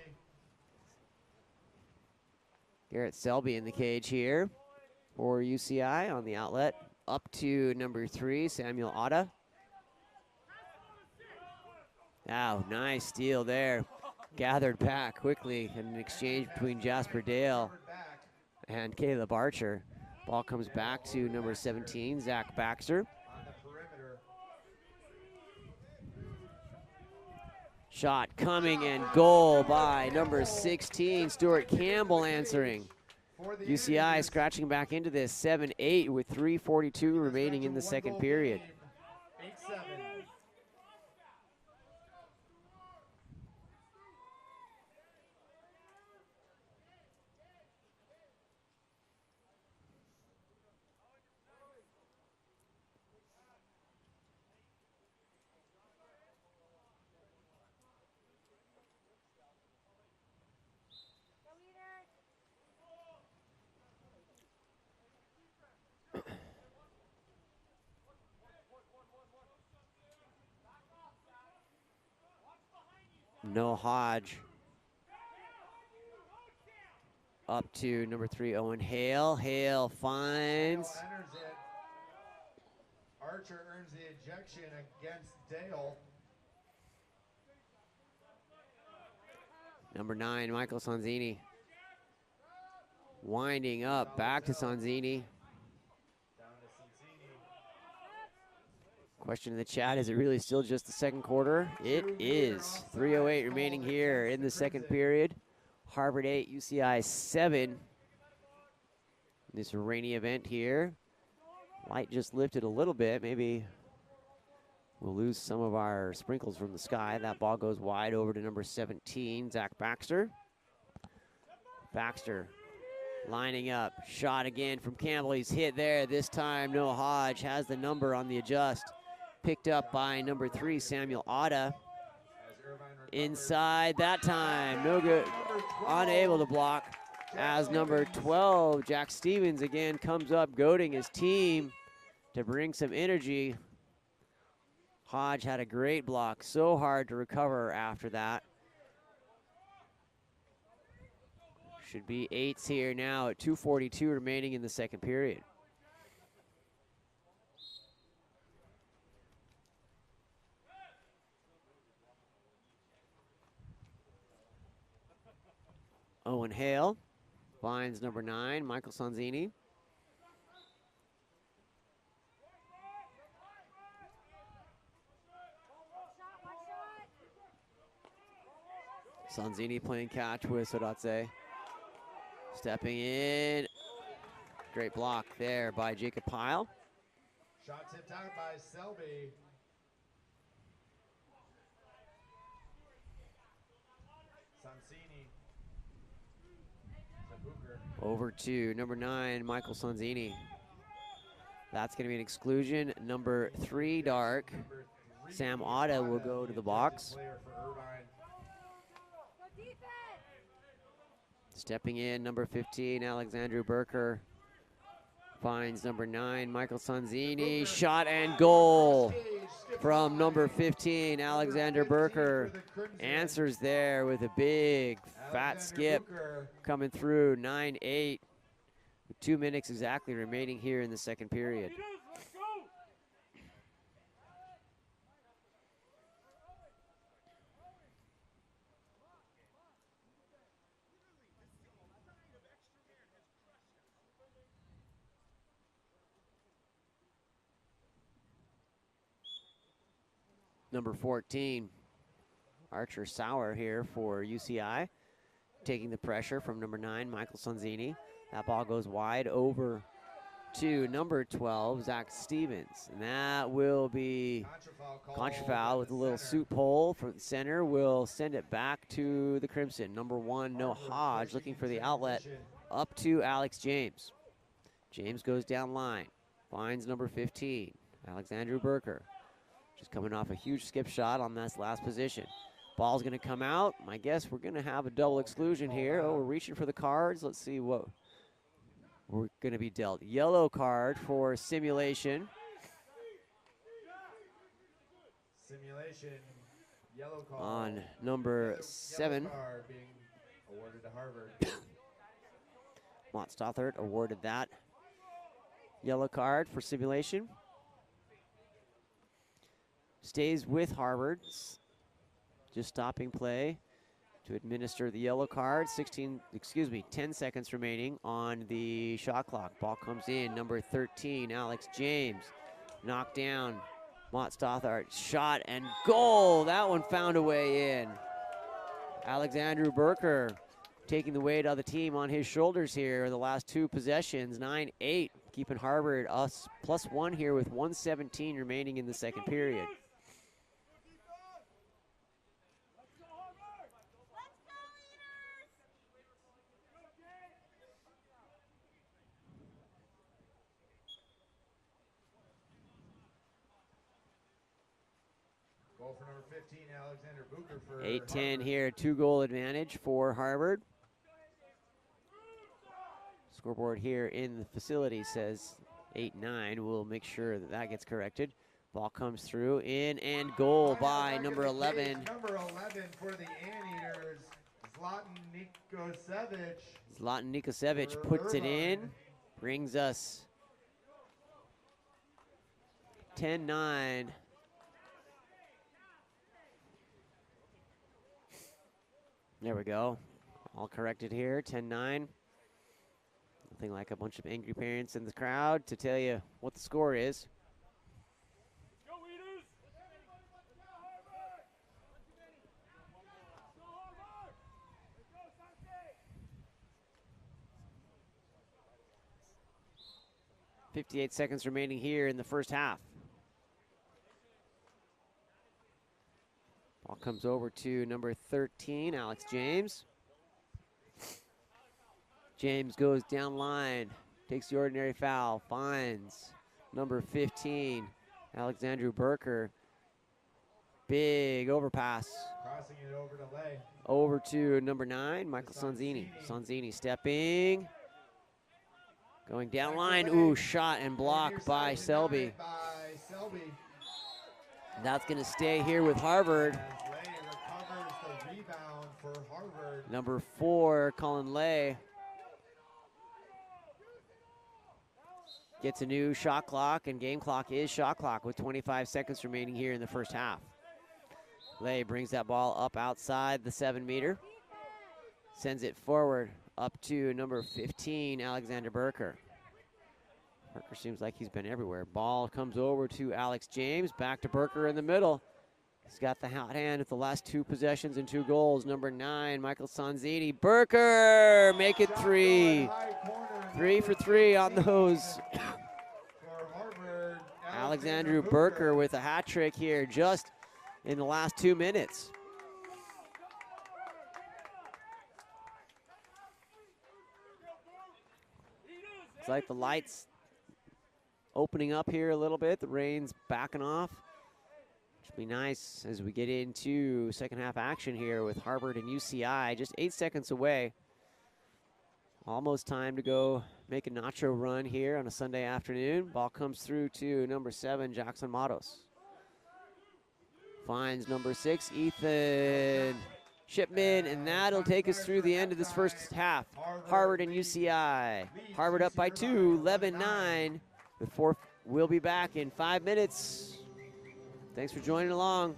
Garrett Selby in the cage here for UCI on the outlet. Up to number 3, Samuel Otta. Oh, nice steal there. Gathered back quickly in an exchange between Jasper Dale and Caleb Archer. Ball comes back to number 17, Zach Baxter. On the perimeter. Shot coming and goal by number 16, Stuart Campbell answering. For the UCI Indians, scratching back into this 7-8 with 3:42 remaining in the one second goal period. game. 8-7. Noah Hodge. Up to number 3, Owen Hale. Hale finds. Dale enters it. Archer earns the ejection against Dale. Number 9, Michael Sonzini. Winding up, back to Sonzini. Down to Cincinnati. Question in the chat, is it really still just the second quarter? It is. 3:08 remaining here in the second period. Harvard 8, UCI 7. This rainy event here. Light just lifted a little bit. Maybe we'll lose some of our sprinkles from the sky. That ball goes wide over to number 17, Zach Baxter. Baxter lining up. Shot again from Campbell. He's hit there. This time, Noah Hodge has the number on the adjust. Picked up by number 3, Samuel Otta. As Irvine recovers. Inside that time. No good. Unable to block. As number 12, Jack Stevens again comes up, goading his team to bring some energy. Hodge had a great block. So hard to recover after that. Should be 8s here now at 2:42 remaining in the second period. Owen Hale finds number 9, Michael Sanzini. Sanzini playing catch with Sodatse. Stepping in. Great block there by Jacob Pyle. Shot tipped out by Selby. Sanzini. Over to number 9, Michael Sanzini. That's going to be an exclusion. Number 3, Dark. Sam Otta will go to the box. Stepping in, number 15, Alexandru Burker. Finds number 9, Michael Sanzini. Shot and goal from number 15, Alexander Burker. Answers there with a big fat skip coming through, 9-8. 2 minutes exactly remaining here in the second period. Number 14, Archer Sauer here for UCI, taking the pressure from number 9, Michael Sanzini. That ball goes wide over to number 12, Zach Stevens. And that will be contrafoul with a little soup hole from the center. Will send it back to the Crimson. Number 1, Noah Hodge looking for the outlet up to Alex James. James goes down line, finds number 15, Alexandru Burker. Just coming off a huge skip shot on this last position. Ball's gonna come out. My guess we're gonna have a double exclusion here. Oh, we're reaching for the cards. Let's see what we're gonna be dealt. Yellow card for simulation. Simulation, yellow card. On number 7. Yellow card being awarded to Harvard. Mott Stothert awarded that yellow card for simulation. Stays with Harvard. Just stopping play to administer the yellow card. 10 seconds remaining on the shot clock. Ball comes in, number 13, Alex James. Knocked down, Mott Stothart. Shot and goal. That one found a way in. Alexandru Burker taking the weight of the team on his shoulders here the last 2 possessions. 9-8, keeping Harvard us +1 here with 1:17 remaining in the second period. Goal for number 15, Alexander Bucher for 8-10 here, 2-goal advantage for Harvard. Scoreboard here in the facility says 8-9. We'll make sure that that gets corrected. Ball comes through, in and goal by number 11. Number 11 for the Anteaters, Zlatan Nikosevich. Zlatan Nikosevich puts it in, brings us 10-9. There we go. All corrected here, 10-9. Nothing like a bunch of angry parents in the crowd to tell you what the score is. Go Eaters! 58 seconds remaining here in the first half. Ball comes over to number 13, Alex James. James goes down line, takes the ordinary foul, finds number 15, Alexandru Burker. Big overpass. Crossing it over to Lay. Over to number 9, Michael Sanzini. Sanzini stepping. Going down line. Ooh, shot and block by Selby. That's going to stay here with Harvard. Lay recovers the rebound for Harvard. Number 4, Colin Lay. Gets a new shot clock, and game clock is shot clock with 25 seconds remaining here in the first half. Lay brings that ball up outside the 7 meter. Sends it forward up to number 15, Alexander Burker. Burker seems like he's been everywhere. Ball comes over to Alex James, back to Burker in the middle. He's got the hot hand at the last 2 possessions and 2 goals. Number 9, Michael Sanzini. Burker, make it 3. 3 for 3 on those. Alexander Burker with a hat trick here just in the last 2 minutes. It's like the lights opening up here a little bit. The rain's backing off. Should be nice as we get into second half action here with Harvard and UCI. Just 8 seconds away. Almost time to go make a nacho run here on a Sunday afternoon. Ball comes through to number 7, Jackson Matos. Finds number 6, Ethan Shipman, and that'll take us through the end of this first half. Harvard and UCI. Harvard up by 2, 11-9. We'll be back in 5 minutes. Thanks for joining along.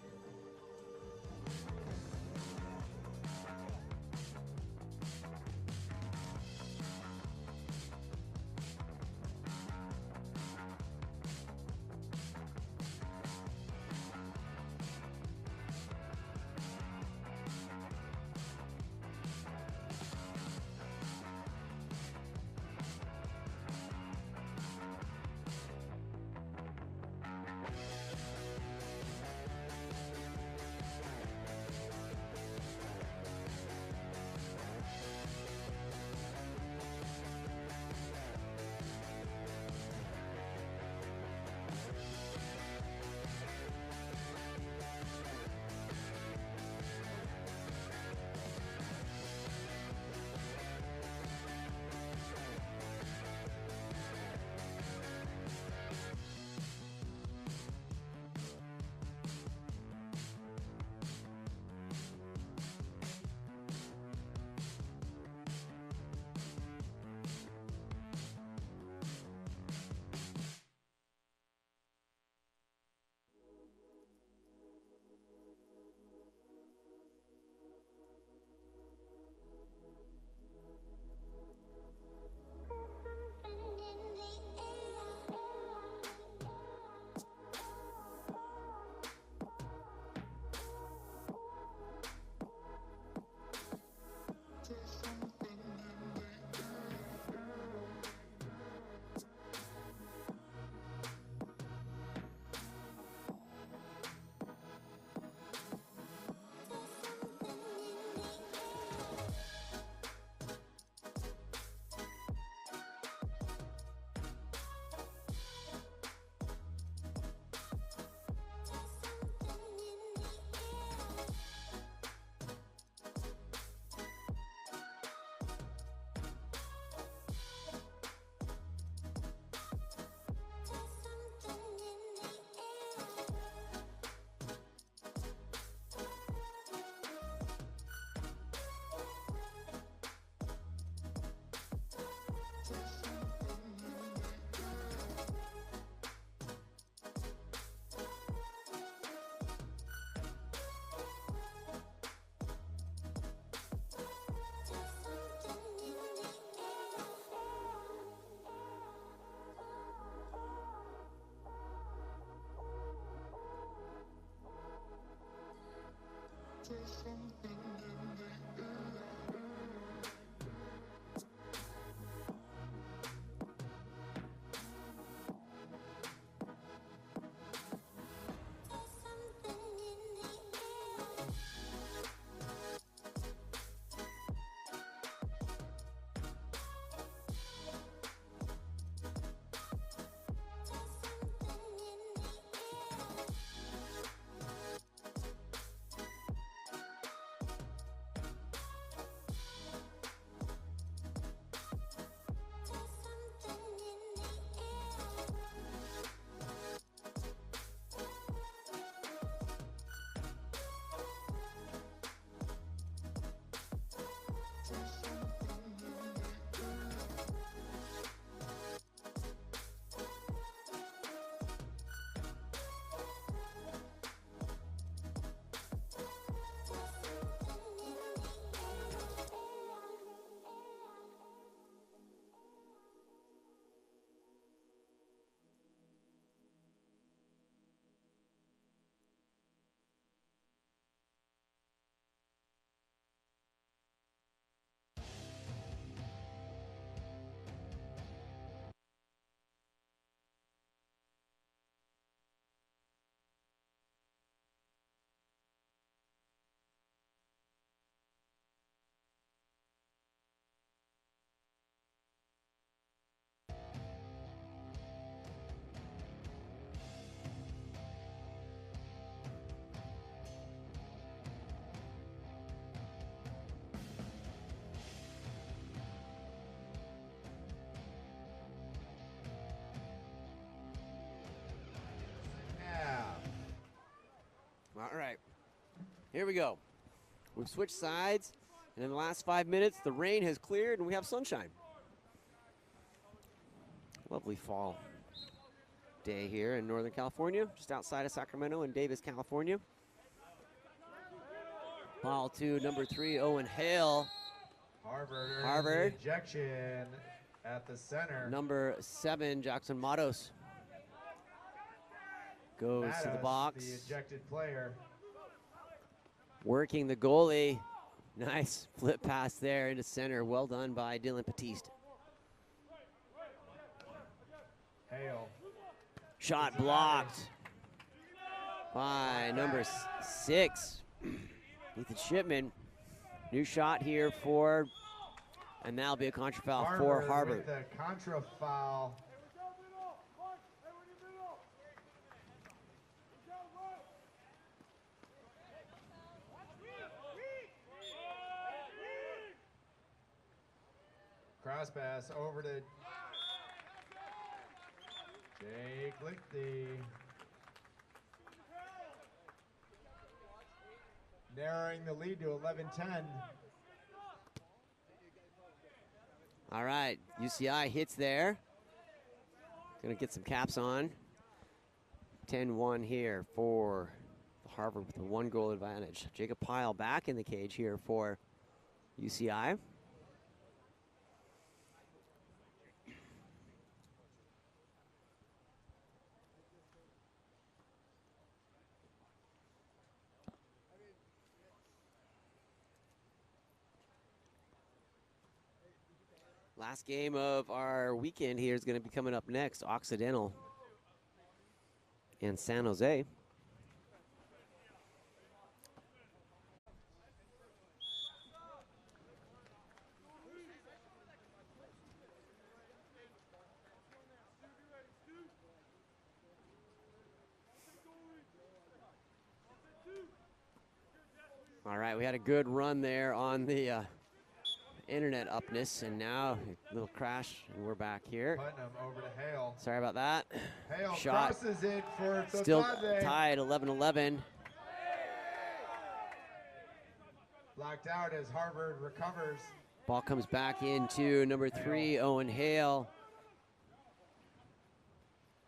Here we go. We've switched sides, and in the last 5 minutes, the rain has cleared and we have sunshine. Lovely fall day here in Northern California, just outside of Sacramento in Davis, California. Ball to number 3, Owen Hale. Harvard. Ejection at the center. Number 7, Jackson Matos. Goes to the box. The ejected player. Working the goalie. Nice flip pass there into center. Well done by Dylan Batiste. Hale. Shot blocked by number 6, Ethan Shipman. New shot here for, and that'll be a contra foul for Harvard. With the contra foul. Cross pass over to Jake Lichty. Narrowing the lead to 11-10. All right, UCI hits there. Gonna get some caps on. 10-1 here for Harvard with a 1-goal advantage. Jacob Pyle back in the cage here for UCI. Last game of our weekend here is going to be coming up next. Occidental and San Jose. All right, we had a good run there on the internet upness, and now a little crash, and we're back here. Putnam over to Hale. Sorry about that. Hale Shot. crosses it for Still Totade. tied 11-11. Blocked out as Harvard recovers. Ball comes back into number 3, Owen Hale.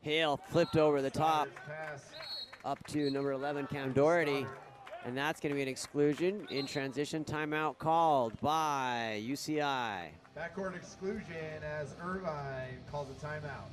Hale flipped over the top Pass. up to number 11, Cam Doherty. And that's going to be an exclusion in transition. Timeout called by UCI. Backcourt exclusion as Irvine calls a timeout.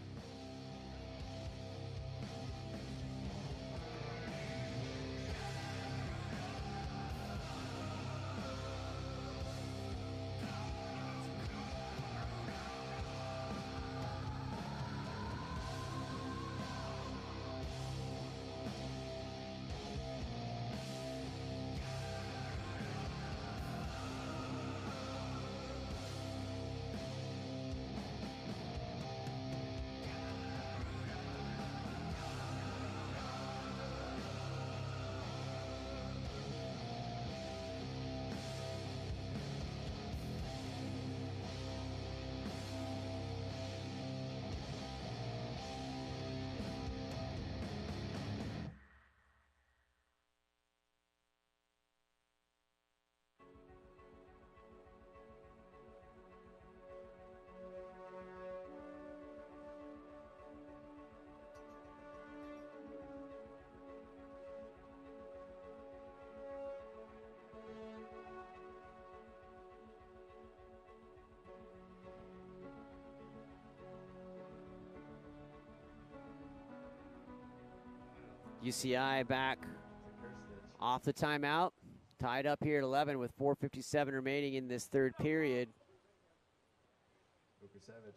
UCI back off the timeout. Tied up here at 11 with 4:57 remaining in this third period. Vukosevic.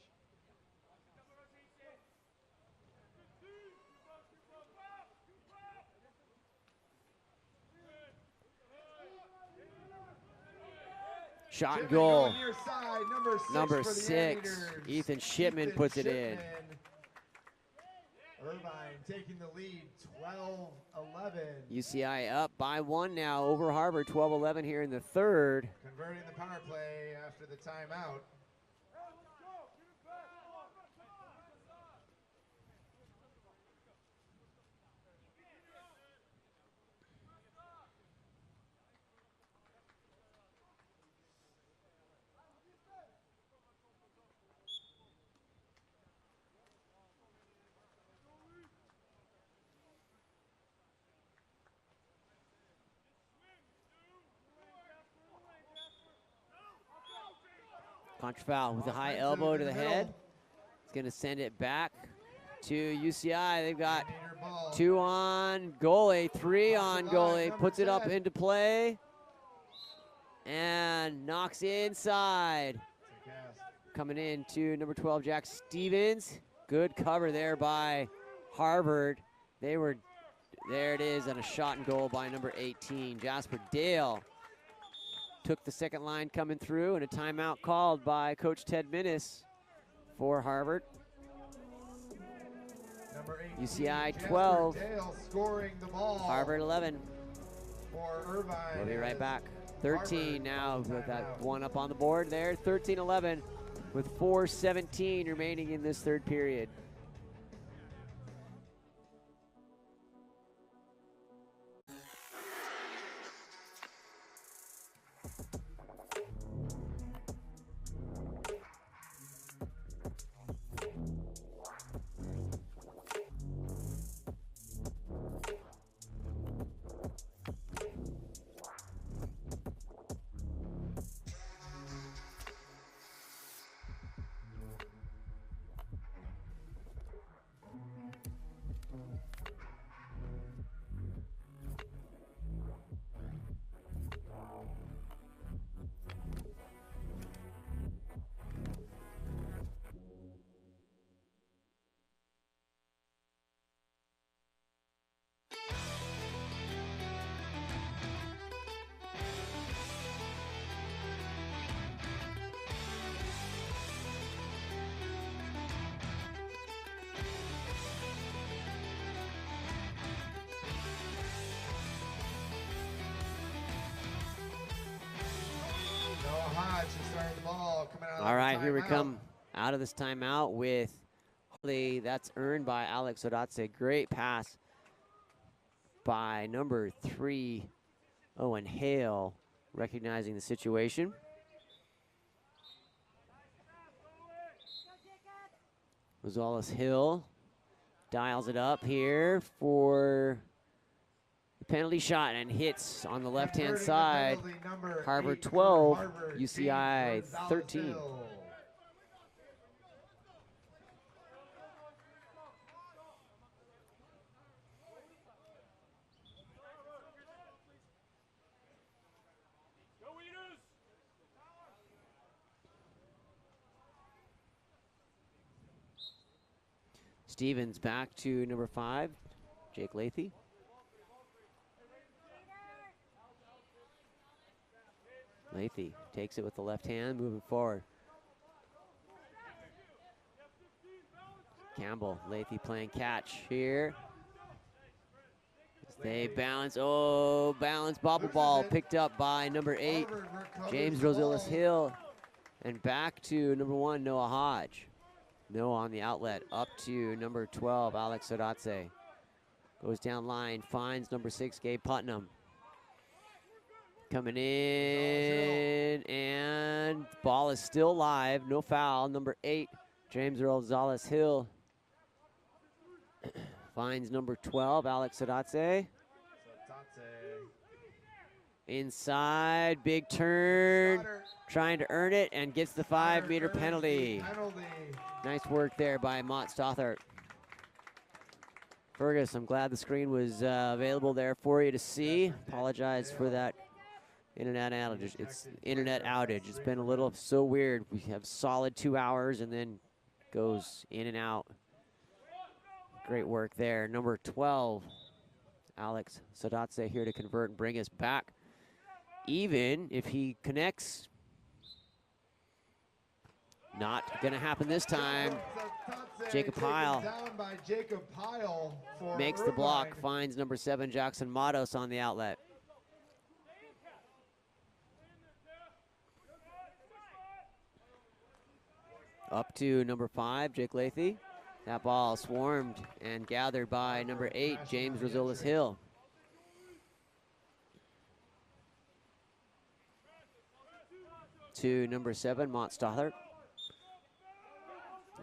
Shot and Shipman goal. going near side, Number for the 6, Anteaters. Ethan Shipman puts it in. Irvine taking the lead, 12-11. UCI up by 1 now over Harvard, 12-11 here in the third. Converting the power play after the timeout. Contra foul with a high Offensive elbow in to the middle. head. It's going to send it back to UCI. They've got 8-meter ball. 2 on goalie, 3 Off the on line, goalie. number Puts it up 10. into play. And knocks inside. It's a cast. Coming in to number 12, Jack Stevens. Good cover there by Harvard. There it is, and a shot and goal by number 18, Jasper Dale. Took the second line coming through, and a timeout called by Coach Ted Minnis for Harvard. Number 18, UCI Jasper 12, Dale scoring the ball Harvard 11. for Irvine. We'll be right back. 13 Harvard now calls with that timeout. one up on the board there. 13-11 with 4:17 remaining in this third period. Noah Hodge is starting the ball. Coming out of All the right, here we timeout. come out of this timeout with Harley. That's earned by Alex Odatse. Great pass by number 3, Owen Hale, recognizing the situation. Rosales Hill dials it up here for the penalty shot and hits on the left-hand Converting the side. penalty, number Harvard 8 for 12, Harvard, UCI James Gonzalez 13. Hill. Go Eaters! Stevens back to number 5, Jake Lathy. Lathy takes it with the left hand, moving forward. Campbell, Lathy playing catch here. As they balance, balance bobble Loses ball it. picked up by number 8, Harvard recovers James the Rosales ball. Hill. And back to number 1, Noah Hodge. Noah on the outlet, up to number 12, Alex Odatse. Goes down line, finds number 6, Gabe Putnam. Coming in, and ball is still live, no foul. Number 8, James Rosales Hill. Finds number 12, Alex Odatse. So Tatse. Inside, big turn, Stoddard. trying to earn it, and gets the Stoddard 5-meter earns the penalty. penalty. Nice work there by Mott Stothart. Fergus, I'm glad the screen was available there for you to see. Apologize for that internet outage. It's been a little so weird. We have solid 2 hours and then goes in and out. Great work there. Number 12, Alex Sodatse here to convert and bring us back. Even if he connects, not gonna happen this time. So Tatse Jacob taken Pyle down by Jacob Pyle for makes the block, Irvine. finds number 7, Jackson Matos on the outlet. Up to number 5, Jake Lathy. That ball swarmed and gathered by number 8, James Rosales Hill. To number 7, Mont Stothart.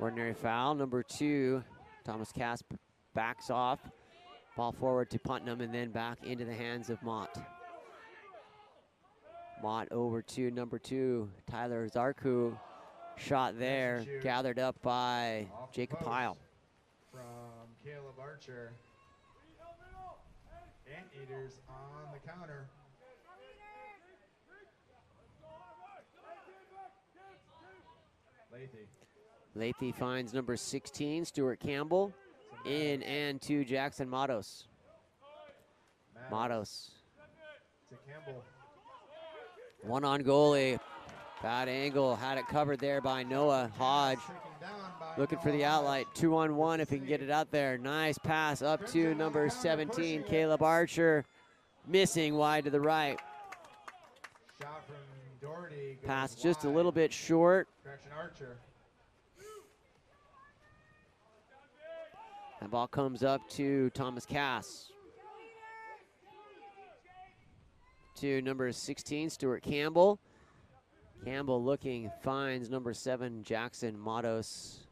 Ordinary foul. Number 2, Thomas Casp backs off. Ball forward to Putnam and then back into the hands of Mott. Mott over to number 2, Tyler Zarku. Shot there, shoot. gathered up by Off the Jacob post Pyle. From Caleb Archer. Anteaters on the counter. Lathy. Lathy finds number 16, Stuart Campbell, in and to Jackson Matos. Matos. To Campbell. One on goalie. Bad angle, had it covered there by Noah Hodge. Taken down by Looking for the Noah outlet, Hodge. 2-on-1 if he can get it out there. Nice pass up to number 17, Caleb Archer. Missing wide to the right. Shot from Doherty. Goes Pass just a wide. little bit short. Correction, Archer. That ball comes up to Thomas Cass. To number 16, Stuart Campbell. Campbell looking, finds number 7, Jackson Matos.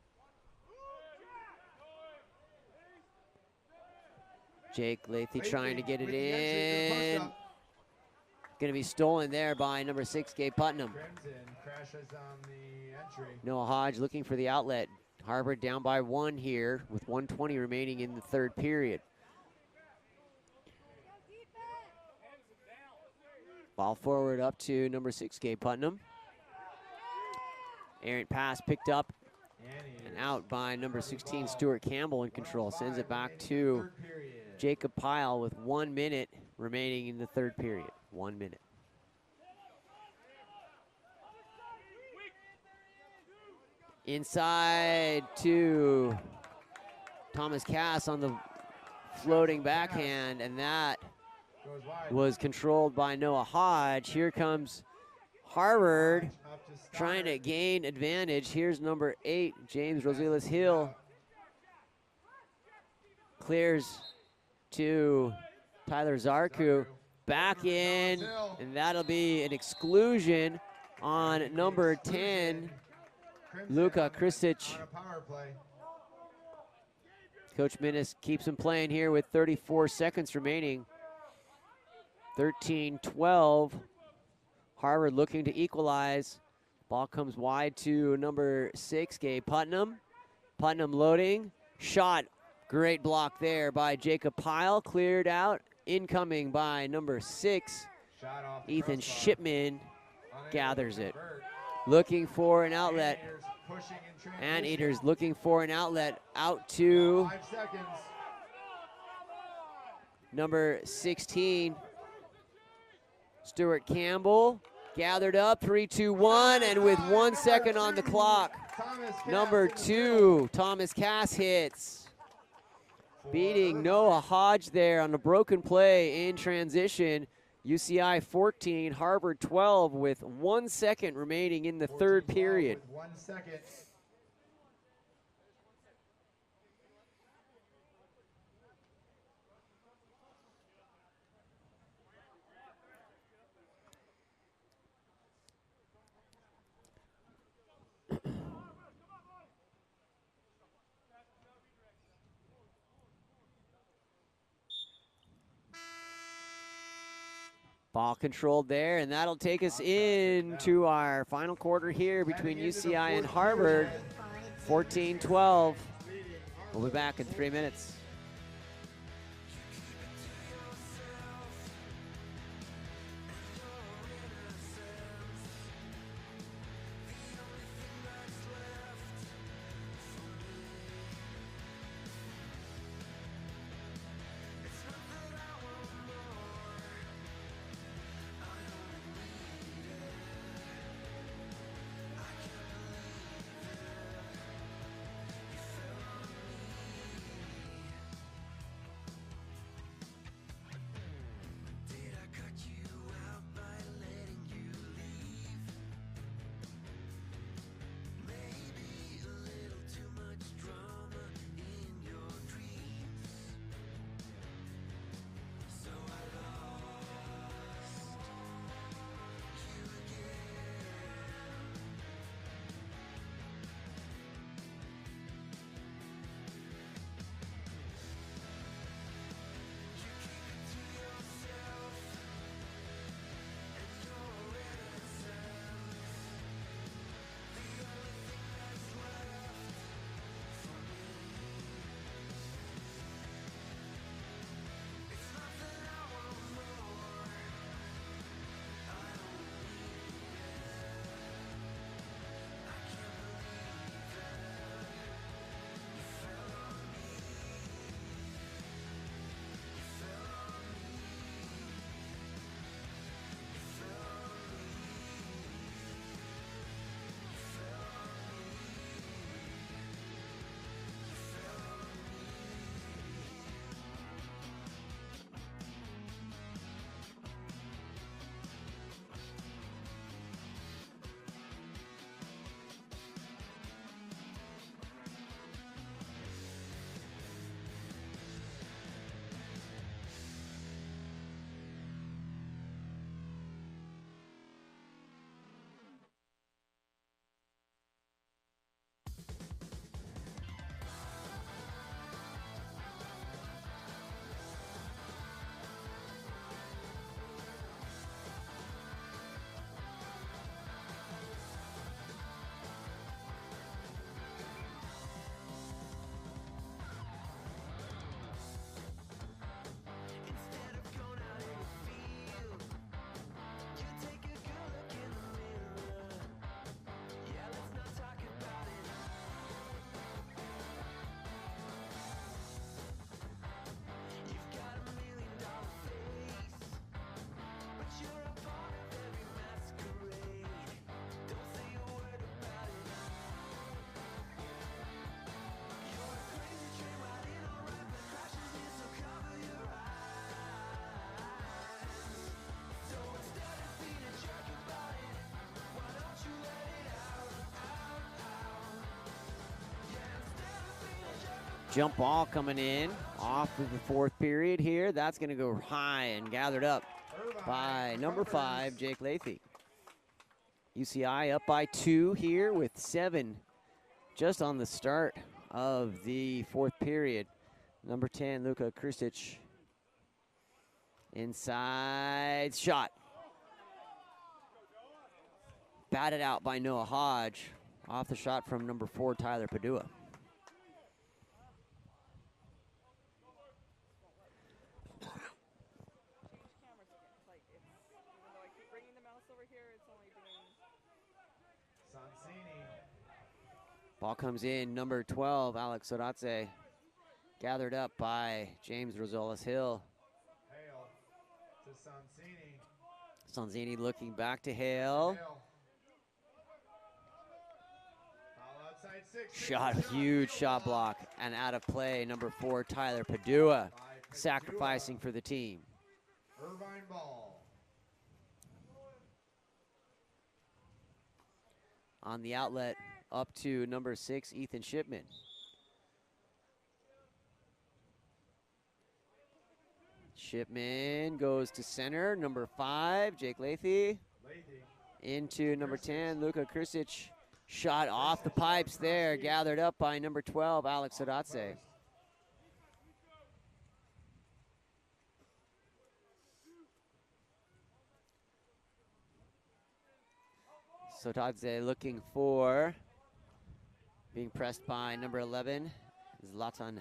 Jake Lathy trying to get it in. Going to be stolen there by number 6, Gabe Putnam. Crimson crashes on the entry. Noah Hodge looking for the outlet. Harvard down by 1 here with 1:20 remaining in the third period. Ball forward up to number 6, Gabe Putnam. Errant pass picked up and out by number 16, Stuart Campbell in control. Sends it back to Jacob Pyle with 1 minute remaining in the third period. 1 minute. Inside to Thomas Cass on the floating backhand, and that was controlled by Noah Hodge. Here comes Harvard trying to gain advantage. Here's number 8, James Rosales Hill. Clears to Tyler Zarku. Back in, and that'll be an exclusion on number 10, Luka Krisic. Coach Minnis keeps him playing here with 34 seconds remaining. 13-12. Harvard looking to equalize. Ball comes wide to number 6, Gabe Putnam. Putnam loading. Shot. Great block there by Jacob Pyle. Cleared out. Incoming by number 6, Ethan Shipman. Gathers it. Looking for an outlet. Anteaters looking for an outlet out to number 16, Stuart Campbell. Gathered up, 3-2-1, and with 1 second on the clock, number 2, Thomas Cass hits. Beating Noah Hodge there on a broken play in transition. UCI 14, Harvard 12 with 1 second remaining in the third period. 1 second. Ball controlled there, and that'll take us into our final quarter here between UCI and Harvard. 14-12. We'll be back in 3 minutes. Jump ball coming in off of the fourth period here. That's going to go high and gathered up by number 5, Jake Lathy. UCI up by 2 here with 7 just on the start of the fourth period. Number 10, Luka Krstić. Inside shot. Batted out by Noah Hodge. Off the shot from number 4, Tyler Padua. Ball comes in, number 12, Alex Soratze. Gathered up by James Rosales Hill. Hale to Sanzini. Sanzini looking back to Hale. Foul outside 6. Shot, huge shot block, and out of play, number 4, Tyler Padua, sacrificing for the team. Irvine ball. On the outlet, up to number 6, Ethan Shipman. Shipman goes to center, number 5, Jake Lathy. Into number 10, Luka Krstić. Shot off the pipes there, gathered up by number 12, Alex Soratze. Soratze looking for, being pressed by number 11, Zlatan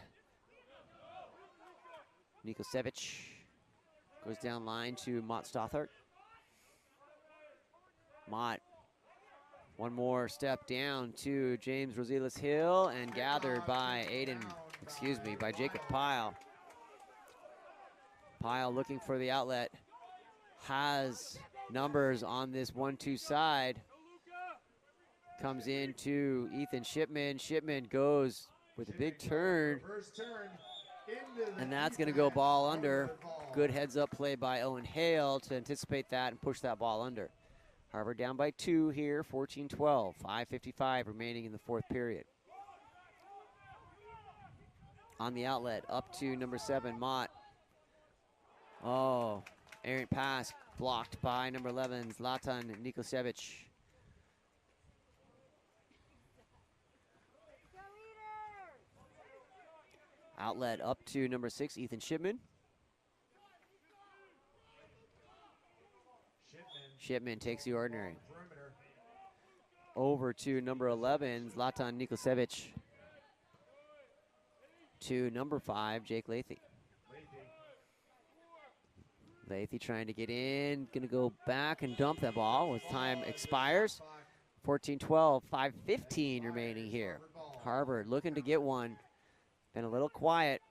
Nikosevic. Goes down line to Mott Stothart. Mott, one more step down to James Rosales Hill and gathered by by Jacob Pyle. Pyle looking for the outlet. Has numbers on this 1-2 side. Comes into Ethan Shipman. Shipman goes with a big turn. And that's going to go ball under. Good heads-up play by Owen Hale to anticipate that and push that ball under. Harvard down by 2 here, 14-12. 5:55 remaining in the fourth period. On the outlet, up to number 7, Mott. Oh, errant pass blocked by number 11, Zlatan Nikosevic. Outlet up to number 6, Ethan Shipman. Shipman takes the ordinary. Over to number 11, Zlatan Nikosevic. To number 5, Jake Lathy. Lathy trying to get in, gonna go back and dump that ball as time expires. 14-12, 5:15 remaining here. Harvard looking to get one. Been a little quiet.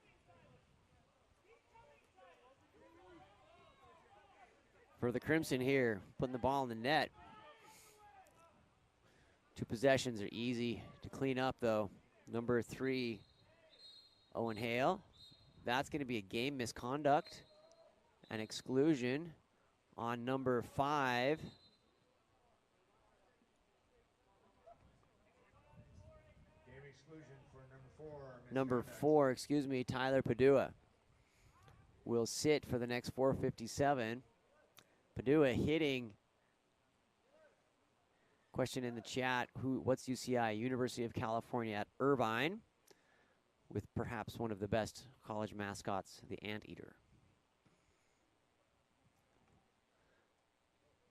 For the Crimson here, putting the ball in the net. 2 possessions are easy to clean up though. Number 3, Owen Hale. That's gonna be a game misconduct. An exclusion on number 5. Game exclusion for number 4. Number 4, excuse me, Tyler Padua will sit for the next 4:57. Padua hitting. Question in the chat, what's UCI? University of California at Irvine, with perhaps one of the best college mascots, the Anteater.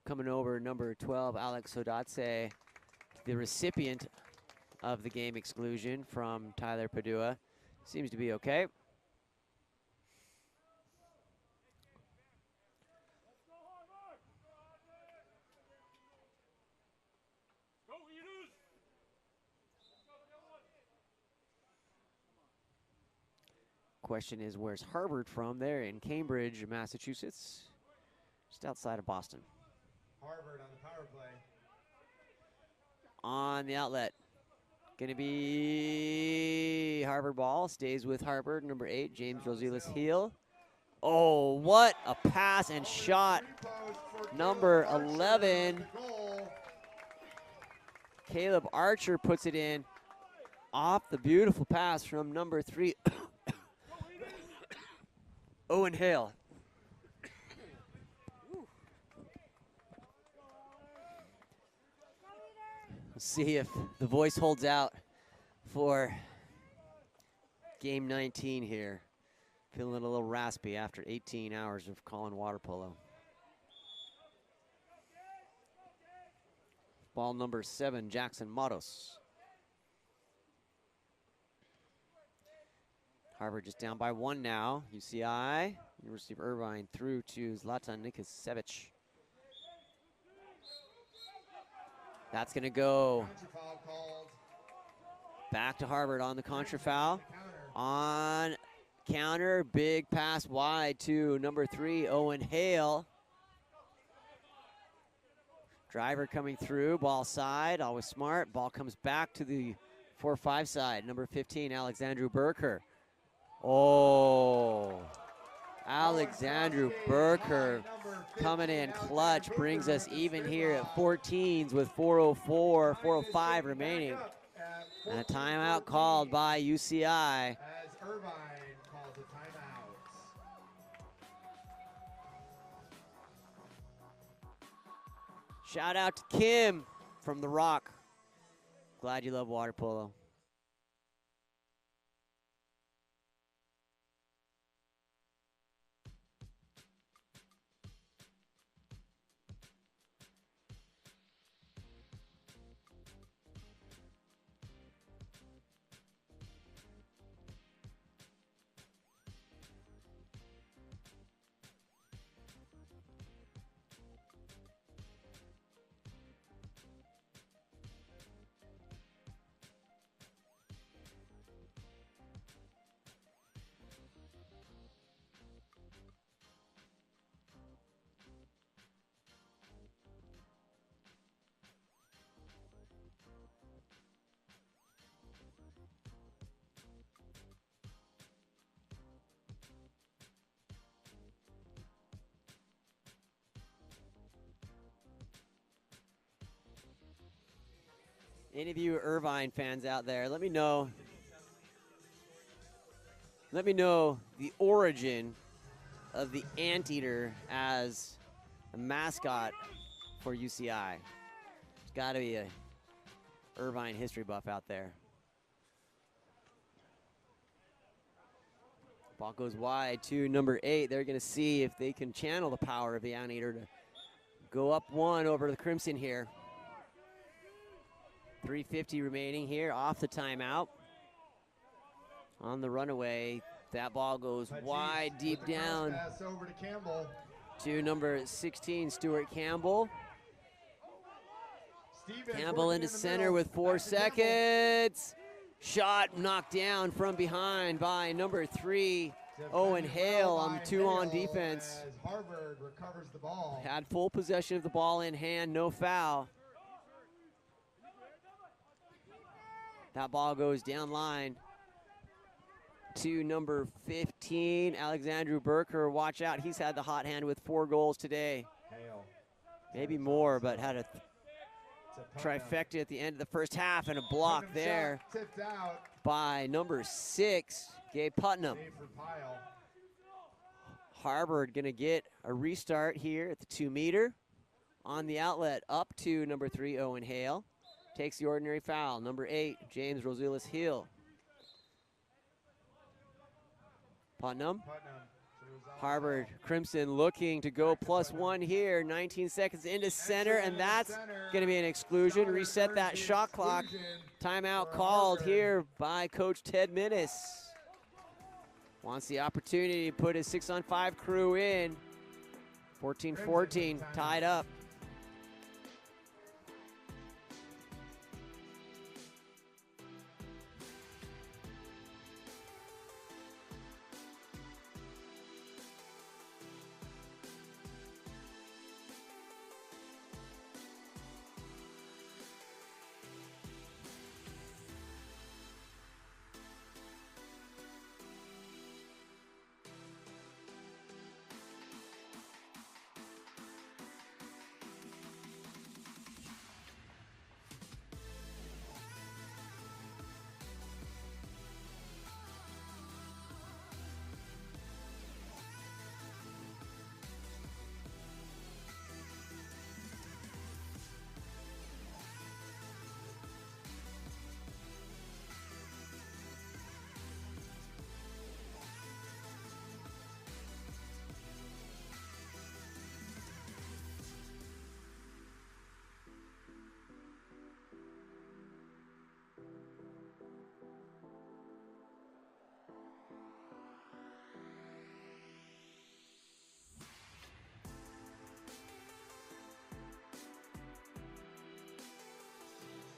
Coming over, number 12, Alex Soratze, the recipient of the game exclusion from Tyler Padua. Seems to be okay. Question is, where's Harvard from? They're in Cambridge, Massachusetts, just outside of Boston. Harvard on the power play. On the outlet, gonna be Harvard ball, stays with Harvard, number 8, James Rosales Hill. Oh, what a pass and shot. Number 11, Caleb Archer puts it in. off the beautiful pass from number 3, Owen Hale. Let's see if the voice holds out for game 19 here. Feeling a little raspy after 18 hours of calling water polo. Ball number 7, Jackson Matos. Harvard just down by 1 now. UCI, University of Irvine through to Zlatan Nikisevich. That's gonna go back to Harvard on the contra foul. On counter, big pass wide to number 3, Owen Hale. Driver coming through, ball side, always smart. Ball comes back to the 4-5 side. Number 15, Alexandru Burker. Oh, Alexandru Burker coming in clutch, brings us even here at 14s with 4:04, 4:05 remaining. And a timeout called by UCI. As Irvine calls a timeout. Shout out to Kim from The Rock. Glad you love water polo. Any of you Irvine fans out there, let me know. Let me know the origin of the anteater as a mascot for UCI. There's got to be a Irvine history buff out there. Ball goes wide to number 8. They're going to see if they can channel the power of the anteater to go up 1 over the Crimson here. 3:50 remaining here off the timeout. On the runaway, that ball goes wide, deep down Pass over to Campbell. to number 16, Stuart Campbell. Stevens Campbell working into in the center middle. with 4 Back to Campbell. seconds. Shot knocked down from behind by number 3, Owen Defended Hale well on by 2-on Hale defense. as Harvard recovers the ball. Had full possession of the ball in hand, no foul. That ball goes down line to number 15, Alexandru Burker. Watch out, he's had the hot hand with 4 goals today. Hale. Maybe more, but had a It's a punt trifecta at the end of the first half and a out. block Putnam there shot tipped out. by number 6, Gabe Putnam. Save for Pyle. Harvard gonna get a restart here at the 2-meter. On the outlet, up to number 3, Owen Hale. Takes the ordinary foul. Number 8, James Rosales Hill. Putnam. Putnam. So it was all Harvard foul. Crimson looking to go +1 here. 19 seconds into center, and that's going to be an exclusion. Reset that shot clock. Timeout called here by Coach Ted Minnis. Wants the opportunity to put his 6-on-5 crew in. 14-14, tied up.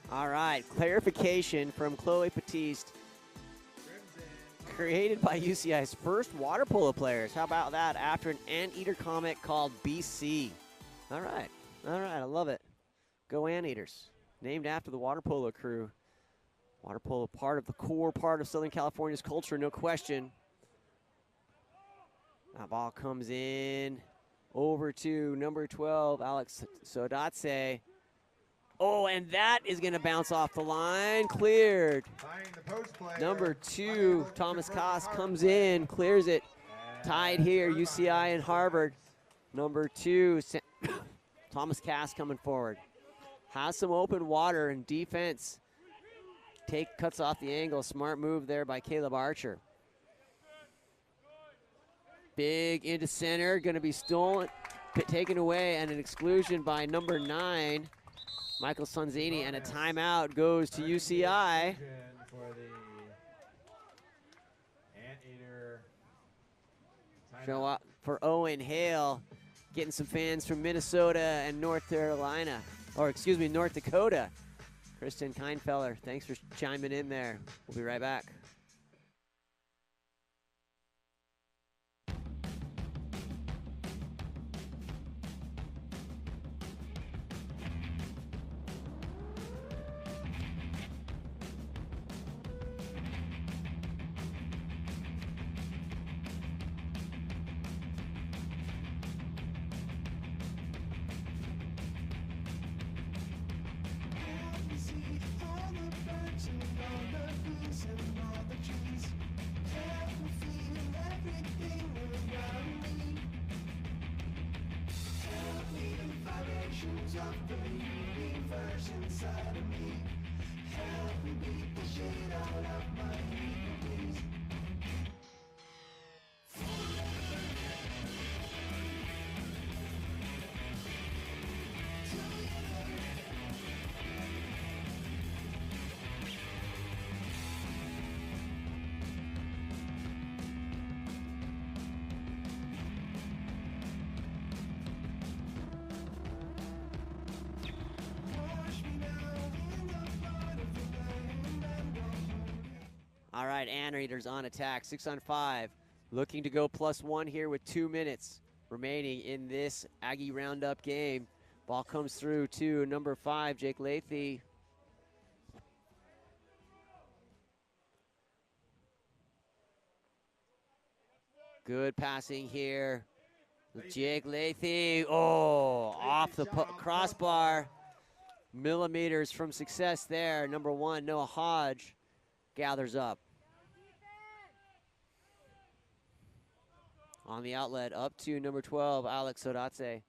All right, clarification from Chloe Batiste. Created by UCI's first water polo players. How about that? After an anteater comic called BC. All right, I love it. Go Anteaters. Named after the water polo crew. Water polo part of the core part of Southern California's culture, no question. That ball comes in over to number 12, Alex Sodatse. Oh, and that is going to bounce off the line. Cleared. Number 2, Thomas Koss comes in, clears it. Tied here, UCI and Harvard. Number 2, Thomas Koss coming forward. Has some open water and defense. Cuts off the angle. Smart move there by Caleb Archer. Big into center, going to be stolen, taken away, and an exclusion by number 9. Michael Sonzini, and a timeout goes to UCI. Show up for Owen Hale, getting some fans from Minnesota and North Dakota. Kristen Kindfeller, thanks for chiming in there. We'll be right back. All right, Anteaters on attack, 6-on-5. Looking to go +1 here with 2 minutes remaining in this Aggie Roundup game. Ball comes through to number 5, Jake Lathy. Good passing here. Jake Lathy, off the crossbar. Millimeters from success there. Number 1, Noah Hodge gathers up. On the outlet, up to number 12, Alex Sodatse.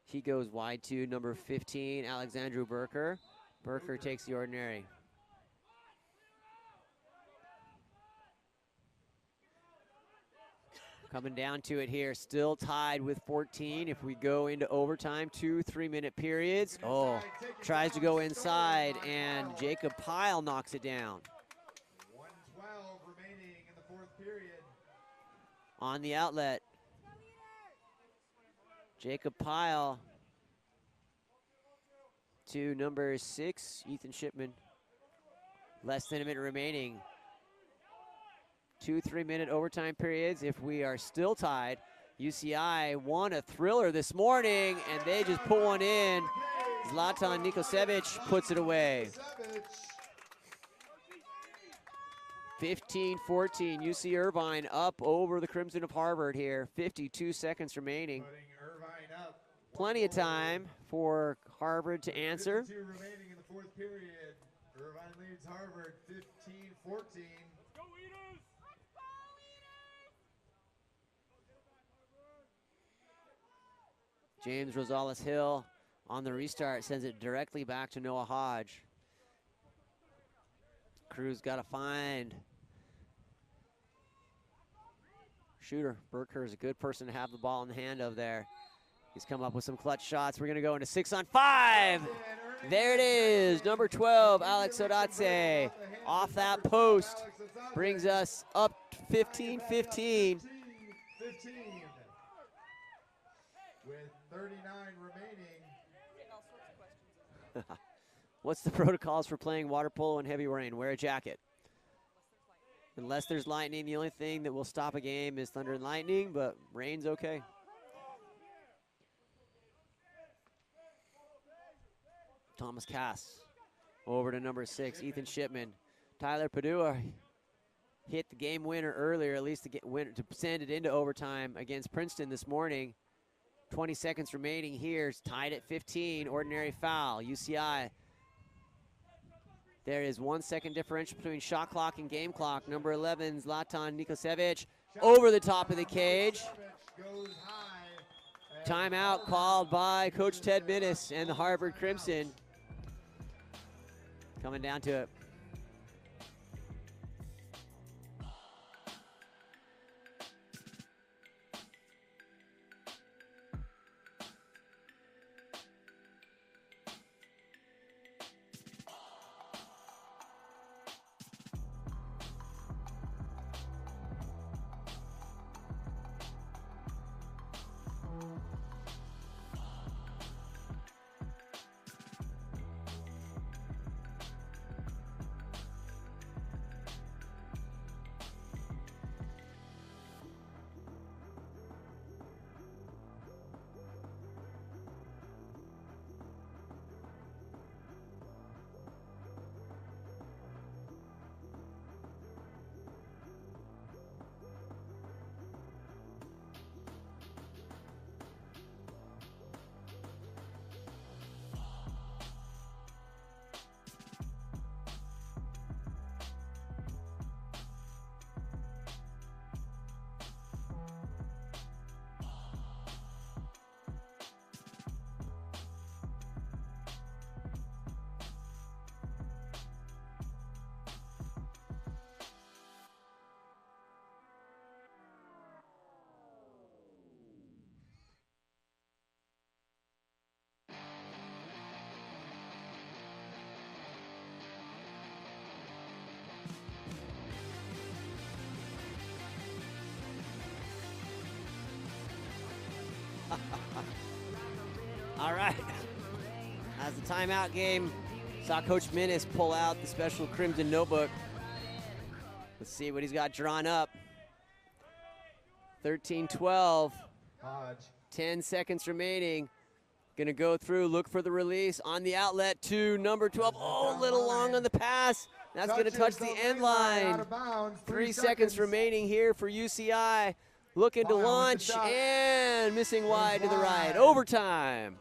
He goes wide to number 15, Alexandru Burker. Burker takes the ordinary. Coming down to it here, still tied with 14. If we go into overtime, 2 3-minute periods. Tries to go inside, and Jacob Pyle knocks it down. 1:12 remaining in the 4th period. On the outlet, Jacob Pyle to number 6, Ethan Shipman. Less than a minute remaining. 2 3-minute overtime periods. If we are still tied, UCI won a thriller this morning, and they just put one in. Zlatan Nikosevic puts it away. 15-14, UC Irvine up over the Crimson of Harvard here. 52 seconds remaining. Plenty of time for Harvard to answer. 52 remaining in the 4th period. Irvine leads Harvard 15-14. James Rosales-Hill on the restart sends it directly back to Noah Hodge. Crew's got to find shooter. Burker is a good person to have the ball in the hand of there. He's come up with some clutch shots. We're going to go into 6-on-5. There it is, number 12, Alex Sodatse. Off that post, brings us up 15-15. With 39 remaining. What's the protocols for playing water polo in heavy rain? Wear a jacket. Unless there's lightning, the only thing that will stop a game is thunder and lightning, but rain's okay. Thomas Cass over to number 6, Ethan Shipman. Tyler Padua hit the game winner earlier, at least to get winner, to send it into overtime against Princeton this morning. 20 seconds remaining here. It's tied at 15. Ordinary foul. UCI. There is 1 second differential between shot clock and game clock. Number 11, Zlatan Nikosevic over the top of the cage. Timeout called by Coach Ted Minnis and the Harvard Crimson. Coming down to it. All right. As the timeout game, saw Coach Minnis pull out the special Crimson notebook. Let's see what he's got drawn up. 13-12. Hodge. 10 seconds remaining. Gonna go through, look for the release on the outlet to number 12. Oh, a little long on the pass. That's gonna touch the end line. 3 seconds remaining here for UCI. Looking to launch and missing wide to the right. Overtime.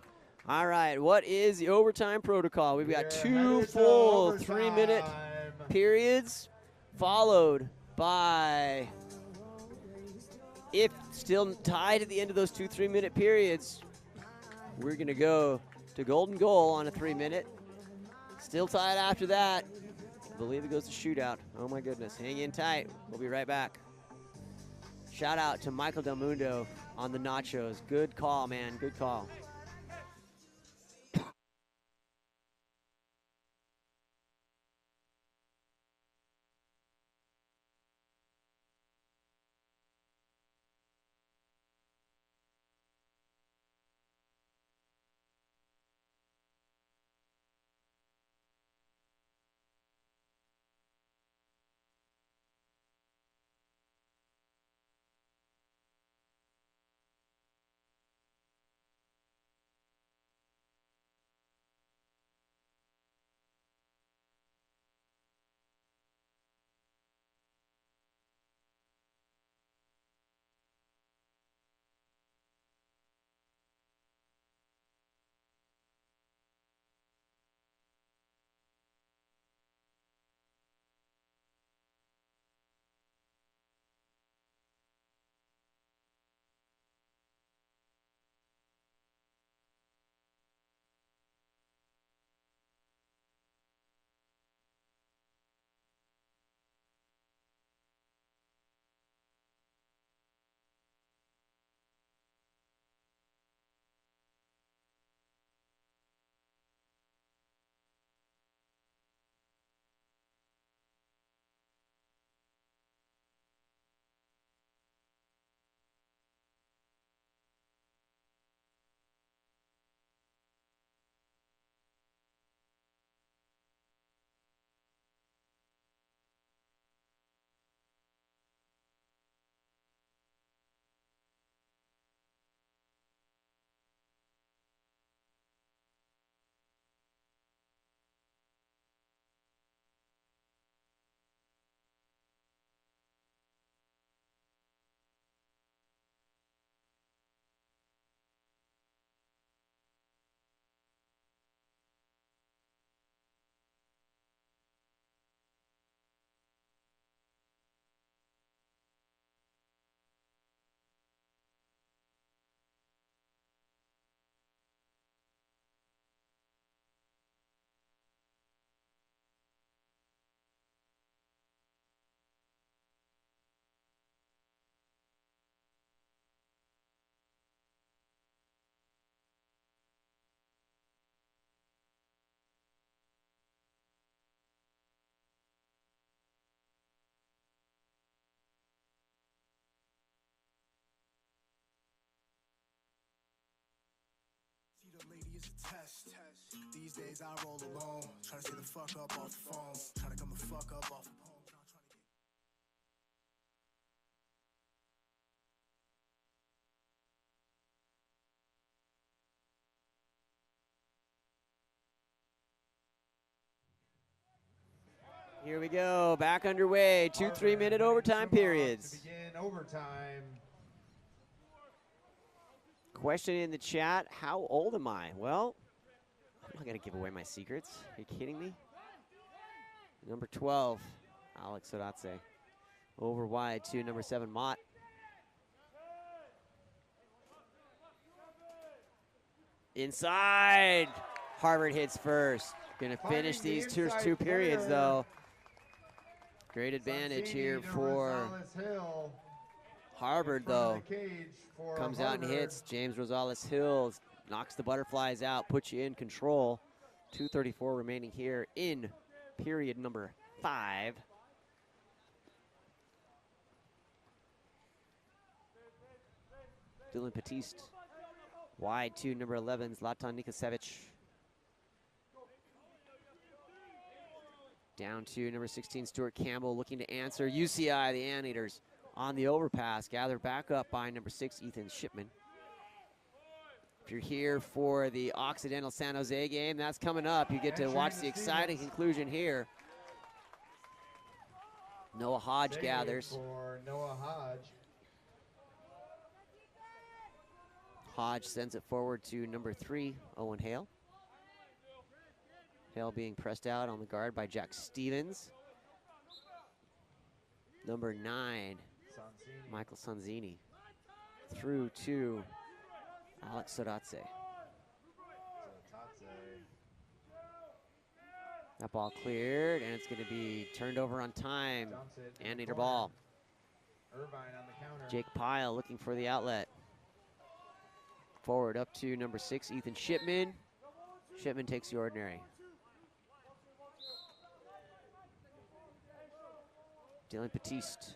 All right, what is the overtime protocol? We've got 2 full 3-minute periods, followed by, if still tied at the end of those 2 3-minute periods, we're gonna go to golden goal on a 3-minute. Still tied after that. I believe it goes to shootout. Oh my goodness, hang in tight. We'll be right back. Shout out to Michael Del Mundo on the nachos. Good call, man, good call. is a test. These days I roll alone. Try to stay the fuck up off the phone. Try to come the fuck up off the phone. Here we go, back underway, 2 3-minute overtime periods. To begin overtime. Question in the chat, how old am I? Well, I'm not gonna give away my secrets. Are you kidding me? Number 12, Alex Sodatse. Over wide to number 7, Mott. Inside, Harvard hits first. Gonna finish these two periods though. Great advantage here for Harvard though. Comes out and hits. James Rosales Hills knocks the butterflies out, puts you in control. 2:34 remaining here in period number 5. Dylan Batiste wide to number 11, Zlatan Nikasevich. Down to number 16, Stuart Campbell looking to answer. UCI, the Anteaters, on the overpass. Gathered back up by number 6, Ethan Shipman. If you're here for the Occidental San Jose game, that's coming up. You get to watch the exciting conclusion here. Noah Hodge gathers. For Noah Hodge. Hodge sends it forward to number 3, Owen Hale. Hale being pressed out on the guard by Jack Stevens. Number 9, Michael Sanzini. Through to Alex Sodatse. That ball cleared, and it's going to be turned over on time. Anteater ball. Irvine on the counter. Jake Pyle looking for the outlet. Forward up to number 6, Ethan Shipman. Shipman takes the ordinary. Dylan Batiste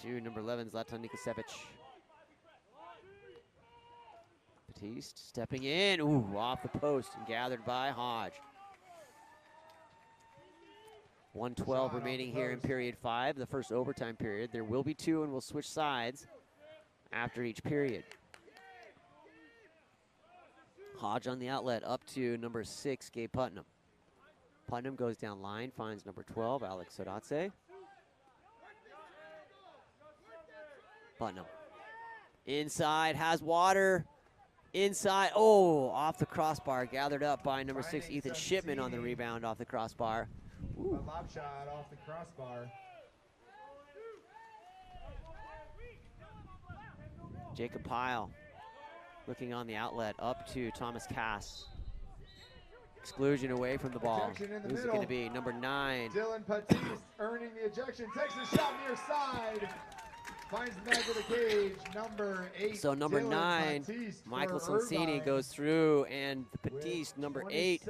to number 11, Zlatan Nikasevich. Batiste stepping in, ooh, off the post and gathered by Hodge. 1:12 remaining here in period 5, the first overtime period. There will be 2 and we'll switch sides after each period. Hodge on the outlet up to number 6, Gabe Putnam. Putnam goes down line, finds number 12, Alex Sodatse. Putnam. Inside, has water. Inside, oh, off the crossbar. Gathered up by number 6, Ethan Shipman on the rebound off the crossbar. Ooh. A lob shot off the crossbar. Jacob Pyle looking on the outlet up to Thomas Cass. Exclusion away from the ball. Who's it going to be? Number 9. Dylan Batiste earning the ejection. Takes a shot near side. Finds the back of the cage. Number 8. So number Dylan 9, Batiste Michael for Sansini Irvine. goes through, and the Batiste, number 8.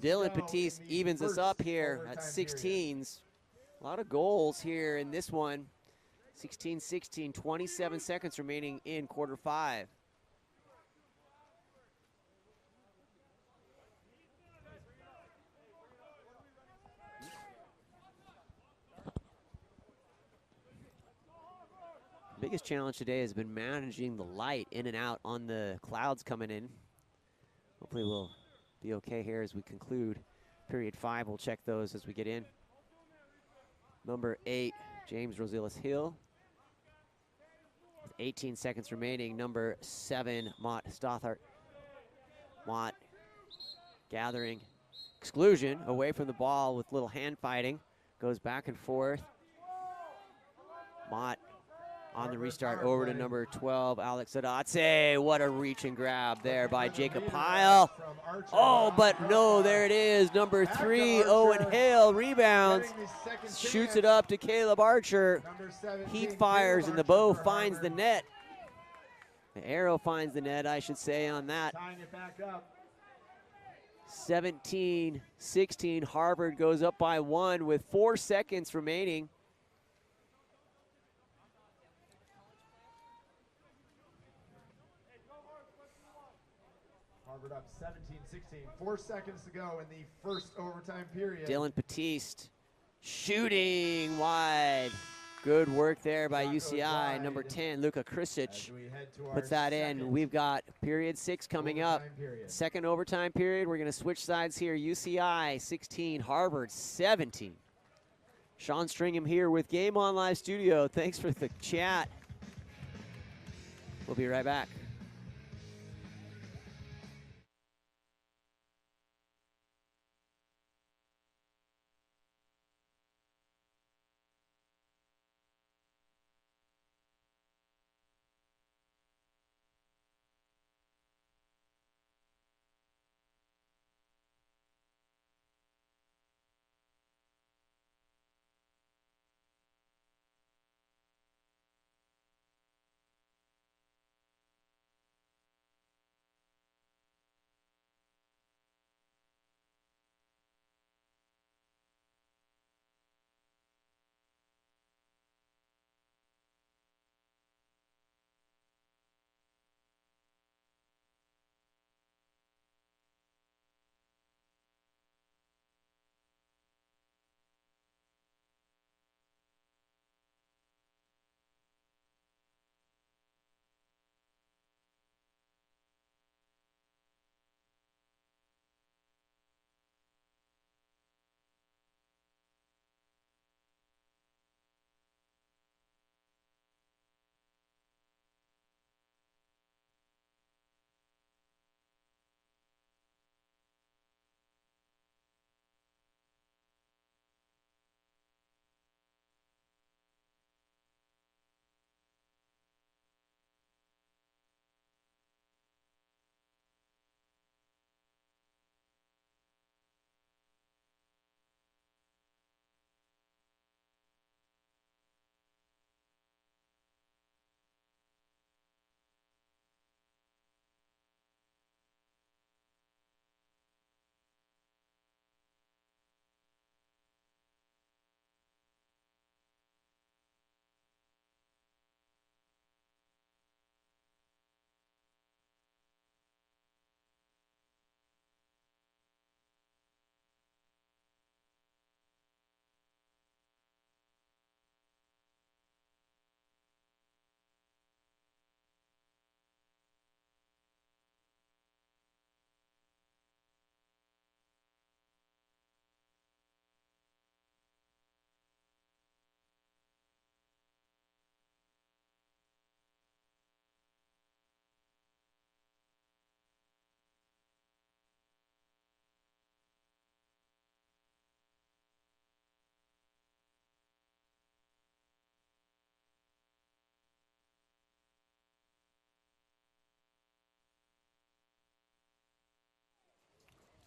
Dylan Batiste evens us up here at 16s. A lot of goals here in this one. 16-16, 27 seconds remaining in quarter 5. Biggest challenge today has been managing the light in and out on the clouds coming in. Hopefully we'll be okay here as we conclude period 5. We'll check those as we get in. Number 8, James Rosales Hill. With 18 seconds remaining, number 7, Mott Stothart. Mott gathering. Exclusion away from the ball with little hand fighting. Goes back and forth. Mott on the restart over to number 12, Alex Sodatse. What a reach and grab there by Jacob Pyle. Oh, but no, there it is. Number 3, Owen Hale rebounds. Shoots it up to Caleb Archer. He fires and the bow finds the net. The arrow finds the net, I should say, on that. 17-16, Harvard goes up by 1 with 4 seconds remaining. Harvard up 17-16. 4 seconds to go in the first overtime period. Dylan Batiste shooting wide. Good work there by UCI. Number 10, Luka Krisic, puts that in. We've got period 6 coming up. Second overtime period. We're going to switch sides here. UCI 16, Harvard 17. Sean Stringham here with Game On Live Studio. Thanks for the chat. We'll be right back.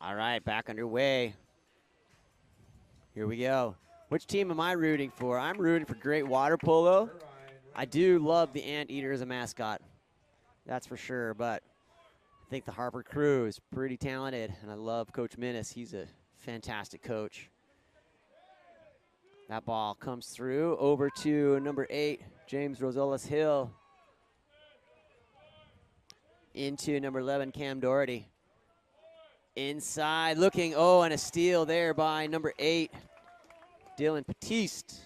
All right, back underway. Here we go. Which team am I rooting for? I'm rooting for Great Water Polo. I do love the Anteater as a mascot. That's for sure, but I think the Harvard crew is pretty talented, and I love Coach Minnis. He's a fantastic coach. That ball comes through over to number 8, James Rosales Hill. Into number 11, Cam Doherty. Inside, looking, oh, and a steal there by number 8, Dylan Batiste.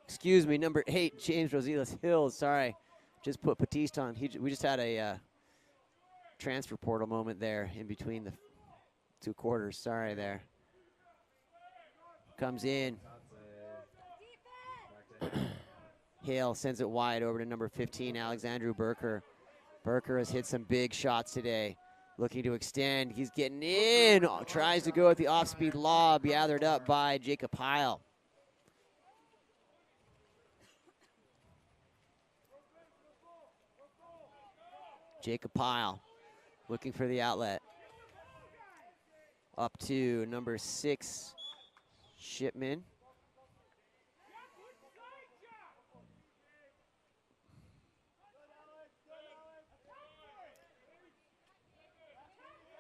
Excuse me, number 8, James Rosales Hill. Sorry, just put Batiste on. We just had a transfer portal moment there in between the 2 quarters. Sorry there. Comes in. Hill sends it wide over to number 15, Alexandru Burker. Burker has hit some big shots today. Looking to extend. He's getting in. Tries to go at the off-speed lob, gathered up by Jacob Heil. Jacob Heil looking for the outlet. Up to number 6, Shipman.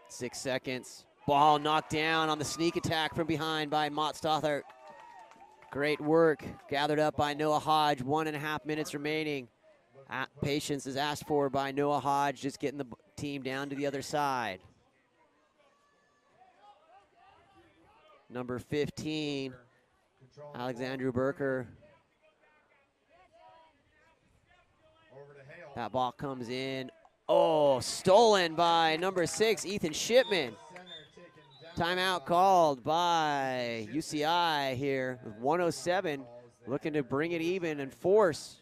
Six seconds. Ball knocked down on the sneak attack from behind by Mott Stothart. Great work. Gathered up by Noah Hodge. 1.5 minutes remaining. Patience is asked for by Noah Hodge, just getting the team down to the other side. Number 15, Alexander Burker. That ball comes in. Oh, stolen by number 6, Ethan Shipman. Timeout called by UCI here with 1:07, looking to bring it even and force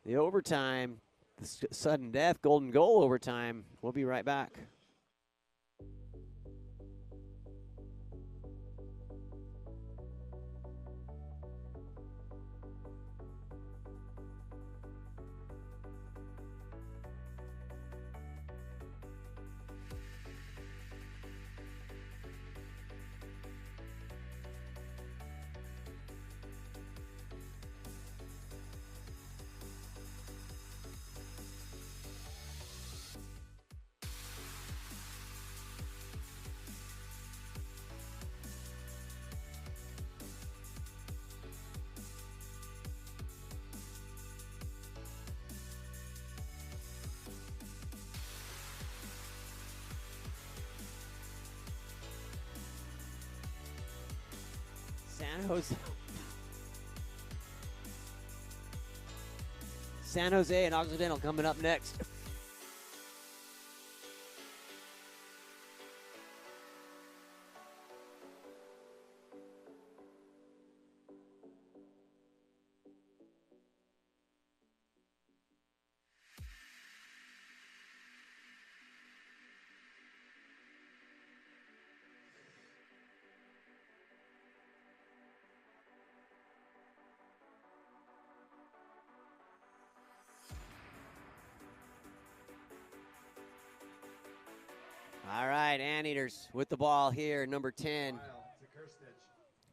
the overtime, the sudden death, golden goal overtime. We'll be right back. San Jose and Occidental coming up next. All right, Anteaters with the ball here, number 10.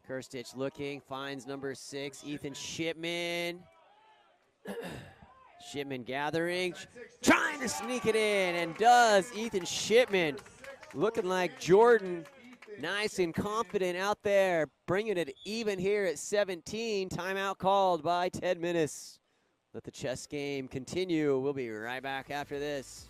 Kirstich looking, finds number 6, Ethan Shipman. Shipman gathering, trying to sneak it in, and does. Ethan Shipman looking like Jordan, nice and confident out there, bringing it even here at 17. Timeout called by Ted Minnis. Let the chess game continue. We'll be right back after this.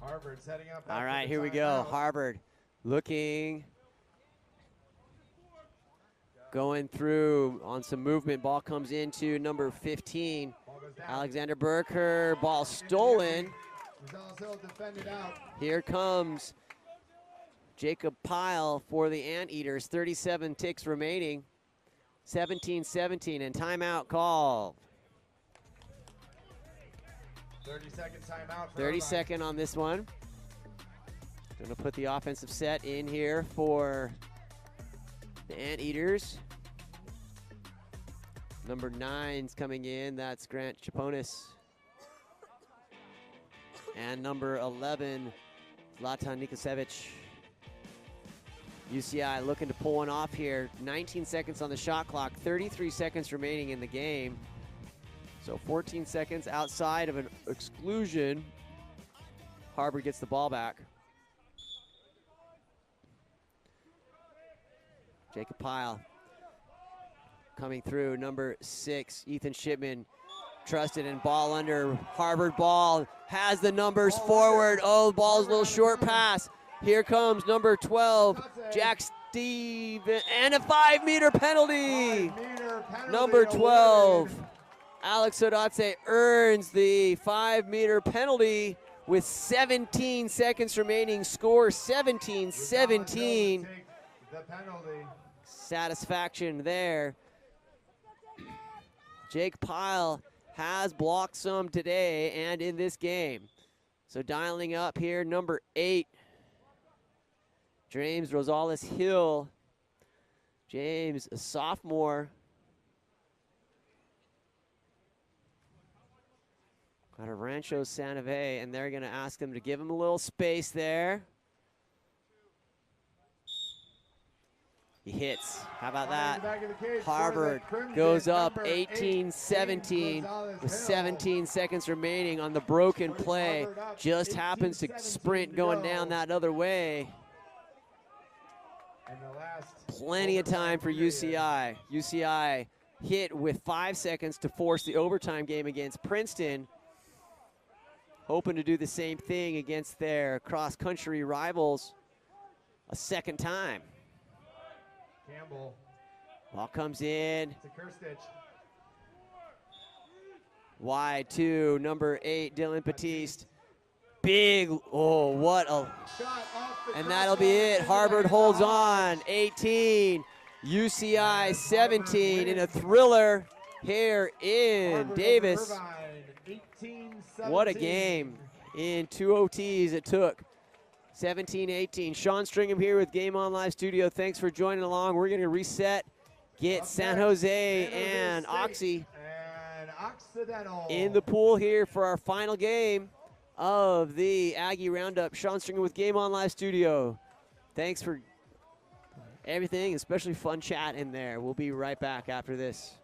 Harvard setting up. All right, here we go. Harvard looking, going through on some movement. Ball comes into number 15, Alexander Burker. Ball stolen. Here comes Jacob Pyle for the Anteaters. 37 ticks remaining. 17-17, and timeout call. 30-second timeout. 30-second on this one. Gonna put the offensive set in here for the Anteaters. Number 9's coming in. That's Grant Chaponis. and number 11, Zlatan Nikosevich. UCI looking to pull one off here. 19 seconds on the shot clock, 33 seconds remaining in the game. So 14 seconds outside of an exclusion. Harbor gets the ball back. Jacob Pyle coming through, number 6, Ethan Shipman. Trusted and ball under, Harvard ball, has the numbers forward. Oh, the ball's a little short pass. Here comes number 12, Jack Steven, and a 5-meter penalty. 5-meter penalty Number 12, awarded. Alex Odatse earns the 5-meter penalty with 17 seconds remaining. Score 17-17. Take the penalty. Satisfaction there. Jake Pyle has blocked some today and in this game. So dialing up here, number 8, James Rosales Hill. James, a sophomore. Out of Rancho Santa Fe, and they're going to ask them to give him a little space there. He hits. How about that? Harvard goes up 18-17 with 17 seconds remaining on the broken play. Just happens to sprint going down that other way. Plenty of time for UCI. UCI hit with 5 seconds to force the overtime game against Princeton. Hoping to do the same thing against their cross-country rivals a second time. Campbell. Ball comes in. It's a curse stitch. Wide to number 8, Dylan Batiste. Big, oh, what a, and that'll be it. Harvard holds on, 18, UCI 17 in a thriller here in Davis. What a game. In 2 OTs it took. 17-18. Sean Stringham here with Game On Live Studio. Thanks for joining along. We're going to reset, get San Jose and Oxy and Occidental in the pool here for our final game of the Aggie Roundup. Sean Stringham with Game On Live Studio. Thanks for everything, especially fun chat in there. We'll be right back after this.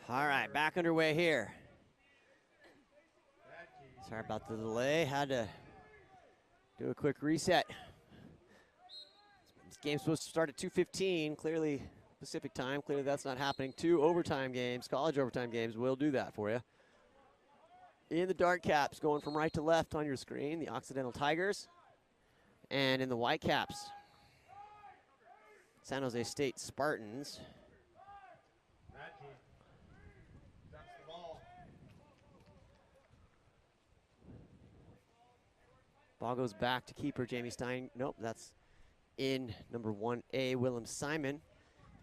All right, back underway here. Sorry about the delay. Had to do a quick reset. This game's supposed to start at 2:15. Clearly Pacific time. Clearly that's not happening. 2 overtime games, college overtime games will do that for you. In the dark caps, going from right to left on your screen, the Occidental Tigers. And in the white caps, San Jose State Spartans. Ball goes back to keeper Jamie Stein. Nope, that's in number 1A, Willem Simon.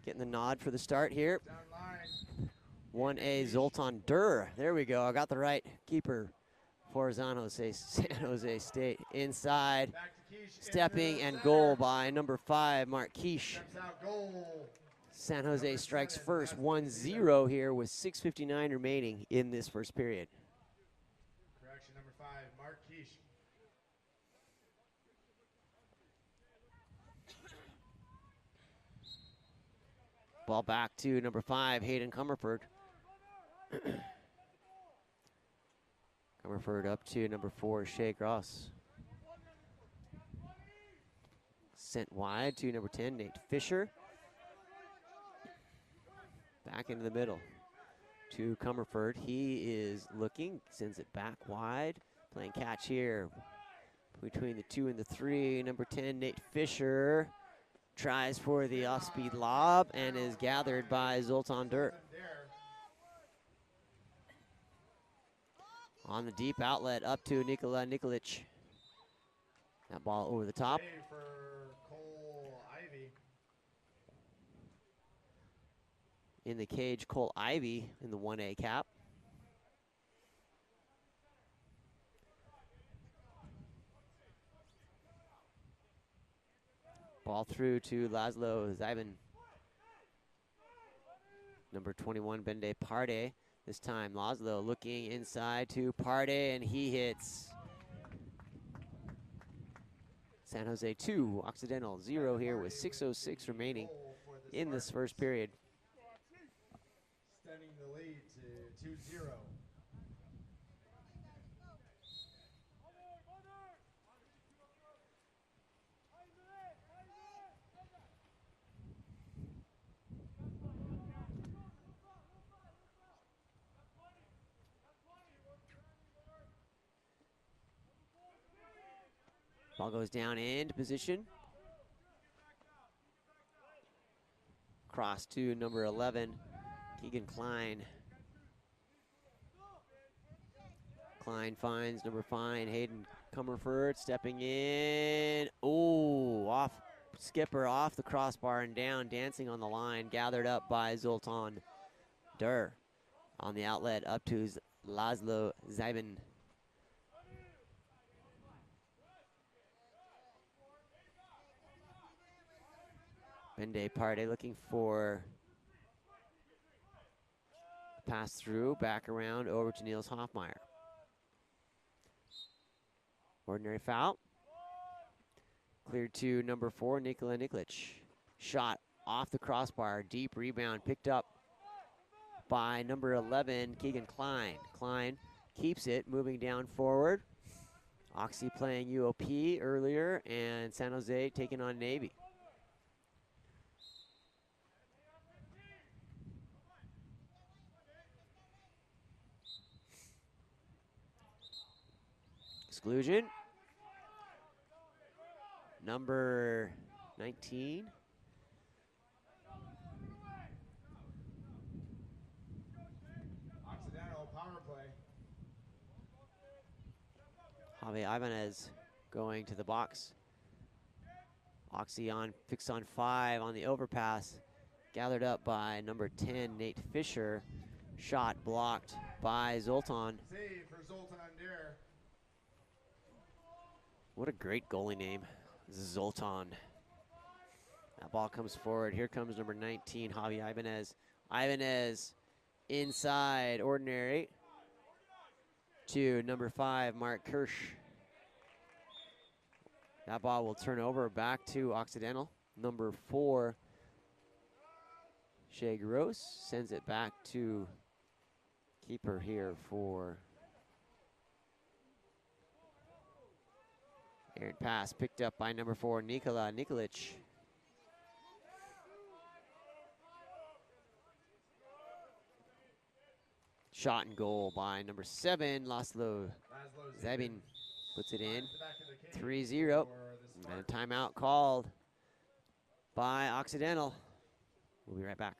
Getting the nod for the start here. 1A, Zoltan Durr. There we go. I got the right keeper for San Jose State. Inside, stepping and goal by number 5, Mark Keish. San Jose strikes first, 1-0 here with 6:59 remaining in this first period. Correction, number 5, Mark Keish. Ball back to number 5, Hayden Comerford. Comerford up to number 4, Shea Gross. Sent wide to number 10, Nate Fisher. Back into the middle to Comerford. He is looking, sends it back wide. Playing catch here between the 2 and the 3. Number 10, Nate Fisher. Tries for the off-speed lob and is gathered by Zoltan Durr. On the deep outlet up to Nikola Nikolic. That ball over the top. In the cage, Cole Ivy in the 1A cap. Ball through to Laszlo Zybin. Number 21, Bende Parde. This time, Laszlo looking inside to Parde, and he hits. San Jose 2, Occidental 0 here with 6:06 remaining in this first period. Extending the lead to 2-0. Ball goes down into position. Cross to number 11, Keegan Klein. Klein finds number 5, Hayden Comerford, stepping in. Oh, skipper off the crossbar and down, dancing on the line, gathered up by Zoltan Durr. On the outlet, up to Laszlo Zybin. Bende Parde looking for a pass through, back around over to Niels Hoffmeyer. Ordinary foul. Cleared to number 4, Nikola Nikolic. Shot off the crossbar, deep rebound picked up by number 11, Keegan Klein. Klein keeps it, moving down forward. Oxy playing UOP earlier, and San Jose taking on Navy. Exclusion. Number 19. Occidental power play. Javi Ibanez going to the box. Oxy on, fixed on 5 on the overpass. Gathered up by number 10, Nate Fisher. Shot blocked by Zoltan. Save for Zoltan Durr. What a great goalie name, Zoltan. That ball comes forward. Here comes number 19, Javi Ibanez. Ibanez inside, ordinary, to number 5, Mark Kirsch. That ball will turn over back to Occidental. Number 4, Shea Gross sends it back to Keeper here for errant pass picked up by number 4, Nikola Nikolic. Shot and goal by number 7, Laszlo Zabin. Puts it in, 3-0. And a timeout called by Occidental. We'll be right back.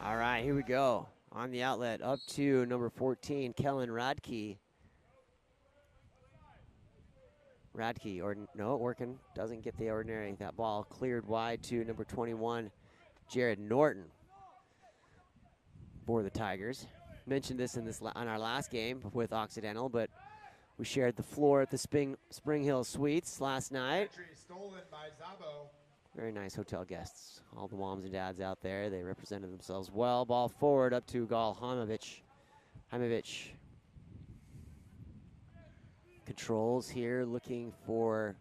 All right, here we go. On the outlet, up to number 14, Kellen Radke. Radke, or no, working, doesn't get the ordinary. That ball cleared wide to number 21, Jared Norton for the Tigers. Mentioned this on our last game with Occidental, but we shared the floor at the Spring Hill Suites last night. Stolen by Zabo. Very nice hotel guests. All the moms and dads out there, they represented themselves well. Ball forward up to Gal Hajmovic. Controls here, looking for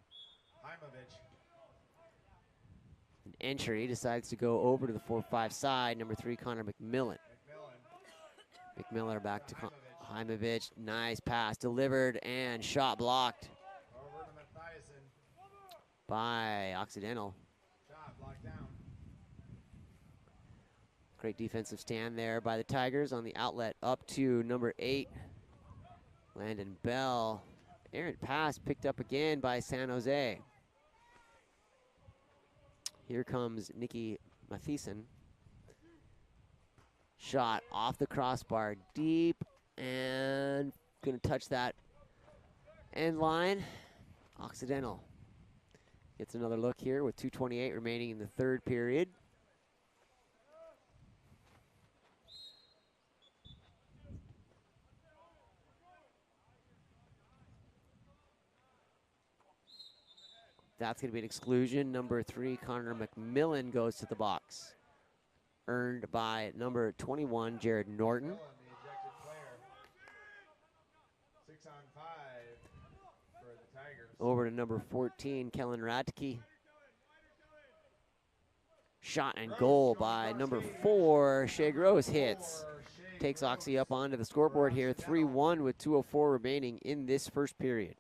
an entry. Decides to go over to the 4-5 side. Number 3, Connor McMillan. McMillan back to Hajmovic. Nice pass delivered and shot blocked by Occidental. Great defensive stand there by the Tigers on the outlet up to number 8, Landon Bell. Errant pass picked up again by San Jose. Here comes Nikki Matheson. Shot off the crossbar deep and gonna touch that end line. Occidental gets another look here with 2:28 remaining in the third period. That's going to be an exclusion. Number 3, Connor McMillan goes to the box. Earned by number 21, Jared Norton. 6 on 5 for the Tigers. Over to number 14, Kellen Radke. Shot and goal by number 4, Shea Gross hits. Takes Oxy up onto the scoreboard here, 3-1 with 2:04 remaining in this first period.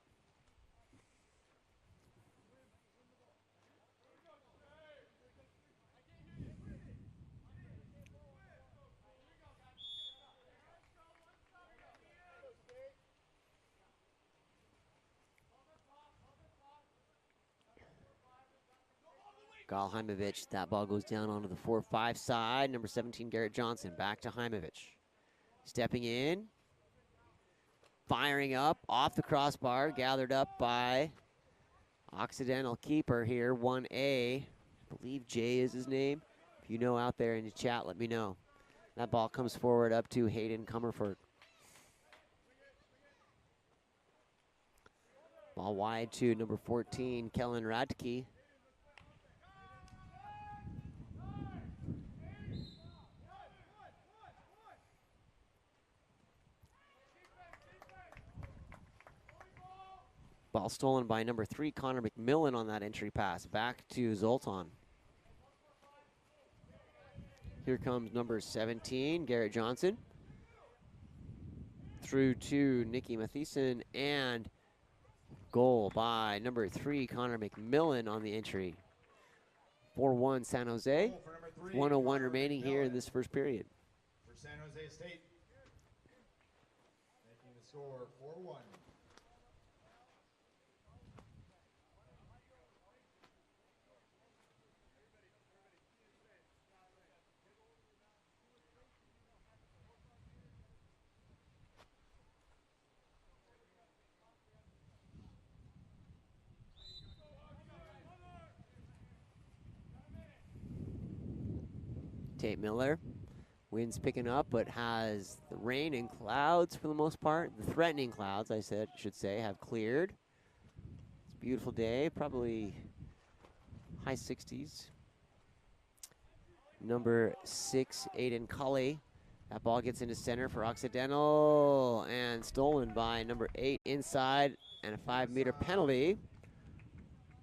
Gal Hajmovic, that ball goes down onto the 4-5 side. Number 17, Garrett Johnson, back to Hajmovic. Stepping in, firing up, off the crossbar, gathered up by Occidental keeper here, 1A. I believe Jay is his name. If you know out there in the chat, let me know. That ball comes forward up to Hayden Comerford. Ball wide to number 14, Kellen Radke. Ball stolen by number 3, Connor McMillan on that entry pass. Back to Zoltan. Here comes number 17, Garrett Johnson. Through to Nicky Mathieson, and goal by number 3, Connor McMillan on the entry. 4-1 San Jose. Goal for number 3, 1:01 Connor remaining here in McMillan this first period. for San Jose State. Making the score 4-1. Tate Miller, winds picking up, but has the rain and clouds for the most part. The threatening clouds, should say, have cleared. It's a beautiful day, probably high 60s. Number 6, Aiden Cully. That ball gets into center for Occidental and stolen by number 8 inside, and a 5-meter penalty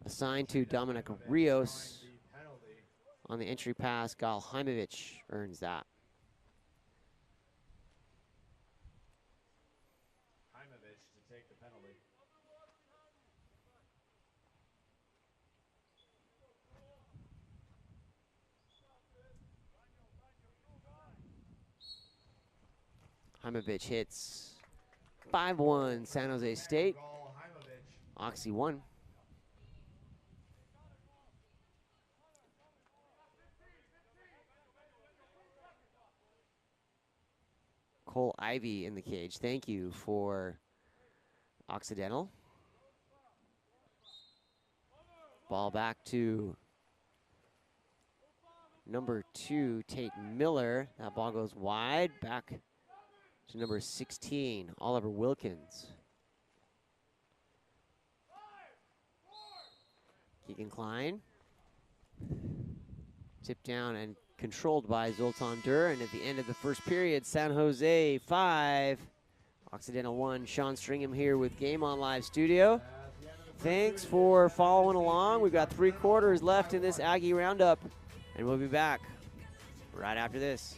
assigned to Dominic Rios. On the entry pass, Gal Heimovich earns that. Heimovich to take the penalty. Heimovich hits 5-1 San Jose State. Goal, Heimovich. Oxy 1. Cole Ivy in the cage. Thank you for Occidental. Ball back to number 2, Tate Miller. That ball goes wide. Back to number 16, Oliver Wilkins. Keegan Klein. Tipped down and controlled by Zoltan Dur, and at the end of the first period, San Jose 5, Occidental 1. Sean Stringham here with Game On Live Studio. Thanks for following along. We've got 3 quarters left in this Aggie Roundup, and we'll be back right after this.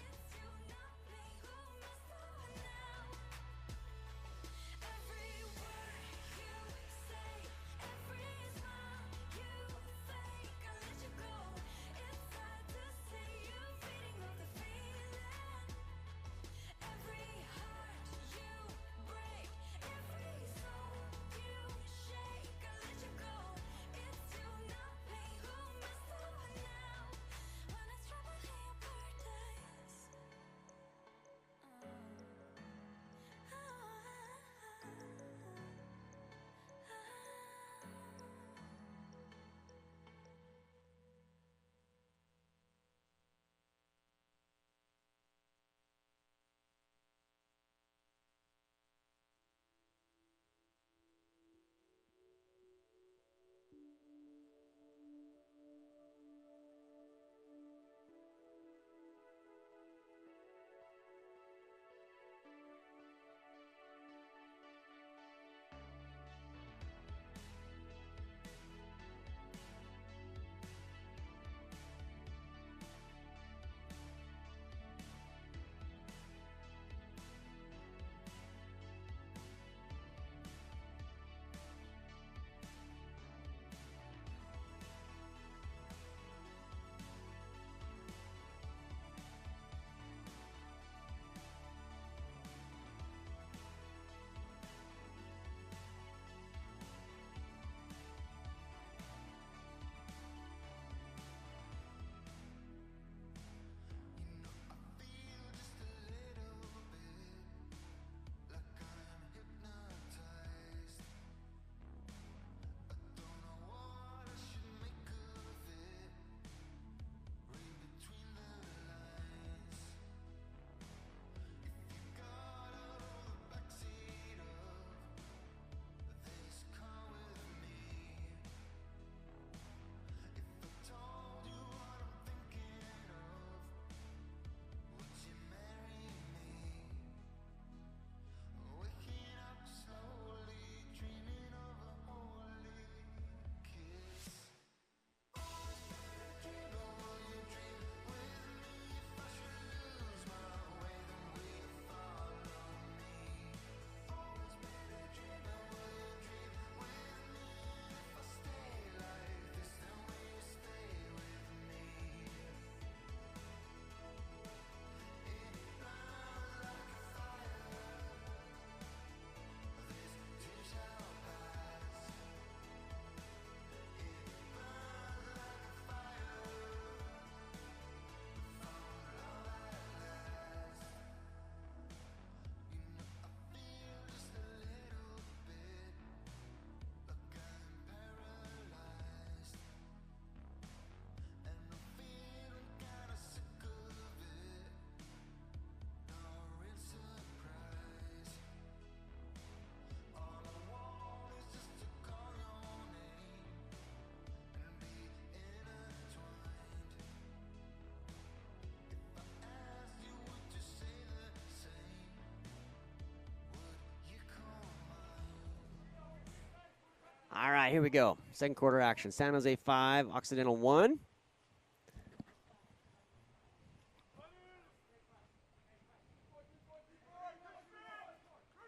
right, here we go. Second quarter action. San Jose 5, Occidental 1.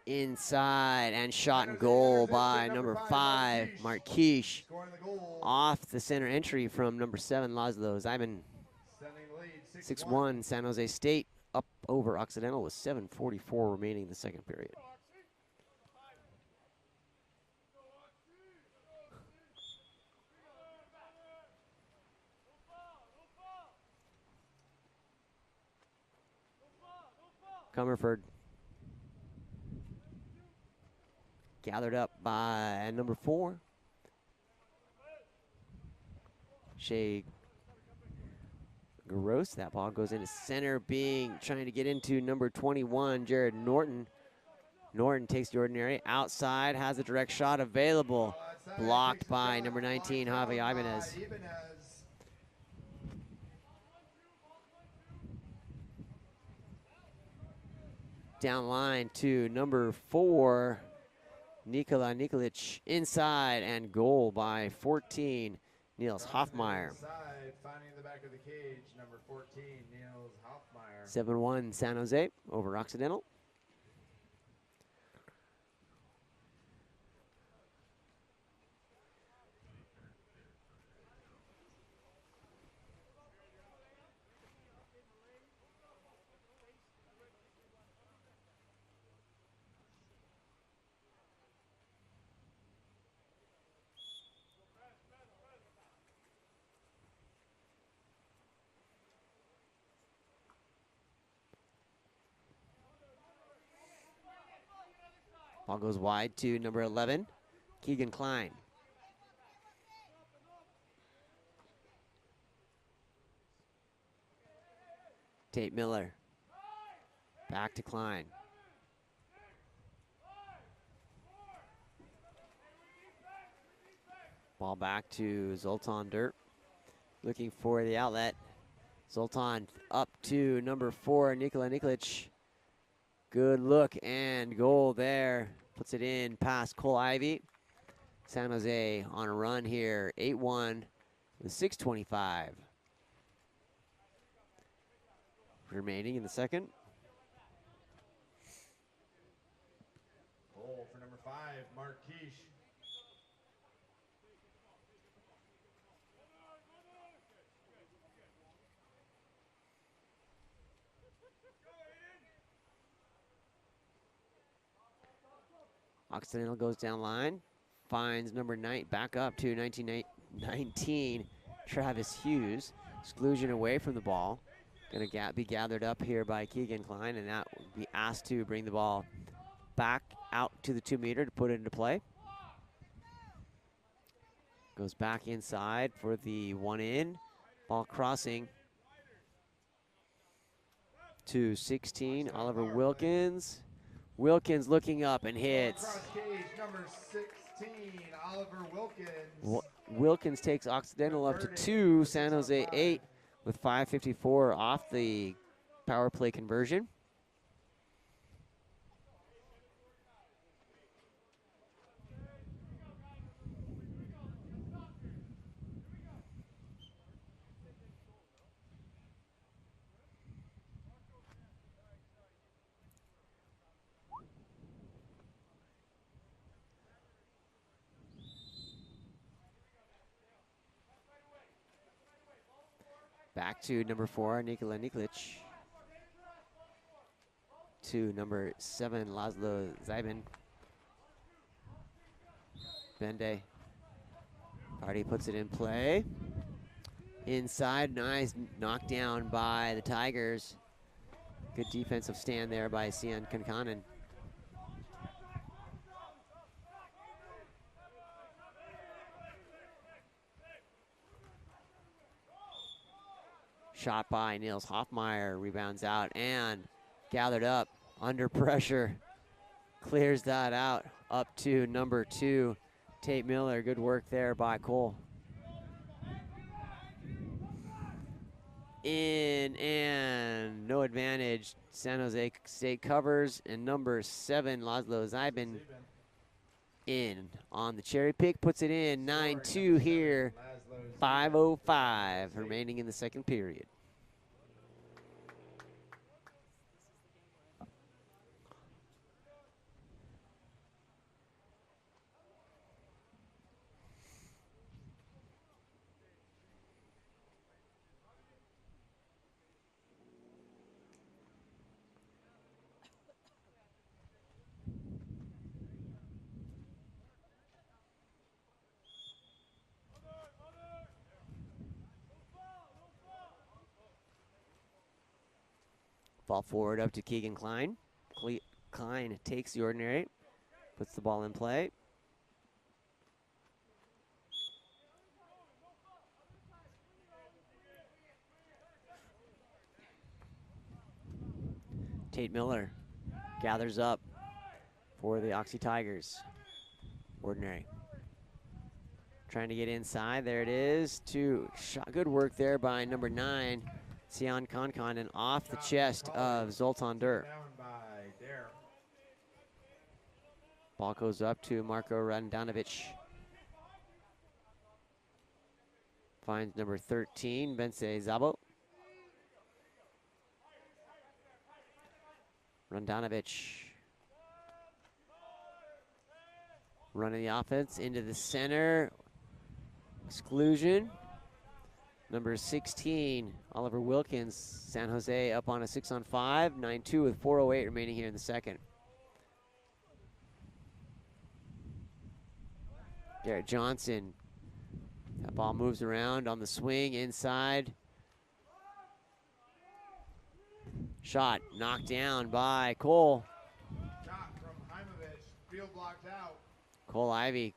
Inside and shot and goal by number 5, Marquish. Scoring the goal. Off the center entry from number 7, Laszlo Zyban. Sending the lead 6-1, San Jose State up over Occidental with 7:44 remaining in the second period. Comerford gathered up by number 4. Shea Gross. That ball goes into center, trying to get into number 21, Jared Norton. Norton takes the ordinary. Outside, has a direct shot available. Blocked by number 19, Javi Ibanez. Down line to number 4, Nikola Nikolic. Inside and goal by 14, Niels Hoffmeyer. Finding the back of the cage, number 14, Niels Hoffmeyer. 7-1 San Jose over Occidental. Ball goes wide to number 11, Keegan Klein. Tate Miller. Back to Klein. Ball back to Zoltan Dirt. Looking for the outlet. Zoltan up to number 4, Nikola Nikolic. Good look and goal there. Puts it in past Cole Ivey. San Jose on a run here, 8-1 with 6:25 remaining in the second. Goal for number 5, Marquish. Occidental goes down line, finds number 9, back up to 19, Travis Hughes. Exclusion away from the ball. Gonna be gathered up here by Keegan Klein, and that will be asked to bring the ball back out to the 2-meter to put it into play. Goes back inside for the 1-in. Ball crossing to 16, Oliver Wilkins. Wilkins looking up and hits. Cross cage, number 16, Oliver Wilkins. Wilkins takes Occidental up to 2, San Jose 8 with 5:54 off the power play conversion. Back to number 4, Nikola Nikolic. To number 7, Laszlo Zyban. Bende. Party puts it in play. Inside, nice knockdown by the Tigers. Good defensive stand there by Sian Kankanen. Shot by Niels Hoffmeyer, rebounds out and gathered up under pressure. Clears that out up to number 2, Tate Miller. Good work there by Cole. In and no advantage. San Jose State covers, and number 7, Laszlo Zyban, in on the cherry pick, puts it in 9-2 here. 5:05 remaining in the second period. Ball forward up to Keegan Klein. Klein takes the ordinary, puts the ball in play. Tate Miller gathers up for the Oxy Tigers. Ordinary. Trying to get inside. There it is. Good work there by number 9, Sian Konkon, and off the chest of Zoltan Dur. Ball goes up to Marko Radanovic. Finds number 13, Bense Zabo. Radanovic running the offense into the center. Exclusion. Number 16, Oliver Wilkins, San Jose up on a 6-on-5, 9-2 with 4:08 remaining here in the second. Garrett Johnson, that ball moves around on the swing inside. Shot knocked down by Cole. Shot from Heimovich, field blocked out. Cole Ivy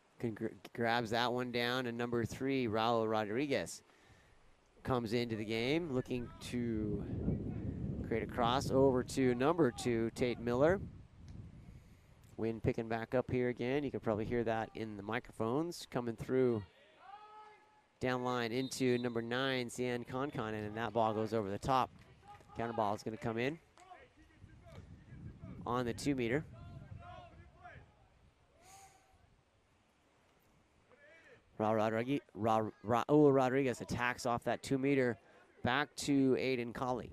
grabs that one down, and number 3, Raul Rodriguez, comes into the game looking to create a cross over to number 2, Tate Miller. Wind picking back up here again. You can probably hear that in the microphones coming through down line into number 9, Sian Konkon, and that ball goes over the top. Counter ball is going to come in on the 2-meter. Raul Rodriguez attacks off that 2-meter back to Aiden Colley.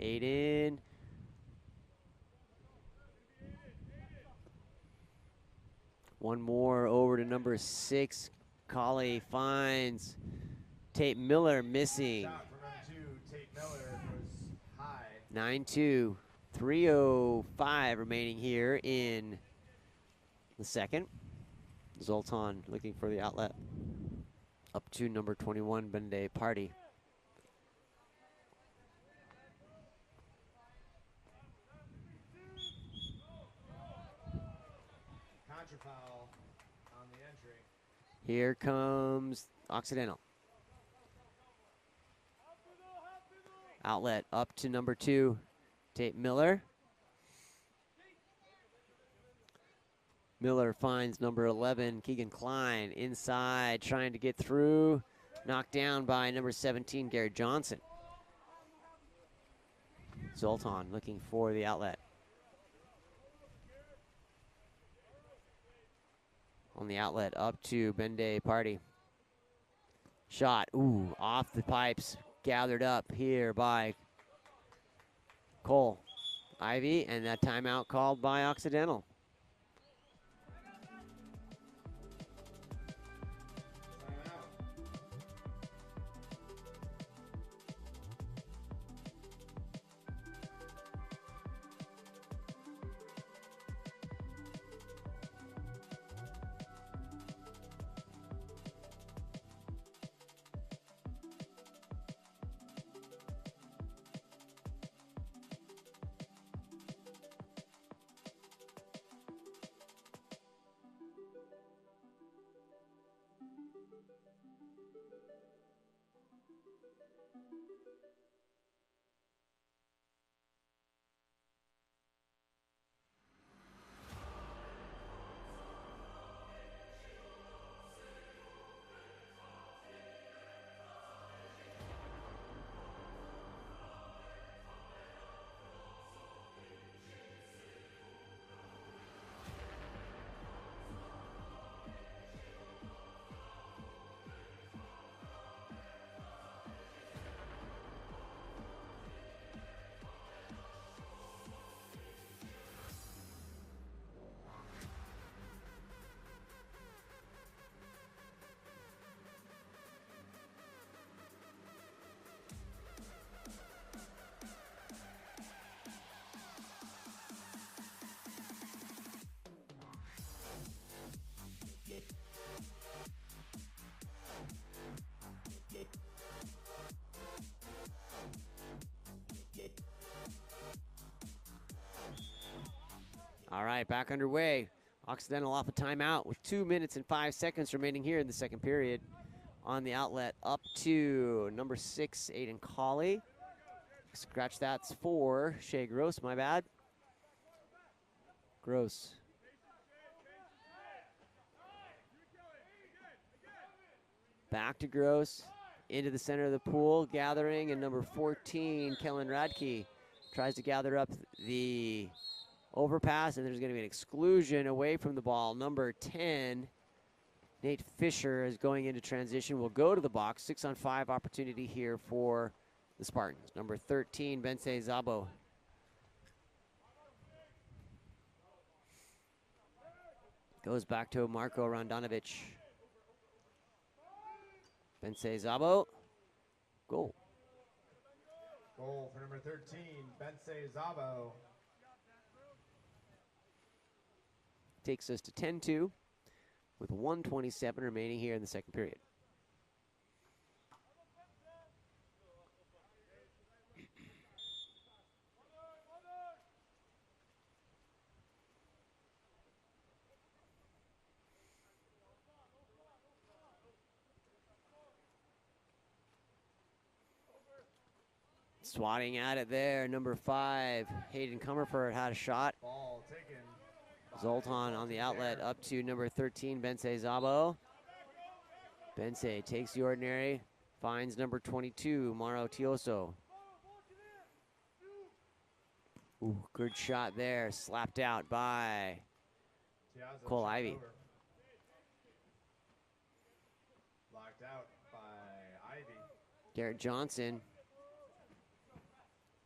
Aiden. One more over to number 6. Colley finds Tate Miller missing. Shot from M2, Tate Miller was high. 9-2, 3:05 remaining here in the second. Zoltan looking for the outlet up to number 21, Bende Party. Contra foul on the entry. Here comes Occidental. Outlet up to number 2, Tate Miller. Miller finds number 11, Keegan Klein, inside, trying to get through. Knocked down by number 17, Garrett Johnson. Zoltan looking for the outlet. On the outlet, up to Bende Party. Shot, off the pipes, gathered up here by Cole Ivy, and that timeout called by Occidental. All right, back underway. Occidental off a timeout with 2 minutes and 5 seconds remaining here in the second period. On the outlet, up to number 6, Aiden Colley. Scratch that's for Shea Gross, my bad. Gross. Back to Gross, into the center of the pool, gathering, and number 14, Kellen Radke, tries to gather up the overpass, and there's going to be an exclusion away from the ball. Number 10, Nate Fisher, is going into transition, will go to the box. 6-on-5 opportunity here for the Spartans. Number 13, Bense Zabo. Goes back to Marko Randanovic. Bense Zabo, goal. Goal for number 13, Bense Zabo. Takes us to 10-2 with 1:27 remaining here in the second period. Swatting at it there, number 5, Hayden Comerford had a shot. Ball taken. Zoltan on the outlet, up to number 13, Bense Zabo. Bense takes the ordinary, finds number 22, Mauro Tioso. Ooh, good shot there, slapped out by Tiazo Cole checked Ivy. over. Blocked out by Ivy. Garrett Johnson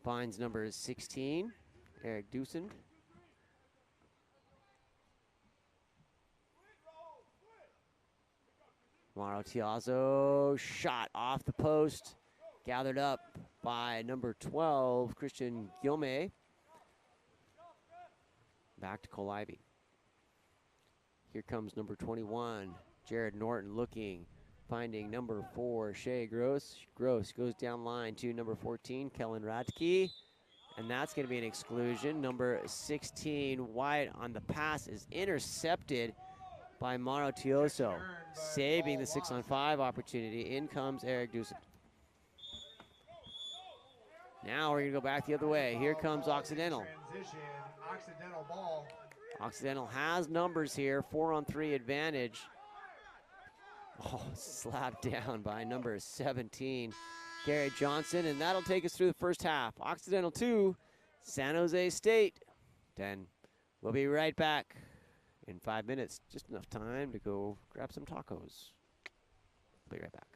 finds number 16, Eric Dusand. Mauro Tiazo, shot off the post, gathered up by number 12, Christian Gilme. Back to Cole Ivy. Here comes number 21, Jared Norton looking, finding number 4, Shea Gross. Gross goes down line to number 14, Kellen Radke. And that's going to be an exclusion. Number 16, Wyatt on the pass, is intercepted by Mauro Tioso, saving the 6-on-5 opportunity. In comes Eric Dusand. Now we're going to go back the other way. Here comes Occidental. Transition, Occidental ball. Occidental has numbers here, 4-on-3 advantage. Oh, slapped down by number 17, Garrett Johnson, and that'll take us through the first half. Occidental 2, San Jose State 10. We'll be right back in 5 minutes. Just enough time to go grab some tacos. We'll be right back.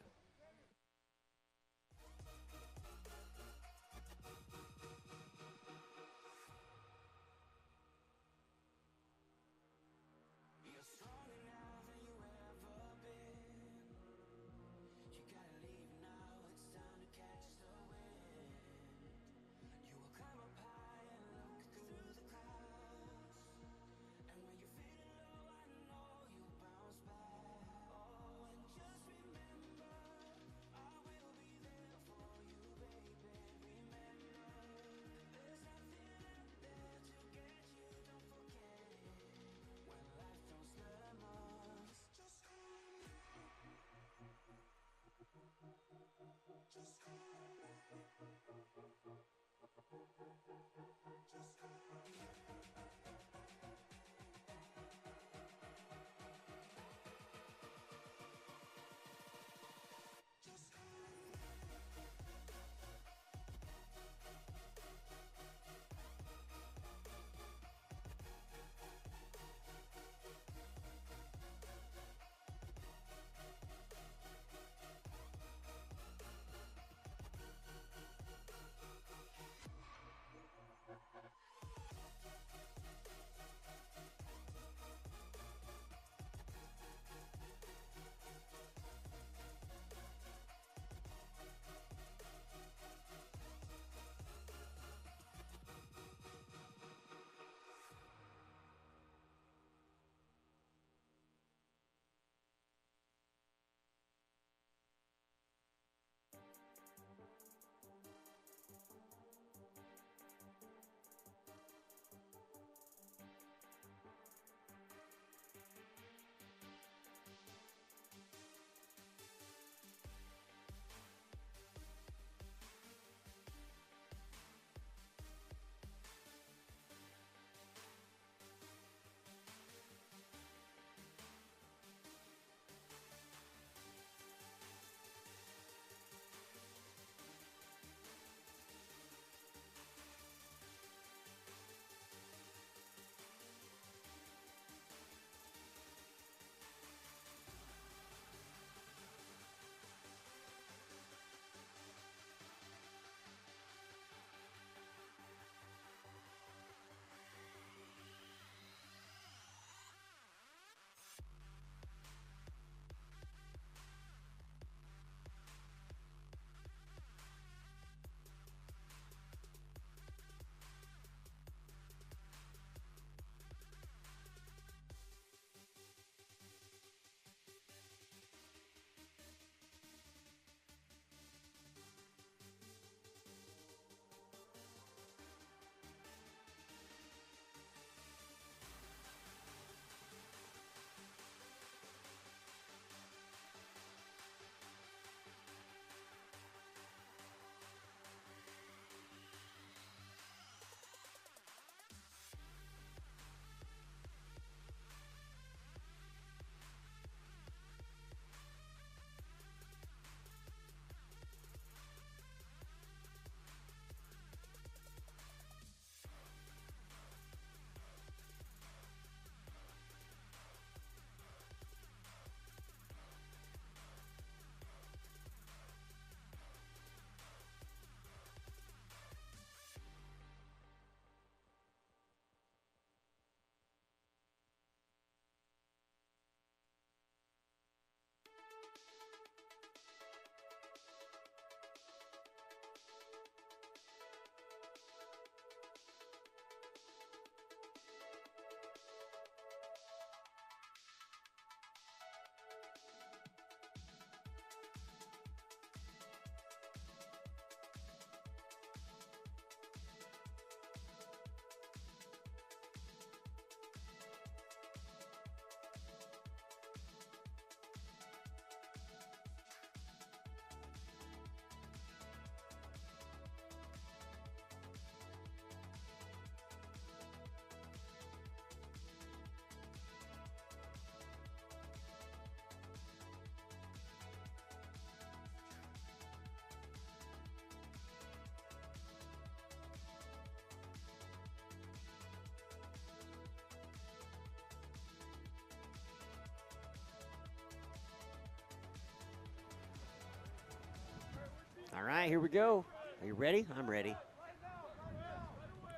All right, here we go. Are you ready? I'm ready.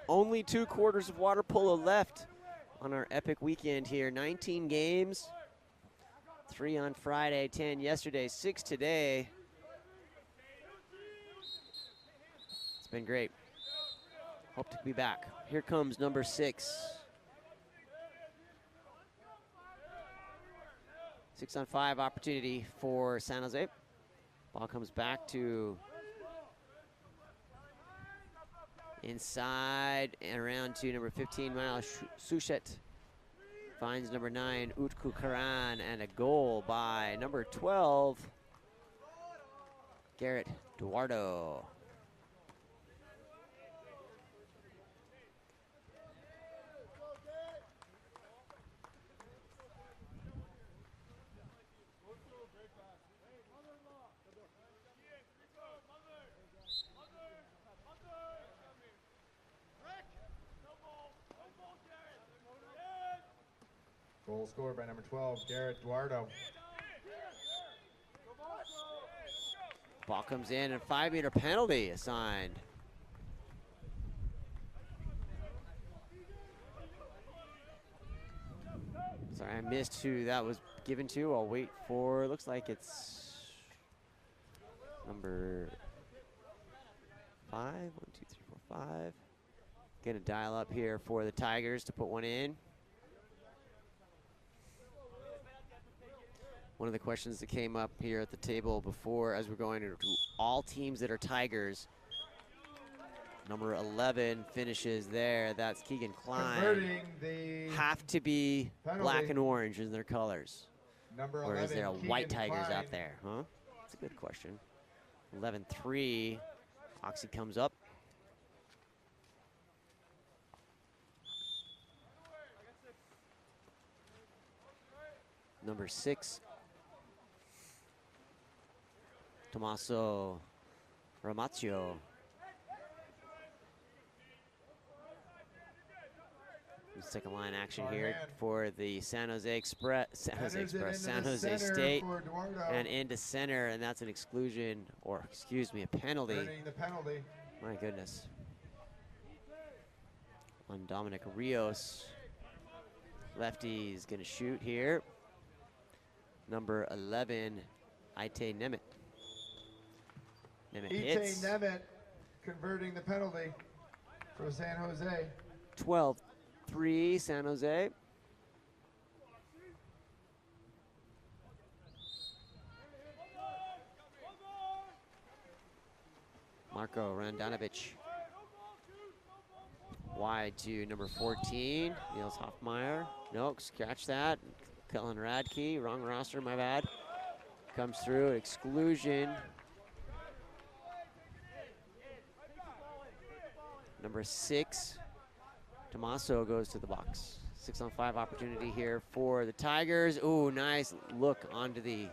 Only 2 quarters of water polo left on our epic weekend here. 19 games, 3 on Friday, 10 yesterday, 6 today. It's been great. Hope to be back. Here comes number 6. 6-on-5 opportunity for San Jose. Ball comes back to inside and around to number 15, Miles Suchet. Finds number 9, Utku Karan, and a goal by number 12, Garrett Duardo. Goal scored by number 12, Garrett Duardo. Ball comes in and 5-meter penalty assigned. Sorry, I missed who that was given to. I'll wait for, looks like it's number 5. 1, 2, 3, 4, 5. Gonna dial up here for the Tigers to put one in. One of the questions that came up here at the table before, as we're going to all teams that are Tigers, number 11 finishes there. That's Keegan Klein. Converting the have to be penalty. Black and orange in their colors. Number Or 11, is there a white Keegan Tigers Klein. out there? Huh? That's a good question. 11-3. Oxy comes up. Number 6. Tommaso Ramaccio. Second line action here for the San Jose Express, San Jose State, and into center, and that's an exclusion, or excuse me, a penalty. Earning the penalty. My goodness. On Dominic Rios. Lefty's gonna shoot here. Number 11, Ite Nemeth. Nemeth hits. Ite Nemeth converting the penalty for San Jose. 12-3 San Jose. Marko Randanovic wide to number 14, Niels Hoffmeyer. No, scratch that. Kellen Radke, wrong roster, my bad. Comes through, exclusion. Number 6, Tommaso goes to the box. 6-on-5 opportunity here for the Tigers. Ooh, nice look onto the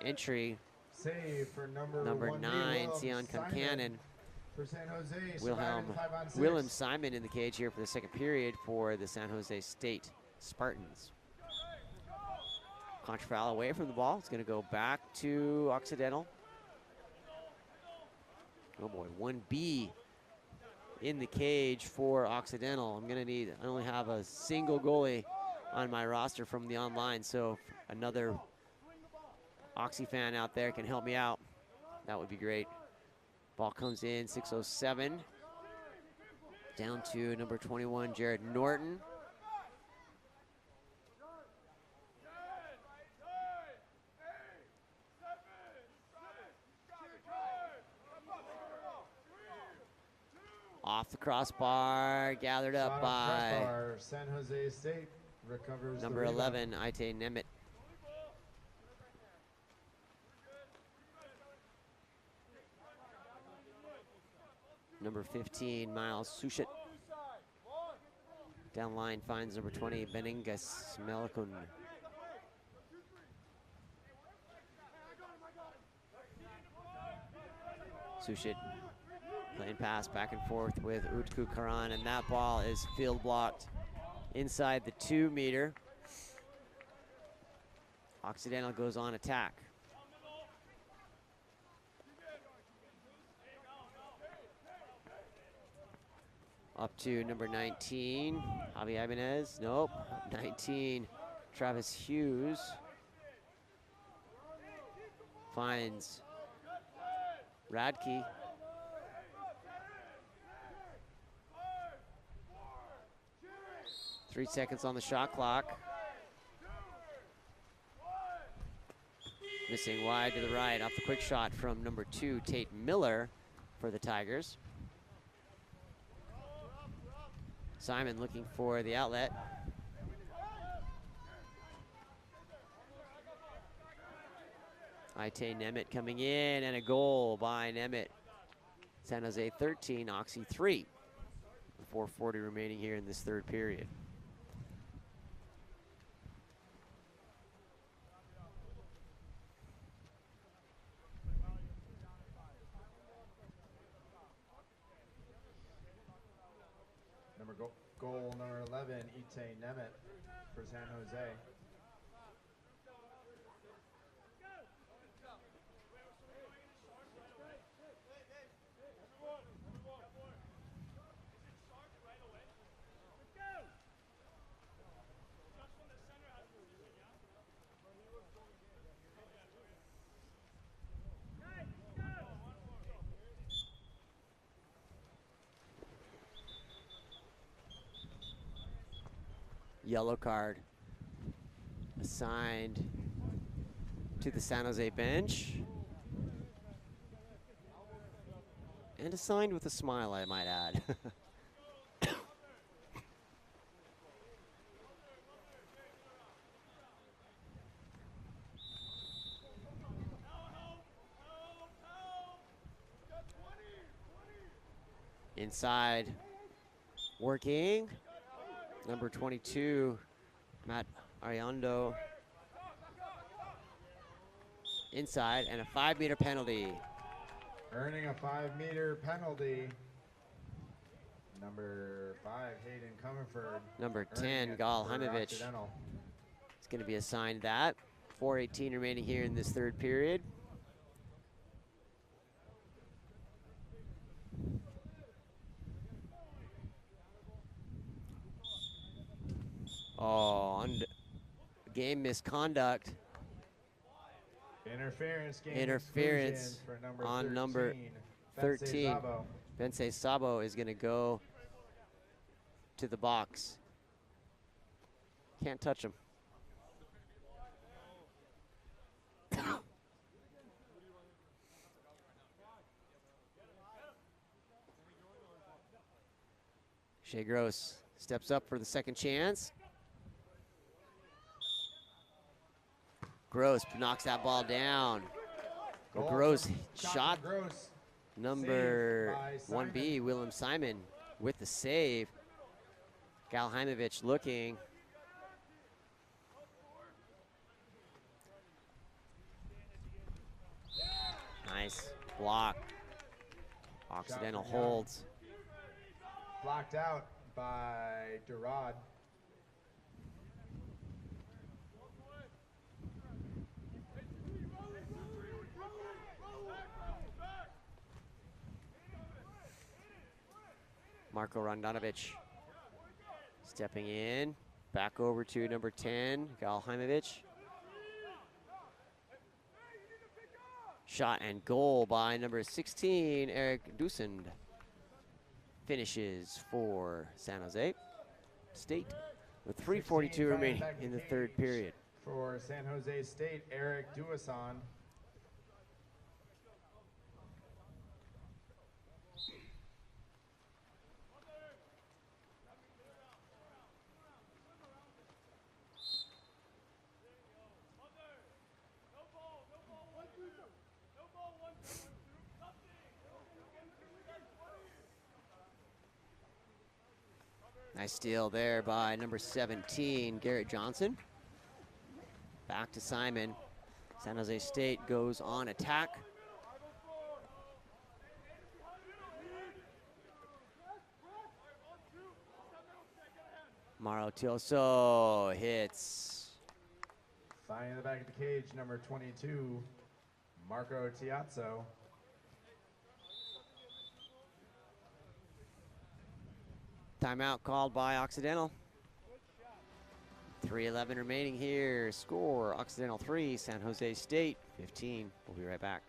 entry. Save for number 9, Sion Concannon. For San Jose, Willem Simon in the cage here for the second period for the San Jose State Spartans. Contrafoul away from the ball. It's going to go back to Occidental. Oh boy, 1B in the cage for Occidental. I'm going to need, I only have a single goalie on my roster from the online, so if another Oxy fan out there can help me out, that would be great. Ball comes in, 6:07. Down to number 21, Jared Norton. Off the crossbar, gathered up by San Jose State recovers number 11, Ite Nemeth. Number 15, Miles Suchet. Down line finds number 20, Beningas Melakun. Suchet playing pass back and forth with Utku Karan, and that ball is field blocked inside the 2-meter. Occidental goes on attack. Up to number 19, Javi Ibanez. Nope. 19, Travis Hughes. Finds Radke. Three seconds on the shot clock. Missing wide to the right off the quick shot from number 2, Tate Miller for the Tigers. Simon looking for the outlet. Ite Nemeth coming in, and a goal by Nemeth. San Jose 13, Oxy 3. 4:40 remaining here in this third period. Goal number 11, Ite Nemeth for San Jose. Yellow card assigned to the San Jose bench. And assigned with a smile, I might add. Inside, working. Number 22, Matt Ariondo. Inside, and a 5-meter penalty. Earning a 5-meter penalty. Number 5, Hayden Comerford. Number 10, Gal Heimovich. It's going to be assigned that. 4:18 remaining here in this third period. Oh, game misconduct. Interference for number 13. Bensei Sabo is going to go to the box. Can't touch him. Shea Gross steps up for the second chance. Gross knocks that ball down. Gross shot. Number 1B, Willem Simon with the save. Gal Heimovich looking. Nice block. Occidental holds. Blocked out by Durad. Marko Rondanovic stepping in. Back over to number 10, Gal Heimovich. Shot and goal by number 16, Eric Dusend. Finishes for San Jose State with 3:42 remaining in the third period. For San Jose State, Eric Duason. Nice steal there by number 17, Garrett Johnson. Back to Simon. San Jose State goes on attack. Mauro Tioso hits. Finding the back of the cage, number 22, Marco Tiazzo. Timeout called by Occidental. 3:11 remaining here. Score, Occidental 3, San Jose State 15. We'll be right back.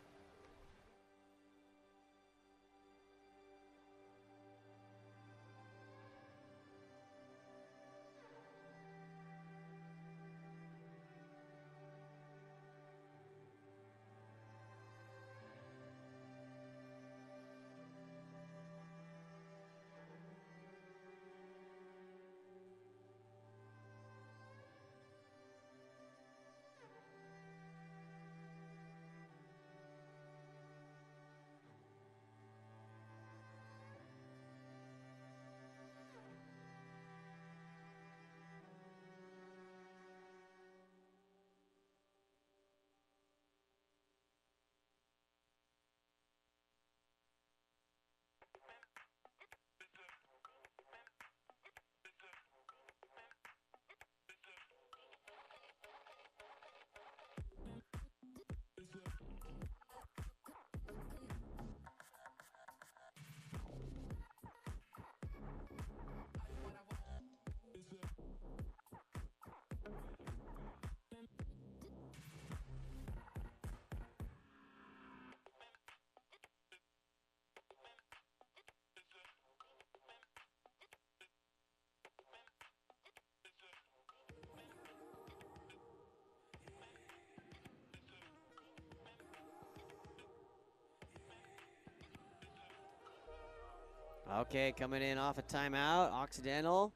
Okay, coming in off a timeout, Occidental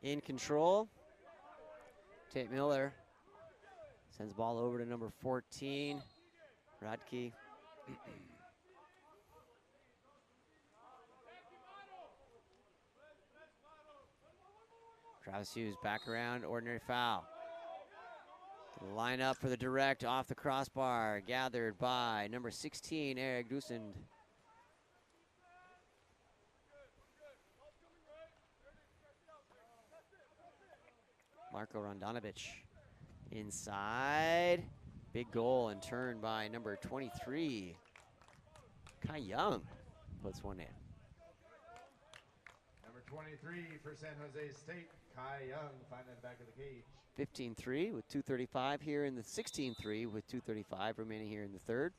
in control. Tate Miller sends the ball over to number 14, Radke. Travis Hughes back around, ordinary foul. Line up for the direct off the crossbar, gathered by number 16, Eric Dusend. Marko Rondanovic inside. Big goal and turn by number 23. Kai Young puts one in. Number 23 for San Jose State, Kai Young, finding the back of the cage. 15-3 with 2:35 here in the 16-3 with 2:35 remaining here in the third.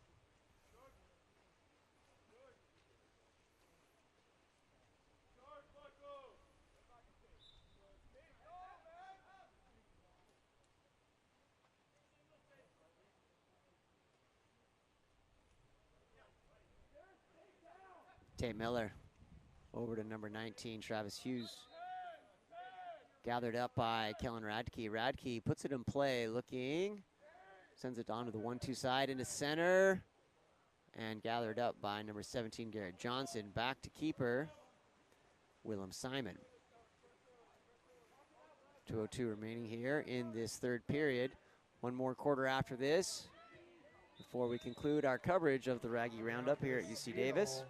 Tate Miller over to number 19, Travis Hughes. Gathered up by Kellen Radke. Radke puts it in play, looking, sends it on to the 1-2 side into center, and gathered up by number 17, Garrett Johnson. Back to keeper, Willem Simon. 2:02 remaining here in this third period. One more quarter after this before we conclude our coverage of the Aggie Roundup here at UC Davis.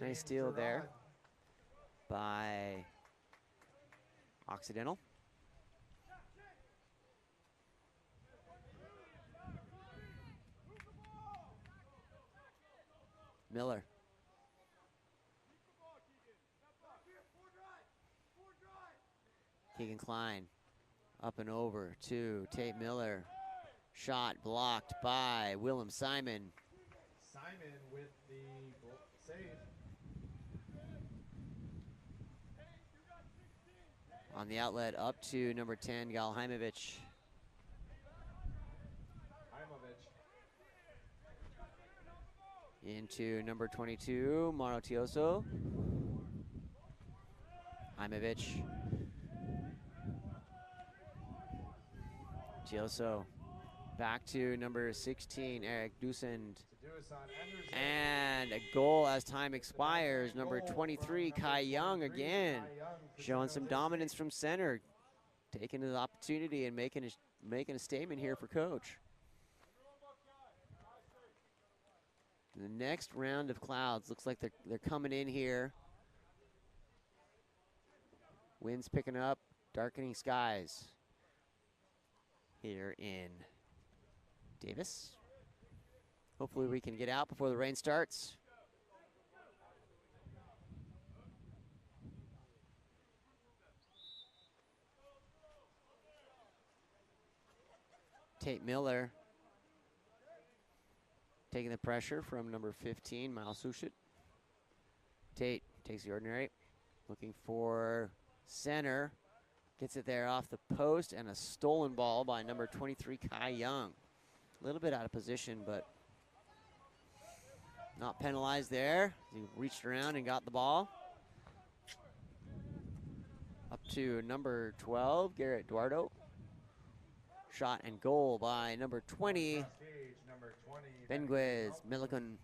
Nice steal there by Occidental. Miller. Keegan Klein up and over to Tate Miller. Shot blocked by Willem Simon. Simon with the save. On the outlet up to number 10, Gal Haimovich. Into number 22, Maro Tioso. Haimovich. Tioso back to number 16, Eric Dusend. And a goal as time expires. Number 23, Kai Young again. Showing some dominance from center. Taking the opportunity and making a statement here for coach. The next round of clouds looks like they're coming in here. Winds picking up, darkening skies here in Davis. Hopefully we can get out before the rain starts. Tate Miller taking the pressure from number 15, Miles Sushit. Tate takes the ordinary, looking for center. Gets it there off the post, and a stolen ball by number 23, Kai Young. A little bit out of position, but not penalized there. He reached around and got the ball. Up to number 12, Garrett Duardo. Shot and goal by number 20, Benguez Milligan.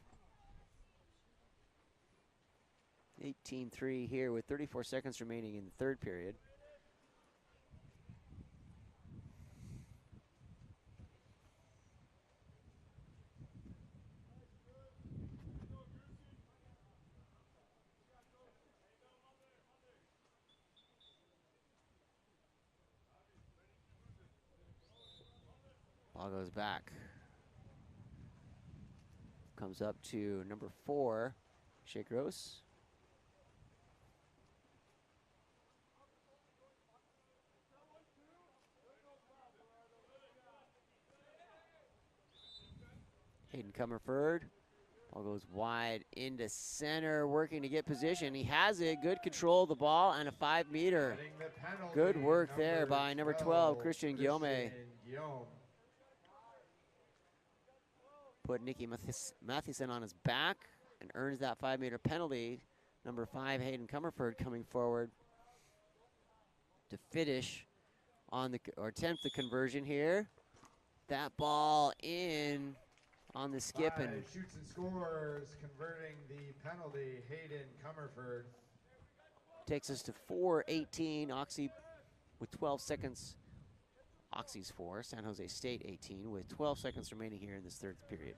18-3 here with 34 seconds remaining in the third period. Ball goes back. Comes up to number 4, Shea Gross. Hayden Comerford. Ball goes wide into center, working to get position. He has it. Good control of the ball and a 5-meter. Good work there by number 12, Christian Guillaume. Put Nicky Matheson on his back and earns that 5-meter penalty. Number 5, Hayden Comerford, coming forward to finish on the, or attempt the conversion here. That ball in on the skip and shoots and scores, converting the penalty, Hayden Comerford. Takes us to 4:18. Oxy with 12 seconds. Oxy's 4, San Jose State 18 with 12 seconds remaining here in this third period.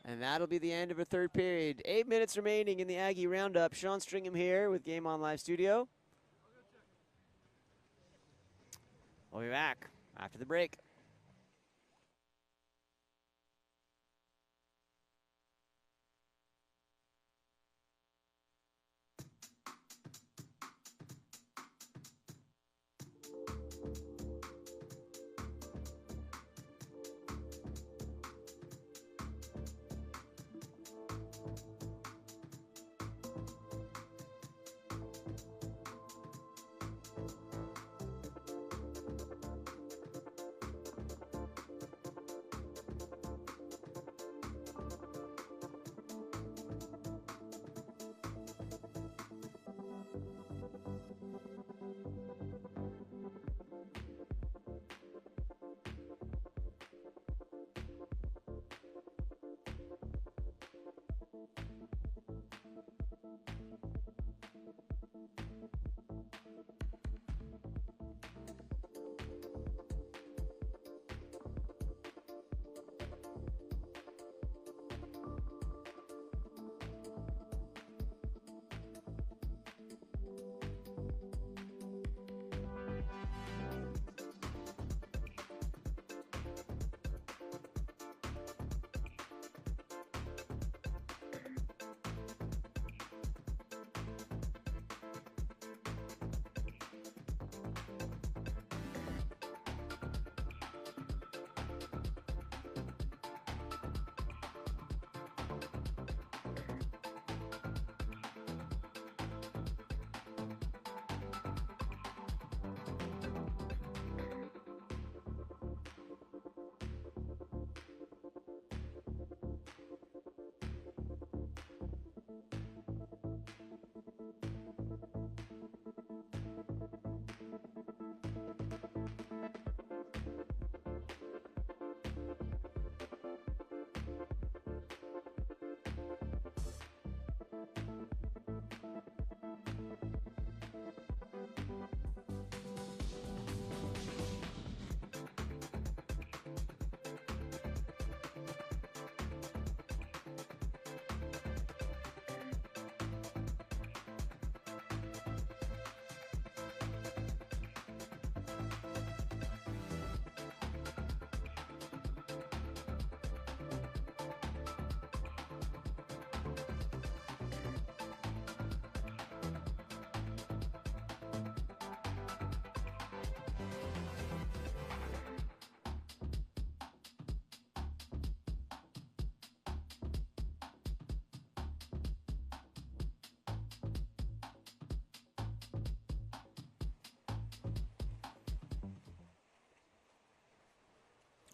And that'll be the end of a third period. 8 minutes remaining in the Aggie Roundup. Sean Stringham here with Game On Live Studio. We'll be back after the break.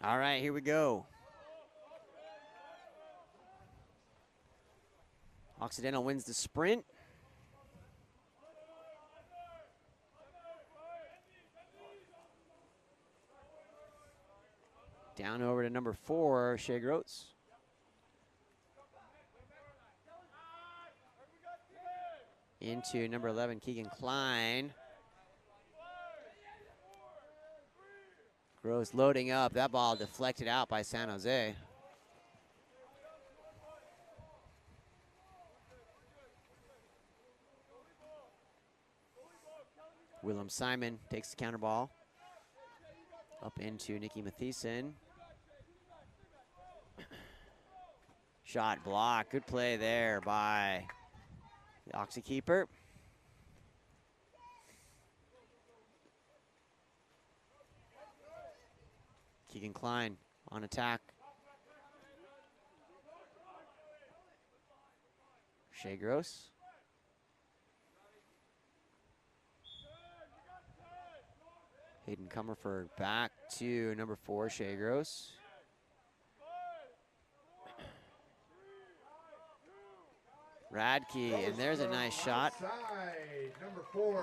All right, here we go. Occidental wins the sprint. Down over to number 4, Shea Gross. Into number 11, Keegan Klein. Gross loading up. That ball deflected out by San Jose. Willem Simon takes the counter ball. Up into Nikki Mathieson. Shot block. Good play there by the Oxy keeper. Keegan Klein on attack. Shea Gross. Hayden Comerford back to number 4, Shea Gross. Radke, and there's a nice shot.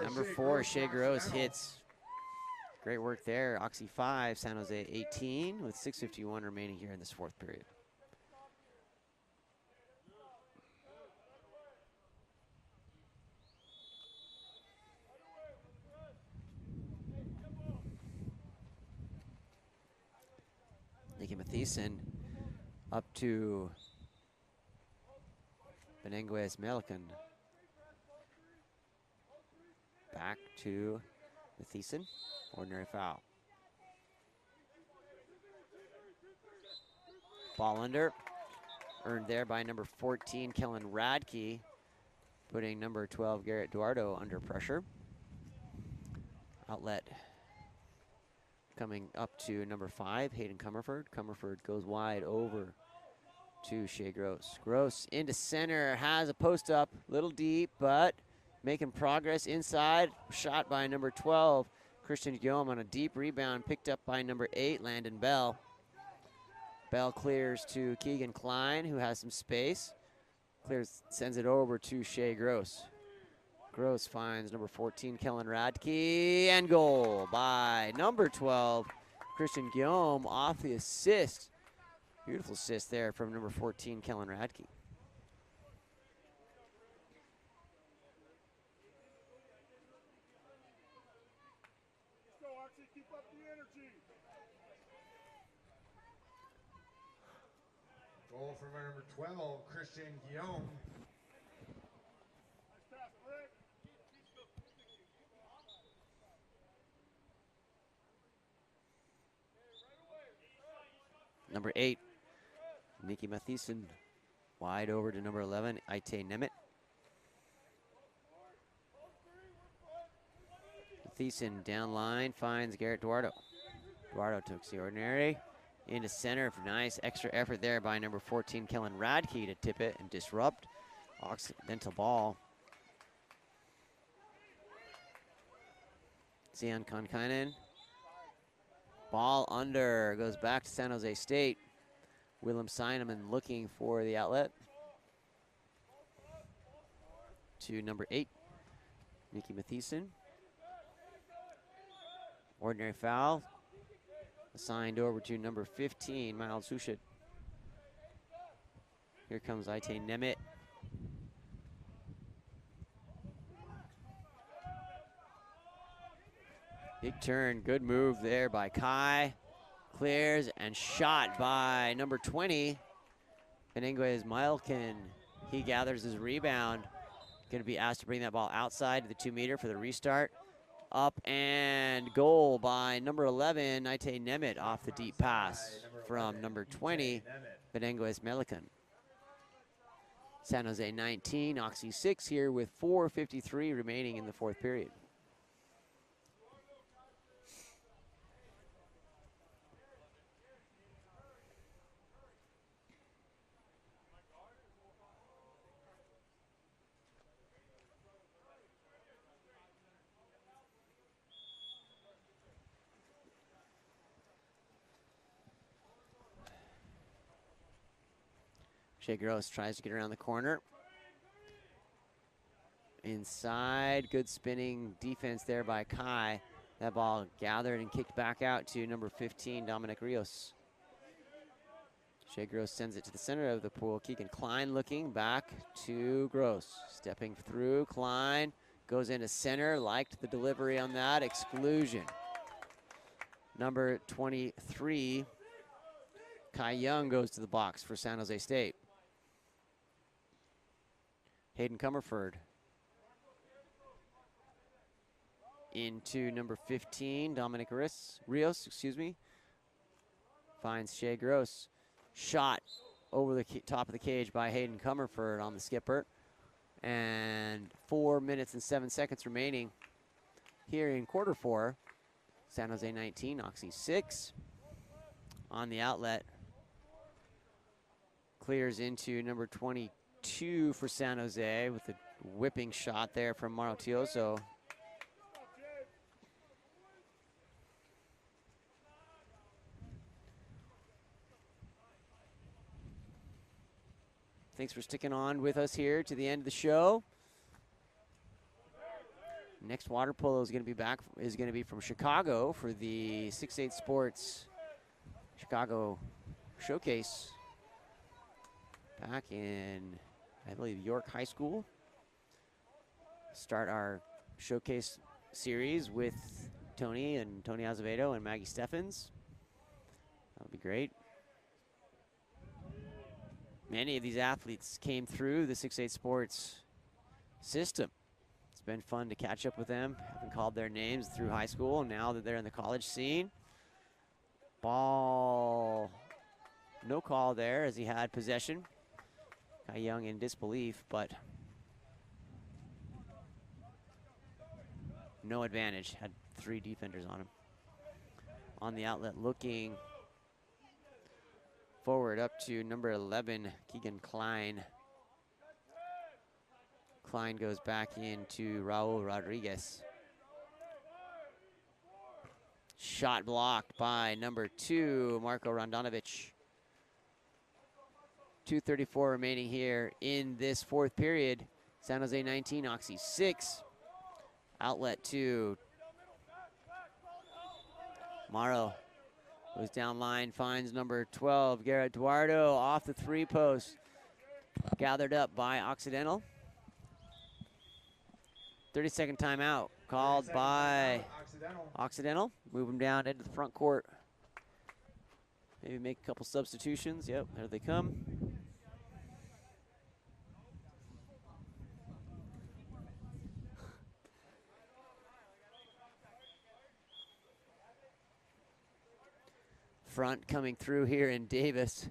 Number 4, Shea Gross hits. Great work there. Oxy 5, San Jose 18 with 6:51 remaining here in this 4th period. Nikki Mathieson up to Benenguez Melican. Back to Mathieson. Ordinary foul. Ball under. Earned there by number 14, Kellen Radke, putting number 12, Garrett Duardo, under pressure. Outlet coming up to number 5, Hayden Comerford. Comerford goes wide over to Shea Gross. Gross into center, has a post up, little deep, but making progress inside. Shot by number 12, Christian Guillaume, on a deep rebound, picked up by number 8, Landon Bell. Bell clears to Keegan Klein, who has some space. Clears, sends it over to Shea Gross. Gross finds number 14, Kellen Radke, and goal by number 12, Christian Guillaume, off the assist. Beautiful assist there from number 14, Kellen Radke. Let's go, Oxy, keep up the energy. Goal from number 12, Christian Guillaume. Nice pass, Brick. Number 8, Nikki Mathieson, wide over to number 11, Ite Nemeth. Mathieson down line, finds Garrett Duardo. Duardo takes the ordinary into center. Nice extra effort there by number 14, Kellen Radke, to tip it and disrupt. Occidental ball. Zion Konkainen. Ball under, goes back to San Jose State. Willem Sineman looking for the outlet. To number 8, Nikki Mathieson. Ordinary foul. Assigned over to number 15, Miles Hushit. Here comes Ite Nemeth. Big turn, good move there by Kai. Clears and shot by number 20, Benenguez Milken. He gathers his rebound. Going to be asked to bring that ball outside to the 2-meter for the restart. Up and goal by number 11, Ite Nemeth, off the deep pass from number 20, Benenguez Melican. San Jose 19, Oxy 6 here with 4:53 remaining in the 4th period. Shea Gross tries to get around the corner. Inside, good spinning defense there by Kai. That ball gathered and kicked back out to number 15, Dominic Rios. Shea Gross sends it to the center of the pool. Keegan Klein looking back to Gross. Stepping through, Klein goes into center, liked the delivery on that, exclusion. Number 23, Kai Young goes to the box for San Jose State. Hayden Comerford into number 15, Dominic Rios, finds Shea Gross. Shot over the top of the cage by Hayden Comerford on the skipper. And 4 minutes and 7 seconds remaining here in quarter four. San Jose 19, Oxy 6. On the outlet, clears into number 22 for San Jose with a whipping shot there from Marotioso. Thanks for sticking on with us here to the end of the show. Next water polo is going to be from Chicago for the 6-8 Sports Chicago Showcase back in, I believe, York High School. Start our showcase series with Tony Azevedo and Maggie Steffens. That'll be great. Many of these athletes came through the 6-8 Sports system. It's been fun to catch up with them. Haven't called their names through high school. Now that they're in the college scene. Ball, no call there as he had possession. Kai Young in disbelief, but no advantage. Had 3 defenders on him. On the outlet looking forward up to number 11, Keegan Klein. Klein goes back into Raul Rodriguez. Shot blocked by number 2, Marko Rondanovic. 2:34 remaining here in this fourth period. San Jose 19, Oxy 6. Outlet to Morrow. Goes down line, finds number 12, Garrett Duardo, off the 3-post. Gathered up by Occidental. 30-second timeout called by Occidental. Move him down into the front court. Maybe make a couple substitutions. Yep, there they come. Front coming through here in Davis.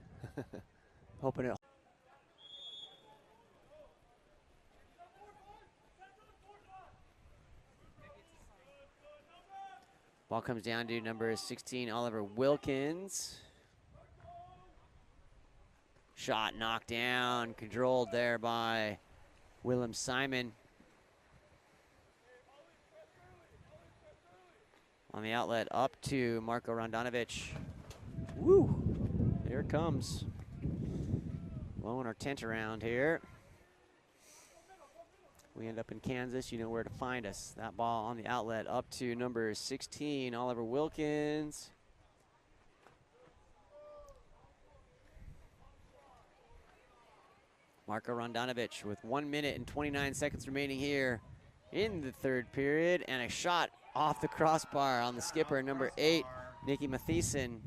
Hoping it. Ball comes down to number 16, Oliver Wilkins. Shot knocked down, controlled there by Willem Simon. On the outlet up to Marko Rondanovic. Woo, here it comes. Blowing our tent around here. We end up in Kansas, you know where to find us. That ball on the outlet up to number 16, Oliver Wilkins. Marko Rondanovic with 1 minute and 29 seconds remaining here in the third period, and a shot off the crossbar on the skipper, number 8, Nikki Mathieson.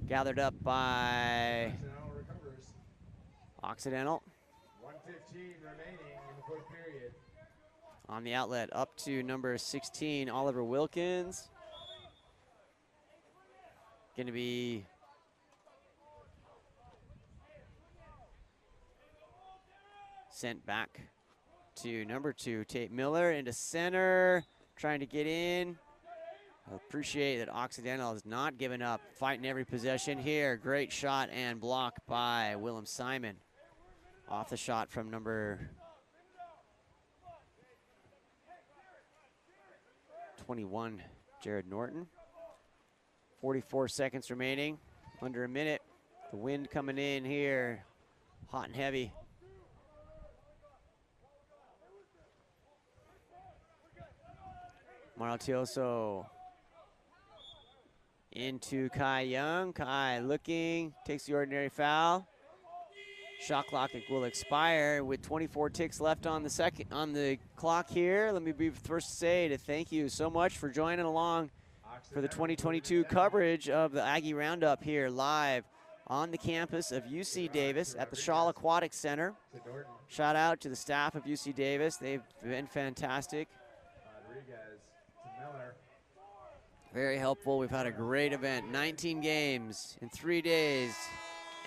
Gathered up by Occidental. 1:15 remaining in the fourth period. On the outlet up to number 16, Oliver Wilkins. Going to be sent back to number 2, Tate Miller, into center, trying to get in. I appreciate that Occidental has not given up, fighting every possession here. Great shot and block by Willem Simon. Off the shot from number 21, Jared Norton. 44 seconds remaining, under a minute. The wind coming in here hot and heavy. Martioso into Kai Young. Kai looking, takes the ordinary foul. Shot clock will expire with 24 ticks left on the clock here. Let me be first to say to thank you so much for joining along for the 2022 coverage of the Aggie Roundup here live on the campus of UC Davis at the Schaal Aquatics Center. Shout out to the staff of UC Davis. They've been fantastic. Very helpful. We've had a great event. 19 games in 3 days.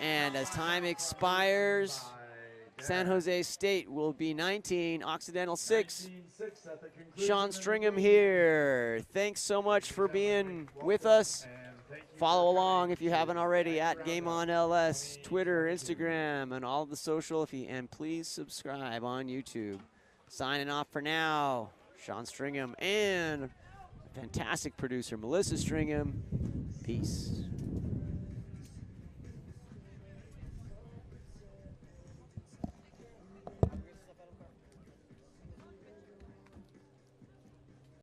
And as time expires, San Jose State will be 19, Occidental 6. Sean Stringham here. Thanks so much for being with us. Follow along if you haven't already at Game On LS, Twitter, Instagram, and all the social. And please subscribe on YouTube. Signing off for now, Sean Stringham and fantastic producer Melissa Stringham. Peace.